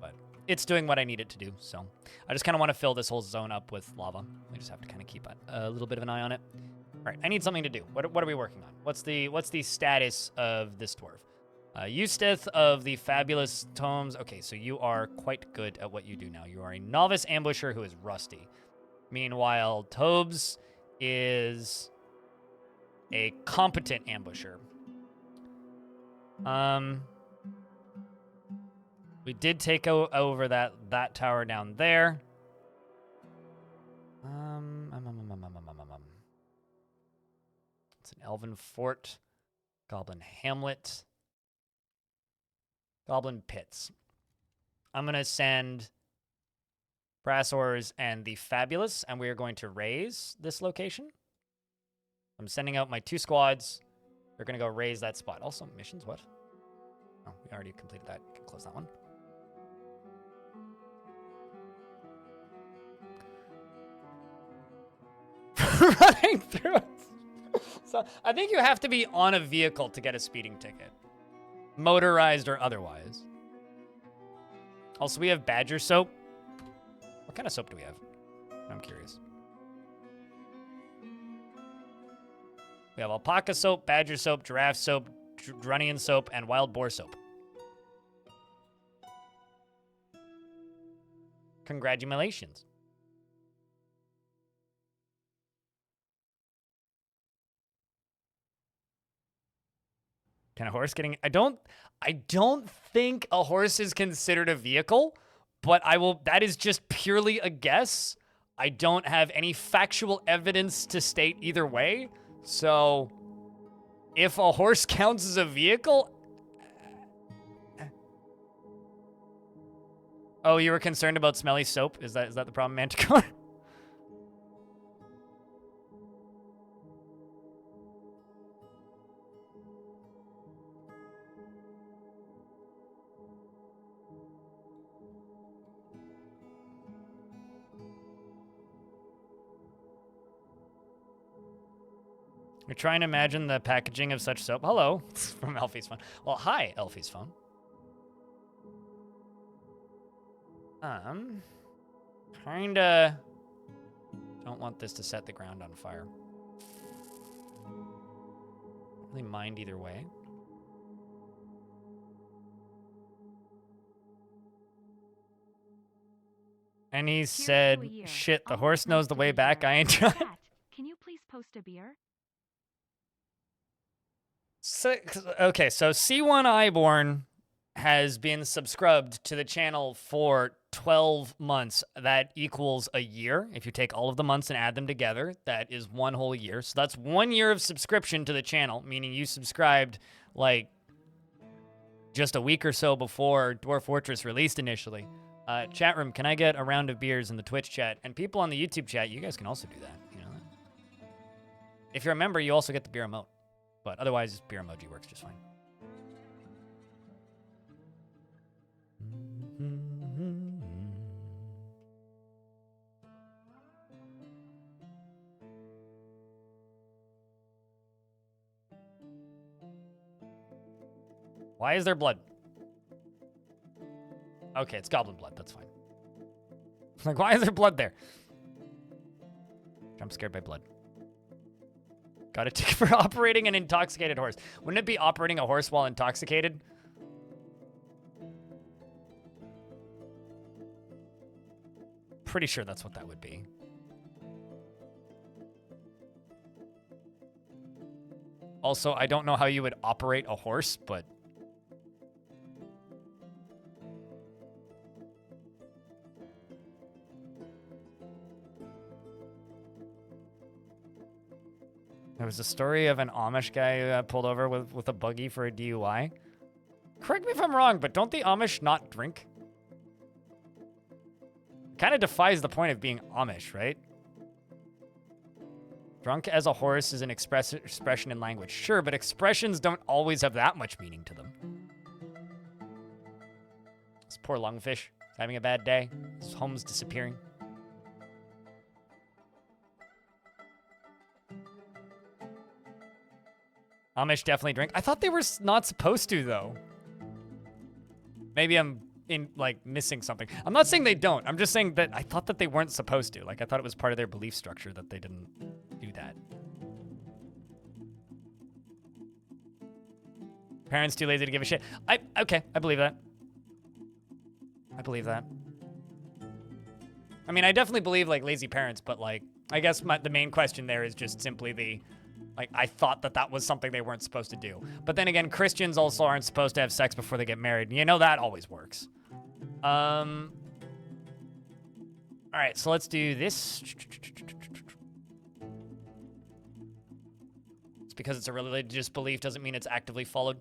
But it's doing what I need it to do, so. I just kind of want to fill this whole zone up with lava. I just have to kind of keep a little bit of an eye on it. All right, I need something to do. What are we working on? What's the status of this dwarf? Eustace of the Fabulous Tomes. Okay, so you are quite good at what you do now. You are a novice ambusher who is rusty. Meanwhile, Tobes is a competent ambusher. We did take over that tower down there. It's an elven fort, goblin hamlet, goblin pits. I'm gonna send Brassors and the Fabulous, and we are going to raise this location. I'm sending out my 2 squads. They're going to go raise that spot. Also, missions, what? Oh, we already completed that. Can close that one. Running through it. So, I think you have to be on a vehicle to get a speeding ticket. Motorized or otherwise. Also, we have badger soap. What kind of soap do we have? I'm curious. We have alpaca soap, badger soap, giraffe soap, Drunian soap, and wild boar soap. Congratulations. Can a horse getting... I don't think a horse is considered a vehicle, but that is just purely a guess. I don't have any factual evidence to state either way. So, if a horse counts as a vehicle... Oh, you were concerned about smelly soap? Is that the problem, Manticore? We're trying to imagine the packaging of such soap. Hello, from Elfie's phone. Well, hi, Elfie's phone. Kinda don't want this to set the ground on fire. Don't really mind either way. And he said, shit, the horse knows the way back. I ain't trying. Chat, can you please post a beer? So, okay, so C1 Iborn has been subscribed to the channel for 12 months. That equals a year. If you take all of the months and add them together, that is one whole year. So that's 1 year of subscription to the channel, meaning you subscribed like just a week or so before Dwarf Fortress released initially. Chat room, can I get a round of beers in the Twitch chat? And people on the YouTube chat, you guys can also do that. You know that. If you're a member, you also get the beer emote. But otherwise, beer emoji works just fine. Why is there blood? Okay, it's goblin blood. That's fine. Like, why is there blood there? I'm scared by blood. Got a ticket for operating an intoxicated horse. Wouldn't it be operating a horse while intoxicated? Pretty sure that's what that would be. Also, I don't know how you would operate a horse, but... There was a story of an Amish guy who pulled over with a buggy for a DUI. Correct me if I'm wrong, but don't the Amish not drink? Kind of defies the point of being Amish, right? Drunk as a horse is an expression in language. Sure, but expressions don't always have that much meaning to them. This poor lungfish having a bad day. His home's disappearing. Amish definitely drink. I thought they were not supposed to, though. Maybe I'm missing something. I'm not saying they don't. I'm just saying that I thought that they weren't supposed to. Like, I thought it was part of their belief structure that they didn't do that. Parents too lazy to give a shit. Okay, I believe that. I believe that. I mean, I definitely believe, like, lazy parents, but, like, I guess the main question there is just simply the... Like, I thought that was something they weren't supposed to do. But then again, Christians also aren't supposed to have sex before they get married. You know, that always works. All right, so let's do this. It's because it's a religious belief doesn't mean it's actively followed.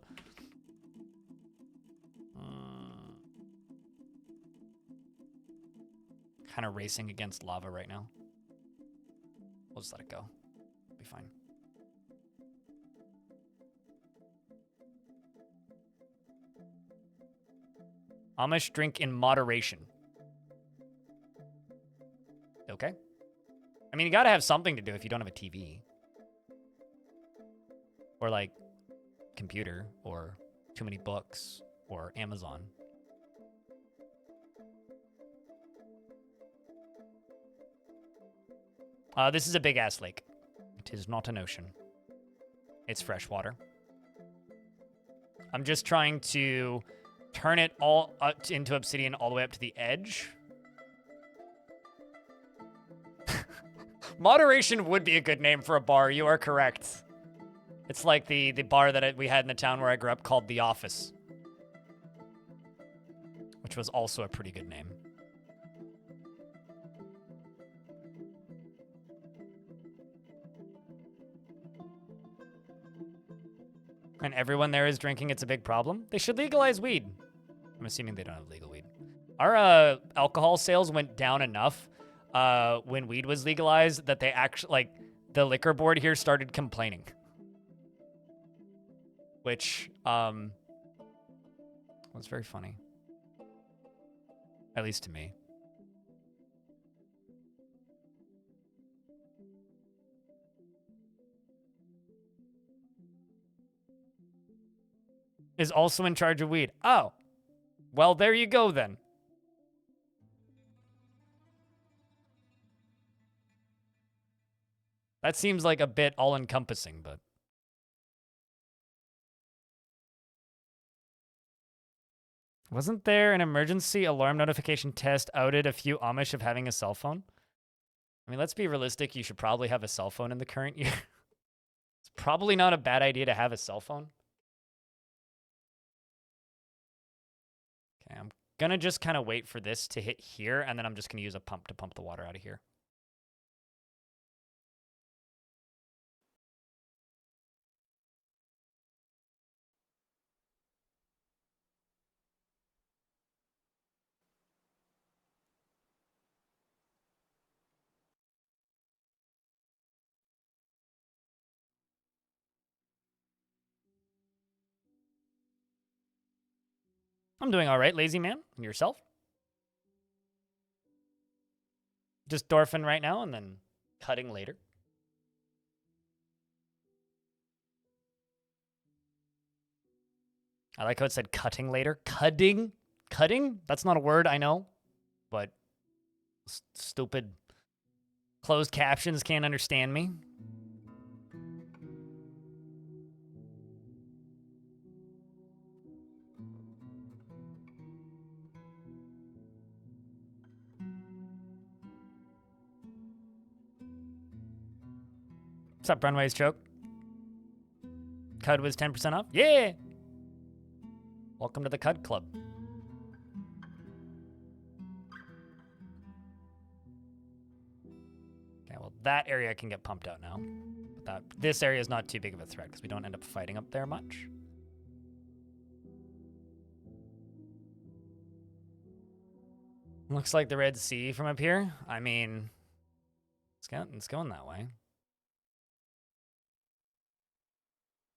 Kind of racing against lava right now. We'll just let it go. It'll be fine. Amish drink in moderation. Okay. I mean, you gotta have something to do if you don't have a TV. Or, like, computer, or too many books, or Amazon. This is a big-ass lake. It is not an ocean. It's freshwater. I'm just trying to... turn it all up into obsidian all the way up to the edge. Moderation would be a good name for a bar. You are correct. It's like the bar that we had in the town where I grew up called The Office. Which was also a pretty good name. And everyone there is drinking. It's a big problem. They should legalize weed. I'm assuming they don't have legal weed. Our alcohol sales went down enough when weed was legalized that they actually, like, the liquor board here started complaining. Which was very funny. At least to me. is also in charge of weed. Oh. Well, there you go then. That seems like a bit all-encompassing, but... Wasn't there an emergency alarm notification test outed a few Amish of having a cell phone? I mean, let's be realistic. You should probably have a cell phone in the current year. It's probably not a bad idea to have a cell phone. Okay, I'm gonna just kind of wait for this to hit here, and then I'm just gonna use a pump to pump the water out of here. I'm doing all right, lazy man. And yourself? Just dwarfing right now and then cutting later. I like how it said cutting later. Cutting? Cutting? That's not a word, I know. But stupid closed captions can't understand me. What's up, Runways Choke? Cud was 10% off? Yeah! Welcome to the Cud Club. Okay, well, that area can get pumped out now. But this area is not too big of a threat because we don't end up fighting up there much. Looks like the Red Sea from up here. I mean, it's going that way.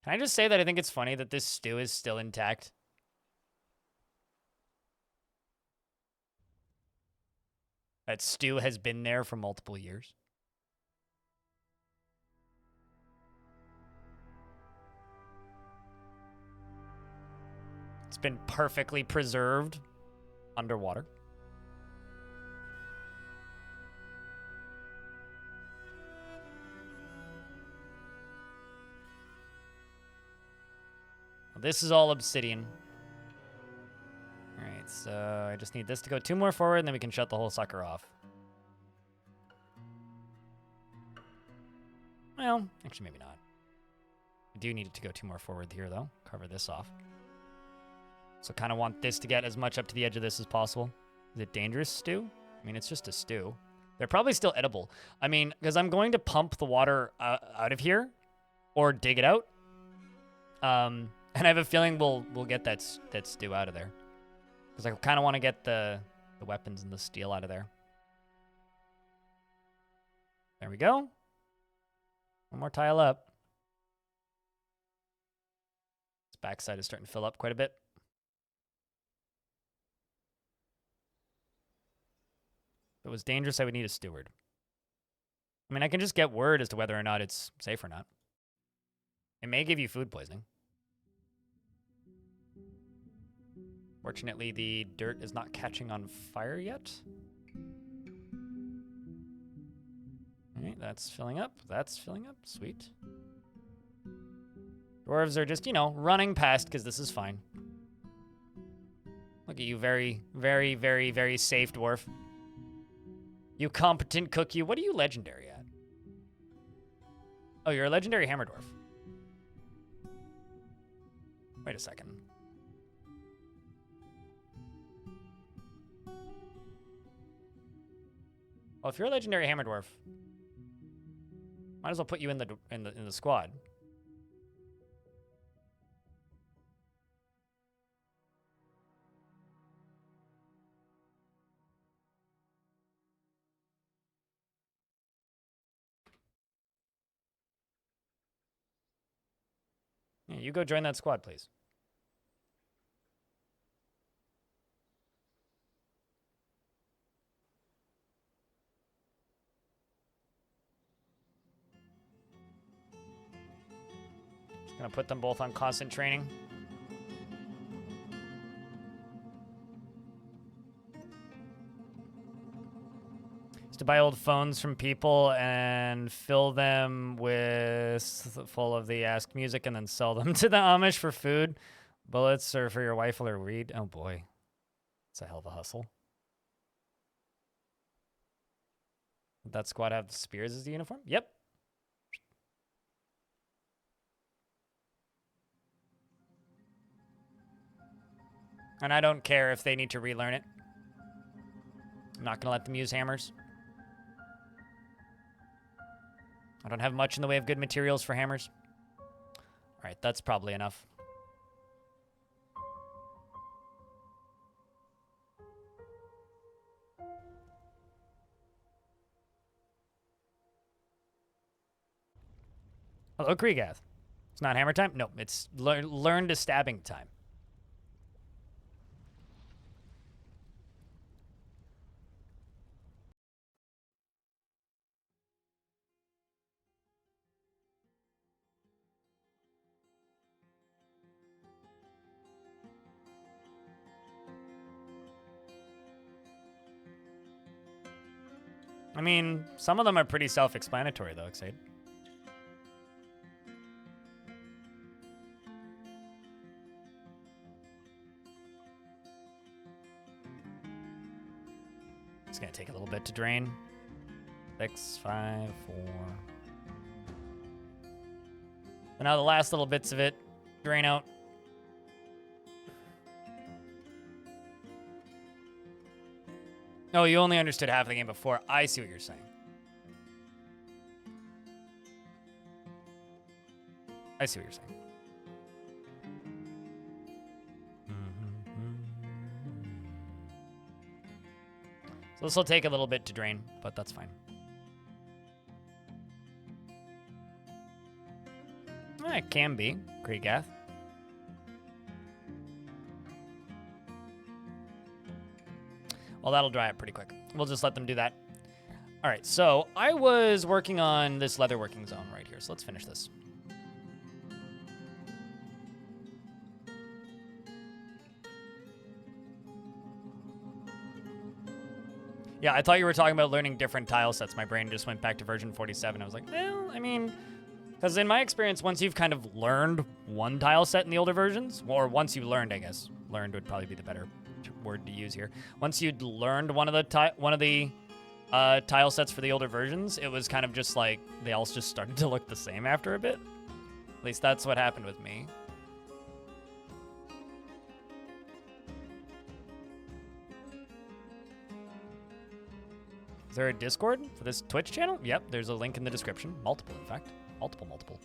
Can I just say that I think it's funny that this stew is still intact? That stew has been there for multiple years. It's been perfectly preserved underwater. Well, this is all obsidian. All right, so I just need this to go 2 more forward, and then we can shut the whole sucker off. Well, actually, maybe not. I do need it to go 2 more forward here, though. Cover this off. So kind of want this to get as much up to the edge of this as possible. Is it dangerous, stew? I mean, it's just a stew. They're probably still edible. I mean, because I'm going to pump the water out of here or dig it out. And I have a feeling we'll get that stew out of there. Because I kind of want to get the weapons and the steel out of there. There we go. One more tile up. This backside is starting to fill up quite a bit. If it was dangerous, I would need a steward. I mean, I can just get word as to whether or not it's safe or not. It may give you food poisoning. Fortunately, the dirt is not catching on fire yet. All right, that's filling up. That's filling up. Sweet. Dwarves are just, you know, running past because this is fine. Look at you, very, very, very, very safe dwarf. You competent cook, you. What are you legendary at? Oh, you're a legendary hammer dwarf. Wait a second. Well, if you're a legendary hammer dwarf, might as well put you in the squad. Yeah, you go join that squad, please. Just gonna put them both on constant training. to buy old phones from people and fill them with full of the Ask music and then sell them to the Amish for food, bullets, or for your wife or weed. Oh boy, it's a hell of a hustle. Did that squad have spears as the uniform? Yep. And I don't care if they need to relearn it. I'm not gonna let them use hammers. I don't have much in the way of good materials for hammers. All right, that's probably enough. Hello, Kriegath. It's not hammer time? No, it's learn to stabbing time. I mean, some of them are pretty self-explanatory, though, Xade. It's gonna take a little bit to drain. 6, 5, 4. And now the last little bits of it drain out. Oh, you only understood half the game before. I see what you're saying. I see what you're saying. So this will take a little bit to drain, but that's fine. It can be, Kriegath. Well, that'll dry up pretty quick. We'll just let them do that. All right, so I was working on this leather working zone right here, so let's finish this. Yeah, I thought you were talking about learning different tile sets. My brain just went back to version 47. I was like, well, I mean, because in my experience, once you've kind of learned one tile set in the older versions, or once you learned, I guess, learned would probably be the better word to use here. Once you'd learned one of the tile sets for the older versions, it was kind of just like they all just started to look the same after a bit. At least that's what happened with me. Is there a Discord for this Twitch channel? Yep, there's a link in the description. Multiple, in fact. Multiple.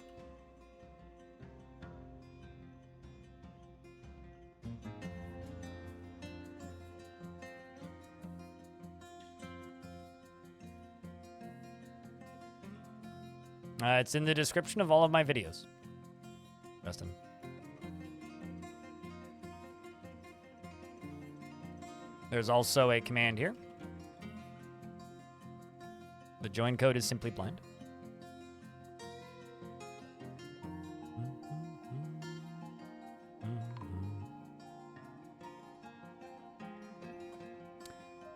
It's in the description of all of my videos. Justin. There's also a command here. The join code is simply blind.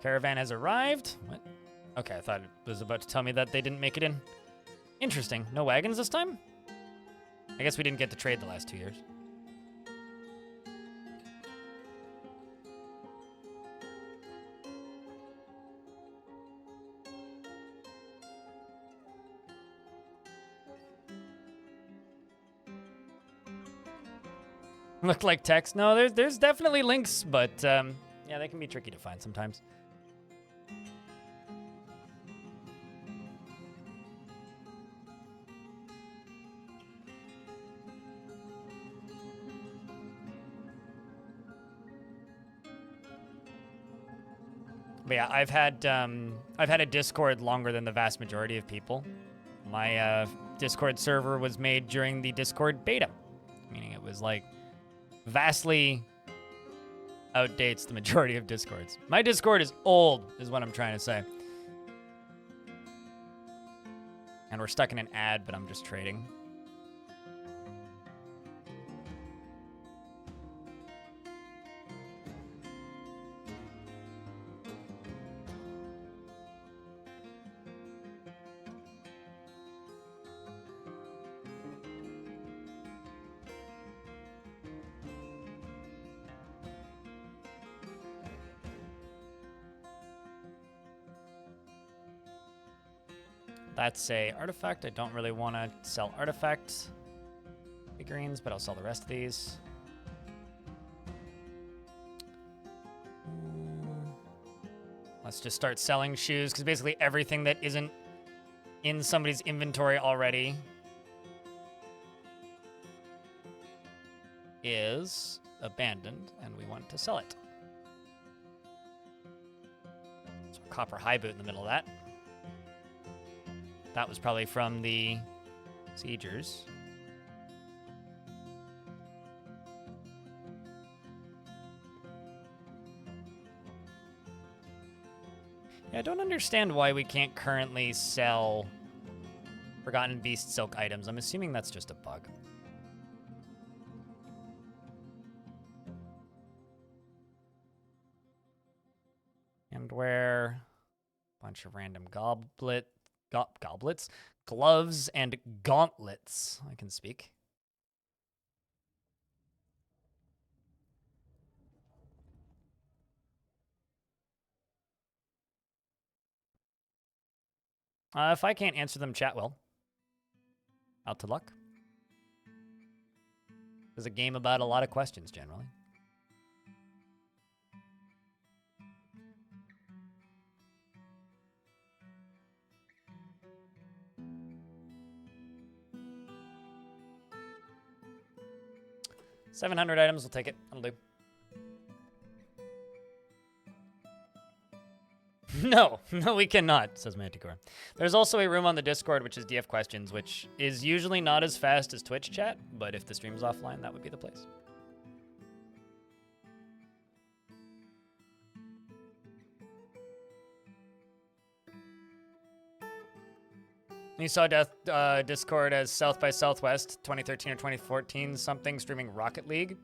Caravan has arrived. What? Okay, I thought it was about to tell me that they didn't make it in. Interesting. No wagons this time? I guess we didn't get to trade the last 2 years. Look like text. No, there's definitely links, but yeah, they can be tricky to find sometimes. But yeah, I've had a Discord longer than the vast majority of people. My Discord server was made during the Discord beta, meaning it was like vastly outdates the majority of Discords. My Discord is old, is what I'm trying to say. And we're stuck in an ad, but I'm just trading. That's a artifact. I don't really want to sell artifact figurines, but I'll sell the rest of these. Let's just start selling shoes, because basically everything that isn't in somebody's inventory already is abandoned, and we want to sell it. So copper high boot in the middle of that. That was probably from the siegers. Yeah, I don't understand why we can't currently sell Forgotten Beast silk items. I'm assuming that's just a bug. And where a bunch of random goblets, gloves, and gauntlets. I can speak. If I can't answer them, chat will. Out to luck. It's a game about a lot of questions, generally. $700 items, we'll take it. That'll do. No, we cannot, says Manticore. There's also a room on the Discord, which is DF Questions, which is usually not as fast as Twitch chat, but if the stream's offline, that would be the place. You saw Discord as South by Southwest 2013 or 2014 something streaming Rocket League.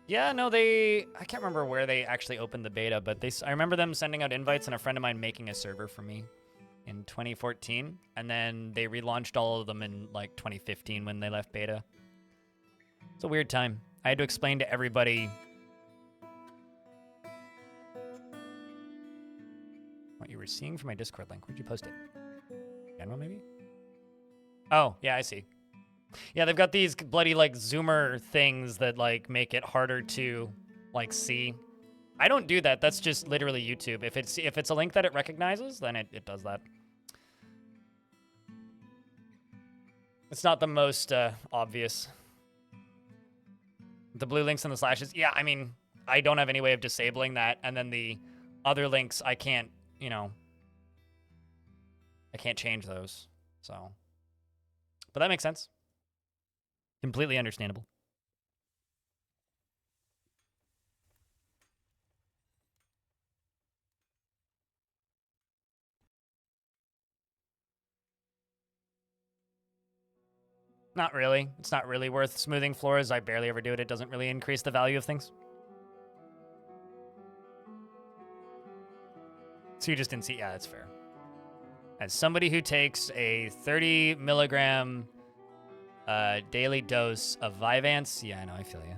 Yeah, no, I can't remember where they actually opened the beta, but I remember them sending out invites and a friend of mine making a server for me in 2014. And then they relaunched all of them in like 2015 when they left beta. It's a weird time. I had to explain to everybody what you were seeing from my Discord link. Where'd you post it? General, maybe? Oh, yeah, I see. Yeah, they've got these bloody, like, zoomer things that, like, make it harder to, like, see. I don't do that. That's just literally YouTube. If it's a link that it recognizes, then it does that. It's not the most obvious. The blue links and the slashes. Yeah, I mean, I don't have any way of disabling that. And then the other links, I can't, you know, I can't change those. So, but that makes sense. Completely understandable. Not really. It's not really worth smoothing floors. I barely ever do it. It doesn't really increase the value of things. So you just didn't see. Yeah, that's fair. As somebody who takes a 30 milligram daily dose of Vyvanse, yeah, I know, I feel you.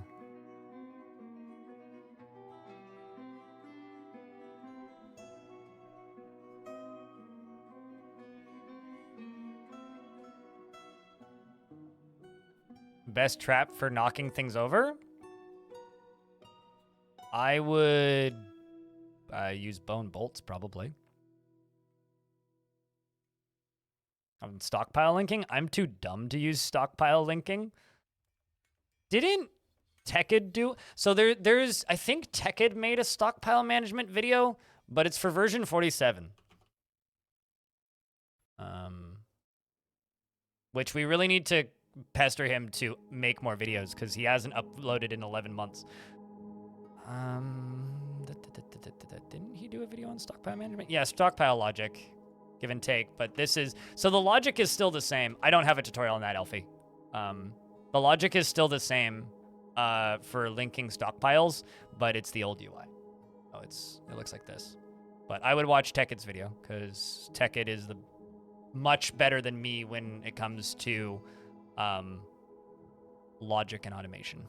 Best trap for knocking things over? I would use bone bolts, probably. Stockpile linking? I'm too dumb to use stockpile linking. Didn't Tekid do? So there's, I think Tekid made a stockpile management video, but it's for version 47. Which we really need to pester him to make more videos because he hasn't uploaded in 11 months. Didn't he do a video on stockpile management? Yeah, stockpile logic. Give and take, but this is... So the logic is still the same. I don't have a tutorial on that, Elfie. The logic is still the same for linking stockpiles, but it's the old UI. Oh, it looks like this. But I would watch Tekid's video, because Tekid is much better than me when it comes to logic and automation.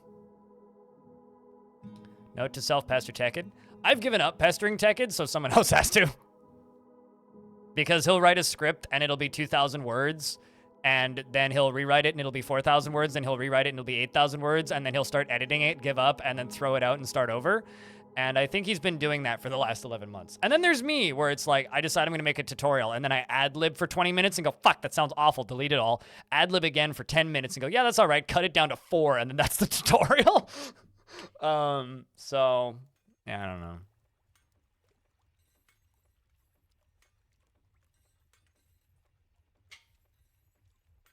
Note to self, Pastor Tekid. I've given up pestering Tekid, so someone else has to. Because he'll write a script and it'll be 2,000 words, and then he'll rewrite it and it'll be 4,000 words, then he'll rewrite it and it'll be 8,000 words, and then he'll start editing it, give up, and then throw it out and start over. And I think he's been doing that for the last 11 months. And then there's me, where it's like, I decide I'm gonna make a tutorial, and then I ad-lib for 20 minutes and go, fuck, that sounds awful, delete it all. Ad-lib again for 10 minutes and go, yeah, that's all right, cut it down to 4, and then that's the tutorial. So, yeah, I don't know.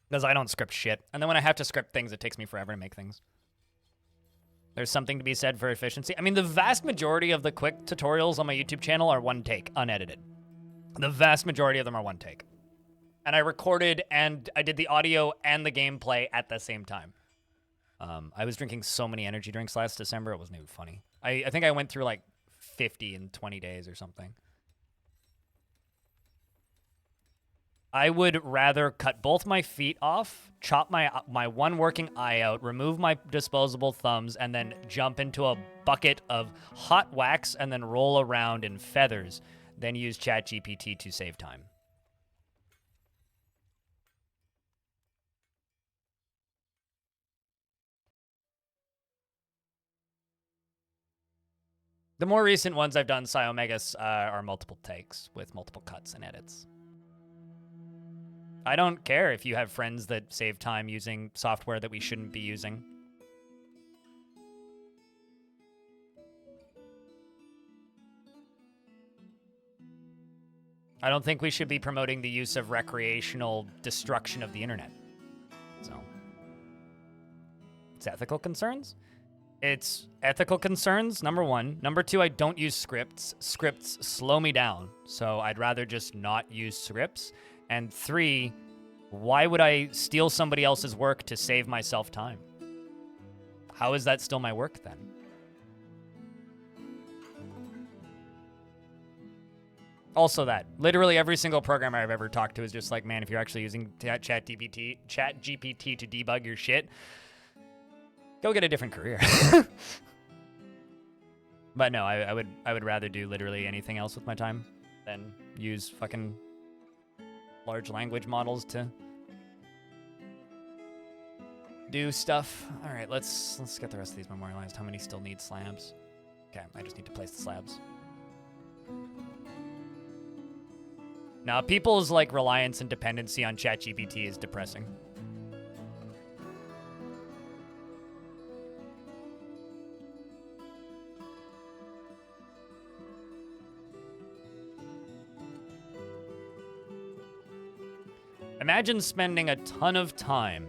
Because I don't script shit. And then when I have to script things, it takes me forever to make things. There's something to be said for efficiency. I mean, the vast majority of the quick tutorials on my YouTube channel are one take, unedited. The vast majority of them are one take. And I recorded and I did the audio and the gameplay at the same time. I was drinking so many energy drinks last December, it wasn't even funny. I think I went through like 50 in 20 days or something. I would rather cut both my feet off, chop my one working eye out, remove my disposable thumbs, and then jump into a bucket of hot wax and then roll around in feathers than use ChatGPT to save time. The more recent ones I've done, Psi Omegas, are multiple takes with multiple cuts and edits. I don't care if you have friends that save time using software that we shouldn't be using. I don't think we should be promoting the use of recreational destruction of the internet. So, it's ethical concerns. It's ethical concerns, number one. Number two, I don't use scripts. Scripts slow me down, so I'd rather just not use scripts. And three, why would I steal somebody else's work to save myself time? How is that still my work then? Also that, literally every single programmer I've ever talked to is just like, man, if you're actually using ChatGPT to debug your shit, go get a different career. But no, I would rather do literally anything else with my time than use fucking large language models to do stuff. All right, let's get the rest of these memorialized. How many still need slabs? Okay, I just need to place the slabs. Now, people's like reliance and dependency on ChatGPT is depressing. Imagine spending a ton of time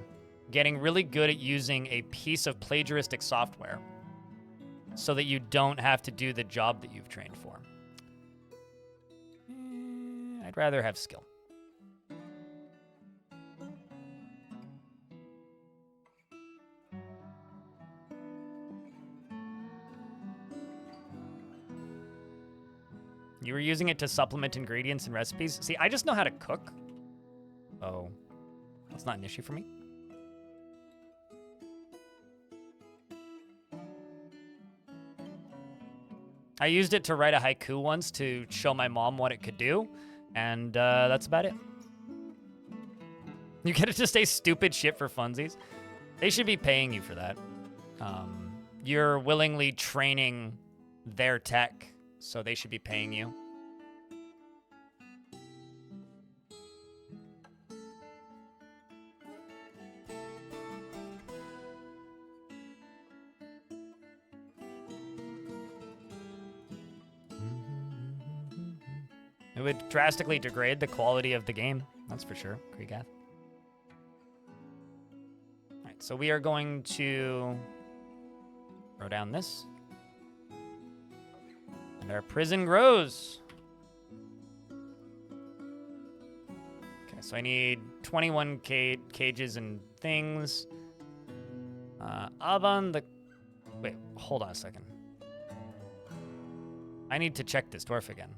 getting really good at using a piece of plagiaristic software so that you don't have to do the job that you've trained for. I'd rather have skill. You were using it to supplement ingredients and recipes? See, I just know how to cook. Oh, that's not an issue for me. I used it to write a haiku once to show my mom what it could do, and that's about it. You get it to say stupid shit for funsies? They should be paying you for that. You're willingly training their tech, so they should be paying you. It would drastically degrade the quality of the game, that's for sure, Krigath. Alright, so we are going to throw down this. And our prison grows. Okay, so I need 21 cages and things. Aban, the... Wait, hold on a second. I need to check this dwarf again.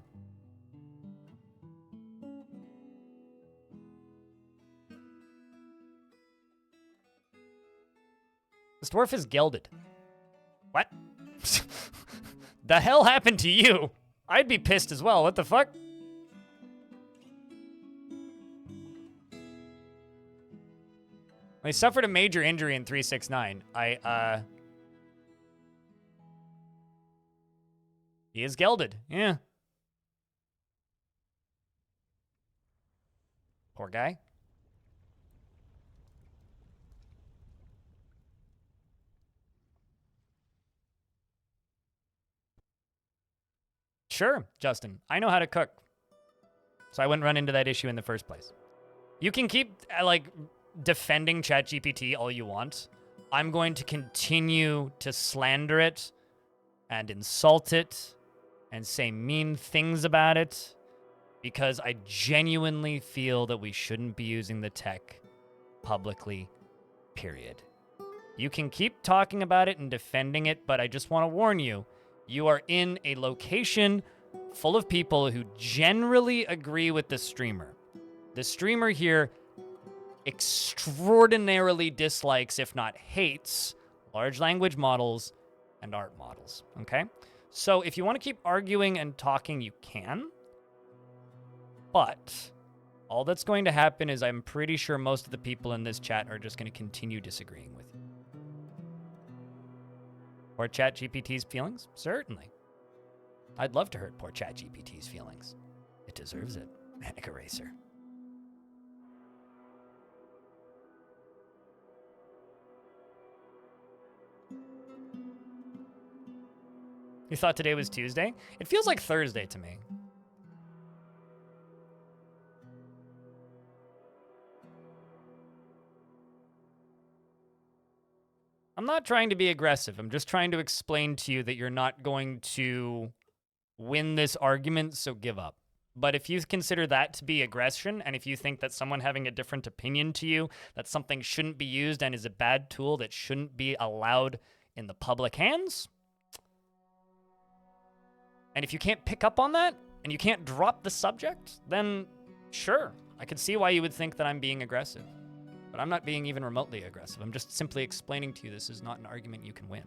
This dwarf is gelded. What? The hell happened to you? I'd be pissed as well. What the fuck? They suffered a major injury in 369. He is gelded. Yeah. Poor guy. Sure, Justin. I know how to cook. So I wouldn't run into that issue in the first place. You can keep, like, defending ChatGPT all you want. I'm going to continue to slander it and insult it and say mean things about it because I genuinely feel that we shouldn't be using the tech publicly, period. You can keep talking about it and defending it, but I just want to warn you, you are in a location full of people who generally agree with the streamer. The streamer here extraordinarily dislikes, if not hates, large language models and art models, okay? So if you want to keep arguing and talking, you can. But all that's going to happen is I'm pretty sure most of the people in this chat are just going to continue disagreeing with you. Or ChatGPT's feelings? Certainly. I'd love to hurt poor ChatGPT's feelings. It deserves it. Manic Eraser. You thought today was Tuesday? It feels like Thursday to me. I'm not trying to be aggressive. I'm just trying to explain to you that you're not going to win this argument, so give up. But if you consider that to be aggression, and if you think that someone having a different opinion to you, that something shouldn't be used and is a bad tool that shouldn't be allowed in the public hands, and if you can't pick up on that, and you can't drop the subject, then sure, I can see why you would think that I'm being aggressive. But I'm not being even remotely aggressive. I'm just simply explaining to you this is not an argument you can win.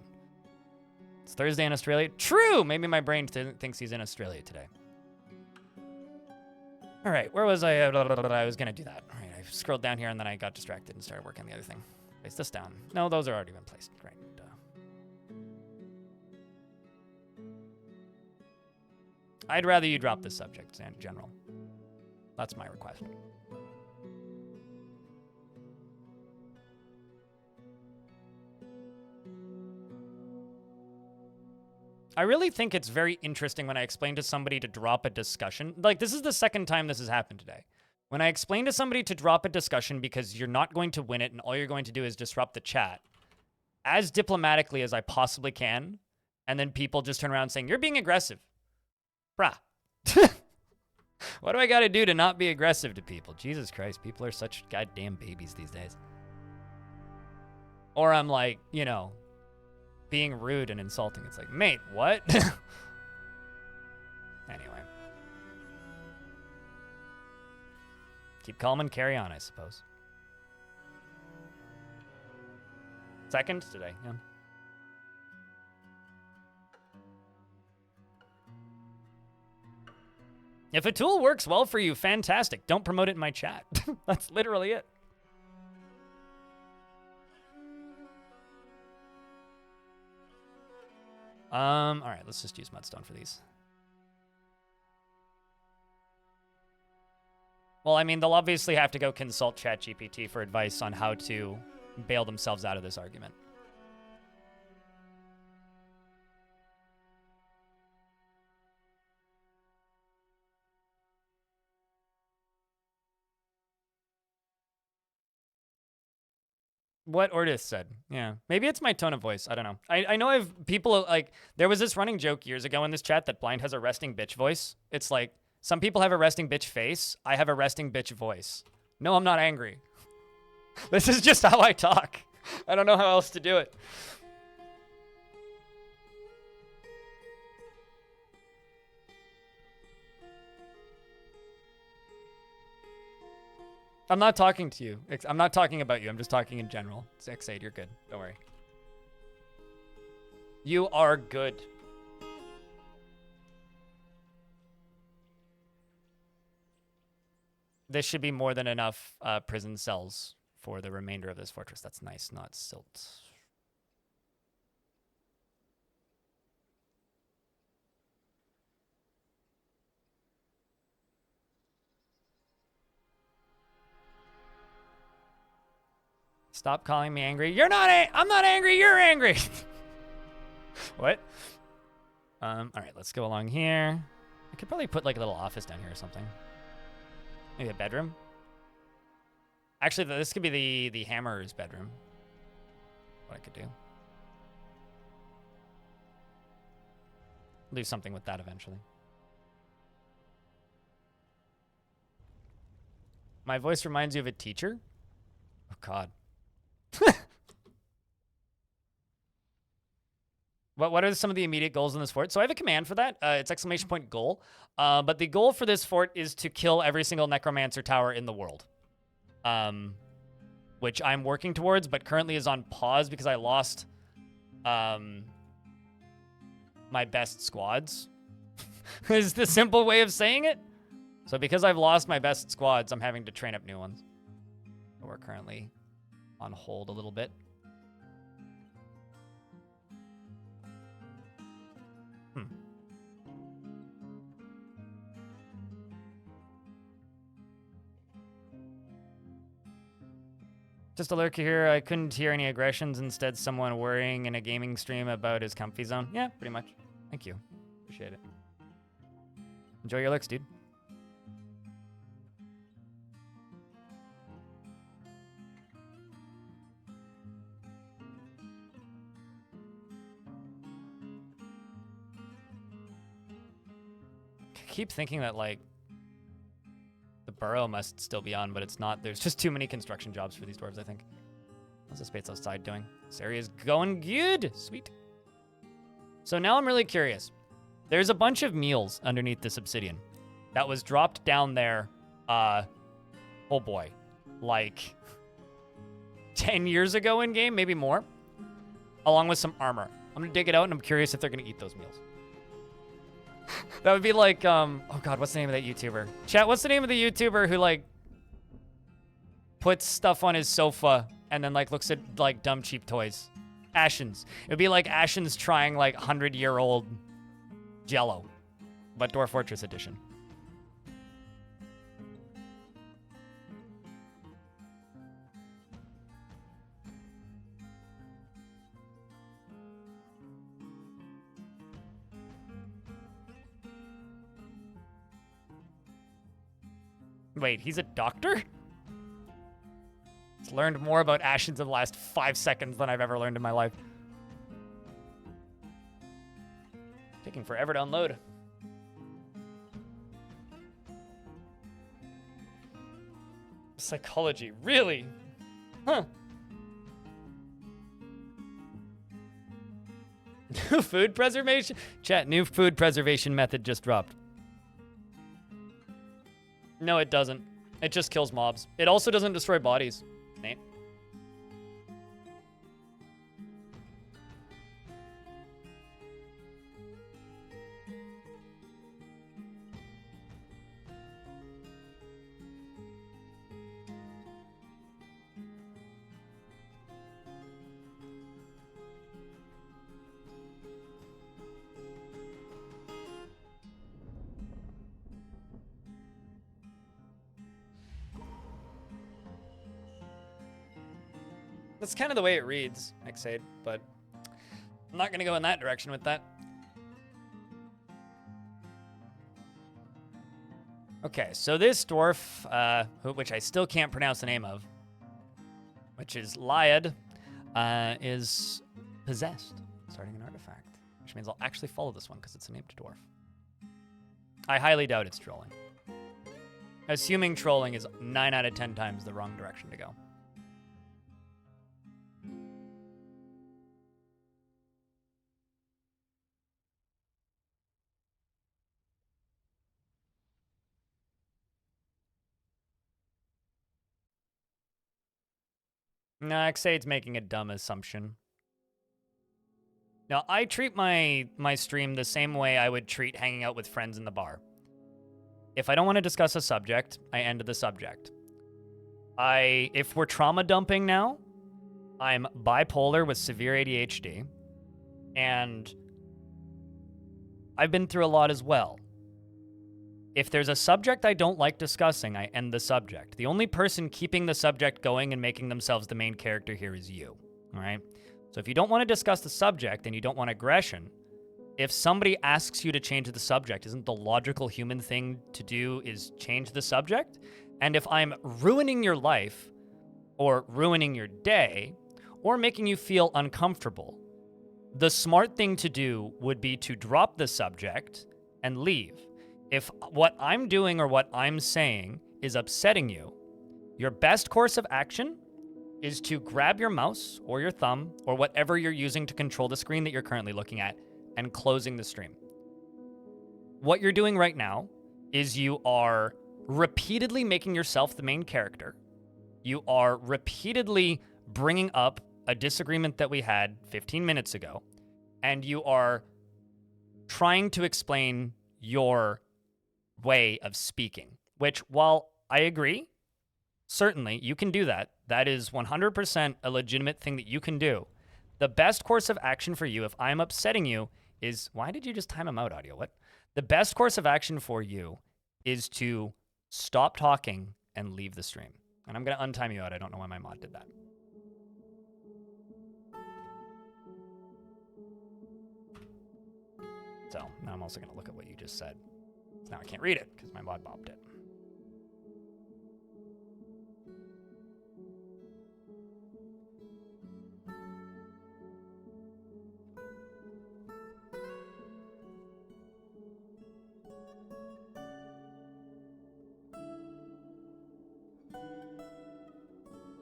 It's Thursday in Australia. True! Maybe my brain thinks he's in Australia today. All right, where was I? I was going to do that. All right, I scrolled down here and then I got distracted and started working on the other thing. Place this down. No, those are already been placed. Great. I'd rather you drop this subject in general. That's my request. I really think it's very interesting when I explain to somebody to drop a discussion. Like, this is the second time this has happened today. When I explain to somebody to drop a discussion because you're not going to win it and all you're going to do is disrupt the chat, as diplomatically as I possibly can, and then people just turn around saying, you're being aggressive. Bruh. What do I got to do to not be aggressive to people? Jesus Christ, people are such goddamn babies these days. Or I'm like, you know, being rude and insulting. It's like, mate, what? Anyway. Keep calm and carry on, I suppose. Second today, yeah. If a tool works well for you, fantastic. Don't promote it in my chat. That's literally it. All right, let's just use Mudstone for these. Well, I mean, they'll obviously have to go consult ChatGPT for advice on how to bail themselves out of this argument. What Ordis said. Yeah. Maybe it's my tone of voice. I don't know. I know I've people like, there was this running joke years ago in this chat that Blind has a resting bitch voice. It's like, some people have a resting bitch face. I have a resting bitch voice. No, I'm not angry. This is just how I talk. I don't know how else to do it. I'm not talking to you. I'm not talking about you. I'm just talking in general. It's X8, you're good. Don't worry. You are good. This should be more than enough prison cells for the remainder of this fortress. That's nice, not silt. Stop calling me angry. You're not I'm not angry, you're angry. What? All right, let's go along here. I could probably put like a little office down here or something. Maybe a bedroom. Actually, this could be the hammer's bedroom. What I could do. I'll do something with that eventually. My voice reminds you of a teacher? Oh, God. What are some of the immediate goals in this fort? So I have a command for that. It's exclamation point goal. But the goal for this fort is to kill every single necromancer tower in the world. Which I'm working towards, but currently is on pause because I lost my best squads. Is the simple way of saying it. So because I've lost my best squads, I'm having to train up new ones. So we're currently on hold a little bit. Just a lurker here. I couldn't hear any aggressions. Instead, someone worrying in a gaming stream about his comfy zone. Yeah, pretty much. Thank you. Appreciate it. Enjoy your lurks, dude. I keep thinking that, like, the burrow must still be on, but it's not. There's just too many construction jobs for these dwarves, I think. How's the space outside doing? This area is going good. Sweet. So now I'm really curious. There's a bunch of meals underneath this obsidian that was dropped down there, oh boy, like 10 years ago in game, maybe more, along with some armor. I'm gonna dig it out and I'm curious if they're gonna eat those meals. That would be like, oh God, what's the name of that YouTuber? Chat, what's the name of the YouTuber who like puts stuff on his sofa and then like looks at like dumb cheap toys? Ashens. It would be like Ashens trying like 100-year-old Jello, but Dwarf Fortress edition. Wait, he's a doctor? He's learned more about Ashens in the last 5 seconds than I've ever learned in my life. Taking forever to unload. Psychology, really? Huh. New food preservation? Chat, new food preservation method just dropped. No, it doesn't. It just kills mobs. It also doesn't destroy bodies. Nate. That's kind of the way it reads, Xade, but I'm not going to go in that direction with that. Okay, so this dwarf, which I still can't pronounce the name of, which is Lyad, is possessed, starting an artifact, which means I'll actually follow this one because it's a named dwarf. I highly doubt it's trolling. Assuming trolling is 9 out of 10 times the wrong direction to go. No, Xade's making a dumb assumption. Now, I treat my stream the same way I would treat hanging out with friends in the bar. If I don't want to discuss a subject, I end the subject. If we're trauma dumping now, I'm bipolar with severe ADHD, and I've been through a lot as well. If there's a subject I don't like discussing, I end the subject. The only person keeping the subject going and making themselves the main character here is you, all right? So if you don't want to discuss the subject and you don't want aggression, if somebody asks you to change the subject, isn't the logical human thing to do is change the subject? And if I'm ruining your life or ruining your day or making you feel uncomfortable, the smart thing to do would be to drop the subject and leave. If what I'm doing or what I'm saying is upsetting you, your best course of action is to grab your mouse or your thumb or whatever you're using to control the screen that you're currently looking at and closing the stream. What you're doing right now is you are repeatedly making yourself the main character. You are repeatedly bringing up a disagreement that we had 15 minutes ago, and you are trying to explain your way of speaking, which, while I agree, certainly you can do that. That is 100% a legitimate thing that you can do. The best course of action for you, if I'm upsetting you, is... Why did you just time him out, audio? What? The best course of action for you is to stop talking and leave the stream. And I'm going to untime you out. I don't know why my mod did that. So now I'm also going to look at what you just said. Now I can't read it because my mod bobbed it.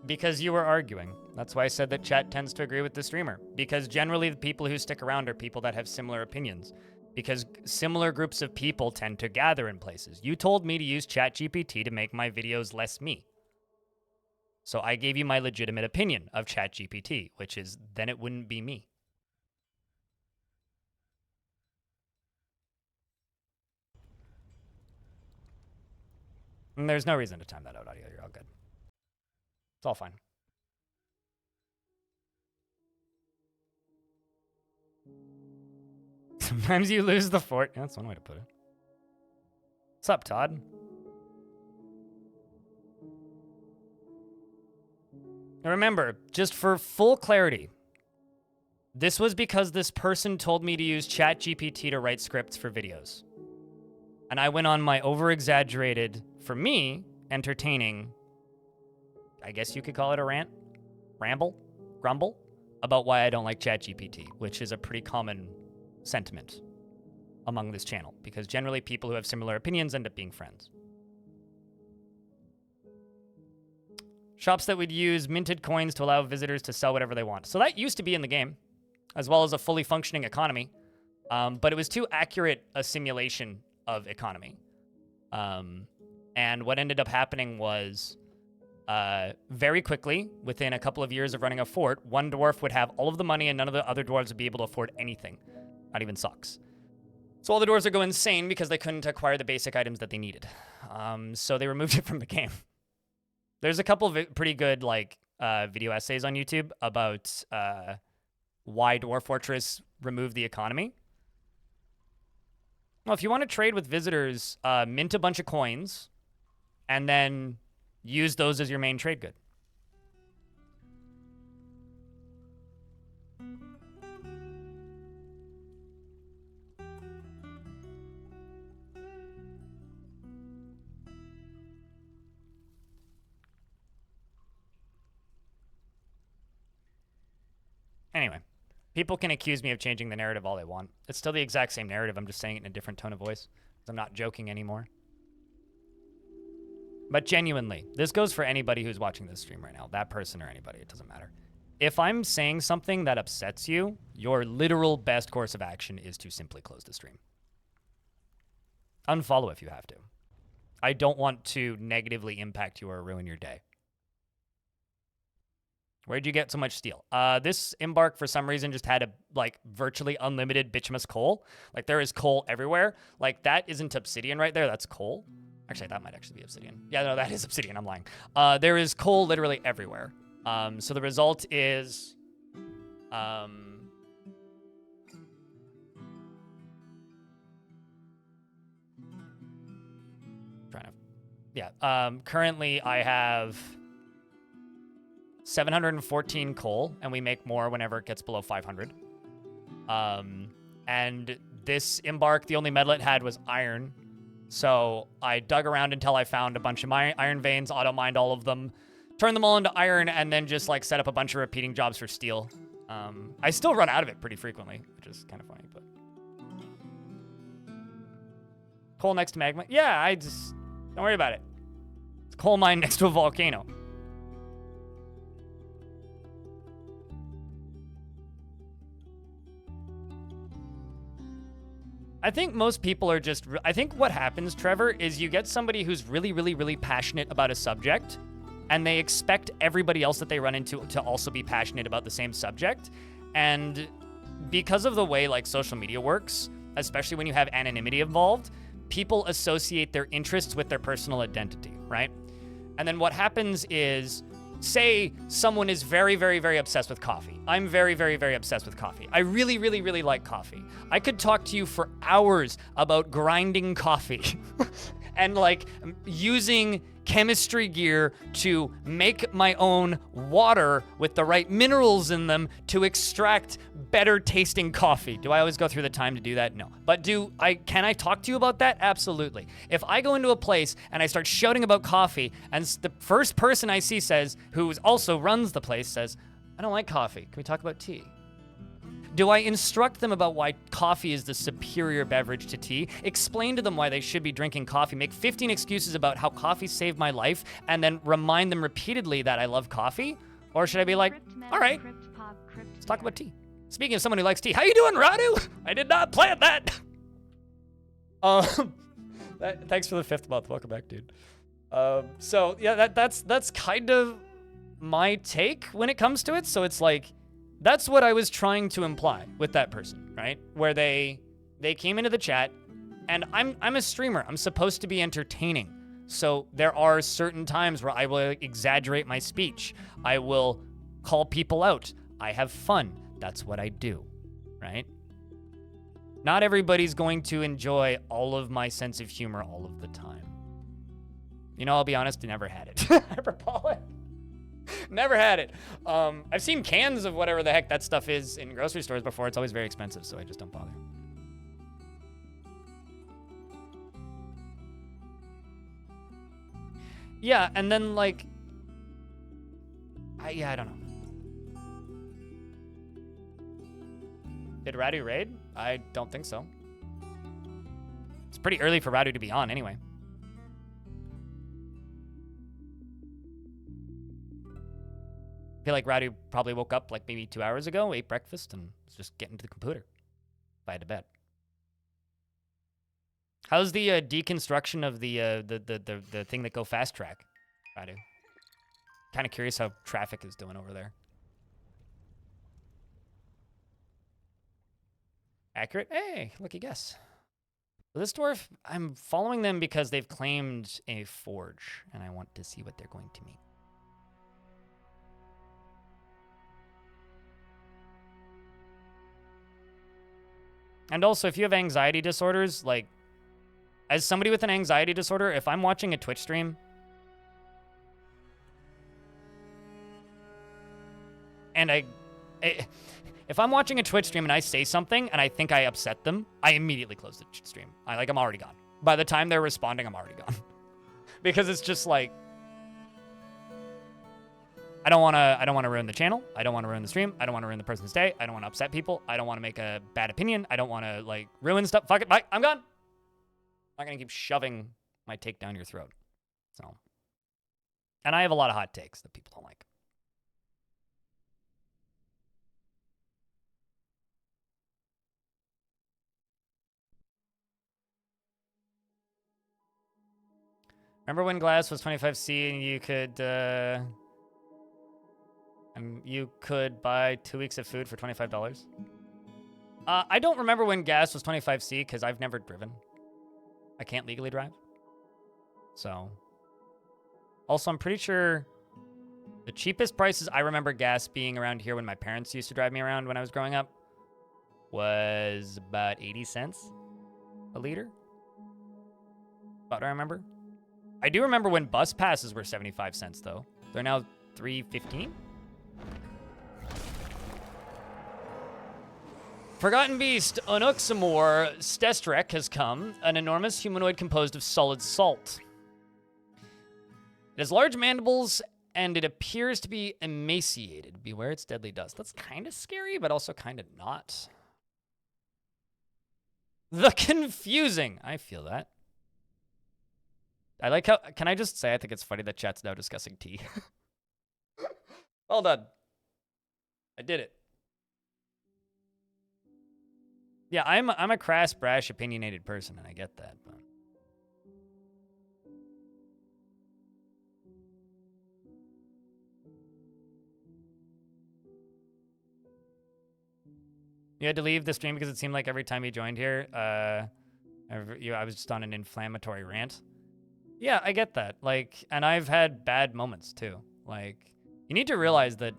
Because you were arguing. That's why I said that chat tends to agree with the streamer. Because generally the people who stick around are people that have similar opinions. Because similar groups of people tend to gather in places. You told me to use ChatGPT to make my videos less me. So I gave you my legitimate opinion of ChatGPT, which is then it wouldn't be me. And there's no reason to time that out, audio. You're all good. It's all fine. Sometimes you lose the fort. Yeah, that's one way to put it. What's up, Todd? Now remember, just for full clarity, this was because this person told me to use ChatGPT to write scripts for videos. And I went on my over-exaggerated, for me, entertaining, I guess you could call it a rant, ramble, grumble, about why I don't like ChatGPT, which is a pretty common sentiment among this channel, because generally people who have similar opinions end up being friends. Shops that would use minted coins to allow visitors to sell whatever they want. So that used to be in the game, as well as a fully functioning economy, but it was too accurate a simulation of economy. And what ended up happening was very quickly, within a couple of years of running a fort, one dwarf would have all of the money and none of the other dwarves would be able to afford anything. Not even socks. So all the dwarves would go insane because they couldn't acquire the basic items that they needed. So they removed it from the game. There's a couple of pretty good video essays on YouTube about why Dwarf Fortress removed the economy. Well, if you want to trade with visitors, mint a bunch of coins and then use those as your main trade good. Anyway, people can accuse me of changing the narrative all they want. It's still the exact same narrative. I'm just saying it in a different tone of voice. I'm not joking anymore. But genuinely, this goes for anybody who's watching this stream right now. That person or anybody, it doesn't matter. If I'm saying something that upsets you, your literal best course of action is to simply close the stream. Unfollow if you have to. I don't want to negatively impact you or ruin your day. Where'd you get so much steel? This embark, for some reason, just had a, virtually unlimited bituminous coal. There is coal everywhere. That isn't obsidian right there. That's coal. Actually, that might actually be obsidian. Yeah, no, that is obsidian. I'm lying. There is coal literally everywhere. So the result is... currently I have 714 coal, and we make more whenever it gets below 500. And this embark, the only metal it had was iron. So I dug around until I found a bunch of iron veins, auto-mined all of them, turned them all into iron, and then just like set up a bunch of repeating jobs for steel. I still run out of it pretty frequently, which is kind of funny, but... Coal next to magma? Yeah, don't worry about it. It's a coal mine next to a volcano. I think most people are just... I think what happens, Trevor, is you get somebody who's really, really, really passionate about a subject, and they expect everybody else that they run into to also be passionate about the same subject. And because of the way like social media works, especially when you have anonymity involved, people associate their interests with their personal identity, right? And then what happens is, say someone is very, very, very obsessed with coffee. I'm very, very, very obsessed with coffee. I really, really, really like coffee. I could talk to you for hours about grinding coffee and like using chemistry gear to make my own water with the right minerals in them to extract better tasting coffee. Do I always go through the time to do that? No. But can I talk to you about that? Absolutely. If I go into a place and I start shouting about coffee and the first person I see who also runs the place says, I don't like coffee. Can we talk about tea? Do I instruct them about why coffee is the superior beverage to tea? Explain to them why they should be drinking coffee? Make 15 excuses about how coffee saved my life and then remind them repeatedly that I love coffee? Or should I be like, all right, let's talk about tea. Speaking of someone who likes tea, how you doing, Radu? I did not plan that. Thanks for the 5th month. Welcome back, dude. So yeah, that's kind of my take when it comes to it. So it's like, that's what I was trying to imply with that person, right? Where they came into the chat, and I'm a streamer. I'm supposed to be entertaining. So there are certain times where I will exaggerate my speech. I will call people out. I have fun. That's what I do, right? Not everybody's going to enjoy all of my sense of humor all of the time. You know, I'll be honest, I never had it. Hyperbolic. Never had it. I've seen cans of whatever the heck that stuff is in grocery stores before. It's always very expensive, so I just don't bother. Yeah, and then like, I don't know. Did Radu raid? I don't think so. It's pretty early for Radu to be on anyway. I feel like Radu probably woke up like maybe 2 hours ago, ate breakfast, and was just getting to the computer if I had to bet. How's the deconstruction of the thing that go fast track, Radu? Kind of curious how traffic is doing over there. Accurate? Hey, lucky guess. So this dwarf, I'm following them because they've claimed a forge, and I want to see what they're going to mean. And also, if you have anxiety disorders, like, as somebody with an anxiety disorder, if I'm watching a Twitch stream and if I'm watching a Twitch stream and I say something and I think I upset them, I immediately close the stream. I'm already gone. By the time they're responding, I'm already gone. Because it's just like, I don't want to ruin the channel. I don't want to ruin the stream. I don't want to ruin the person's day. I don't want to upset people. I don't want to make a bad opinion. I don't want to like ruin stuff. Fuck it. Bye. I'm gone. I'm not going to keep shoving my take down your throat. So, and I have a lot of hot takes that people don't like. Remember when glass was 25C and you could buy 2 weeks of food for $25? I don't remember when gas was 25C because I've never driven. I can't legally drive. So, also, I'm pretty sure the cheapest prices I remember gas being around here when my parents used to drive me around when I was growing up was about 80 cents a liter. About what I remember. I do remember when bus passes were 75 cents, though. They're now $3.15. Forgotten Beast, Onuxamor Stestrek has come, an enormous humanoid composed of solid salt. It has large mandibles, and it appears to be emaciated. Beware its deadly dust. That's kind of scary, but also kind of not. The confusing. I feel that. I like how, can I just say I think it's funny that chat's now discussing tea. Well done. I did it. Yeah, I'm a crass, brash, opinionated person, and I get that, but you had to leave the stream because it seemed like every time you joined here, I was just on an inflammatory rant. Yeah, I get that. Like, and I've had bad moments too. Like, you need to realize that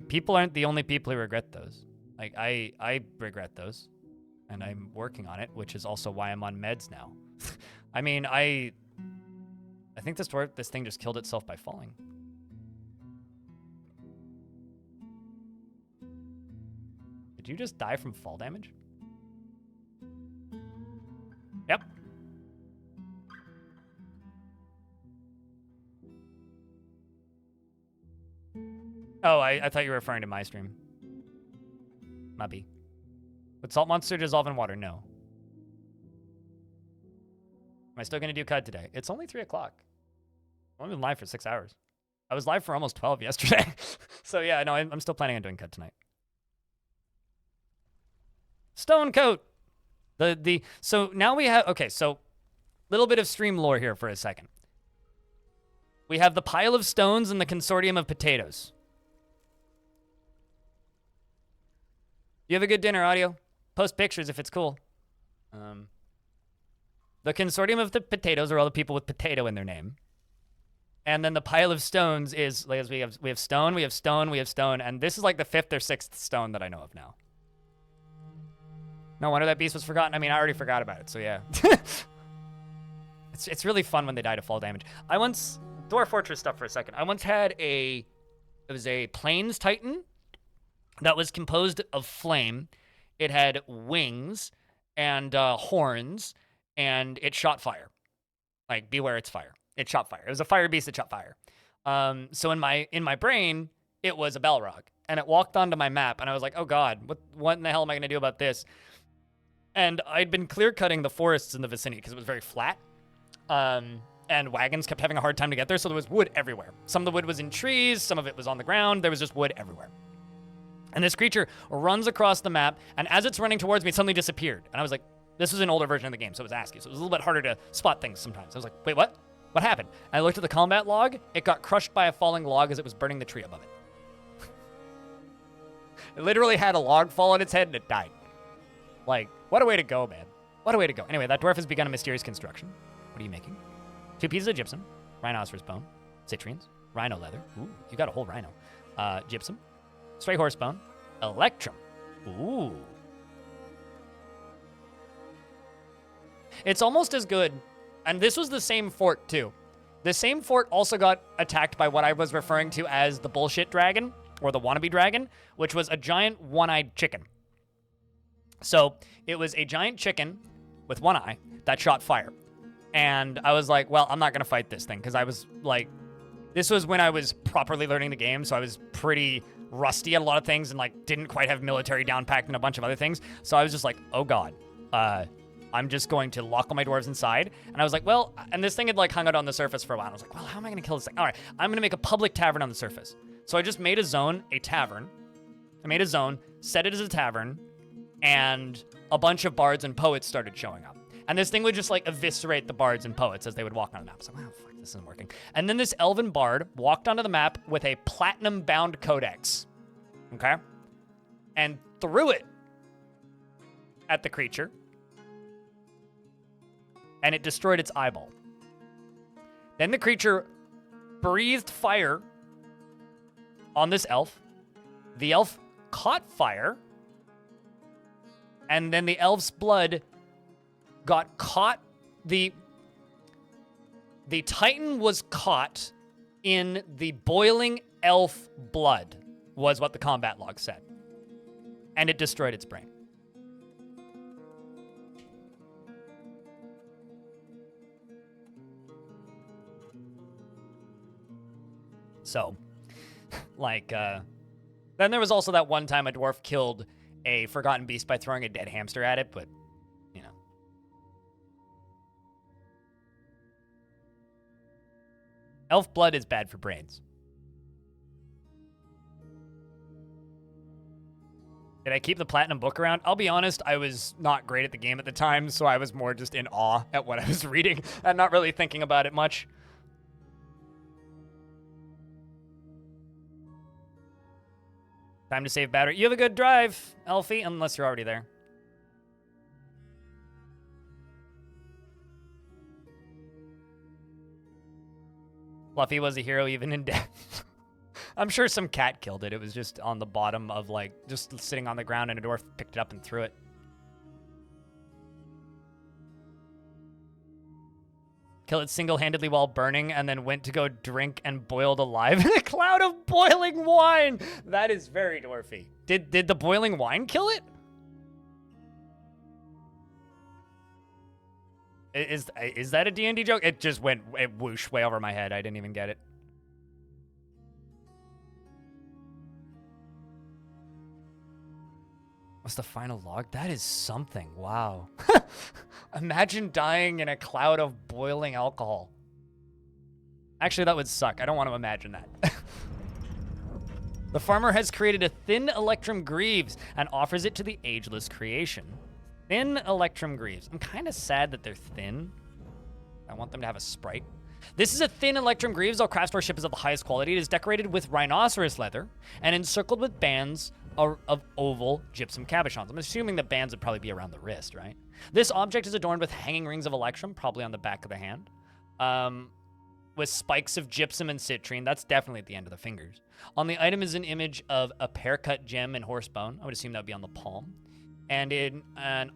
people aren't the only people who regret those. Like, I regret those, and I'm working on it, which is also why I'm on meds now. I mean, I think this thing just killed itself by falling. Did you just die from fall damage? Yep. Oh, I thought you were referring to my stream. Might be. Would Salt Monster dissolve in water? No. Am I still going to do CUD today? It's only 3 o'clock. I've only been live for 6 hours. I was live for almost 12 yesterday. So yeah, no, I'm still planning on doing CUD tonight. Stone Coat. So now we have, okay, so little bit of stream lore here for a second. We have the pile of stones and the consortium of potatoes. You have a good dinner, audio. Post pictures if it's cool. The consortium of the potatoes are all the people with potato in their name. And then the pile of stones is, like, we have stone, we have stone, we have stone, and this is like the 5th or 6th stone that I know of now. No wonder that beast was forgotten. I mean, I already forgot about it, so yeah. It's really fun when they die to fall damage. I once, Dwarf Fortress stuff for a second. I once had it was a Plains Titan that was composed of flame. It had wings and horns, and it shot fire. Like, beware its fire. It shot fire. It was a fire beast that shot fire. So in my brain, it was a Balrog, and it walked onto my map, and I was like, oh god, what in the hell am I gonna do about this? And I'd been clear cutting the forests in the vicinity because it was very flat. And wagons kept having a hard time to get there, so there was wood everywhere. Some of the wood was in trees, some of it was on the ground, there was just wood everywhere. And this creature runs across the map, and as it's running towards me, it suddenly disappeared. And I was like, this was an older version of the game, so it was ASCII, so it was a little bit harder to spot things sometimes. I was like, wait, what? What happened? And I looked at the combat log, it got crushed by a falling log as it was burning the tree above it. It literally had a log fall on its head and it died. Like, what a way to go, man. What a way to go. Anyway, that dwarf has begun a mysterious construction. What are you making? 2 pieces of gypsum, rhinoceros bone, citrines, rhino leather. Ooh, you got a whole rhino. Gypsum, stray horse bone, electrum. Ooh. It's almost as good, and this was the same fort too. The same fort also got attacked by what I was referring to as the bullshit dragon, or the wannabe dragon, which was a giant one-eyed chicken. So it was a giant chicken with one eye that shot fire. And I was like, well, I'm not going to fight this thing, because I was like, this was when I was properly learning the game, so I was pretty rusty at a lot of things and like didn't quite have military down packed and a bunch of other things. So I was just like, oh god, I'm just going to lock all my dwarves inside. And I was like, well, and this thing had like hung out on the surface for a while. I was like, well, how am I going to kill this thing? All right, I'm going to make a public tavern on the surface. So I just made a zone, a tavern. I made a zone, set it as a tavern, and a bunch of bards and poets started showing up. And this thing would just like eviscerate the bards and poets as they would walk on the map. So, wow, fuck, this isn't working. And then this elven bard walked onto the map with a platinum-bound codex, okay? And threw it at the creature. And it destroyed its eyeball. Then the creature breathed fire on this elf. The elf caught fire. And then the elf's blood got caught. The Titan was caught in the boiling elf blood, was what the combat log said. And it destroyed its brain. So, like, then there was also that one time a dwarf killed a forgotten beast by throwing a dead hamster at it, but, you know. Elf blood is bad for brains. Did I keep the platinum book around? I'll be honest, I was not great at the game at the time, so I was more just in awe at what I was reading and not really thinking about it much. Time to save battery. You have a good drive, Elfie, unless you're already there. Fluffy was a hero even in death. I'm sure some cat killed it. It was just on the bottom of, like, just sitting on the ground and a dwarf picked it up and threw it. Kill it single-handedly while burning and then went to go drink and boiled alive in a cloud of boiling wine. That is very dwarfy. Did the boiling wine kill it? Is that a D&D joke? It just went whoosh way over my head. I didn't even get it. What's the final log? That is something. Wow. Imagine dying in a cloud of boiling alcohol. Actually, that would suck. I don't want to imagine that. The farmer has created a thin Electrum Greaves and offers it to the ageless creation. Thin Electrum Greaves. I'm kind of sad that they're thin. I want them to have a sprite. This is a thin Electrum Greaves. Our craft store ship is of the highest quality. It is decorated with rhinoceros leather and encircled with bands of oval gypsum cabochons. I'm assuming the bands would probably be around the wrist, right? This object is adorned with hanging rings of Electrum, probably on the back of the hand, with spikes of gypsum and citrine. That's definitely at the end of the fingers. On the item is an image of a pear-cut gem and horsebone. I would assume that would be on the palm. And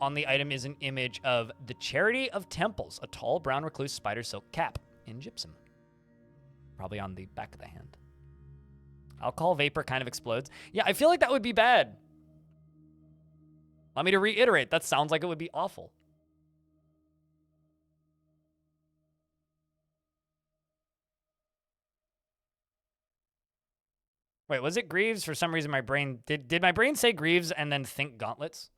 on the item is an image of the Charity of Temples, a tall brown recluse spider silk cap in gypsum. Probably on the back of the hand. Alcohol vapor kind of explodes. Yeah, I feel like that would be bad. Let me to reiterate, that sounds like it would be awful. Wait, was it Greaves? For some reason my brain... Did my brain say Greaves and then think gauntlets?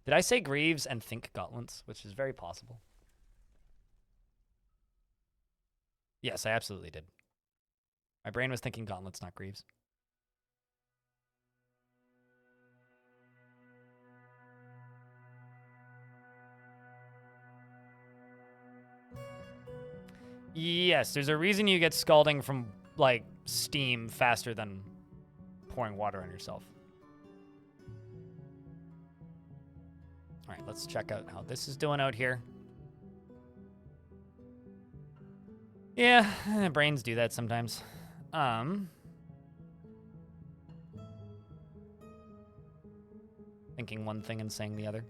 Did I say Greaves and think gauntlets? Which is very possible. Yes, I absolutely did. My brain was thinking gauntlets, not Greaves. Yes, there's a reason you get scalding from, like, steam faster than pouring water on yourself. All right, let's check out how this is doing out here. Yeah, brains do that sometimes. Thinking one thing and saying the other.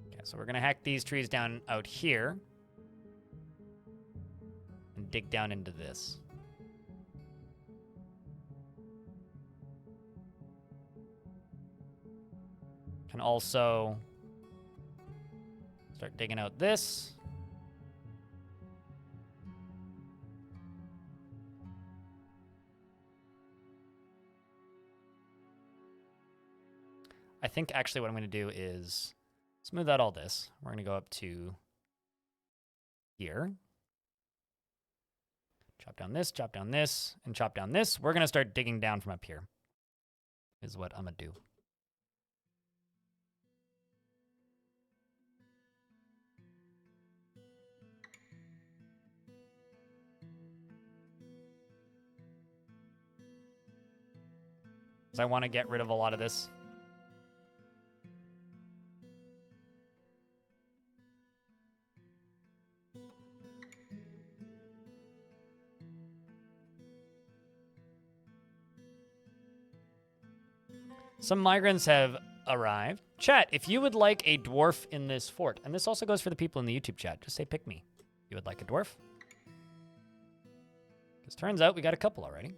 Okay, so we're gonna hack these trees down out here and dig down into this. Can also start digging out this. I think actually what I'm going to do is smooth out all this. We're going to go up to here. Chop down this, and chop down this. We're going to start digging down from up here, is what I'm going to do. because I want to get rid of a lot of this. Some migrants have arrived. Chat, if you would like a dwarf in this fort, and this also goes for the people in the YouTube chat, just say pick me. You would like a dwarf? Because turns out we got a couple already.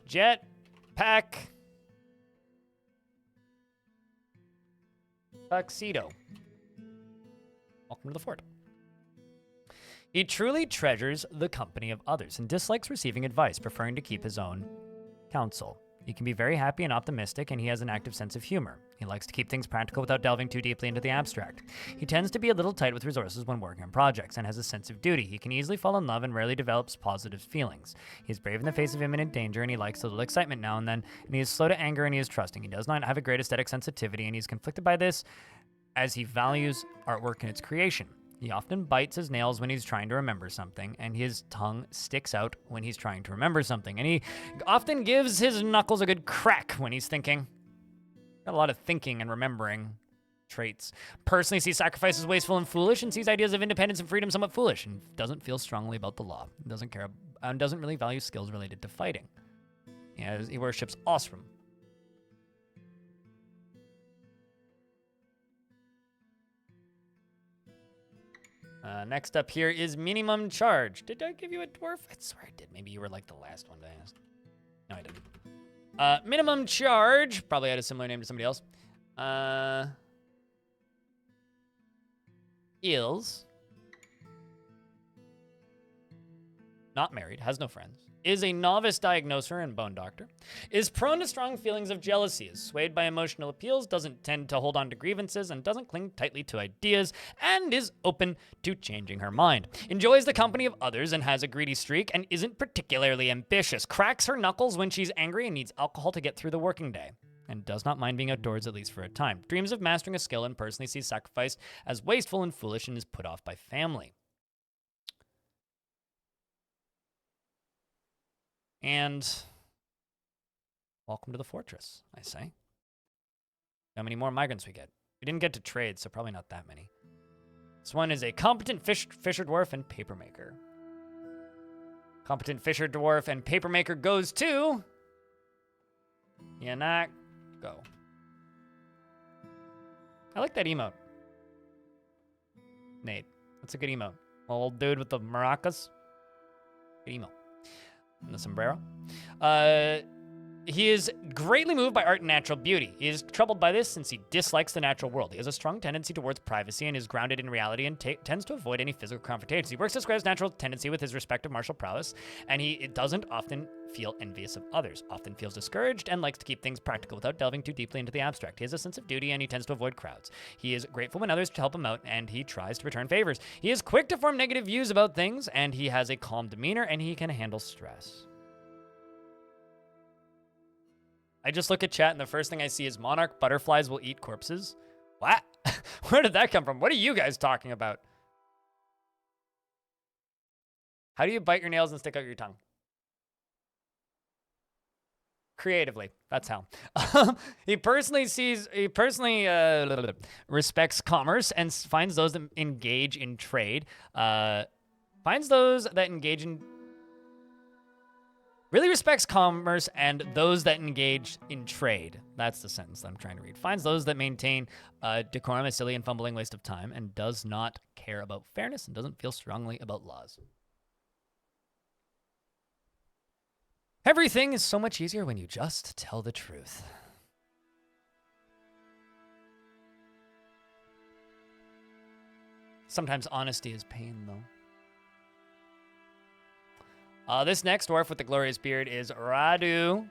Jet, pack, tuxedo. Welcome to the fort. He truly treasures the company of others and dislikes receiving advice, preferring to keep his own counsel. He can be very happy and optimistic, and he has an active sense of humor. He likes to keep things practical without delving too deeply into the abstract. He tends to be a little tight with resources when working on projects and has a sense of duty. He can easily fall in love and rarely develops positive feelings. He is brave in the face of imminent danger, and he likes a little excitement now and then, and he is slow to anger and he is trusting. He does not have a great aesthetic sensitivity, and he is conflicted by this as he values artwork and its creation. He often bites his nails when he's trying to remember something, and his tongue sticks out when he's trying to remember something. And he often gives his knuckles a good crack when he's thinking. Got a lot of thinking and remembering traits. Personally sees sacrifice as wasteful and foolish, and sees ideas of independence and freedom somewhat foolish, and doesn't feel strongly about the law. Doesn't care and doesn't really value skills related to fighting. He worships Osram. Next up here is minimum charge. Did I give you a dwarf? I swear I did. Maybe you were like the last one to ask. No, I didn't. Minimum charge. Probably had a similar name to somebody else. Is not married, has no friends, is a novice diagnoser and bone doctor, is prone to strong feelings of jealousy, is swayed by emotional appeals, doesn't tend to hold on to grievances, and doesn't cling tightly to ideas, and is open to changing her mind, enjoys the company of others and has a greedy streak, and isn't particularly ambitious, cracks her knuckles when she's angry and needs alcohol to get through the working day, and does not mind being outdoors at least for a time, dreams of mastering a skill and personally sees sacrifice as wasteful and foolish and is put off by family. And welcome to the fortress, I say. How many more migrants we get? We didn't get to trade, so probably not that many. This one is a competent fisher dwarf and papermaker. Competent fisher dwarf and papermaker goes to Yanak. Go. I like that emote. Nate, that's a good emote. Old dude with the maracas. Good emote. And the sombrero. He is greatly moved by art and natural beauty. He is troubled by this since he dislikes the natural world. He has a strong tendency towards privacy and is grounded in reality and tends to avoid any physical confrontations. He works to describe his natural tendency with his respective martial prowess, and he doesn't often feel envious of others, often feels discouraged, and likes to keep things practical without delving too deeply into the abstract. He has a sense of duty, and he tends to avoid crowds. He is grateful when others help him out, and he tries to return favors. He is quick to form negative views about things, and he has a calm demeanor, and he can handle stress. I just look at chat, and the first thing I see is monarch butterflies will eat corpses. What? Where did that come from? What are you guys talking about? How do you bite your nails and stick out your tongue? Creatively, that's how. He personally respects commerce and finds those that engage in trade. Finds those that engage in really respects commerce and those that engage in trade. That's the sentence that I'm trying to read. Finds those that maintain decorum a silly and fumbling waste of time and does not care about fairness and doesn't feel strongly about laws. Everything is so much easier when you just tell the truth. Sometimes honesty is pain, though. This next dwarf with the glorious beard is Radu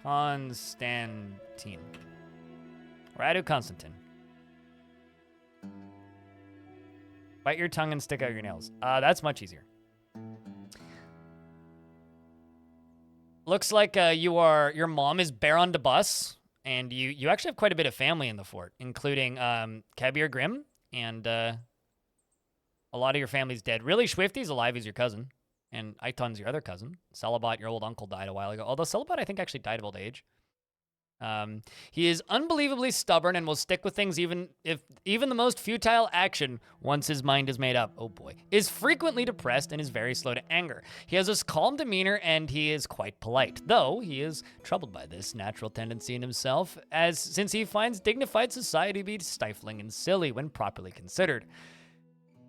Constantine. Radu Constantine. Bite your tongue and stick out your nails. That's much easier. Looks like your mom is Baron de Bus, and you actually have quite a bit of family in the fort, including Kabir Grim and A lot of your family's dead. Really, Swifty's alive. He's your cousin. And Iton's your other cousin. Celibot, your old uncle, died a while ago. Although Celibot, I think, actually died of old age. He is unbelievably stubborn and will stick with things even the most futile action, once his mind is made up, oh boy, is frequently depressed and is very slow to anger. He has a calm demeanor and he is quite polite, though he is troubled by this natural tendency in himself, since he finds dignified society to be stifling and silly when properly considered.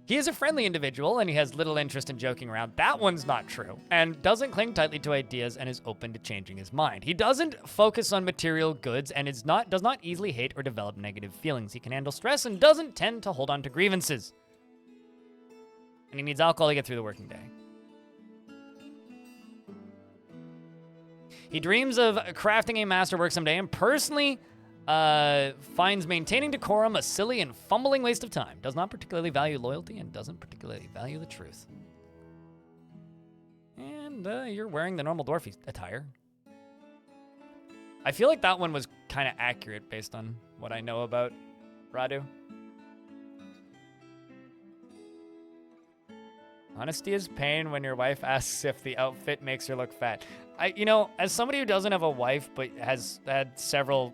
He is a friendly individual and he has little interest in joking around. That one's not true. And doesn't cling tightly to ideas and is open to changing his mind. He doesn't focus on material goods and does not easily hate or develop negative feelings. He can handle stress and doesn't tend to hold on to grievances. And he needs alcohol to get through the working day. He dreams of crafting a masterwork someday and personally finds maintaining decorum a silly and fumbling waste of time. Does not particularly value loyalty and doesn't particularly value the truth. And you're wearing the normal dwarf attire. I feel like that one was kind of accurate based on what I know about Radu. Honesty is pain when your wife asks if the outfit makes her look fat. As somebody who doesn't have a wife but has had several,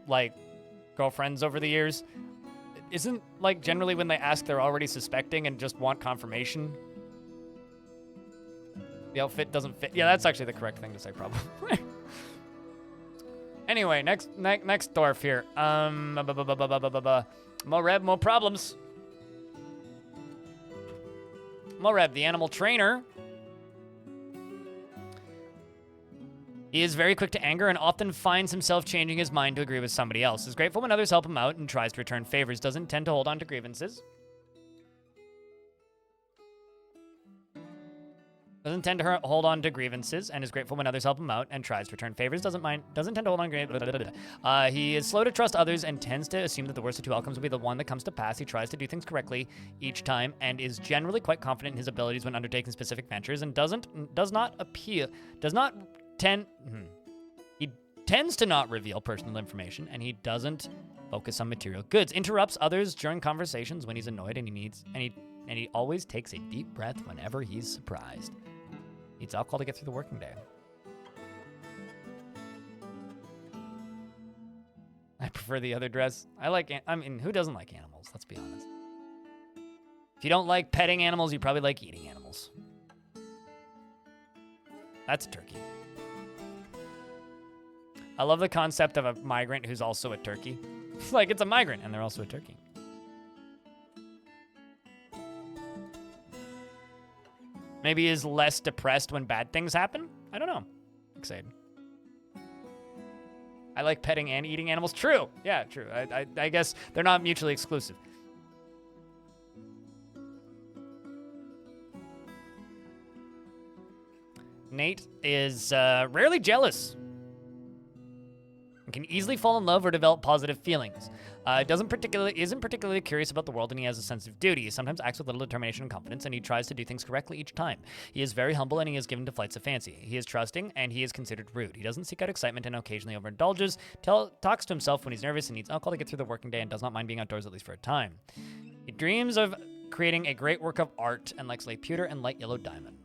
girlfriends over the years, isn't, generally when they ask, they're already suspecting and just want confirmation? The outfit doesn't fit. Yeah, that's actually the correct thing to say, probably. Anyway, next dwarf here. Moreb, more problems. Moreb, the animal trainer. He is very quick to anger and often finds himself changing his mind to agree with somebody else. Is grateful when others help him out and tries to return favors. Doesn't tend to hold on to grievances. Doesn't tend to hold on to grievances and is grateful when others help him out and tries to return favors. Doesn't tend to hold on to grievances. He is slow to trust others and tends to assume that the worst of two outcomes will be the one that comes to pass. He tries to do things correctly each time and is generally quite confident in his abilities when undertaking specific ventures and he tends to not reveal personal information and he doesn't focus on material goods. Interrupts others during conversations when he's annoyed and he always takes a deep breath whenever he's surprised. Needs alcohol to get through the working day. I prefer the other dress. Who doesn't like animals? Let's be honest. If you don't like petting animals, you probably like eating animals. That's a turkey. I love the concept of a migrant who's also a turkey. It's a migrant and they're also a turkey. Maybe is less depressed when bad things happen? I don't know. Excited. I like petting and eating animals. True. Yeah, true. I guess they're not mutually exclusive. Nate is rarely jealous and can easily fall in love or develop positive feelings. Isn't particularly curious about the world, and he has a sense of duty. He sometimes acts with little determination and confidence, and he tries to do things correctly each time. He is very humble, and he is given to flights of fancy. He is trusting, and he is considered rude. He doesn't seek out excitement and occasionally overindulges, talks to himself when he's nervous and needs alcohol to get through the working day and does not mind being outdoors at least for a time. He dreams of creating a great work of art and likes light pewter and light yellow diamond.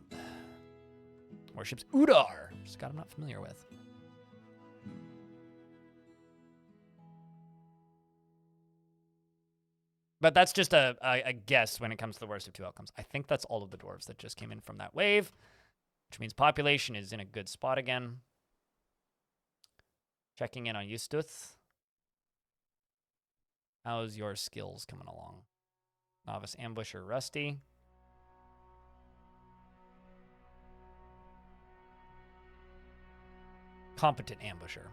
Worships Udar, which is a god I'm not familiar with. But that's just a guess when it comes to the worst of two outcomes. I think that's all of the dwarves that just came in from that wave, which means population is in a good spot again. Checking in on Eustuth. How's your skills coming along? Novice Ambusher Rusty. Competent Ambusher.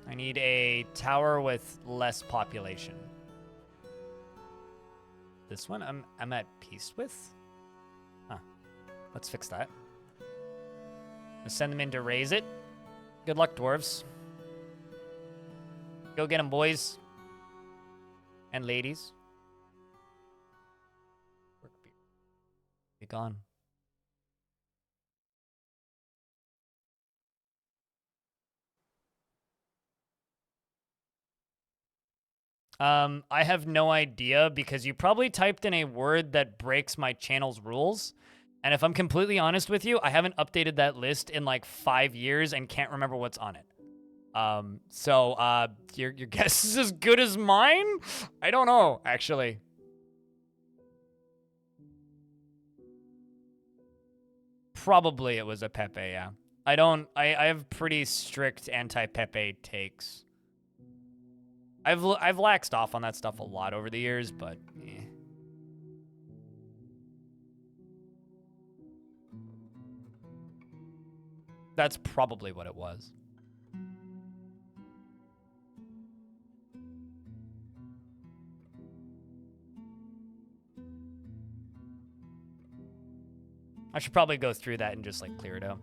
I need a tower with less population. This one I'm at peace with? Huh. Let's fix that. Let's send them in to raise it. Good luck, dwarves. Go get them, boys. And ladies. Be gone. I have no idea because you probably typed in a word that breaks my channel's rules. And if I'm completely honest with you, I haven't updated that list in like 5 years and can't remember what's on it. Your guess is as good as mine? I don't know, actually. Probably it was a Pepe, yeah. I have pretty strict anti-Pepe takes. I've laxed off on that stuff a lot over the years, but eh. That's probably what it was. I should probably go through that and just like clear it out.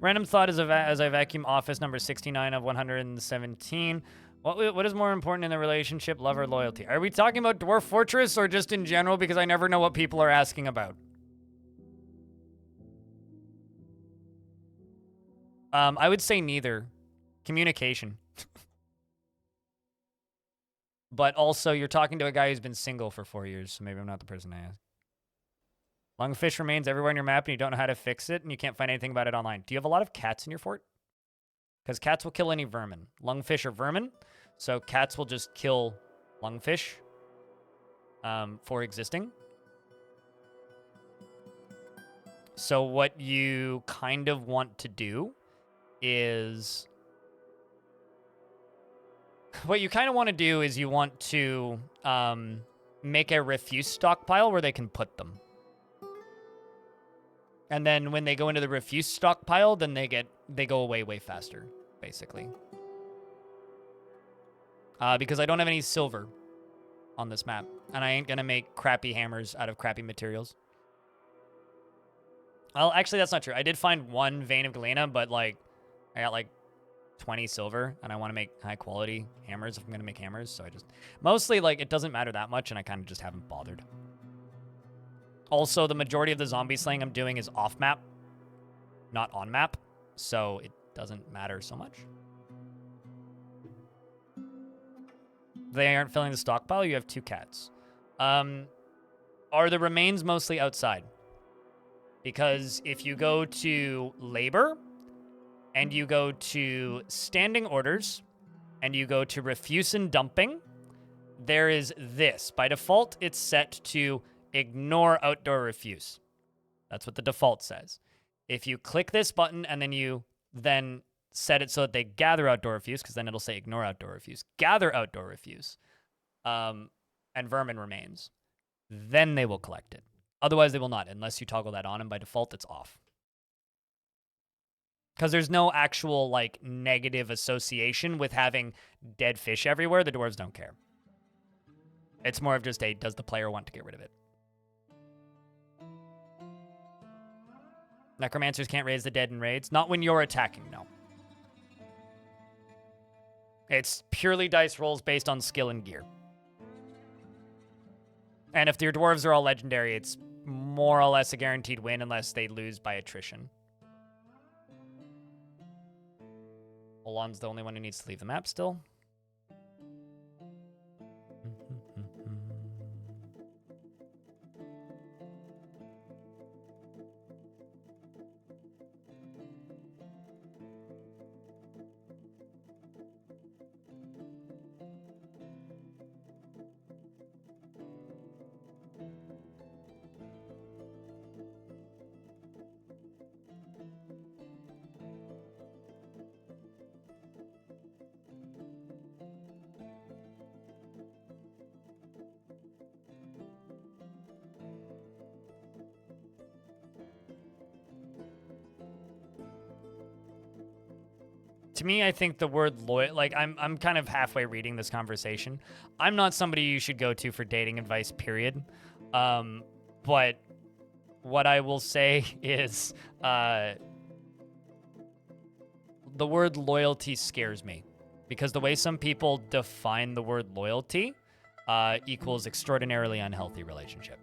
Random thought as I vacuum office number 69 of 117. What is more important in the relationship, love or loyalty? Are we talking about Dwarf Fortress or just in general? Because I never know what people are asking about. I would say neither. Communication. But also, you're talking to a guy who's been single for 4 years, so maybe I'm not the person to ask. Lungfish remains everywhere on your map and you don't know how to fix it and you can't find anything about it online. Do you have a lot of cats in your fort? Because cats will kill any vermin. Lungfish are vermin, so cats will just kill lungfish for existing. So what you kind of want to do is... What you kind of want to do is you want to make a refuse stockpile where they can put them. And then when they go into the refuse stockpile, then they go away way faster, basically. Because I don't have any silver on this map. And I ain't going to make crappy hammers out of crappy materials. Well, actually, that's not true. I did find one vein of galena, but, like, I got, like, 20 silver. And I want to make high-quality hammers if I'm going to make hammers. So I just... Mostly, like, it doesn't matter that much, and I kind of just haven't bothered. Also, the majority of the zombie slaying I'm doing is off-map, not on-map, so it doesn't matter so much. They aren't filling the stockpile. You have 2 cats. Are the remains mostly outside? Because if you go to labor, and you go to standing orders, and you go to refuse and dumping, there is this. By default, it's set to... Ignore outdoor refuse. That's what the default says. If you click this button and then you set it so that they gather outdoor refuse, because then it'll say ignore outdoor refuse, gather outdoor refuse, and vermin remains, then they will collect it. Otherwise, they will not, unless you toggle that on, and by default, it's off. Because there's no actual, like, negative association with having dead fish everywhere. The dwarves don't care. It's more of just a, does the player want to get rid of it? Necromancers can't raise the dead in raids. Not when you're attacking, no. It's purely dice rolls based on skill and gear. And if your dwarves are all legendary, it's more or less a guaranteed win unless they lose by attrition. Olan's the only one who needs to leave the map still. To me, I think the word loyal, like I'm kind of halfway reading this conversation. I'm not somebody you should go to for dating advice, period. But what I will say is the word loyalty scares me because the way some people define the word loyalty equals extraordinarily unhealthy relationship.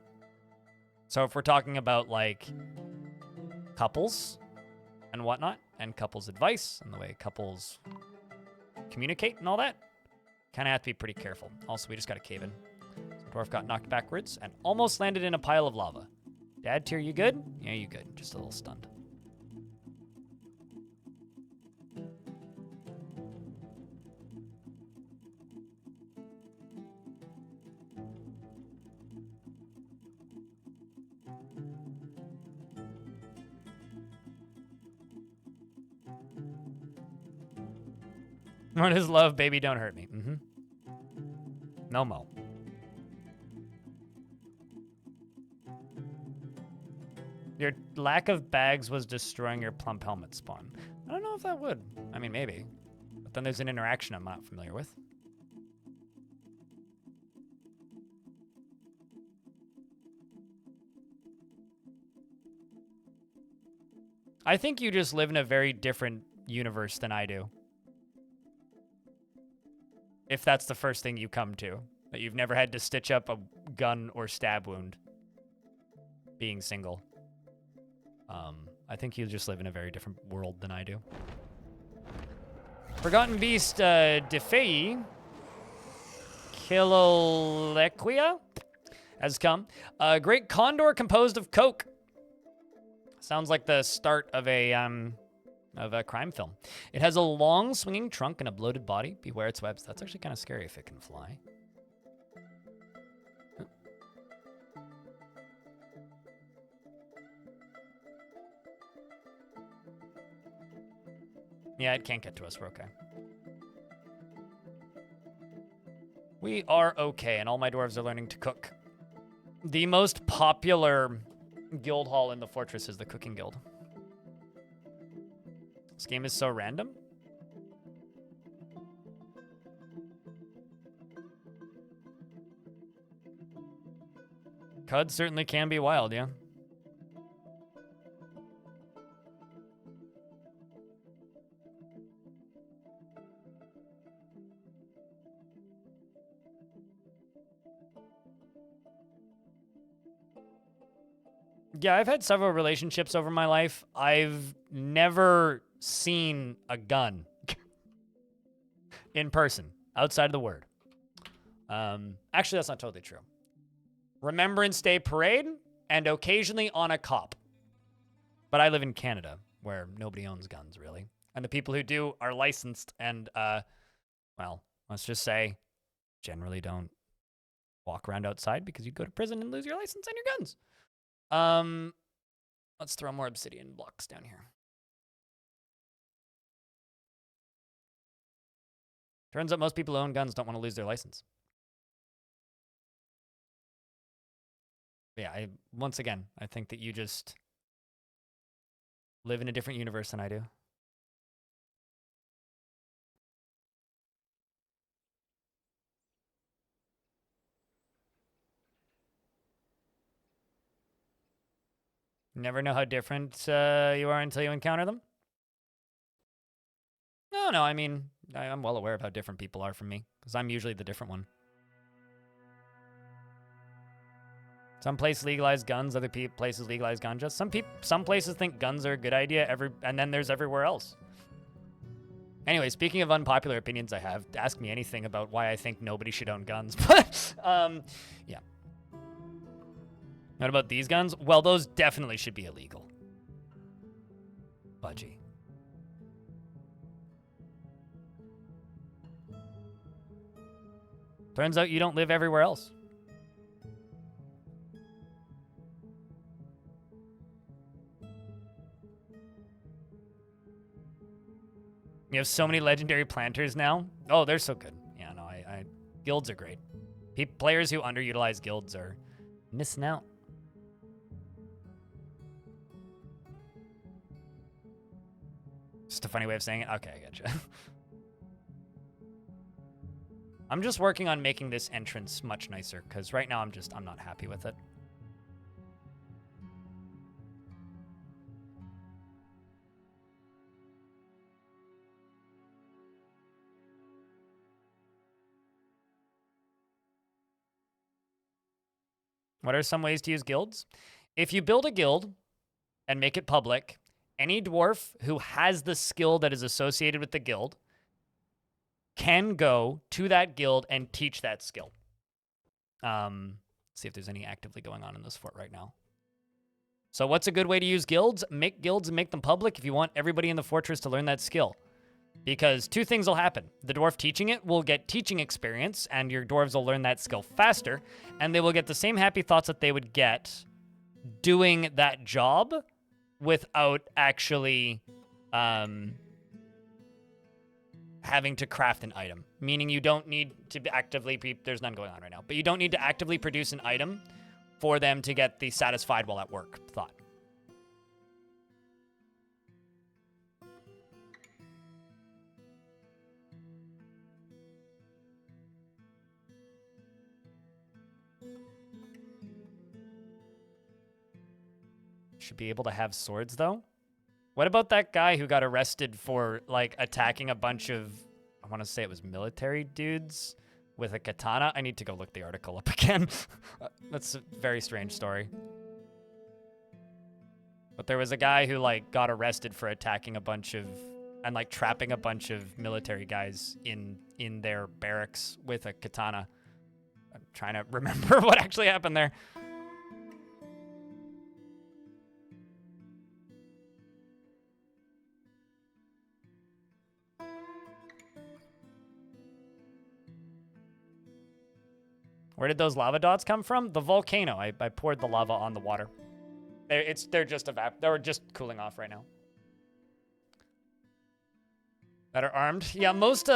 So if we're talking about like couples and whatnot, and couples advice, and the way couples communicate and all that, Kind of have to be pretty careful. Also, we just got a cave in. So dwarf got knocked backwards and almost landed in a pile of lava. Dad tier, you good? Yeah, you good. Just a little stunned. What is love, baby? Don't hurt me. Mm-hmm. No mo. Your lack of bags was destroying your plump helmet spawn. I don't know if that would. I mean, maybe. But then there's an interaction I'm not familiar with. I think you just live in a very different universe than I do. If that's the first thing you come to. That you've never had to stitch up a gun or stab wound. Being single. I think you just live in a very different world than I do. Forgotten Beast, Defei. Kilolequia has come. A great condor composed of coke. Sounds like the start of a crime film. It has a long swinging trunk and a bloated body. Beware its webs. That's actually kind of scary if it can fly. Yeah, it can't get to us. We're okay. We are okay, and all my dwarves are learning to cook. The most popular guild hall in the fortress is the cooking guild. This game is so random. CUD certainly can be wild, yeah. Yeah, I've had several relationships over my life. I've never seen a gun in person, outside of the word. Actually, that's not totally true. Remembrance Day parade, and occasionally on a cop. But I live in Canada, where nobody owns guns, really. And the people who do are licensed and, well, let's just say, generally don't walk around outside because you'd go to prison and lose your license and your guns. Let's throw more obsidian blocks down here. Turns out most people who own guns don't want to lose their license. Yeah, once again, I think that you just live in a different universe than I do. Never know how different you are until you encounter them? No, I mean, I'm well aware of how different people are from me, because I'm usually the different one. Some places legalize guns, other places legalize ganja. Some places think guns are a good idea, and then there's everywhere else. Anyway, speaking of unpopular opinions I have, ask me anything about why I think nobody should own guns. But, yeah. What about these guns? Well, those definitely should be illegal. Budgie. Turns out you don't live everywhere else. You have so many legendary planters now. Oh, they're so good. Yeah, no, guilds are great. Players who underutilize guilds are missing out. Just a funny way of saying it. Okay, I gotcha. I'm just working on making this entrance much nicer, because right now I'm not happy with it. What are some ways to use guilds? If you build a guild and make it public, any dwarf who has the skill that is associated with the guild can go to that guild and teach that skill. See if there's any actively going on in this fort right now. So what's a good way to use guilds? Make guilds and make them public if you want everybody in the fortress to learn that skill. Because two things will happen. The dwarf teaching it will get teaching experience, and your dwarves will learn that skill faster, and they will get the same happy thoughts that they would get doing that job without actually having to craft an item. Meaning you don't need to actively... There's none going on right now. But you don't need to actively produce an item for them to get the satisfied while at work thought. Should be able to have swords, though. What about that guy who got arrested for, like, attacking a bunch of, I want to say it was military dudes with a katana? I need to go look the article up again. That's a very strange story. But there was a guy who, like, got arrested for attacking a bunch of, and, like, trapping a bunch of military guys in their barracks with a katana. I'm trying to remember what actually happened there. Where did those lava dots come from? The volcano. I poured the lava on the water. They're just cooling off right now. That are armed. Yeah, most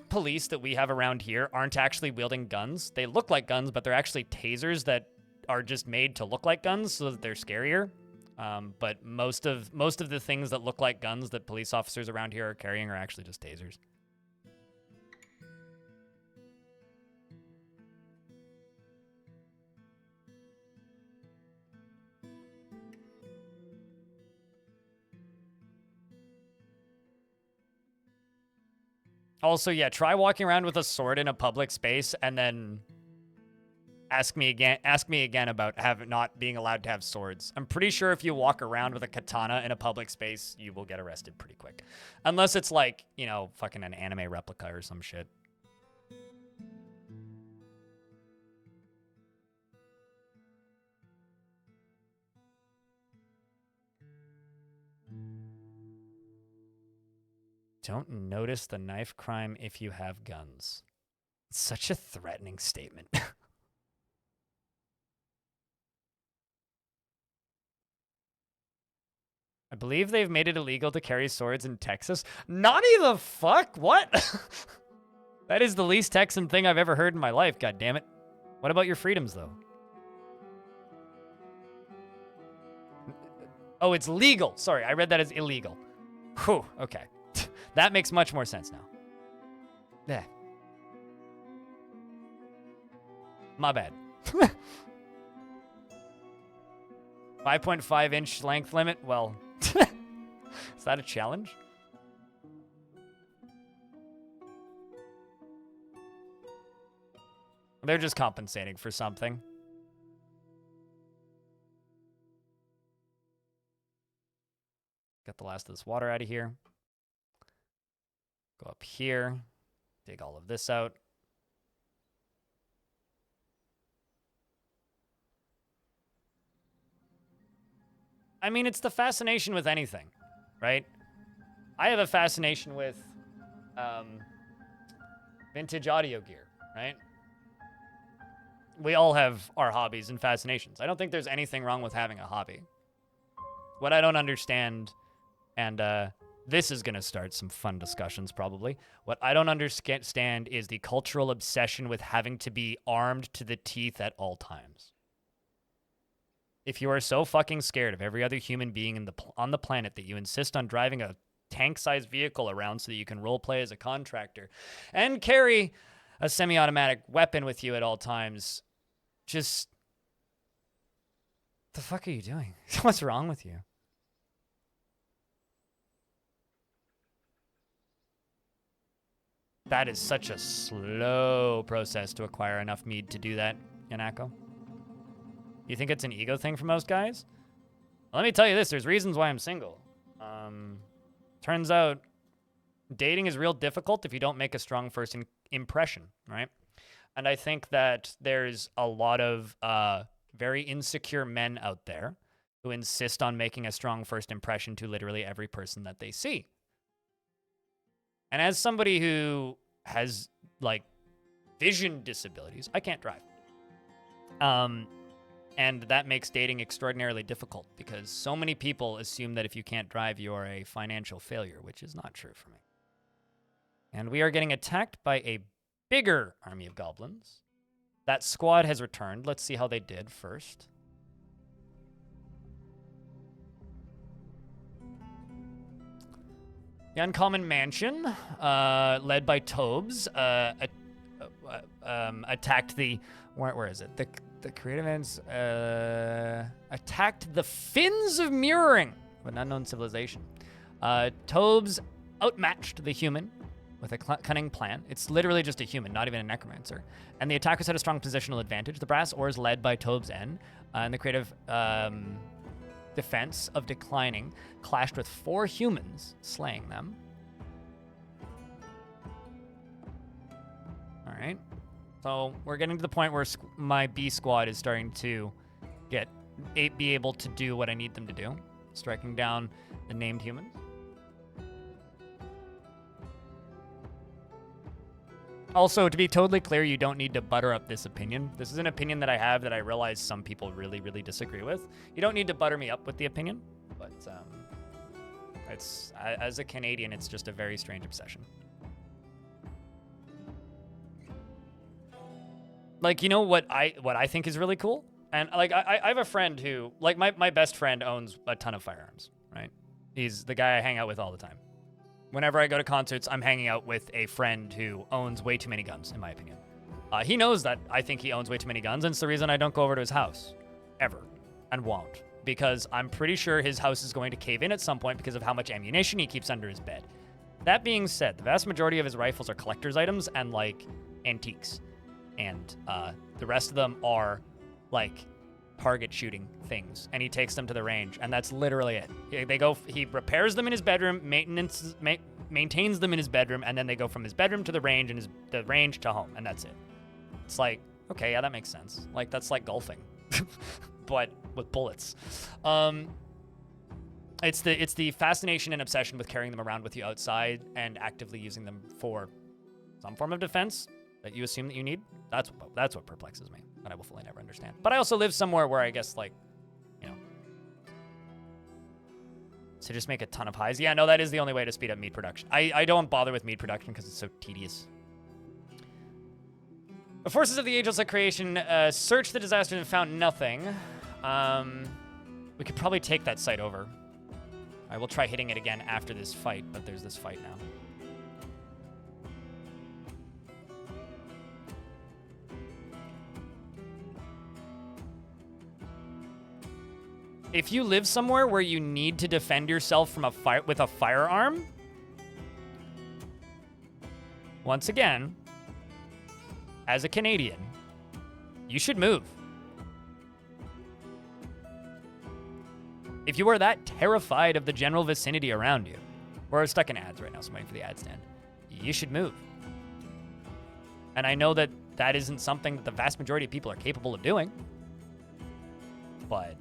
police that we have around here aren't actually wielding guns. They look like guns, but they're actually tasers that are just made to look like guns so that they're scarier. But most of the things that look like guns that police officers around here are carrying are actually just tasers. Also, yeah, try walking around with a sword in a public space and then ask me again about not being allowed to have swords. I'm pretty sure if you walk around with a katana in a public space, you will get arrested pretty quick. Unless it's like, you know, fucking an anime replica or some shit. Don't notice the knife crime if you have guns. It's such a threatening statement. I believe they've made it illegal to carry swords in Texas. Naughty the fuck? What? That is the least Texan thing I've ever heard in my life, god damn it. What about your freedoms, though? Oh, it's legal. Sorry, I read that as illegal. Whew, okay. That makes much more sense now. Yeah. My bad. 5.5 inch length limit? Well, is that a challenge? They're just compensating for something. Got the last of this water out of here. Go up here, dig all of this out. I mean, it's the fascination with anything, right? I have a fascination with vintage audio gear, right? We all have our hobbies and fascinations. I don't think there's anything wrong with having a hobby. What I don't understand, and this is going to start some fun discussions probably. What I don't understand is the cultural obsession with having to be armed to the teeth at all times. If you are so fucking scared of every other human being on the planet that you insist on driving a tank-sized vehicle around so that you can roleplay as a contractor and carry a semi-automatic weapon with you at all times, just... the fuck are you doing? What's wrong with you? That is such a slow process to acquire enough mead to do that, Yanako. You think it's an ego thing for most guys? Well, let me tell you this, there's reasons why I'm single. Turns out dating is real difficult if you don't make a strong first impression, right? And I think that there's a lot of very insecure men out there who insist on making a strong first impression to literally every person that they see. And as somebody who has, like, vision disabilities, I can't drive. And that makes dating extraordinarily difficult because so many people assume that if you can't drive, you're a financial failure, which is not true for me. And we are getting attacked by a bigger army of goblins. That squad has returned. Let's see how they did first. The Uncommon Mansion, led by Tobes, attacked the... Where is it? The creative ends attacked the Finns of Mirroring of an unknown civilization. Tobes outmatched the human with a cunning plan. It's literally just a human, not even a necromancer. And the attackers had a strong positional advantage. The brass ores led by Tobes N, and the creative defense of declining clashed with 4 humans, slaying them. All right. So we're getting to the point where my B squad is starting to be able to do what I need them to do, striking down the named humans. Also, to be totally clear, you don't need to butter up this opinion. This is an opinion that I have that I realize some people really, really disagree with. You don't need to butter me up with the opinion, but it's as a Canadian, it's just a very strange obsession. Like, you know what I think is really cool? And like I have a friend who, like, my best friend owns a ton of firearms, right? He's the guy I hang out with all the time. Whenever I go to concerts, I'm hanging out with a friend who owns way too many guns, in my opinion. He knows that I think he owns way too many guns, and it's the reason I don't go over to his house. Ever. And won't. Because I'm pretty sure his house is going to cave in at some point because of how much ammunition he keeps under his bed. That being said, the vast majority of his rifles are collector's items and, like, antiques. And the rest of them are, like, target shooting things, and he takes them to the range, and that's literally it. He repairs them in his bedroom, maintains them in his bedroom, and then they go from his bedroom to the range, and the range to home, and that's it. It's like, okay, yeah, that makes sense. Like, that's like golfing, but with bullets. It's the fascination and obsession with carrying them around with you outside and actively using them for some form of defense that you assume that you need. That's what perplexes me, and I will fully never understand. But I also live somewhere where I guess, like, you know, to just make a ton of highs. Yeah, no, that is the only way to speed up meat production. I don't bother with meat production because it's so tedious. The forces of the Ageless at creation searched the disaster and found nothing. We could probably take that site over. I will try hitting it again after this fight, but there's this fight now. If you live somewhere where you need to defend yourself from a fire with a firearm, once again, as a Canadian, you should move. If you are that terrified of the general vicinity around you, we're stuck in ads right now, so I'm waiting for the ad stand, you should move. And I know that that isn't something that the vast majority of people are capable of doing, but...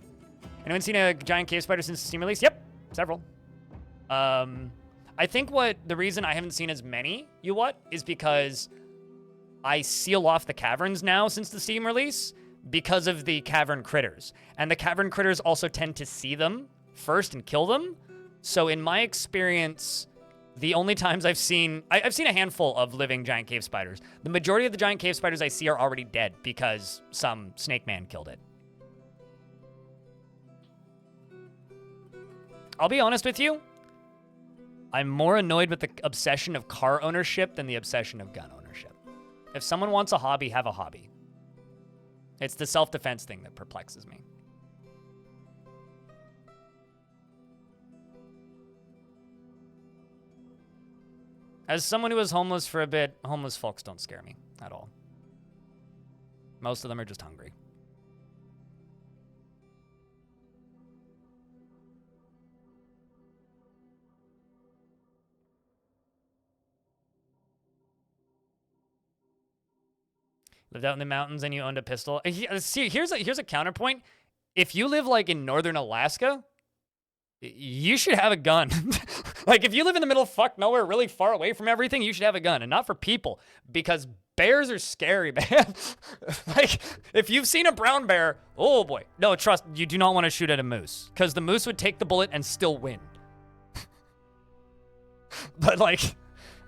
Anyone seen a giant cave spider since the Steam release? Yep, several. I think the reason I haven't seen as many, is because I seal off the caverns now since the Steam release because of the cavern critters. And the cavern critters also tend to see them first and kill them. So in my experience, the only times I've seen a handful of living giant cave spiders. The majority of the giant cave spiders I see are already dead because some snake man killed it. I'll be honest with you, I'm more annoyed with the obsession of car ownership than the obsession of gun ownership. If someone wants a hobby, have a hobby. It's the self-defense thing that perplexes me. As someone who was homeless for a bit, homeless folks don't scare me at all. Most of them are just hungry. Lived out in the mountains and you owned a pistol. See, here's a counterpoint. If you live like in northern Alaska, you should have a gun. Like if you live in the middle of fuck nowhere, really far away from everything, you should have a gun, and not for people, because bears are scary, man. Like if you've seen a brown bear, oh boy. No, trust, you do not want to shoot at a moose, because the moose would take the bullet and still win. But like,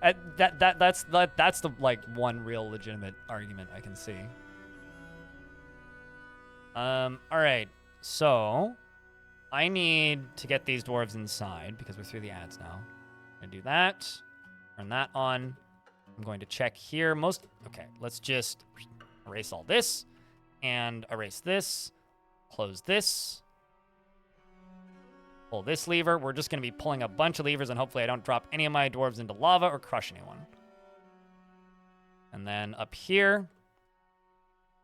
that's the like one real legitimate argument I can see. All right, so I need to get these dwarves inside because we're through the ads now. I'm gonna do that, turn that on. I'm going to check here. Okay, let's just erase all this and erase this, close this, pull this lever. We're just gonna be pulling a bunch of levers and hopefully I don't drop any of my dwarves into lava or crush anyone. And then up here,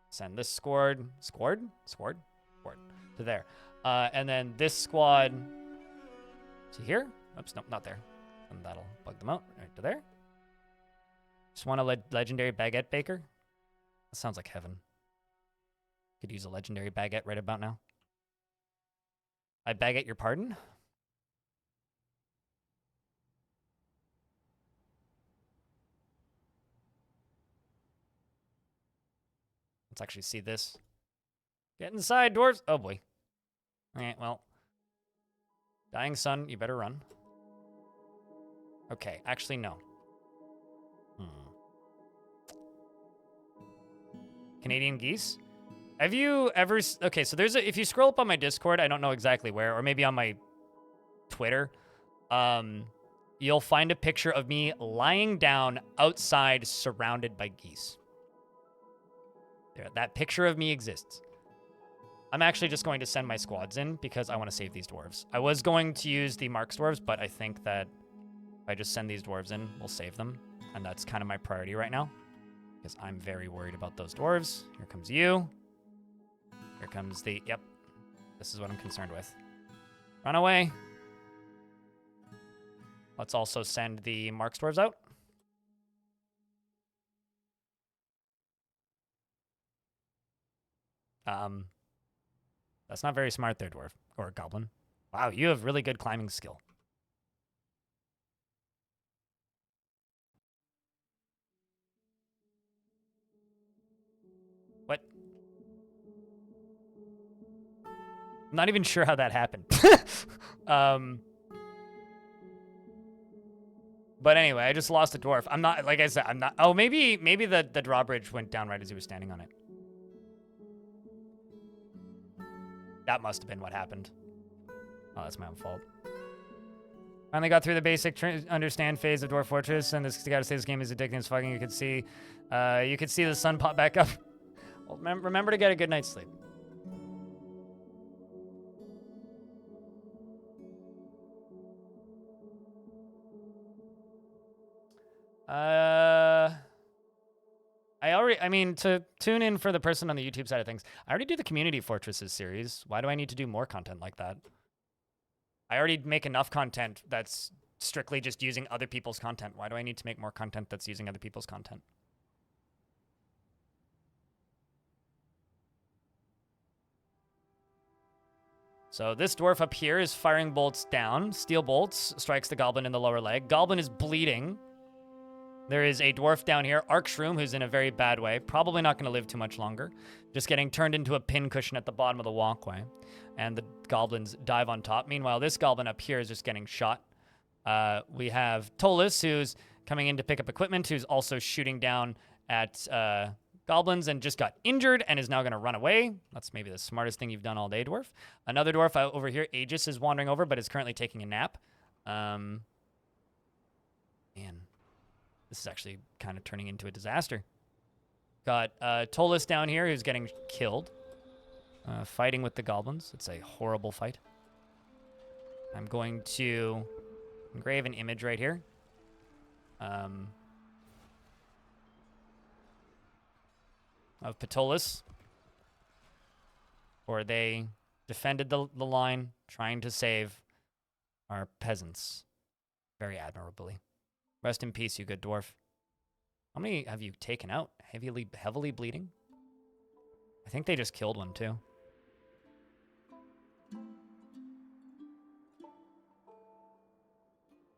send this squad to there. And then this squad to here. Oops, nope, not there. And that'll bug them out right to there. Just want a legendary baguette baker. That sounds like heaven. Could use a legendary baguette right about now. I baguette your pardon? Let's actually see this. Get inside, dwarves. Oh boy. Okay, well. Dying sun, you better run. Okay, actually, no. Canadian geese? Have you ever... Okay, so there's a... If you scroll up on my Discord, I don't know exactly where, or maybe on my Twitter, you'll find a picture of me lying down outside surrounded by geese. There, that picture of me exists. I'm actually just going to send my squads in because I want to save these dwarves. I was going to use the Marks dwarves, but I think that if I just send these dwarves in, we'll save them. And that's kind of my priority right now because I'm very worried about those dwarves. Here comes you. Here comes the... Yep. This is what I'm concerned with. Run away. Let's also send the Marks dwarves out. That's not very smart there, dwarf. Or goblin. Wow, you have really good climbing skill. What? I'm not even sure how that happened. But anyway, I just lost a dwarf. I'm not, like I said, I'm not... Oh, maybe the drawbridge went down right as he was standing on it. That must have been what happened. Oh, that's my own fault. Finally got through the basic understand phase of Dwarf Fortress, and this gotta say this game is addicting as fucking. You could see the sun pop back up. Well, remember to get a good night's sleep. I mean, to tune in for the person on the YouTube side of things, I already do the Community Fortresses series. Why do I need to do more content like that? I already make enough content that's strictly just using other people's content. Why do I need to make more content that's using other people's content? So this dwarf up here is firing bolts down. Steel bolts strikes the goblin in the lower leg. Goblin is bleeding. There is a dwarf down here, Arkshroom, who's in a very bad way. Probably not going to live too much longer. Just getting turned into a pincushion at the bottom of the walkway. And the goblins dive on top. Meanwhile, this goblin up here is just getting shot. We have Tolis, who's coming in to pick up equipment, who's also shooting down at goblins and just got injured and is now going to run away. That's maybe the smartest thing you've done all day, dwarf. Another dwarf over here, Aegis, is wandering over, but is currently taking a nap. Man. This is actually kind of turning into a disaster. Got Tolis down here who's getting killed. Fighting with the goblins. It's a horrible fight. I'm going to engrave an image right here. Of Patolis. Or they defended the line, trying to save our peasants very admirably. Rest in peace, you good dwarf. How many have you taken out? Heavily bleeding? I think they just killed one too.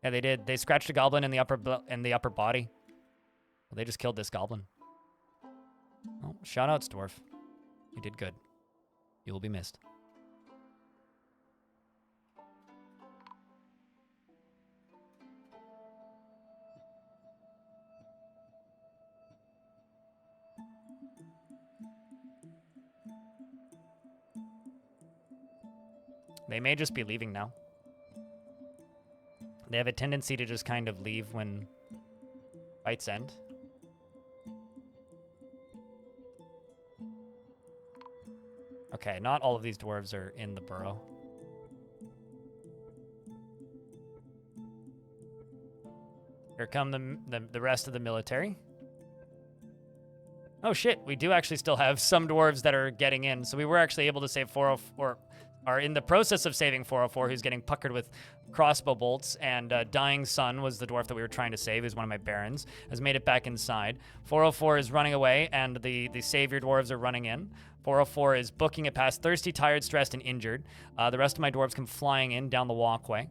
Yeah, they did. They scratched a goblin in the upper body. Well, they just killed this goblin. Oh, shout outs, Dwarf. You did good. You will be missed. They may just be leaving now. They have a tendency to just kind of leave when fights end. Okay, not all of these dwarves are in the burrow. Here come the rest of the military. Oh shit, we do actually still have some dwarves that are getting in. So we were actually able to save 404, are in the process of saving 404, who's getting puckered with crossbow bolts, and Dying Sun was the dwarf that we were trying to save, who's one of my barons, has made it back inside. 404 is running away, and the savior dwarves are running in. 404 is booking it past Thirsty, Tired, Stressed, and Injured. The rest of my dwarves come flying in down the walkway,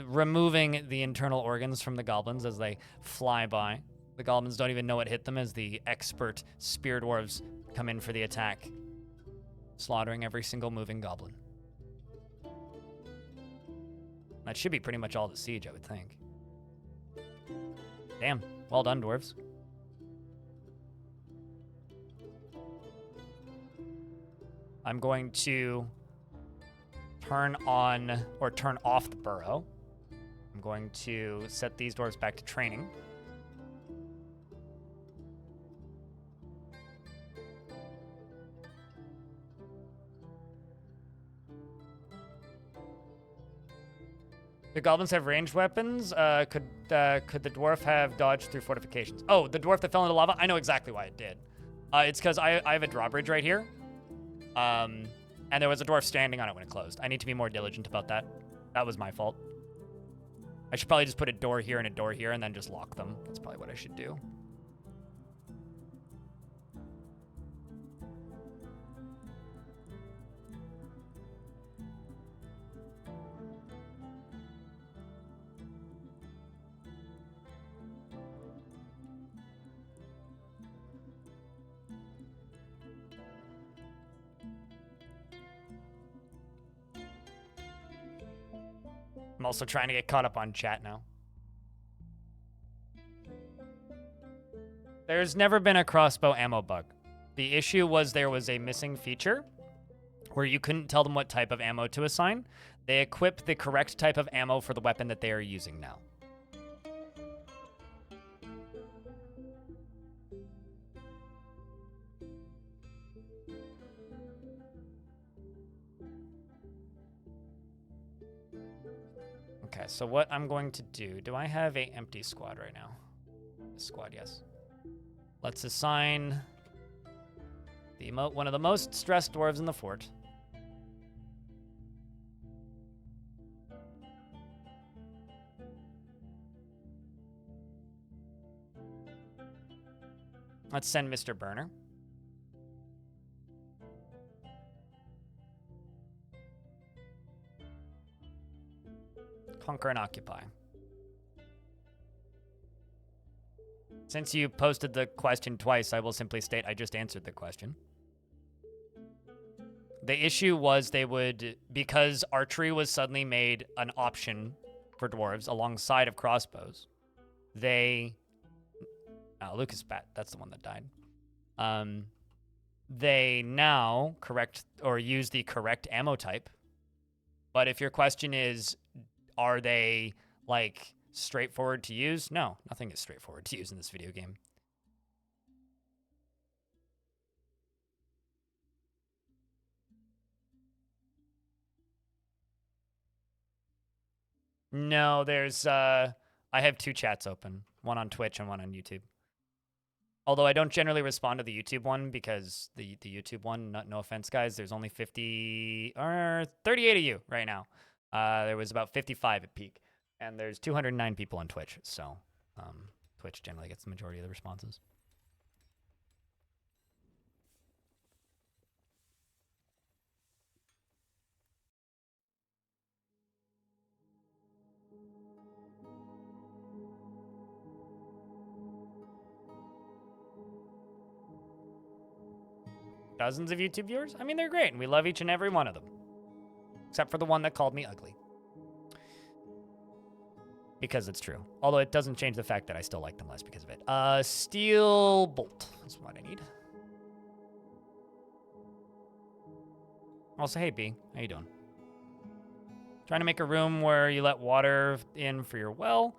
removing the internal organs from the goblins as they fly by. The goblins don't even know what hit them as the expert spear dwarves come in for the attack, slaughtering every single moving goblin. That should be pretty much all the siege, I would think. Damn. Well done, dwarves. I'm going to turn on or turn off the burrow. I'm going to set these dwarves back to training. The goblins have ranged weapons. Could the dwarf have dodged through fortifications? Oh, the dwarf that fell into lava? I know exactly why it did. It's because I have a drawbridge right here. And there was a dwarf standing on it when it closed. I need to be more diligent about that. That was my fault. I should probably just put a door here and a door here and then just lock them. That's probably what I should do. I'm also trying to get caught up on chat now. There's never been a crossbow ammo bug. The issue was there was a missing feature where you couldn't tell them what type of ammo to assign. They equip the correct type of ammo for the weapon that they are using now. Okay, so what I'm going to do I have a empty squad right now? This squad, yes. Let's assign one of the most stressed dwarves in the fort. Let's send Mr. Burner. Conquer and occupy. Since you posted the question twice, I will simply state I just answered the question. The issue was because archery was suddenly made an option for dwarves alongside of crossbows, Lucas Bat, that's the one that died. They now use the correct ammo type. But if your question is, are they, like, straightforward to use? No, nothing is straightforward to use in this video game. No, there's, I have 2 chats open. One on Twitch and one on YouTube. Although I don't generally respond to the YouTube one because the YouTube one, no offense, guys, there's only 38 of you right now. There was about 55 at peak. And there's 209 people on Twitch, so Twitch generally gets the majority of the responses. Dozens of YouTube viewers? I mean, they're great, and we love each and every one of them. Except for the one that called me ugly. Because it's true. Although it doesn't change the fact that I still like them less because of it. Steel bolt is what I need. Also, hey, B. How you doing? Trying to make a room where you let water in for your well.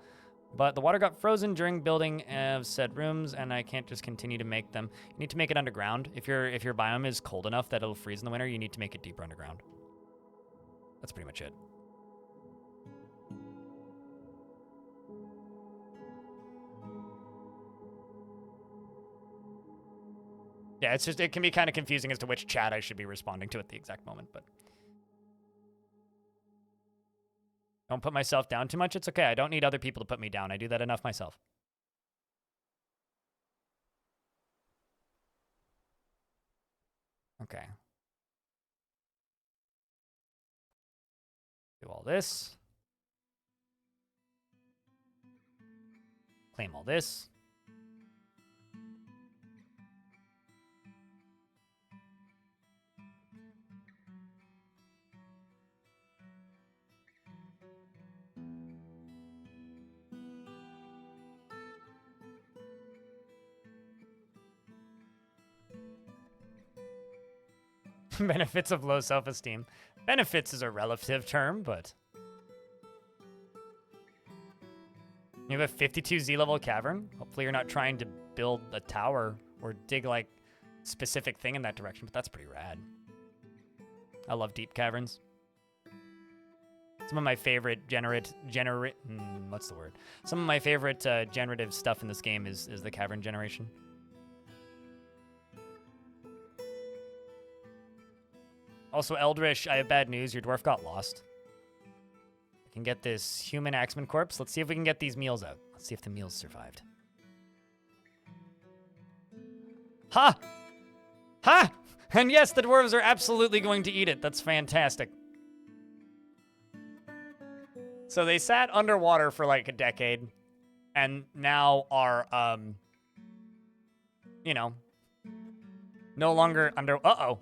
But the water got frozen during building of said rooms, and I can't just continue to make them. You need to make it underground. If your biome is cold enough that it'll freeze in the winter, you need to make it deeper underground. That's pretty much it. Yeah, it's just, it can be kind of confusing as to which chat I should be responding to at the exact moment, but... Don't put myself down too much. It's okay. I don't need other people to put me down. I do that enough myself. Okay. Do all this. Claim all this. Benefits of low self-esteem. Benefits is a relative term, but... You have a 52 Z-level cavern? Hopefully you're not trying to build a tower or dig, like, specific thing in that direction, but that's pretty rad. I love deep caverns. Some of my favorite what's the word? Some of my favorite generative stuff in this game is the cavern generation. Also, Eldritch, I have bad news. Your dwarf got lost. I can get this human axeman corpse. Let's see if we can get these meals out. Let's see if the meals survived. Ha! Ha! And yes, the dwarves are absolutely going to eat it. That's fantastic. So they sat underwater for like a decade and now are, you know, no longer under... Uh-oh.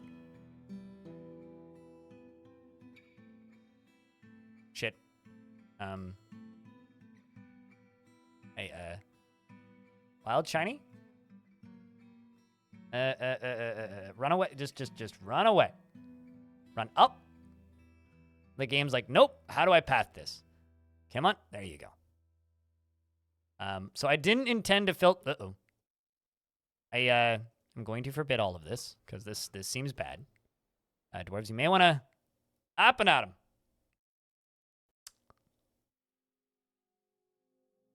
Shit. Hey, wild shiny? Run away. Just run away. Run up. The game's like, nope. How do I path this? Come on. There you go. So I didn't intend to filter. Uh-oh. I'm going to forbid all of this because this seems bad. Dwarves, you may want to up and at him.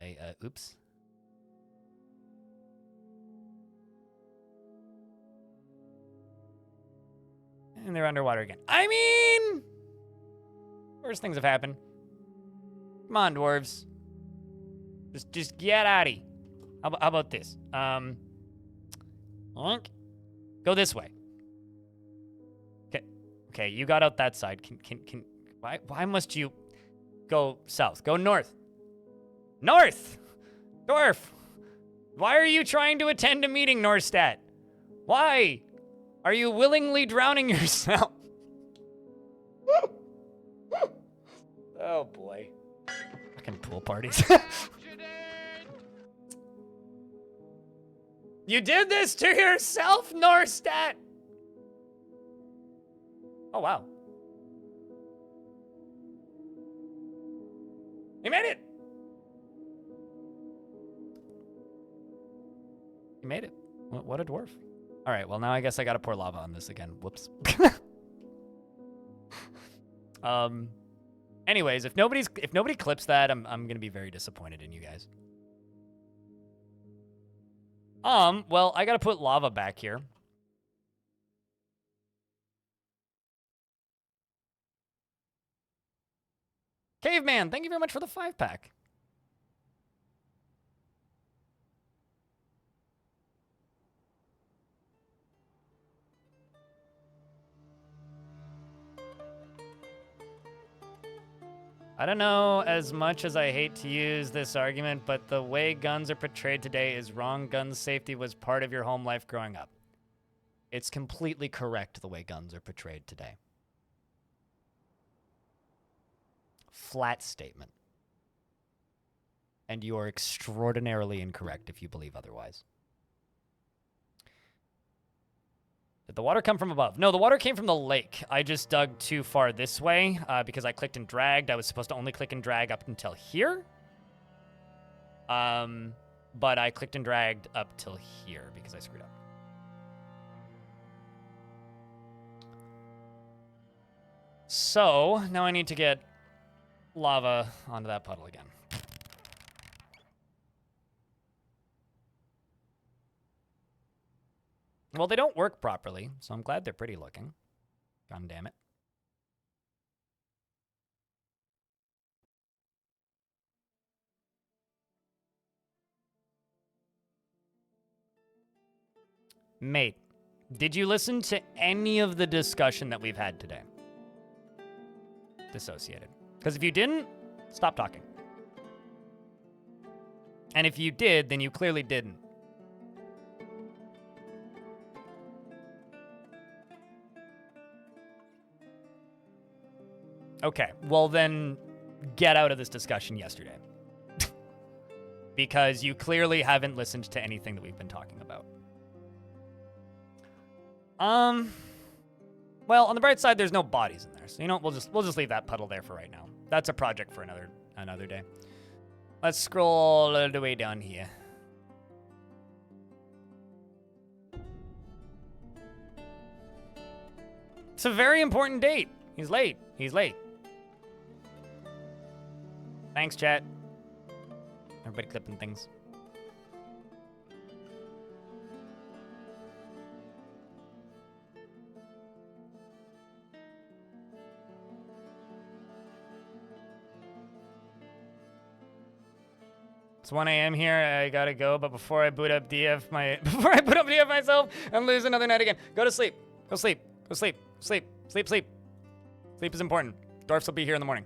Hey, oops. And they're underwater again. I mean, worse things have happened. Come on, dwarves. Just get out of here. How about this? Go this way. Okay, you got out that side. Why must you go south? Go north. North! Dwarf! Why are you trying to attend a meeting, Norstat? Why? Are you willingly drowning yourself? Oh, boy. Fucking pool parties. You did this to yourself, Norstat! Oh, wow. You made it! You made it. What a dwarf. All right, well, now I guess I gotta pour lava on this again. Whoops. Anyways, if nobody clips that, I'm gonna be very disappointed in you guys. Well, I gotta put lava back here. Caveman, thank you very much for the 5-pack. I don't know as much as I hate to use this argument, but the way guns are portrayed today is wrong. Gun safety was part of your home life growing up. It's completely correct the way guns are portrayed today. Flat statement. And you are extraordinarily incorrect if you believe otherwise. Did the water come from above? No, the water came from the lake. I just dug too far this way because I clicked and dragged. I was supposed to only click and drag up until here. But I clicked and dragged up till here because I screwed up. So now I need to get lava onto that puddle again. Well, they don't work properly, so I'm glad they're pretty looking. God damn it. Mate, did you listen to any of the discussion that we've had today? Dissociated. Because if you didn't, stop talking. And if you did, then you clearly didn't. Okay, well then get out of this discussion yesterday. Because you clearly haven't listened to anything that we've been talking about. Well, on the bright side, there's no bodies in there. So you know what, we'll just leave that puddle there for right now. That's a project for another day. Let's scroll all the way down here. It's a very important date. He's late. He's late. Thanks, chat. Everybody clipping things. It's 1 a.m. here. I gotta go, but before I boot up DF myself and lose another night again. Go to sleep. Go sleep. Go sleep. Sleep. Sleep. Sleep. Sleep is important. Dwarfs will be here in the morning.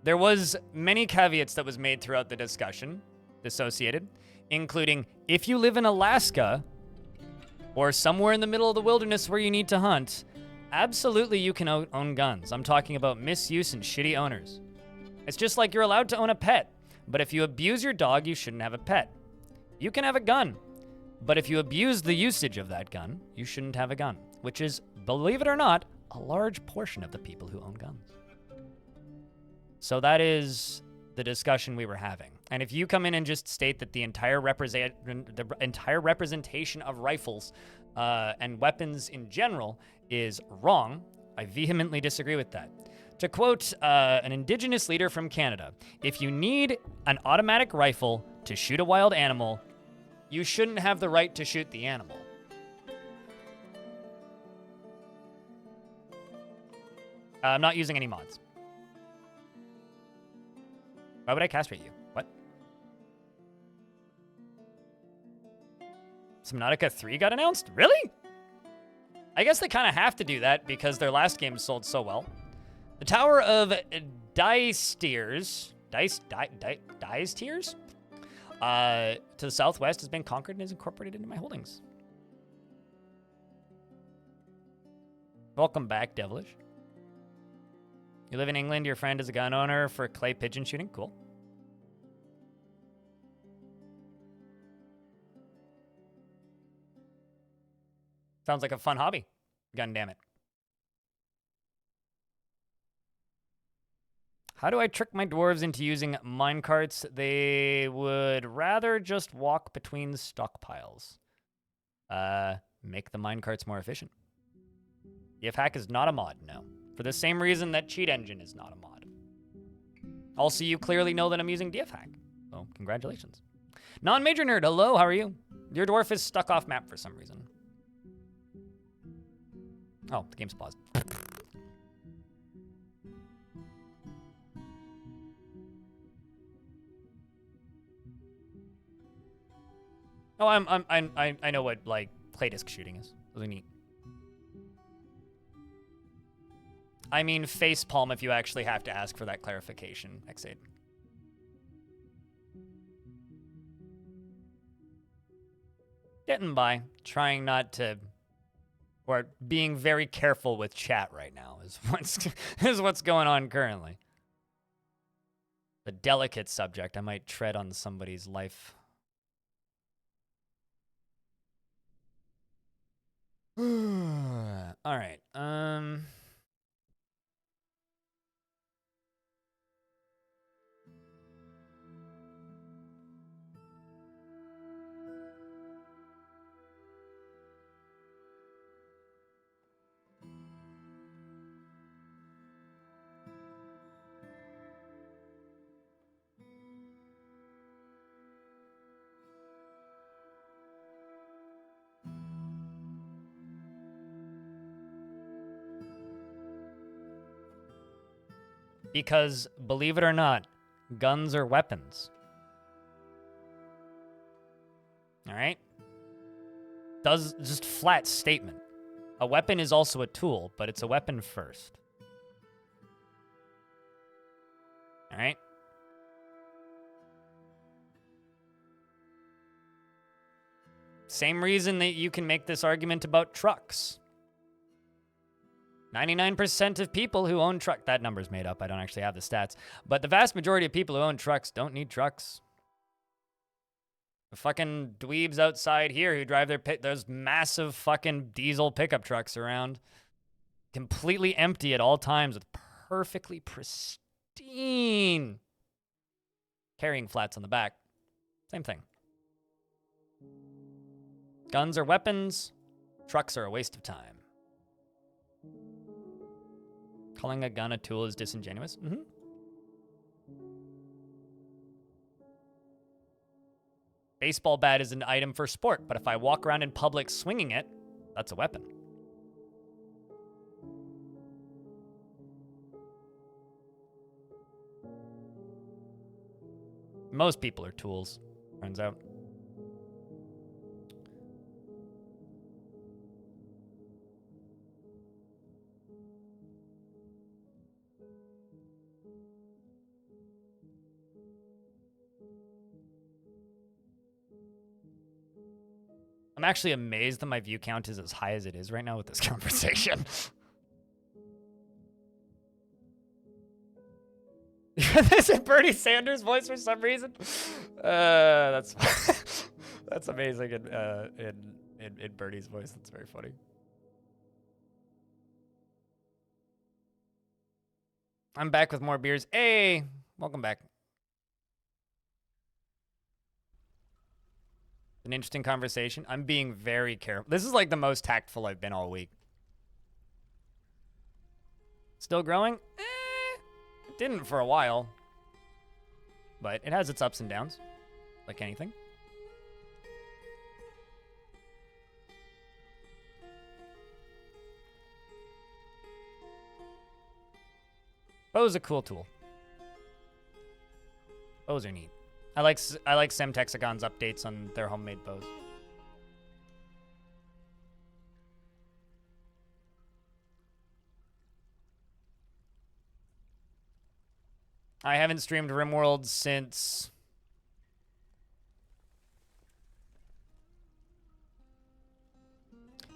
There was many caveats that was made throughout the discussion, dissociated, including if you live in Alaska or somewhere in the middle of the wilderness where you need to hunt, absolutely you can own guns. I'm talking about misuse and shitty owners. It's just like you're allowed to own a pet, but if you abuse your dog, you shouldn't have a pet. You can have a gun, but if you abuse the usage of that gun, you shouldn't have a gun, which is, believe it or not, a large portion of the people who own guns. So that is the discussion we were having. And if you come in and just state that the entire representation of rifles and weapons in general is wrong, I vehemently disagree with that. To quote an indigenous leader from Canada, if you need an automatic rifle to shoot a wild animal, you shouldn't have the right to shoot the animal. I'm not using any mods. Why would I castrate you? What? Subnautica 3 got announced? Really? I guess they kind of have to do that because their last game sold so well. The Tower of Dice-Tears to the southwest has been conquered and is incorporated into my holdings. Welcome back, Devilish. You live in England, your friend is a gun owner for clay pigeon shooting. Cool. Sounds like a fun hobby. Gun damn it. How do I trick my dwarves into using minecarts? They would rather just walk between stockpiles. Make the minecarts more efficient. DF hack is not a mod, no. For the same reason that cheat engine is not a mod. Also, you clearly know that I'm using DF hack. So, congratulations. Non-major nerd, hello, how are you? Your dwarf is stuck off map for some reason. Oh, the game's paused. Oh, I know what like clay disc shooting is. Really neat. I mean facepalm if you actually have to ask for that clarification, Xade. Getting by, trying not to, or being very careful with chat right now is what's going on currently. A delicate subject. I might tread on somebody's life. All right. Because, believe it or not, guns are weapons. All right? Does just flat statement. A weapon is also a tool, but it's a weapon first. All right? Same reason that you can make this argument about trucks. 99% of people who own trucks, that number's made up, I don't actually have the stats, but the vast majority of people who own trucks don't need trucks. The fucking dweebs outside here who drive those massive fucking diesel pickup trucks around, completely empty at all times with perfectly pristine carrying flats on the back. Same thing. Guns are weapons, trucks are a waste of time. Calling a gun a tool is disingenuous. Mm-hmm. Baseball bat is an item for sport, but if I walk around in public swinging it, that's a weapon. Most people are tools, turns out. I'm actually amazed that my view count is as high as it is right now with this conversation. Is it Bernie Sanders' voice for some reason? That's that's amazing in Bernie's voice. That's very funny. I'm back with more beers. Hey, welcome back. An interesting conversation. I'm being very careful. This is like the most tactful I've been all week. Still growing? It didn't for a while. But it has its ups and downs, like anything. Bow's a cool tool. Bows are neat. I like Semtexagon's updates on their homemade bows. I haven't streamed RimWorld since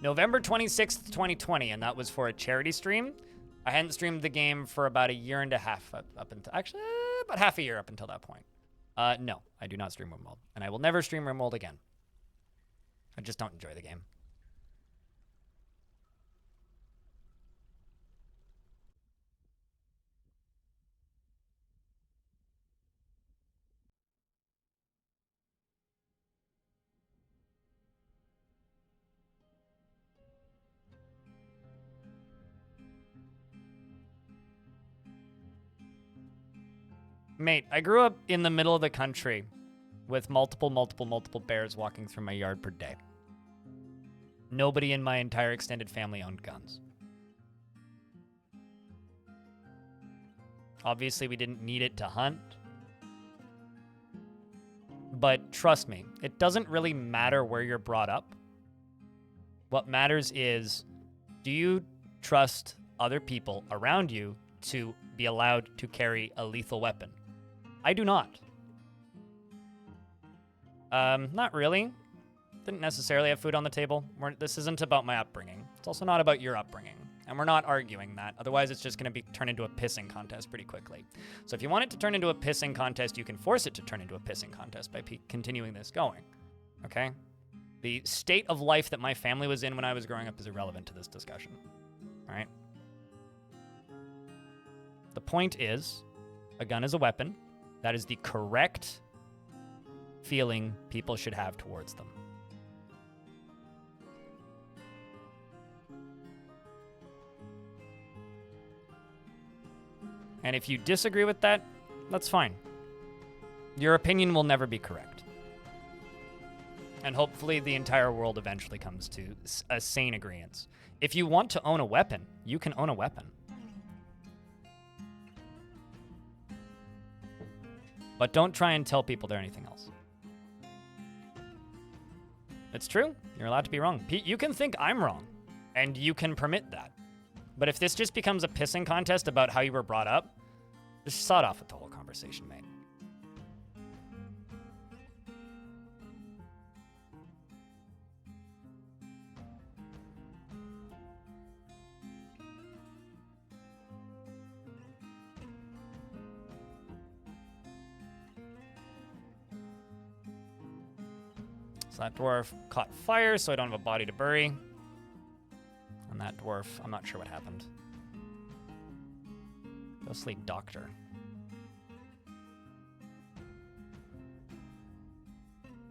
November 26th, 2020, and that was for a charity stream. I hadn't streamed the game for about a year and a half up until, actually, about half a year up until that point. No, I do not stream RimWorld, and I will never stream RimWorld again. I just don't enjoy the game. Mate, I grew up in the middle of the country with multiple bears walking through my yard per day. Nobody in my entire extended family owned guns. Obviously, we didn't need it to hunt. but trust me, it doesn't really matter where you're brought up. What matters is, do you trust other people around you to be allowed to carry a lethal weapon? I do not. Not really. Didn't necessarily have food on the table. This isn't about my upbringing. It's also not about your upbringing. And we're not arguing that. Otherwise, it's just going to turn into a pissing contest pretty quickly. So if you want it to turn into a pissing contest, you can force it to turn into a pissing contest by continuing this going. Okay? The state of life that my family was in when I was growing up is irrelevant to this discussion. All right? The point is, a gun is a weapon. That is the correct feeling people should have towards them. And if you disagree with that, that's fine. Your opinion will never be correct. And hopefully the entire world eventually comes to a sane agreement. If you want to own a weapon, you can own a weapon. But don't try and tell people they're anything else. It's true. You're allowed to be wrong. You can think I'm wrong, and you can permit that. But if this just becomes a pissing contest about how you were brought up, just sod off with the whole conversation, mate. So that dwarf caught fire, so I don't have a body to bury. And that dwarf, I'm not sure what happened. Go sleep, doctor.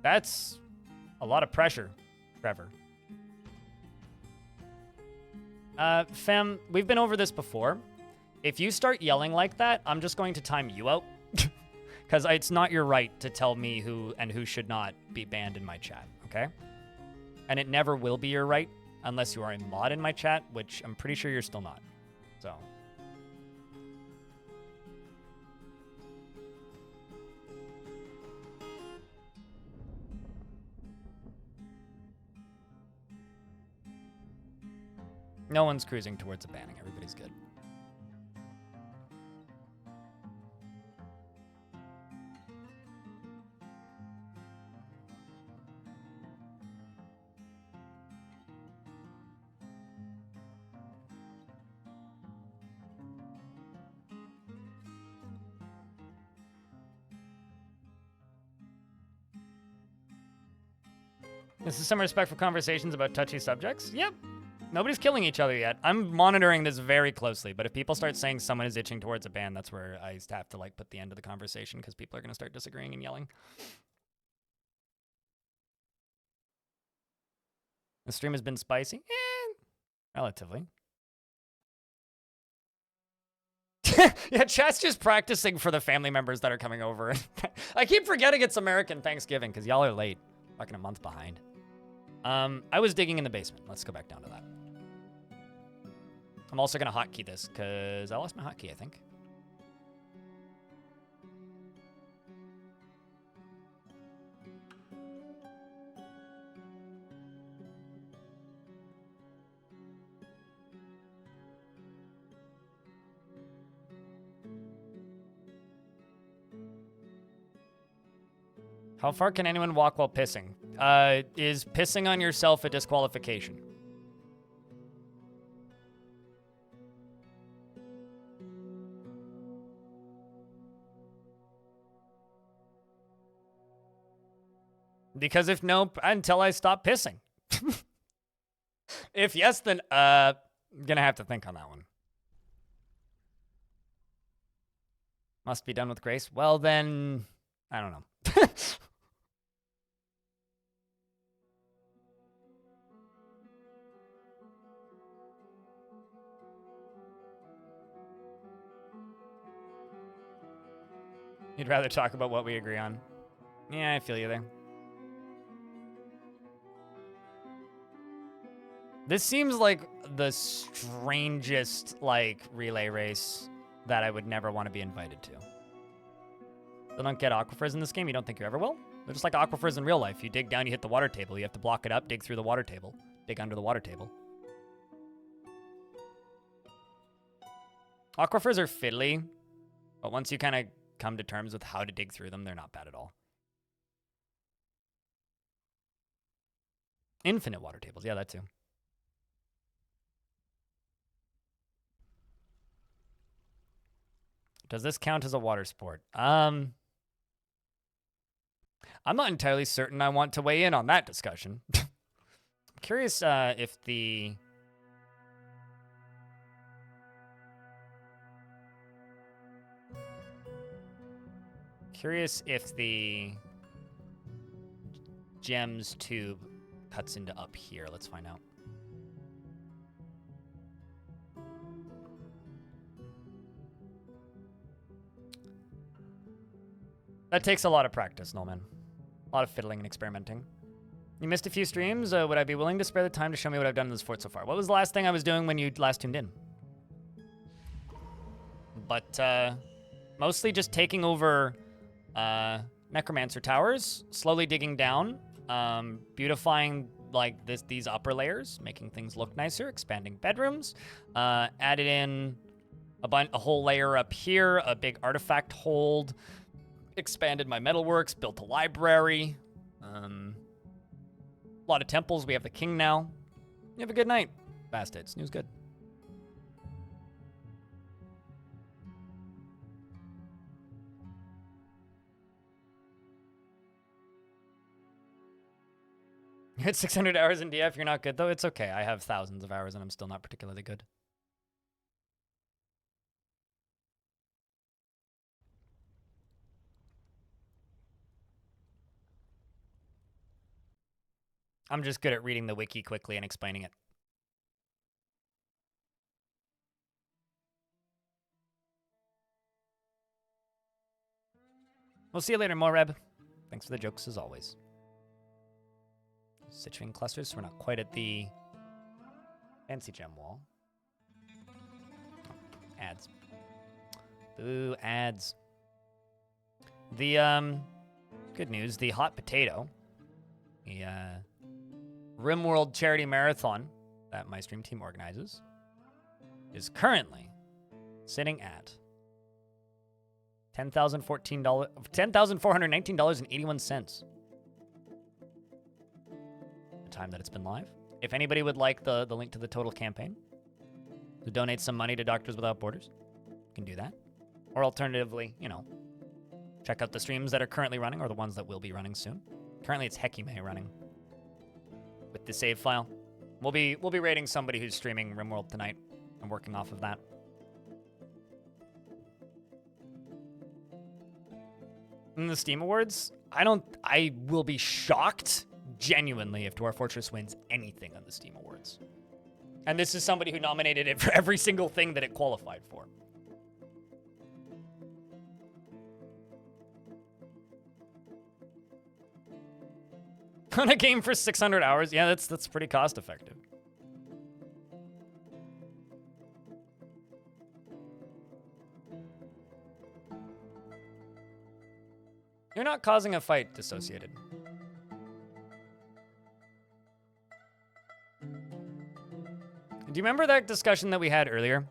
That's a lot of pressure, Trevor. Fem, we've been over this before. If you start yelling like that, I'm just going to time you out. Because it's not your right to tell me who and who should not be banned in my chat, okay? And it never will be your right unless you are a mod in my chat, which I'm pretty sure you're still not. So. No one's cruising towards a banning. Everybody's good. This is some respectful conversations about touchy subjects. Yep. Nobody's killing each other yet. I'm monitoring this very closely, but if people start saying someone is itching towards a ban, that's where I have to like put the end of the conversation because people are going to start disagreeing and yelling. The stream has been spicy? Relatively. Yeah, chat's just practicing for the family members that are coming over. I keep forgetting it's American Thanksgiving because y'all are late. Fucking a month behind. I was digging in the basement. Let's go back down to that. I'm also going to hotkey this because I lost my hotkey, I think. How far can anyone walk while pissing? Is pissing on yourself a disqualification? Because if no, until I stop pissing. If yes, then I'm gonna have to think on that one. Must be done with grace. Well, then, I don't know. You'd rather talk about what we agree on. Yeah, I feel you there. This seems like the strangest, like, relay race that I would never want to be invited to. They don't get aquifers in this game. You don't think you ever will? They're just like aquifers in real life. You dig down, you hit the water table. You have to block it up, dig through the water table, dig under the water table. Aquifers are fiddly, but once you kind of come to terms with how to dig through them, they're not bad at all. Infinite water tables. Yeah, that too. Does this count as a water sport? I'm not entirely certain I want to weigh in on that discussion. I'm curious if the... Curious if the gems tube cuts into up here. Let's find out. That takes a lot of practice, Nolman. A lot of fiddling and experimenting. You missed a few streams. Would I be willing to spare the time to show me what I've done in this fort so far? What was the last thing I was doing when you last tuned in? But mostly just taking over necromancer towers, slowly digging down, beautifying like these upper layers, making things look nicer, expanding bedrooms, added in a whole layer up here, a big artifact hold, expanded my metalworks, built a library, a lot of temples. We have the king now. You have a good night, Bastard. Snooze good. You're at 600 hours in DF. You're not good, though. It's okay. I have thousands of hours, and I'm still not particularly good. I'm just good at reading the wiki quickly and explaining it. We'll see you later, Moreb. Thanks for the jokes, as always. Citrine clusters, so we're not quite at the fancy gem wall. Ads. Boo, ads. The, good news, the hot potato, the, RimWorld Charity Marathon that my stream team organizes, is currently sitting at $10,419.81. The time that it's been live. If anybody would like the link to the total campaign to donate some money to Doctors Without Borders, you can do that. Or alternatively, you know, check out the streams that are currently running or the ones that will be running soon. Currently, it's Hekime running with the save file. We'll be rating somebody who's streaming RimWorld tonight and working off of that. In the Steam Awards, I will be shocked, genuinely, if Dwarf Fortress wins anything on the Steam Awards. And this is somebody who nominated it for every single thing that it qualified for. On a game for 600 hours, yeah, that's pretty cost effective. You're not causing a fight, Dissociated. Do you remember that discussion that we had earlier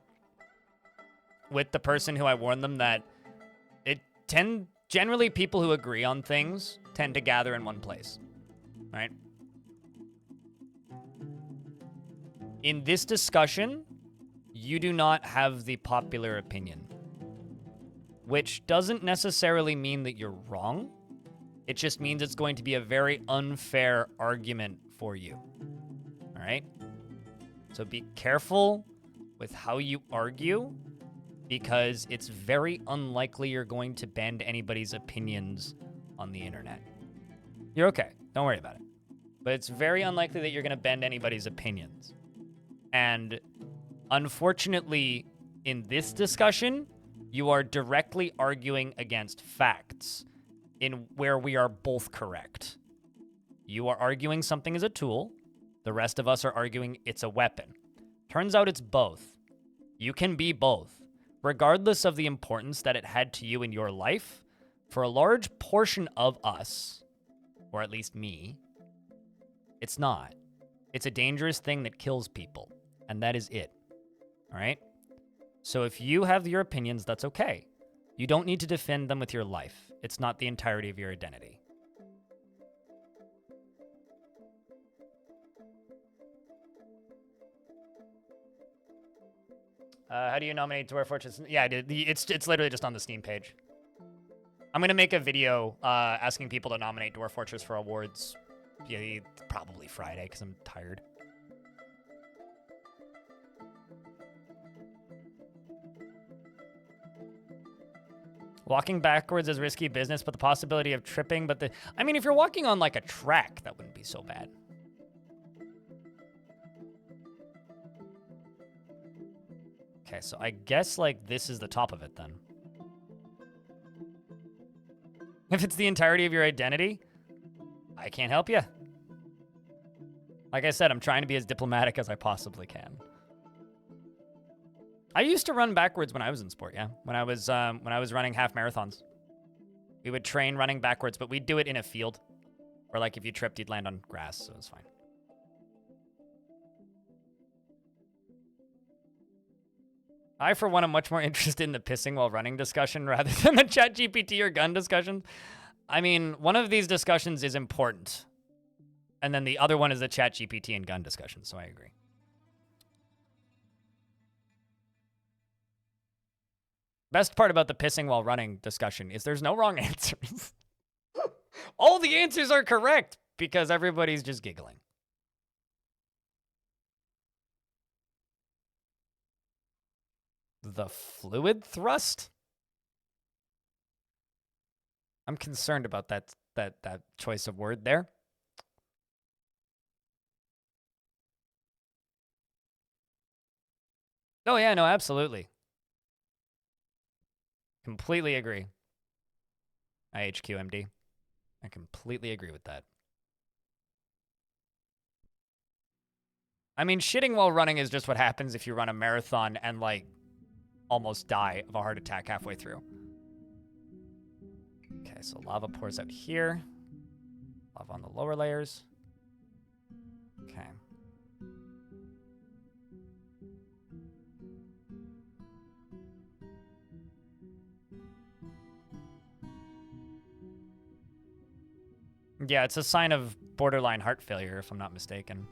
with the person who I warned them that generally people who agree on things tend to gather in one place, right? In this discussion, you do not have the popular opinion, which doesn't necessarily mean that you're wrong. It just means it's going to be a very unfair argument for you, all right? So be careful with how you argue, because it's very unlikely you're going to bend anybody's opinions on the internet. You're okay. Don't worry about it. But it's very unlikely that you're going to bend anybody's opinions. And unfortunately, in this discussion, you are directly arguing against facts in where we are both correct. You are arguing something is a tool. The rest of us are arguing it's a weapon. Turns out it's both. You can be both. Regardless of the importance that it had to you in your life, For a large portion of us, or at least me, it's not. It's a dangerous thing that kills people, and that is it. All right? So if you have your opinions, that's okay. You don't need to defend them with your life. It's not the entirety of your identity. How do you nominate Dwarf Fortress? Yeah, it's literally just on the Steam page. I'm gonna make a video asking people to nominate Dwarf Fortress for awards. Yeah, probably Friday because I'm tired. Walking backwards is risky business, but the possibility of tripping, I mean, if you're walking on like a track, that wouldn't be so bad. Okay, so I guess like this is the top of it then. If it's the entirety of your identity, I can't help you. Like I said, I'm trying to be as diplomatic as I possibly can. I used to run backwards when I was in sport, yeah. When I was running half marathons. We would train running backwards, but we'd do it in a field. Or like if you tripped, you'd land on grass, so it was fine. I, for one, am much more interested in the pissing while running discussion rather than the ChatGPT or gun discussion. I mean, one of these discussions is important. And then the other one is the ChatGPT and gun discussion, so I agree. Best part about the pissing while running discussion is there's no wrong answers. All the answers are correct because everybody's just giggling. The fluid thrust? I'm concerned about that choice of word there. Oh yeah, no, absolutely. Completely agree. IHQMD. I completely agree with that. I mean, shitting while running is just what happens if you run a marathon and, like, almost die of a heart attack halfway through. Okay, so lava pours out here. Lava on the lower layers. Okay. Yeah, it's a sign of borderline heart failure, if I'm not mistaken.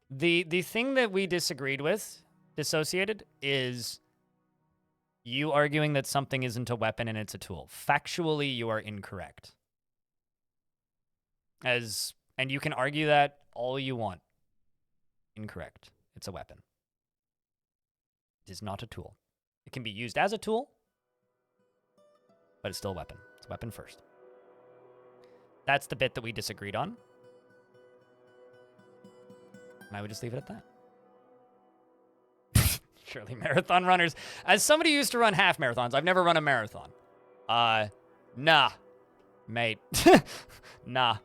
The thing that we disagreed with, dissociated, is you arguing that something isn't a weapon and it's a tool. Factually, you are incorrect. And you can argue that all you want. Incorrect. It's a weapon. It is not a tool. It can be used as a tool, but it's still a weapon. It's a weapon first. That's the bit that we disagreed on. And I would just leave it at that. Surely marathon runners. As somebody who used to run half marathons, I've never run a marathon. Nah, mate. Nah.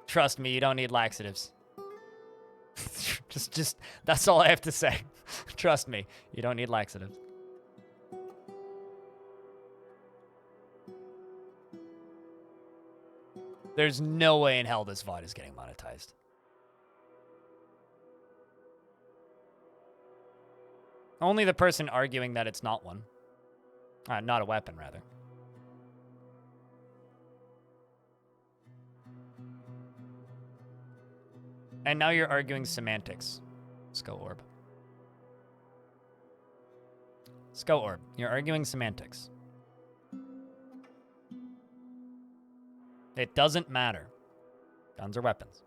Trust me, you don't need laxatives. just, that's all I have to say. Trust me, you don't need laxatives. There's no way in hell this VOD is getting monetized. Only the person arguing that it's not one. Not a weapon, rather. And now you're arguing semantics. Skull Orb. Skull Orb, you're arguing semantics. It doesn't matter. Guns are weapons.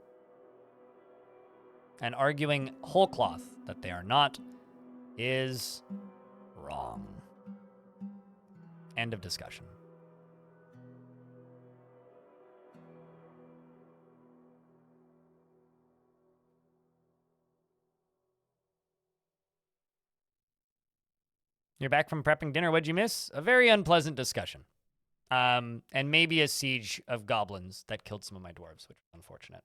And arguing whole cloth that they are not is wrong. End of discussion. You're back from prepping dinner. What'd you miss? A very unpleasant discussion. And maybe a siege of goblins that killed some of my dwarves, which was unfortunate.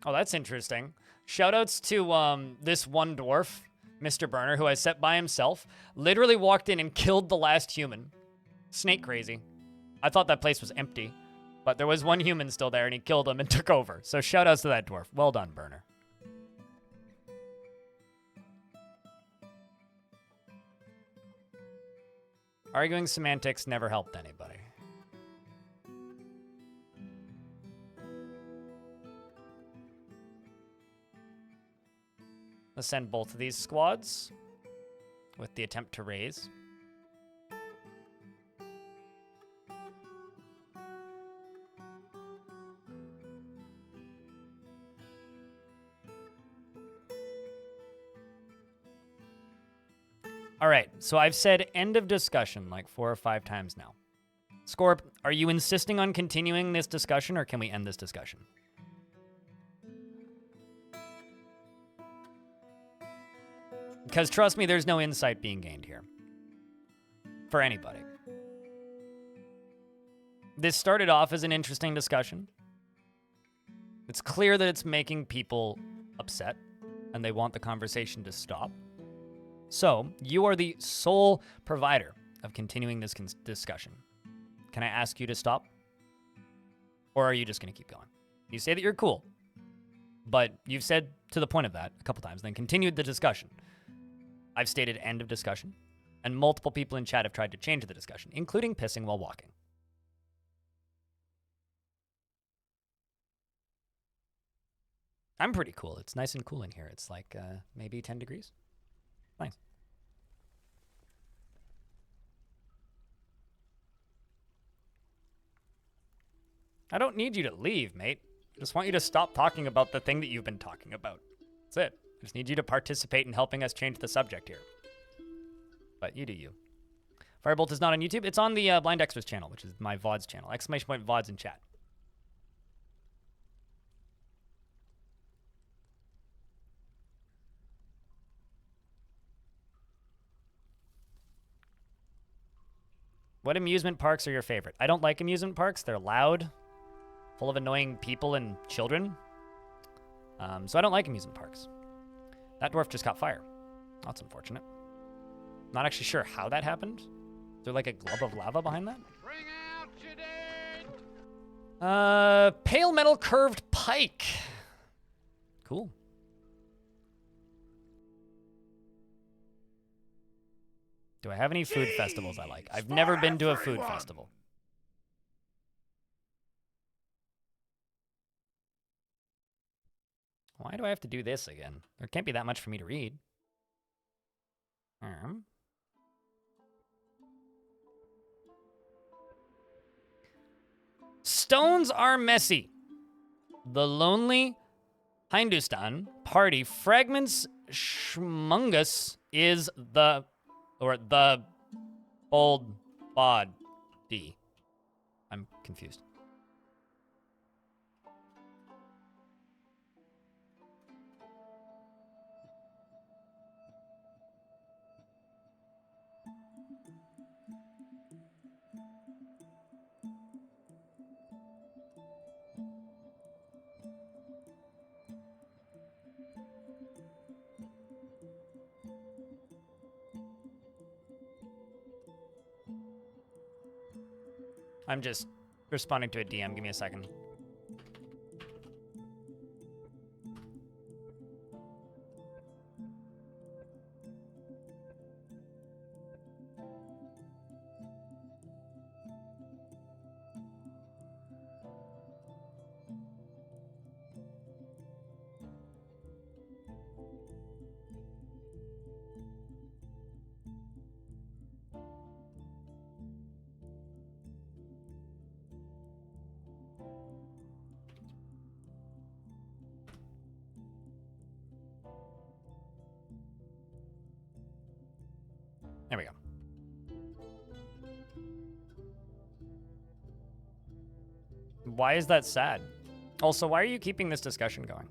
Oh, that's interesting. Shoutouts to this one dwarf, Mr. Burner, who I set by himself, literally walked in and killed the last human. Snake crazy. I thought that place was empty, but there was one human still there, and he killed him and took over. So shoutouts to that dwarf. Well done, Burner. Arguing semantics never helped anybody. Let's send both of these squads with the attempt to raise. All right, so I've said end of discussion like 4 or 5 times now. Scorp, are you insisting on continuing this discussion, or can we end this discussion? Because trust me, there's no insight being gained here. For anybody. This started off as an interesting discussion. It's clear that it's making people upset, and they want the conversation to stop. So, you are the sole provider of continuing this discussion. Can I ask you to stop? Or are you just going to keep going? You say that you're cool, but you've said to the point of that a couple times, then continued the discussion. I've stated end of discussion, and multiple people in chat have tried to change the discussion, including pissing while walking. I'm pretty cool. It's nice and cool in here. It's like maybe 10 degrees. Nice. I don't need you to leave, mate. I just want you to stop talking about the thing that you've been talking about. That's it. I just need you to participate in helping us change the subject here. But you do you. Firebolt is not on YouTube. It's on the Blind Extras channel, which is my VODs channel. Exclamation point VODs in chat. What amusement parks are your favorite? I don't like amusement parks. They're loud, full of annoying people and children. So I don't like amusement parks. That dwarf just caught fire. That's unfortunate. Not actually sure how that happened. Is there like a glob of lava behind that? Bring out your dead! Pale metal curved pike. Cool. Do I have any food festivals I like? I've never been to a food festival. Why do I have to do this again? There can't be that much for me to read. Stones are messy. The lonely Hindustan party fragments schmungus is the old body. I'm confused. I'm just responding to a DM. Give me a second. There we go. Why is that sad? Also, why are you keeping this discussion going?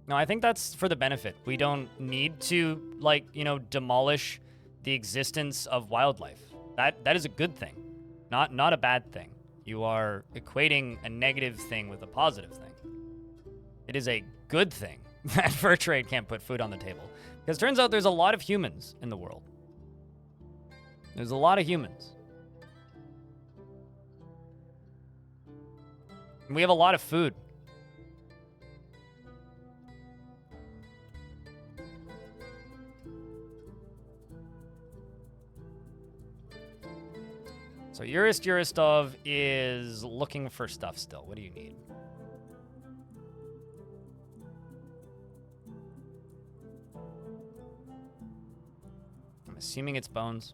No, I think that's for the benefit. We don't need to, like, you know, demolish the existence of wildlife. That is a good thing, not a bad thing. You are equating a negative thing with a positive thing. It is a good thing that fur trade can't put food on the table. Because it turns out there's a lot of humans in the world. There's a lot of humans. And we have a lot of food. So Yuristov is looking for stuff still. What do you need? I'm assuming it's bones.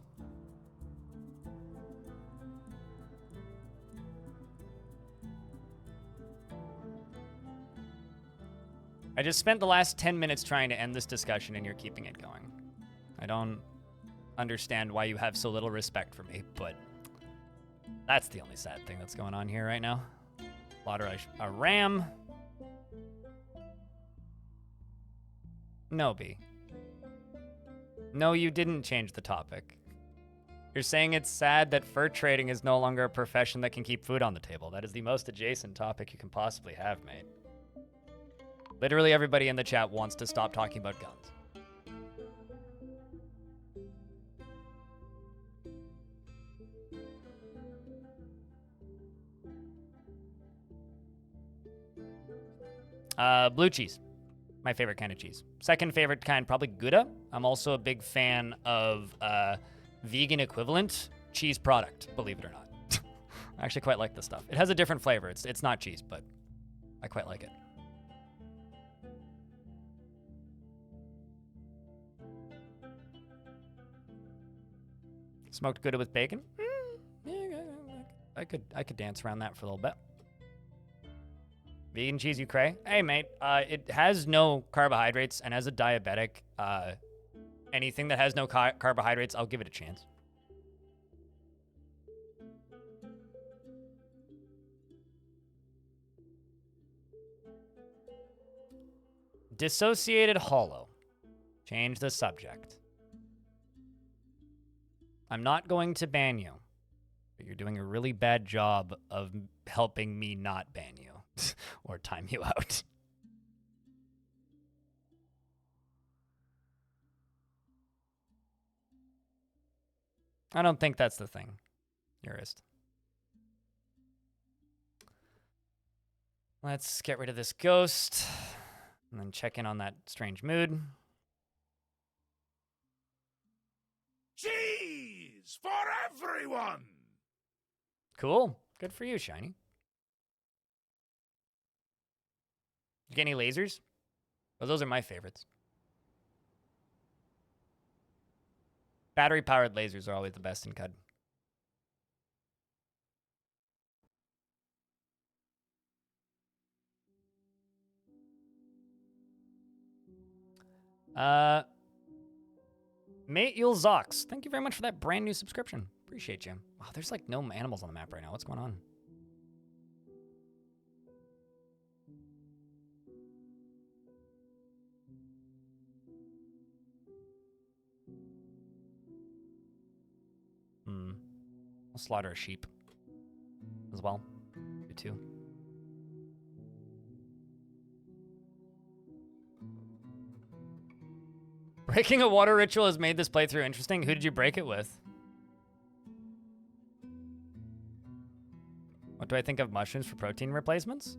I just spent the last 10 minutes trying to end this discussion and you're keeping it going. I don't understand why you have so little respect for me, but that's the only sad thing that's going on here right now. Slaughter a ram. No, B. No, you didn't change the topic. You're saying it's sad that fur trading is no longer a profession that can keep food on the table. That is the most adjacent topic you can possibly have, mate. Literally everybody in the chat wants to stop talking about guns. Blue cheese. My favorite kind of cheese. Second favorite kind, probably Gouda. I'm also a big fan of vegan equivalent cheese product, believe it or not. I actually quite like this stuff. It has a different flavor. It's not cheese, but I quite like it. Smoked Gouda with bacon? Yeah, I could dance around that for a little bit. Vegan cheese, you cray? Hey, mate, it has no carbohydrates, and as a diabetic, anything that has no carbohydrates, I'll give it a chance. Dissociated hollow. Change the subject. I'm not going to ban you, but you're doing a really bad job of helping me not ban you or time you out. I don't think that's the thing, Jurist. Let's get rid of this ghost and then check in on that strange mood. Cheese for everyone! Cool. Good for you, Shiny. You get any lasers? Well, those are my favorites. Battery-powered lasers are always the best in CUD. Mate Yule Zox, thank you very much for that brand new subscription. Appreciate you. Wow, there's like no animals on the map right now. What's going on? I'll slaughter a sheep as well. You too. Breaking a water ritual has made this playthrough interesting. Who did you break it with? What do I think of mushrooms for protein replacements?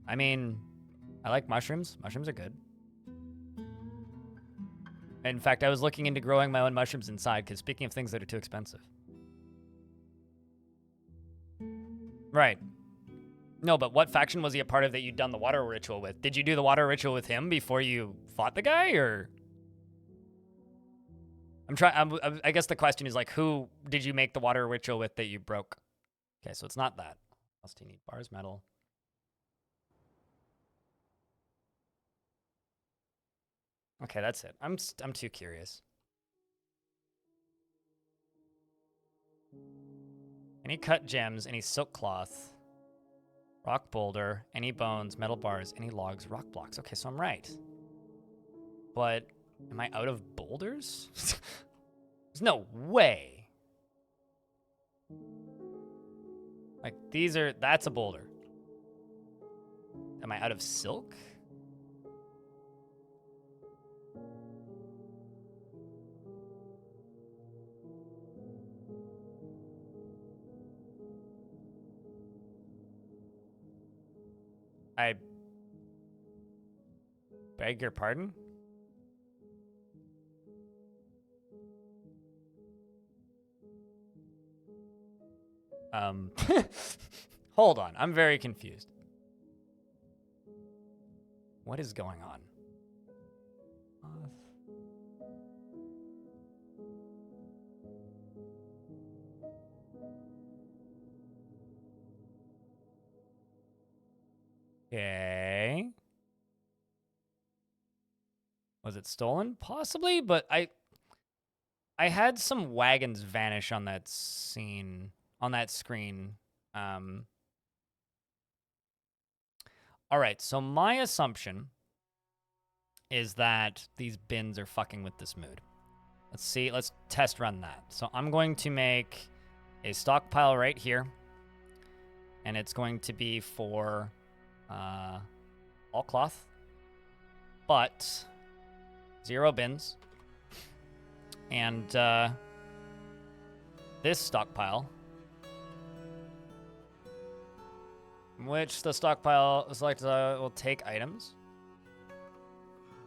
I mean, I like mushrooms. Mushrooms are good. In fact, I was looking into growing my own mushrooms inside, because speaking of things that are too expensive. Right. No, but what faction was he a part of that you'd done the water ritual with? Did you do the water ritual with him before you fought the guy, or? I guess the question is, like, who did you make the water ritual with that you broke? Okay, so it's not that. What else do you need? Bars, metal. Okay, that's it. I'm too curious. Any cut gems, any silk cloth. Rock boulder, any bones, metal bars, any logs, rock blocks. Okay, so I'm right. But am I out of boulders? There's no way. Like, that's a boulder. Am I out of silk? I beg your pardon? Hold on. I'm very confused. What is going on? Okay. Was it stolen? Possibly, but I had some wagons vanish on that scene, on that screen. All right, so my assumption is that these bins are fucking with this mood. Let's see, let's test run that. So I'm going to make a stockpile right here, and it's going to be for all cloth, but 0 bins. And this stockpile, which the stockpile select will take items.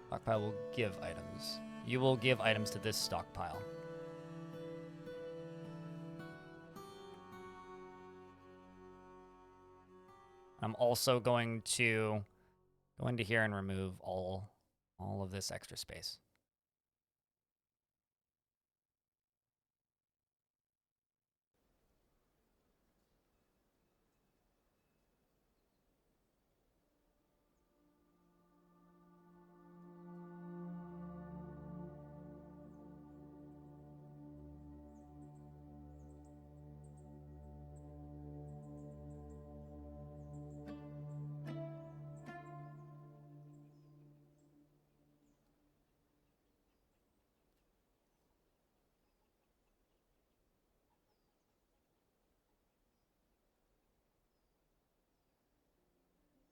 Stockpile will give items. You will give items to this stockpile. I'm also going to go into here and remove all of this extra space.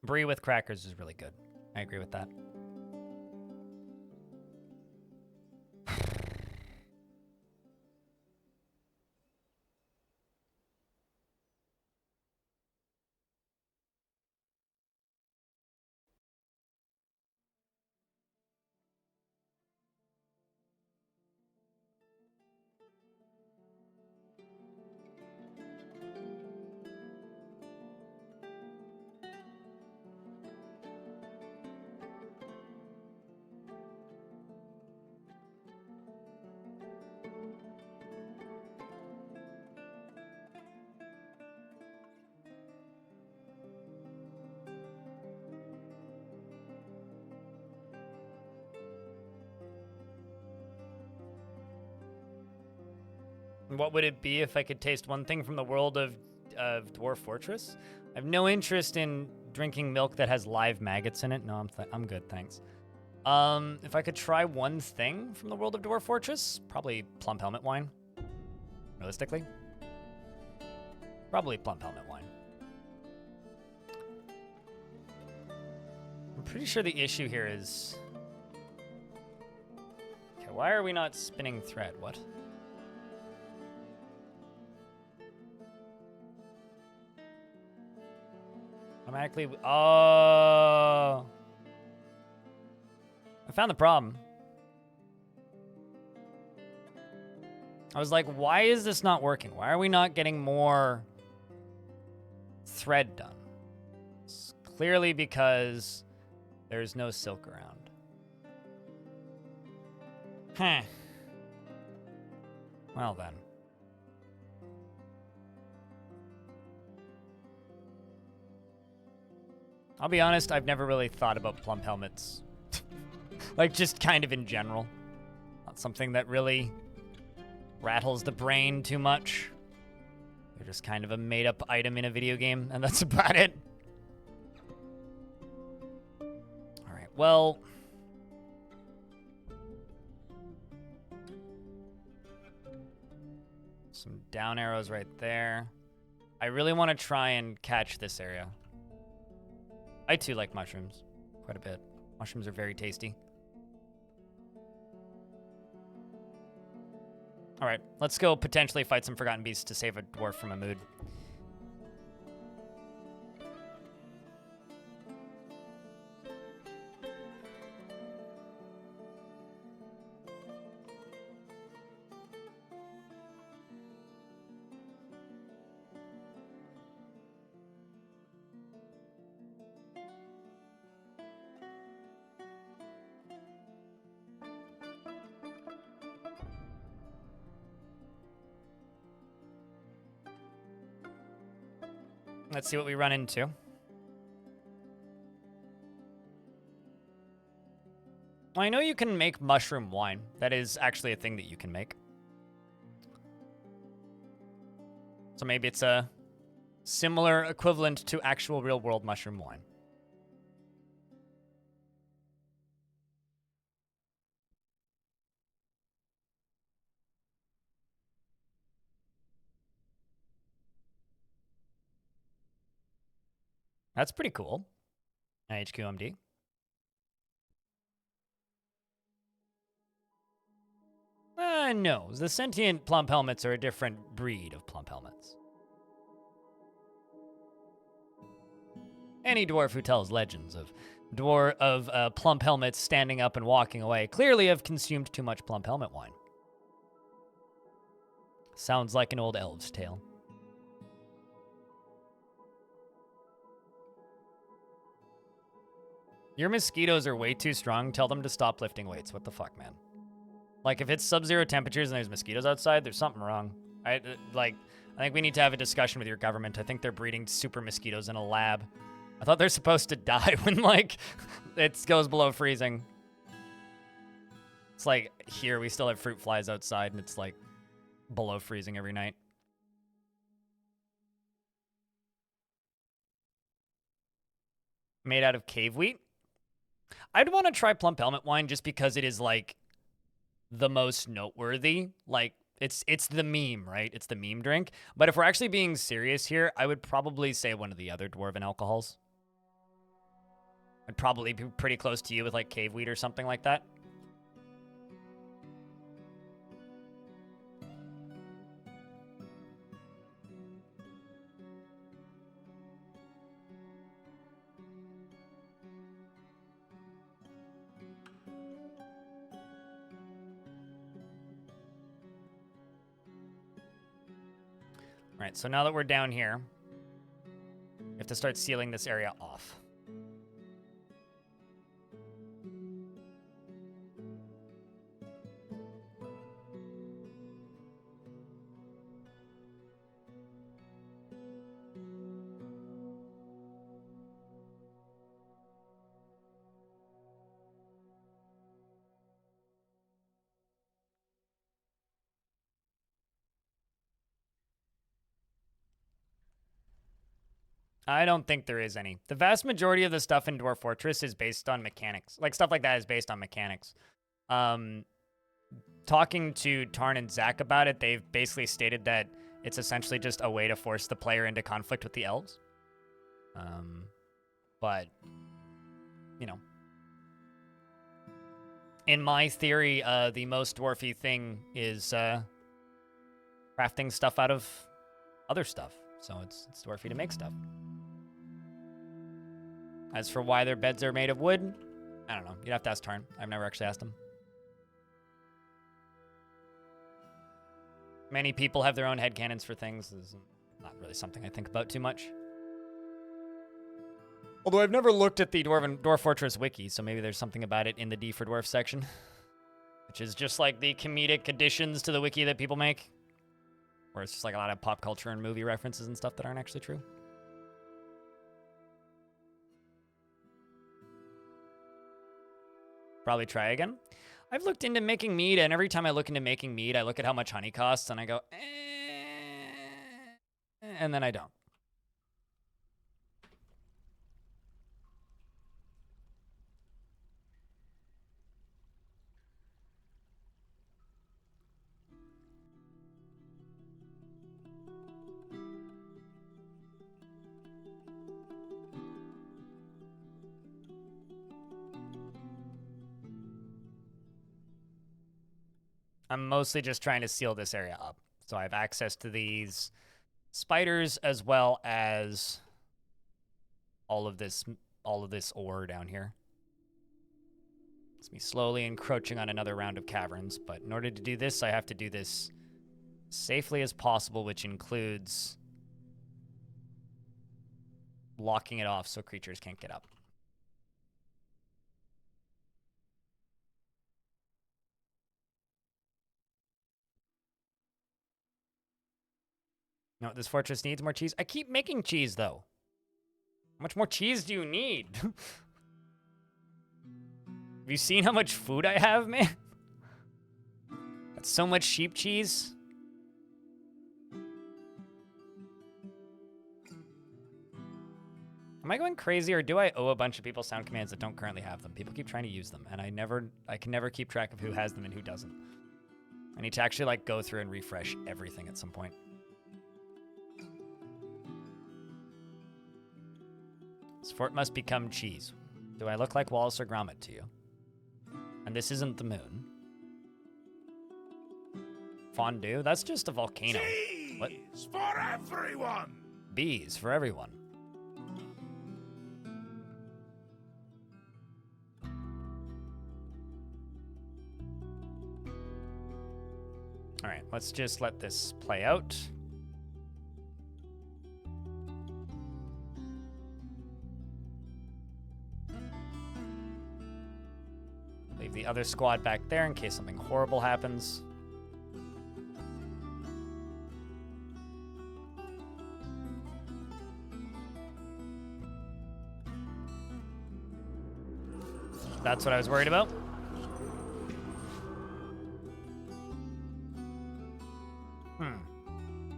Brie with crackers is really good. I agree with that. What would it be if I could taste one thing from the world of Dwarf Fortress? I have no interest in drinking milk that has live maggots in it. No, I'm good, thanks. If I could try one thing from the world of Dwarf Fortress, probably plump helmet wine. Realistically, probably plump helmet wine. I'm pretty sure the issue here is... Okay, why are we not spinning thread? What? Automatically. Oh. I found the problem. I was like, why is this not working? Why are we not getting more thread done? It's clearly because there's no silk around. Huh. Well then. I'll be honest, I've never really thought about plump helmets. Like, just kind of in general. Not something that really rattles the brain too much. They're just kind of a made-up item in a video game, and that's about it. well... Some down arrows right there. I really want to try and catch this area. I too like mushrooms quite a bit. Mushrooms are very tasty. All right, let's go potentially fight some Forgotten Beasts to save a dwarf from a mood. Let's see what we run into. Well, I know you can make mushroom wine. That is actually a thing that you can make. So maybe it's a similar equivalent to actual real-world mushroom wine. That's pretty cool. HQMD. No. The sentient plump helmets are a different breed of plump helmets. Any dwarf who tells legends of plump helmets standing up and walking away clearly have consumed too much plump helmet wine. Sounds like an old elf's tale. Your mosquitoes are way too strong. Tell them to stop lifting weights. What the fuck, man? Like, if it's sub-zero temperatures and there's mosquitoes outside, there's something wrong. I think we need to have a discussion with your government. I think they're breeding super mosquitoes in a lab. I thought they're supposed to die when, like, it goes below freezing. It's like, here, we still have fruit flies outside, and it's, like, below freezing every night. Made out of cave wheat? I'd want to try plump helmet wine just because it is, like, the most noteworthy. Like, it's the meme, right? It's the meme drink. But if we're actually being serious here, I would probably say one of the other dwarven alcohols. I'd probably be pretty close to you with, like, cave wheat or something like that. All right, so now that we're down here, we have to start sealing this area off. I don't think there is any. The vast majority of the stuff in Dwarf Fortress is based on mechanics. Like, stuff like that is based on mechanics. Talking to Tarn and Zach about it, they've basically stated that it's essentially just a way to force the player into conflict with the elves. But, you know. In my theory, the most dwarfy thing is crafting stuff out of other stuff. So it's dwarfy to make stuff. As for why their beds are made of wood, I don't know. You'd have to ask Tarn. I've never actually asked him. Many people have their own headcanons for things. This is not really something I think about too much. Although I've never looked at the Dwarf Fortress wiki, so maybe there's something about it in the D for Dwarf section. Which is just like the comedic additions to the wiki that people make. Where it's just like a lot of pop culture and movie references and stuff that aren't actually true. Probably try again. I've looked into making mead, and every time I look into making mead, I look at how much honey costs, and I go, and then I don't. I'm mostly just trying to seal this area up. So I have access to these spiders as well as all of this ore down here. It's me slowly encroaching on another round of caverns, but in order to do this, I have to do this safely as possible, which includes locking it off so creatures can't get up. No, this fortress needs more cheese. I keep making cheese, though. How much more cheese do you need? Have you seen how much food I have, man? That's so much sheep cheese. Am I going crazy, or do I owe a bunch of people sound commands that don't currently have them? People keep trying to use them, and I can never keep track of who has them and who doesn't. I need to actually, like, go through and refresh everything at some point. This fort must become cheese. Do I look like Wallace or Gromit to you? And this isn't the moon. Fondue? That's just a volcano. Cheese What? for everyone! Bees for everyone. All right, let's just let this play out. Leave the other squad back there in case something horrible happens. That's what I was worried about.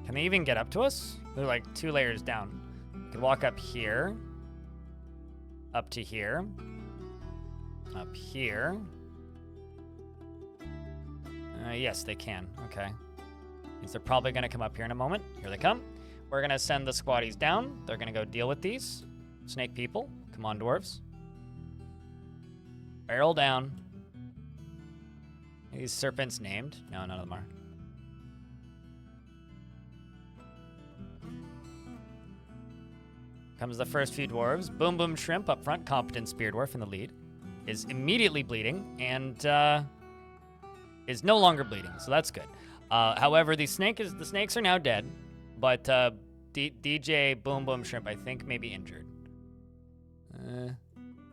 Can they even get up to us? They're like 2 layers down. We could walk up here. Up to here. Up here. Yes, they can. Okay. Means they're probably going to come up here in a moment. Here they come. We're going to send the squaddies down. They're going to go deal with these snake people. Come on, dwarves. Barrel down. Are these serpents named? No, none of them are. Comes the first few dwarves. Boom Boom Shrimp up front, competent spear dwarf in the lead. Is immediately bleeding and is no longer bleeding, so that's good. However, the snakes are now dead, but DJ Boom Boom Shrimp I think may be injured.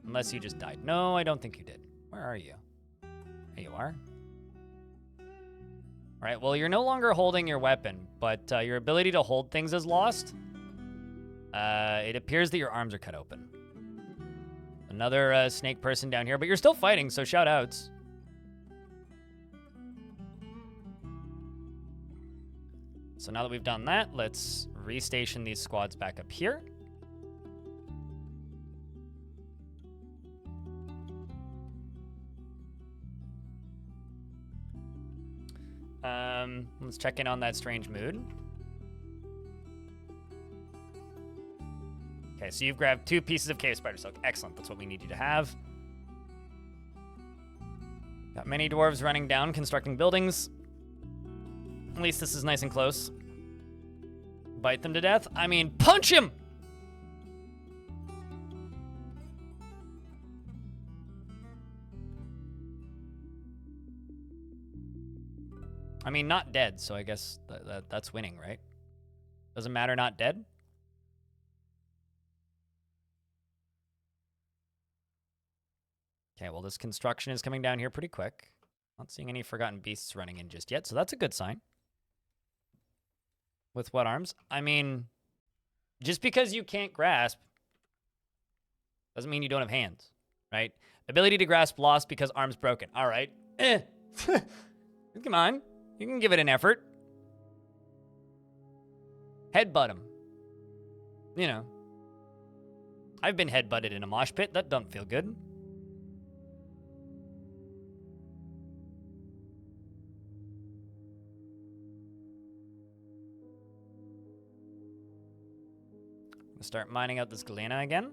Unless you just died. No, I don't think you did. Where are you? There you are. All right, well, you're no longer holding your weapon, but your ability to hold things is lost. It appears that your arms are cut open. Another snake person down here, but you're still fighting, so shout outs. So now that we've done that, let's restation these squads back up here. Let's check in on that strange mood. Okay, so you've grabbed 2 pieces of cave spider silk. Excellent, that's what we need you to have. Got many dwarves running down, constructing buildings. At least this is nice and close. Bite them to death? I mean, punch him! I mean, not dead, so I guess that's winning, right? Doesn't matter not dead? Okay, well, this construction is coming down here pretty quick. Not seeing any forgotten beasts running in just yet, so that's a good sign. With what arms? I mean, just because you can't grasp doesn't mean you don't have hands, right? Ability to grasp lost because arms broken. All right. Come on. You can give it an effort. Headbutt him. You know. I've been headbutted in a mosh pit. That doesn't feel good. Start mining out this galena again.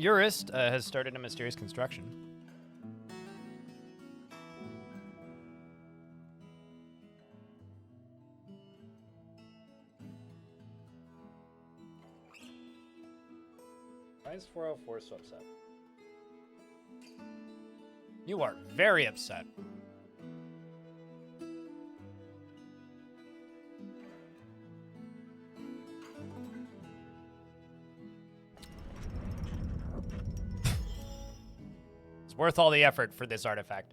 Urist has started a mysterious construction. Why is 404 so upset? You are very upset. It's worth all the effort for this artifact.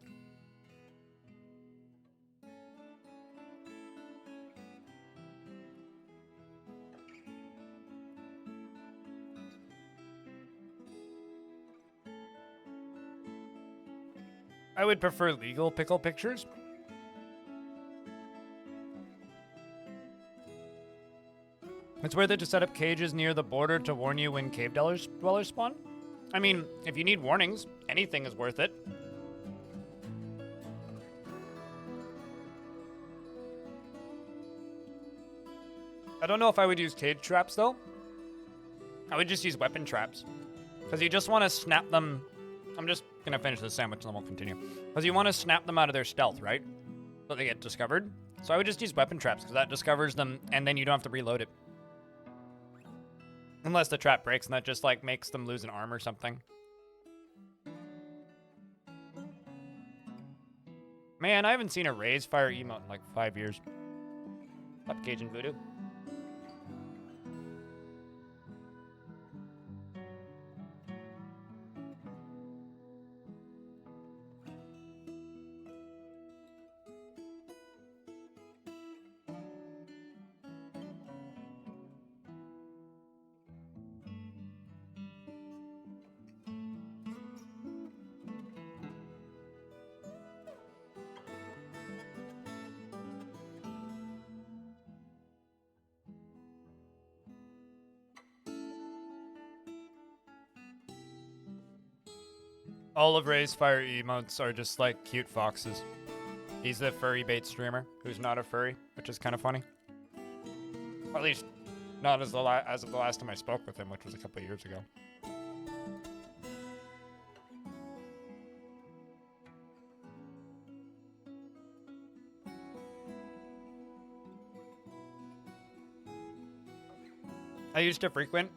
I would prefer legal pickle pictures. It's worth it to set up cages near the border to warn you when cave dwellers spawn. I mean, if you need warnings, anything is worth it. I don't know if I would use cage traps, though. I would just use weapon traps. Because you just want to snap them. I'm just going to finish the sandwich and then we'll continue. Because you want to snap them out of their stealth, right? So they get discovered. So I would just use weapon traps because that discovers them and then you don't have to reload it. Unless the trap breaks and that just like makes them lose an arm or something. Man, I haven't seen a raise fire emote in like 5 years. Up Cajun Voodoo. All of Ray's fire emotes are just like cute foxes. He's the furry bait streamer who's not a furry, which is kind of funny. Or at least not as, as of the last time I spoke with him, which was a couple of years ago. I used to frequent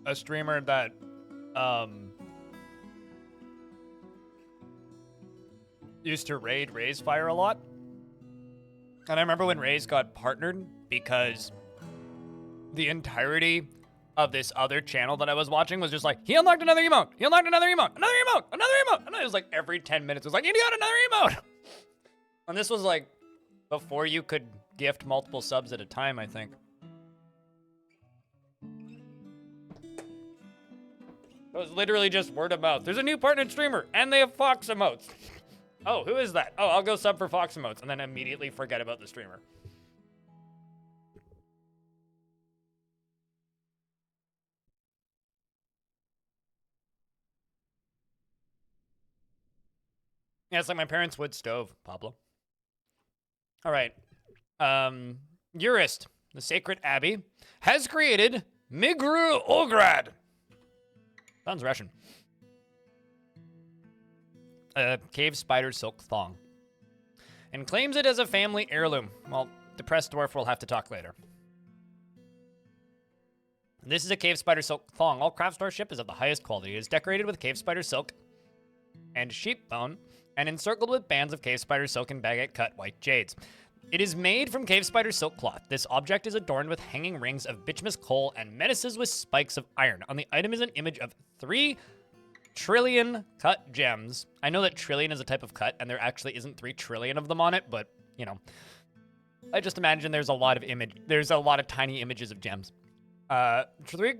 a streamer that used to raid Ray's fire a lot. And I remember when Ray's got partnered because the entirety of this other channel that I was watching was just like, he unlocked another emote, he unlocked another emote, another emote, another emote. And it was like every 10 minutes it was like, he got another emote. And this was like before you could gift multiple subs at a time, I think. It was literally just word of mouth. There's a new partnered streamer and they have fox emotes. Oh, who is that? Oh, I'll go sub for fox emotes and then immediately forget about the streamer. Yeah, it's like my parents' wood stove, Pablo. All right. Urist, the Sacred Abbey, has created Migru Ograd. Sounds Russian. A cave spider silk thong. And claims it as a family heirloom. Well, depressed dwarf will have to talk later. This is a cave spider silk thong. All craft starship is of the highest quality. It is decorated with cave spider silk and sheep bone and encircled with bands of cave spider silk and baguette cut white jades. It is made from cave spider silk cloth. This object is adorned with hanging rings of bituminous coal and menaces with spikes of iron. On the item is an image of 3 trillion cut gems. I know that trillion is a type of cut, and there actually isn't 3 trillion of them on it, but, you know. I just imagine there's a lot of tiny images of gems. 3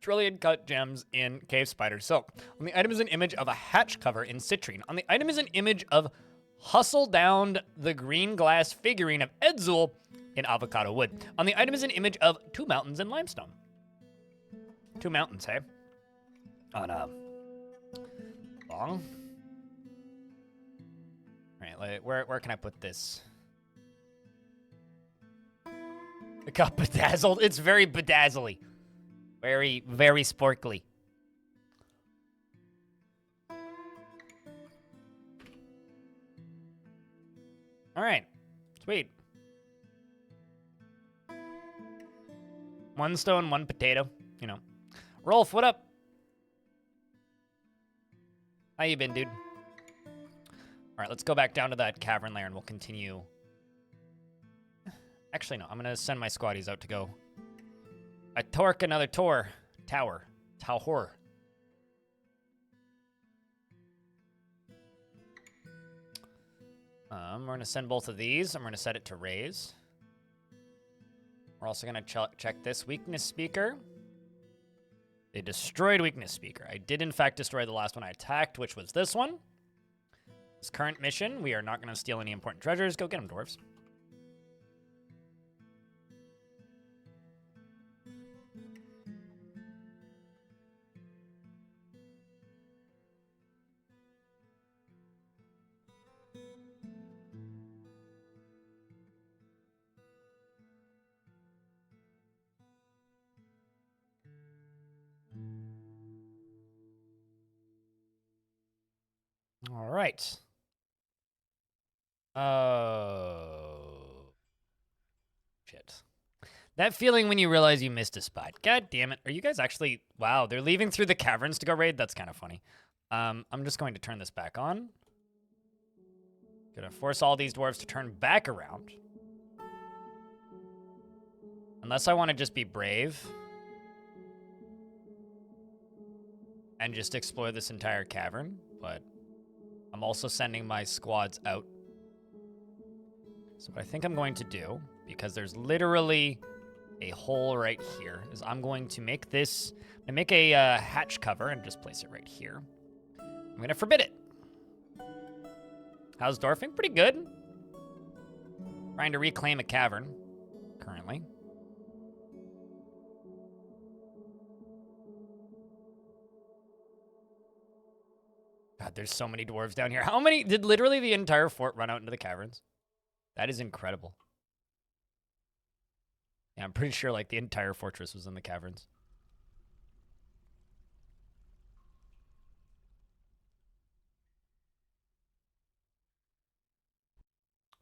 trillion cut gems in cave spider silk. On the item is an image of a hatch cover in citrine. On the item is an image of hustle down the green glass figurine of Edzul in avocado wood. On the item is an image of 2 mountains in limestone. 2 mountains, hey? On a long. All right, where can I put this? It got bedazzled. It's very bedazzly. Very, very sporkly. All right. Sweet. 1 stone, 1 potato. You know. Rolf, what up? How you been, dude? All right, let's go back down to that cavern lair and we'll continue. Actually, no. I'm going to send my squaddies out to go. I torque another tower. Tower. We're going to send both of these. I'm going to set it to raise. We're also going to check this weakness speaker. They destroyed weakness speaker. I did, in fact, destroy the last one I attacked, which was this one. This current mission, we are not going to steal any important treasures. Go get them, dwarves. All right. Oh. Shit. That feeling when you realize you missed a spot. God damn it. Are you guys actually... Wow, they're leaving through the caverns to go raid? That's kind of funny. I'm just going to turn this back on. Gonna force all these dwarves to turn back around. Unless I want to just be brave. And just explore this entire cavern. But I'm also sending my squads out. So what I think I'm going to do, because there's literally a hole right here, is I'm going to make this, I make a hatch cover and just place it right here. I'm going to forbid it. How's dwarfing? Pretty good. Trying to reclaim a cavern, currently. God, there's so many dwarves down here. How many? Did literally the entire fort run out into the caverns? That is incredible. Yeah, I'm pretty sure like the entire fortress was in the caverns.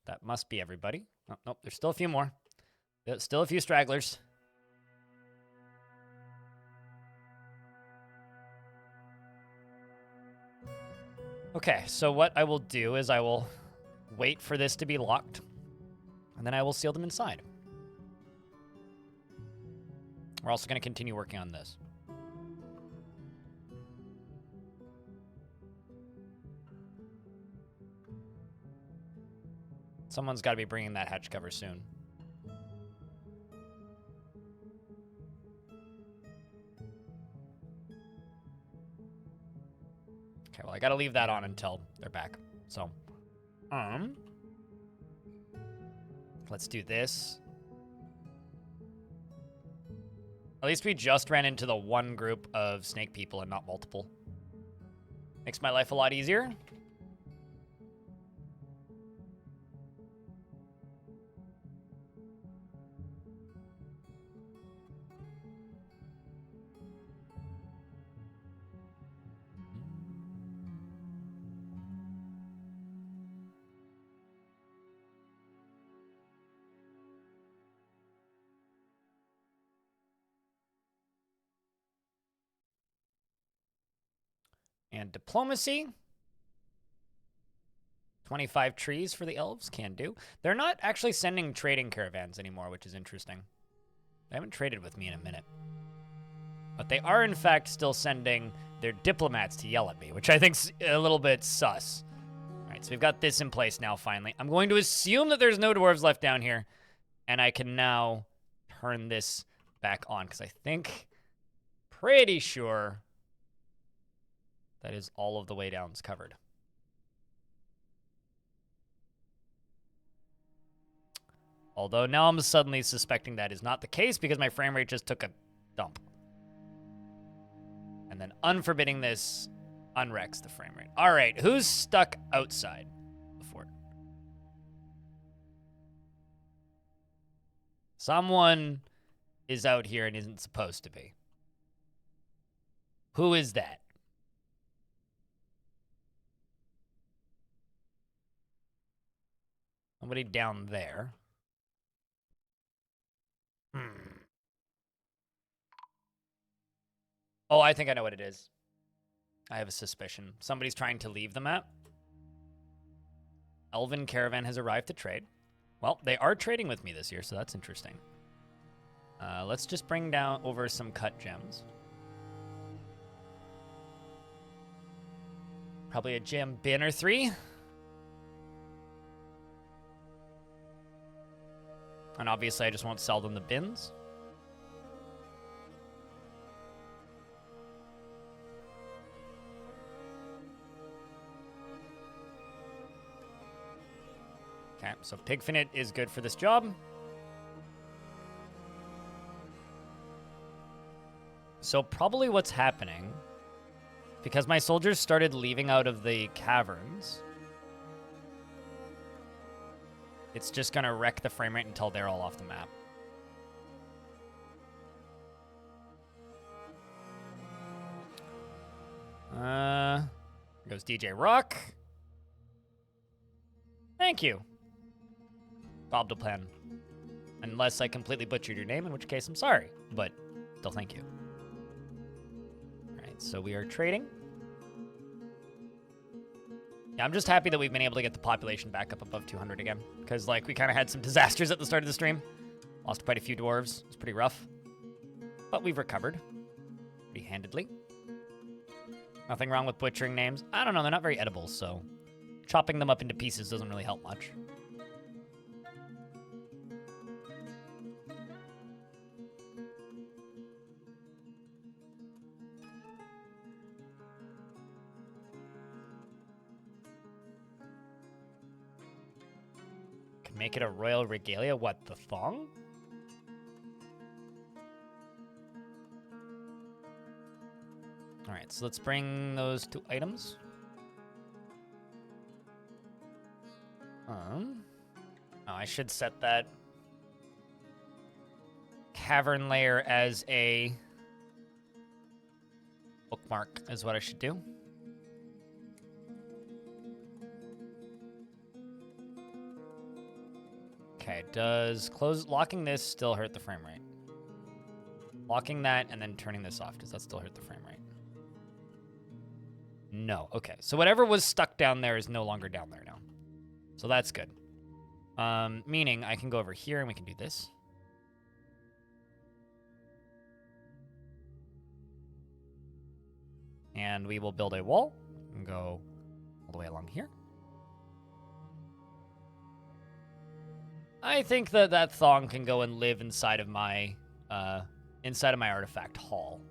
That must be everybody. Oh, nope, there's still a few more. There's still a few stragglers. Okay, so what I will do is I will wait for this to be locked, and then I will seal them inside. We're also going to continue working on this. Someone's got to be bringing that hatch cover soon. Okay, well, I got to leave that on until they're back. So, let's do this. At least we just ran into the one group of snake people and not multiple. Makes my life a lot easier. And diplomacy. 25 trees for the elves, can do. They're not actually sending trading caravans anymore, which is interesting. They haven't traded with me in a minute. But they are, in fact, still sending their diplomats to yell at me, which I think's a little bit sus. All right, so we've got this in place now, finally. I'm going to assume that there's no dwarves left down here, and I can now turn this back on, because I think, pretty sure, that is all of the way down's covered. Although now I'm suddenly suspecting that is not the case because my frame rate just took a dump. And then unforbidding this unwrecks the frame rate. All right, who's stuck outside the fort? Someone is out here and isn't supposed to be. Who is that? Nobody down there. Oh, I think I know what it is. I have a suspicion. Somebody's trying to leave the map. Elven caravan has arrived to trade. Well, they are trading with me this year, so that's interesting. Let's just bring down over some cut gems. Probably a gem bin or 3. And obviously, I just won't sell them the bins. Okay, so Pigfinite is good for this job. So probably what's happening, because my soldiers started leaving out of the caverns, it's just going to wreck the frame rate until they're all off the map. Here goes DJ Rock. Thank you. Bob Duplan. Unless I completely butchered your name, in which case I'm sorry, but still thank you. Alright, so we are trading. Yeah, I'm just happy that we've been able to get the population back up above 200 again. Because, like, we kind of had some disasters at the start of the stream. Lost quite a few dwarves. It was pretty rough. But we've recovered. Pretty handedly. Nothing wrong with butchering names. I don't know, they're not very edible, so chopping them up into pieces doesn't really help much. Can make it a royal regalia. What, the thong? Alright, so let's bring those 2 items. Oh, I should set that cavern layer as a bookmark is what I should do. Okay, does locking this still hurt the frame rate? Locking that and then turning this off, does that still hurt the frame rate? No, okay. So whatever was stuck down there is no longer down there now. So that's good. Meaning I can go over here and we can do this. And we will build a wall and go all the way along here. I think that that thong can go and live inside of my artifact hall.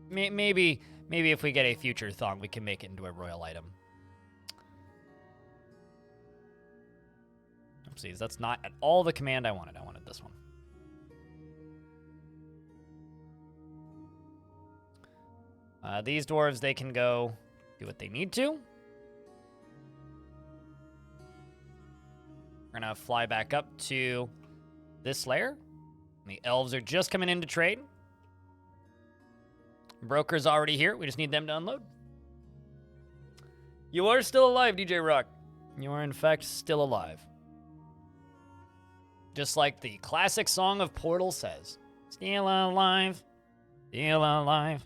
Maybe if we get a future thong, we can make it into a royal item. Oopsies, that's not at all the command I wanted. I wanted this one. These dwarves, they can go do what they need to. We're gonna fly back up to this layer. The elves are just coming in to trade. Broker's already here. We just need them to unload. You are still alive, DJ Rock. You are, in fact, still alive. Just like the classic song of Portal says. Still alive. Still alive.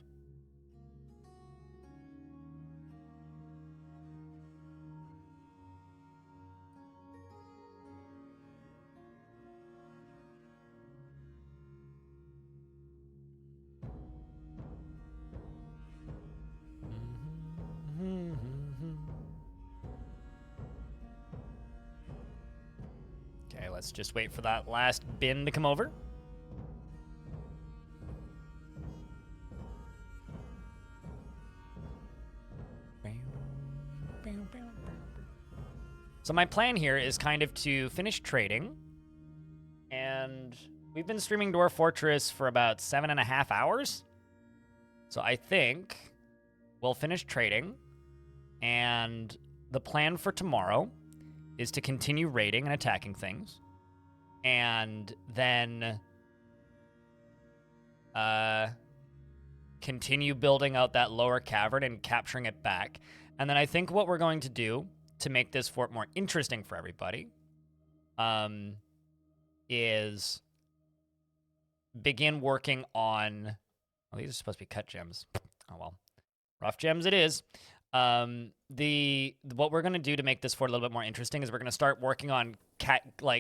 Okay, let's just wait for that last bin to come over. So my plan here is kind of to finish trading, and we've been streaming Dwarf Fortress for about 7.5 hours. So I think we'll finish trading, and the plan for tomorrow is to continue raiding and attacking things, and then continue building out that lower cavern and capturing it back. And then I think what we're going to do to make this fort more interesting for everybody is begin working on. Well, these are supposed to be cut gems. Oh well, rough gems it is. What we're gonna do to make this fort a little bit more interesting is we're gonna start working on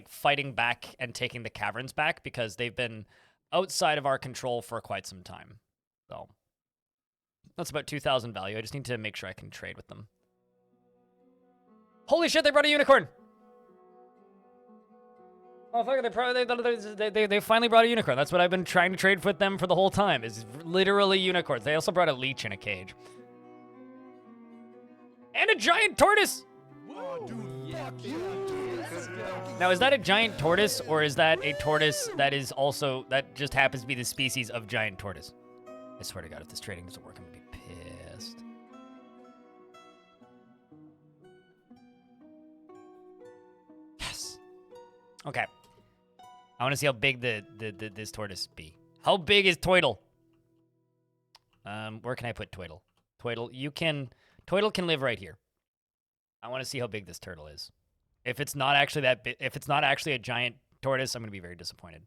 fighting back and taking the caverns back because they've been outside of our control for quite some time. So that's about 2,000 value. I just need to make sure I can trade with them. Holy shit! They brought a unicorn. Oh fuck! They finally brought a unicorn. That's what I've been trying to trade with them for the whole time. Is literally unicorns. They also brought a leech in a cage. And a giant tortoise! Now, is that a giant tortoise, or is that a tortoise that is also, that just happens to be the species of giant tortoise? I swear to God, if this trading doesn't work, I'm gonna be pissed. Yes. Okay. I want to see how big this tortoise be. How big is Toidle? Where can I put Toidle? Toidle can live right here. I want to see how big this turtle is. If it's not actually that big, if it's not actually a giant tortoise, I'm going to be very disappointed.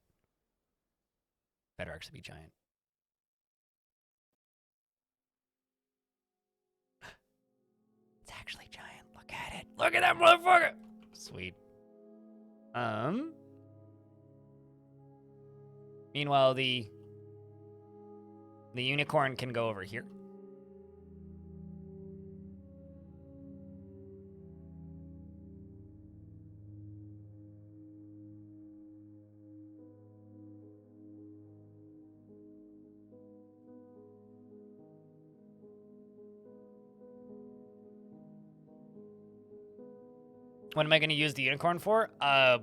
Better actually be giant. It's actually giant. Look at it. Look at that motherfucker. Sweet. Meanwhile, the unicorn can go over here. What am I going to use the unicorn for?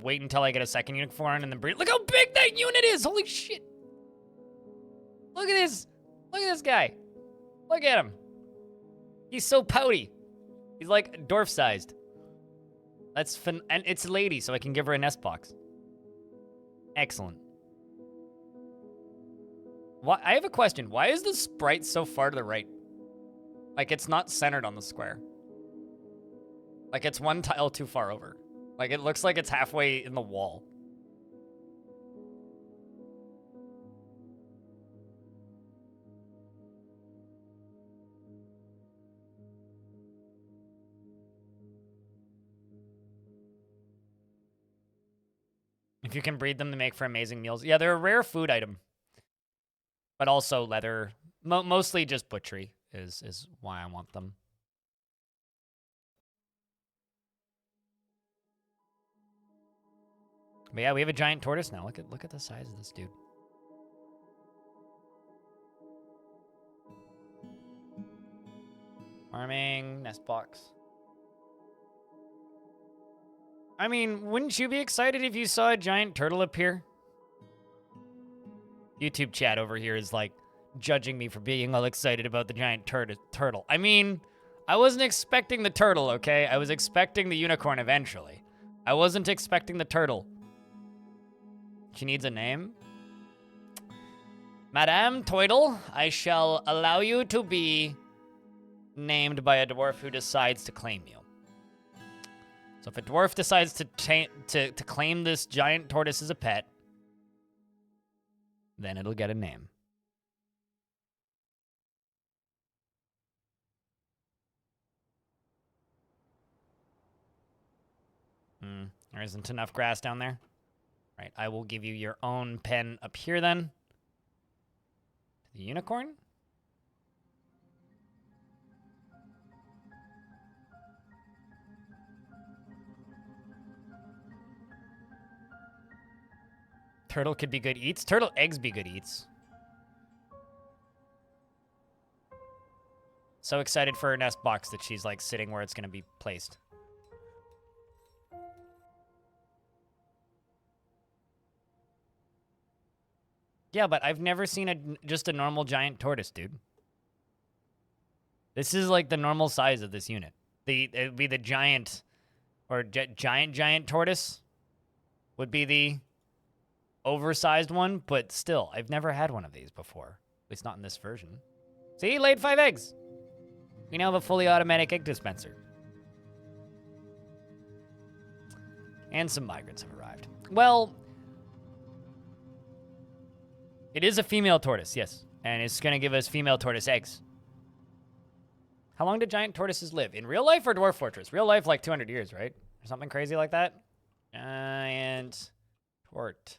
Wait until I get a second unicorn and then breed. Look how big that unit is! Holy shit! Look at this! Look at this guy! Look at him! He's so pouty. He's like dwarf-sized. That's fun, and it's a lady, so I can give her a nest box. Excellent. Why? I have a question. Why is the sprite so far to the right? Like, it's not centered on the square. Like, it's one tile too far over. Like, it looks like it's halfway in the wall. If you can breed them, they make for amazing meals. Yeah, they're a rare food item. But also leather. Mostly just butchery is why I want them. But yeah, we have a giant tortoise now. Look at the size of this dude. Farming, nest box. I mean, wouldn't you be excited if you saw a giant turtle appear? YouTube chat over here is like judging me for being all excited about the giant turtle. I mean, I wasn't expecting the turtle, okay? I was expecting the unicorn eventually. I wasn't expecting the turtle. She needs a name. Madame Toidle, I shall allow you to be named by a dwarf who decides to claim you. So if a dwarf decides to claim this giant tortoise as a pet, then it'll get a name. There isn't enough grass down there. Right, I will give you your own pen up here then. The unicorn? Turtle could be good eats. Turtle eggs be good eats. So excited for her nest box that she's like sitting where it's going to be placed. Yeah, but I've never seen just a normal giant tortoise, dude. This is like the normal size of this unit. It'd be the giant, or giant tortoise would be the oversized one, but still, I've never had one of these before. At least not in this version. See, he laid 5 eggs. We now have a fully automatic egg dispenser. And some migrants have arrived. Well, it is a female tortoise, yes. And it's going to give us female tortoise eggs. How long do giant tortoises live? In real life or Dwarf Fortress? Real life, like 200 years, right? Or something crazy like that? Giant tort.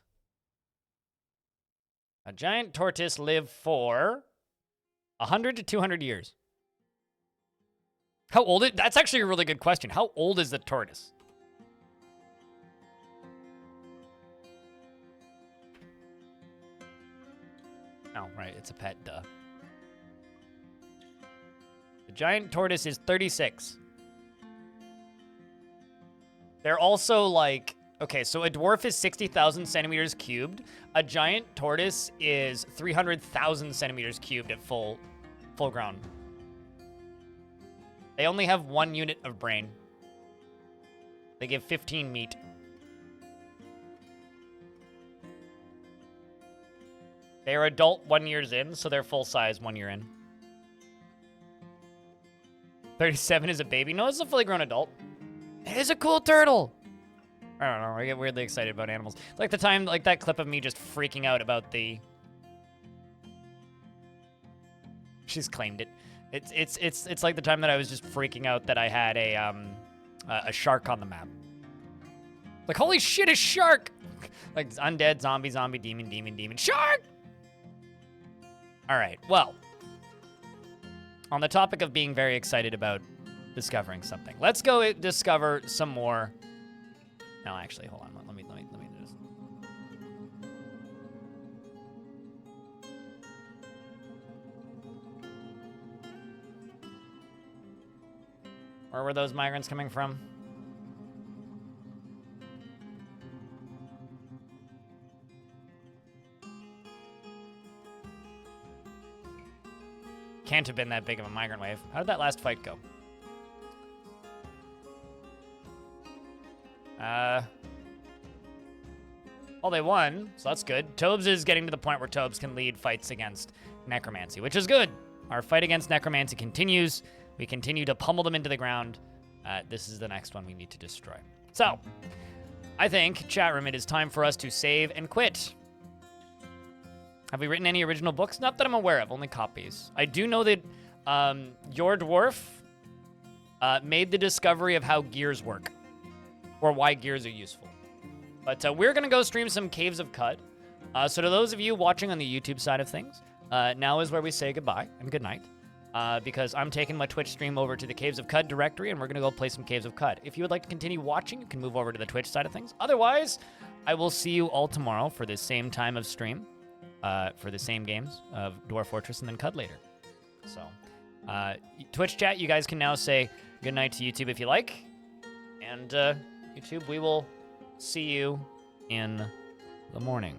A giant tortoise live for 100 to 200 years. How old? That's actually a really good question. How old is the tortoise? Oh, right. It's a pet, duh. The giant tortoise is 36. They're also like, okay, so a dwarf is 60,000 centimeters cubed. A giant tortoise is 300,000 centimeters cubed at full grown. They only have 1 unit of brain. They give 15 meat. They are adult 1 year in, so they're full size 1 year in. 37 is a baby. No, it's a fully grown adult. It is a cool turtle. I don't know. I get weirdly excited about animals. It's like the time, like that clip of me just freaking out about the. She's claimed it. It's like the time that I was just freaking out that I had a shark on the map. Like, holy shit, a shark! Like undead, zombie, demon, shark! All right, well, on the topic of being very excited about discovering something, let's go discover some more. No, actually, hold on. Let me do this. Where were those migrants coming from? Can't have been that big of a migrant wave. How did that last fight go? Well, they won, so that's good. Tobes is getting to the point where Tobes can lead fights against necromancy, which is good. Our fight against necromancy continues. We continue to pummel them into the ground. This is the next one we need to destroy. So, I think, chat room, it is time for us to save and quit. Have we written any original books? Not that I'm aware of, only copies. I do know that Your Dwarf made the discovery of how gears work, or why gears are useful. But we're going to go stream some Caves of Cud. So to those of you watching on the YouTube side of things, now is where we say goodbye and good night. Because I'm taking my Twitch stream over to the Caves of Cud directory, and we're going to go play some Caves of Cud. If you would like to continue watching, you can move over to the Twitch side of things. Otherwise, I will see you all tomorrow for the same time of stream, for the same games of Dwarf Fortress and then Cud later. So, Twitch chat, you guys can now say good night to YouTube if you like. And YouTube, we will see you in the morning.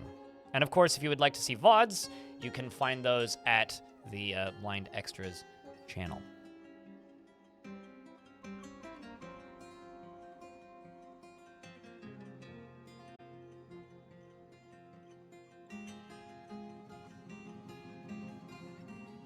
And of course, if you would like to see VODs, you can find those at the Blind Extras channel.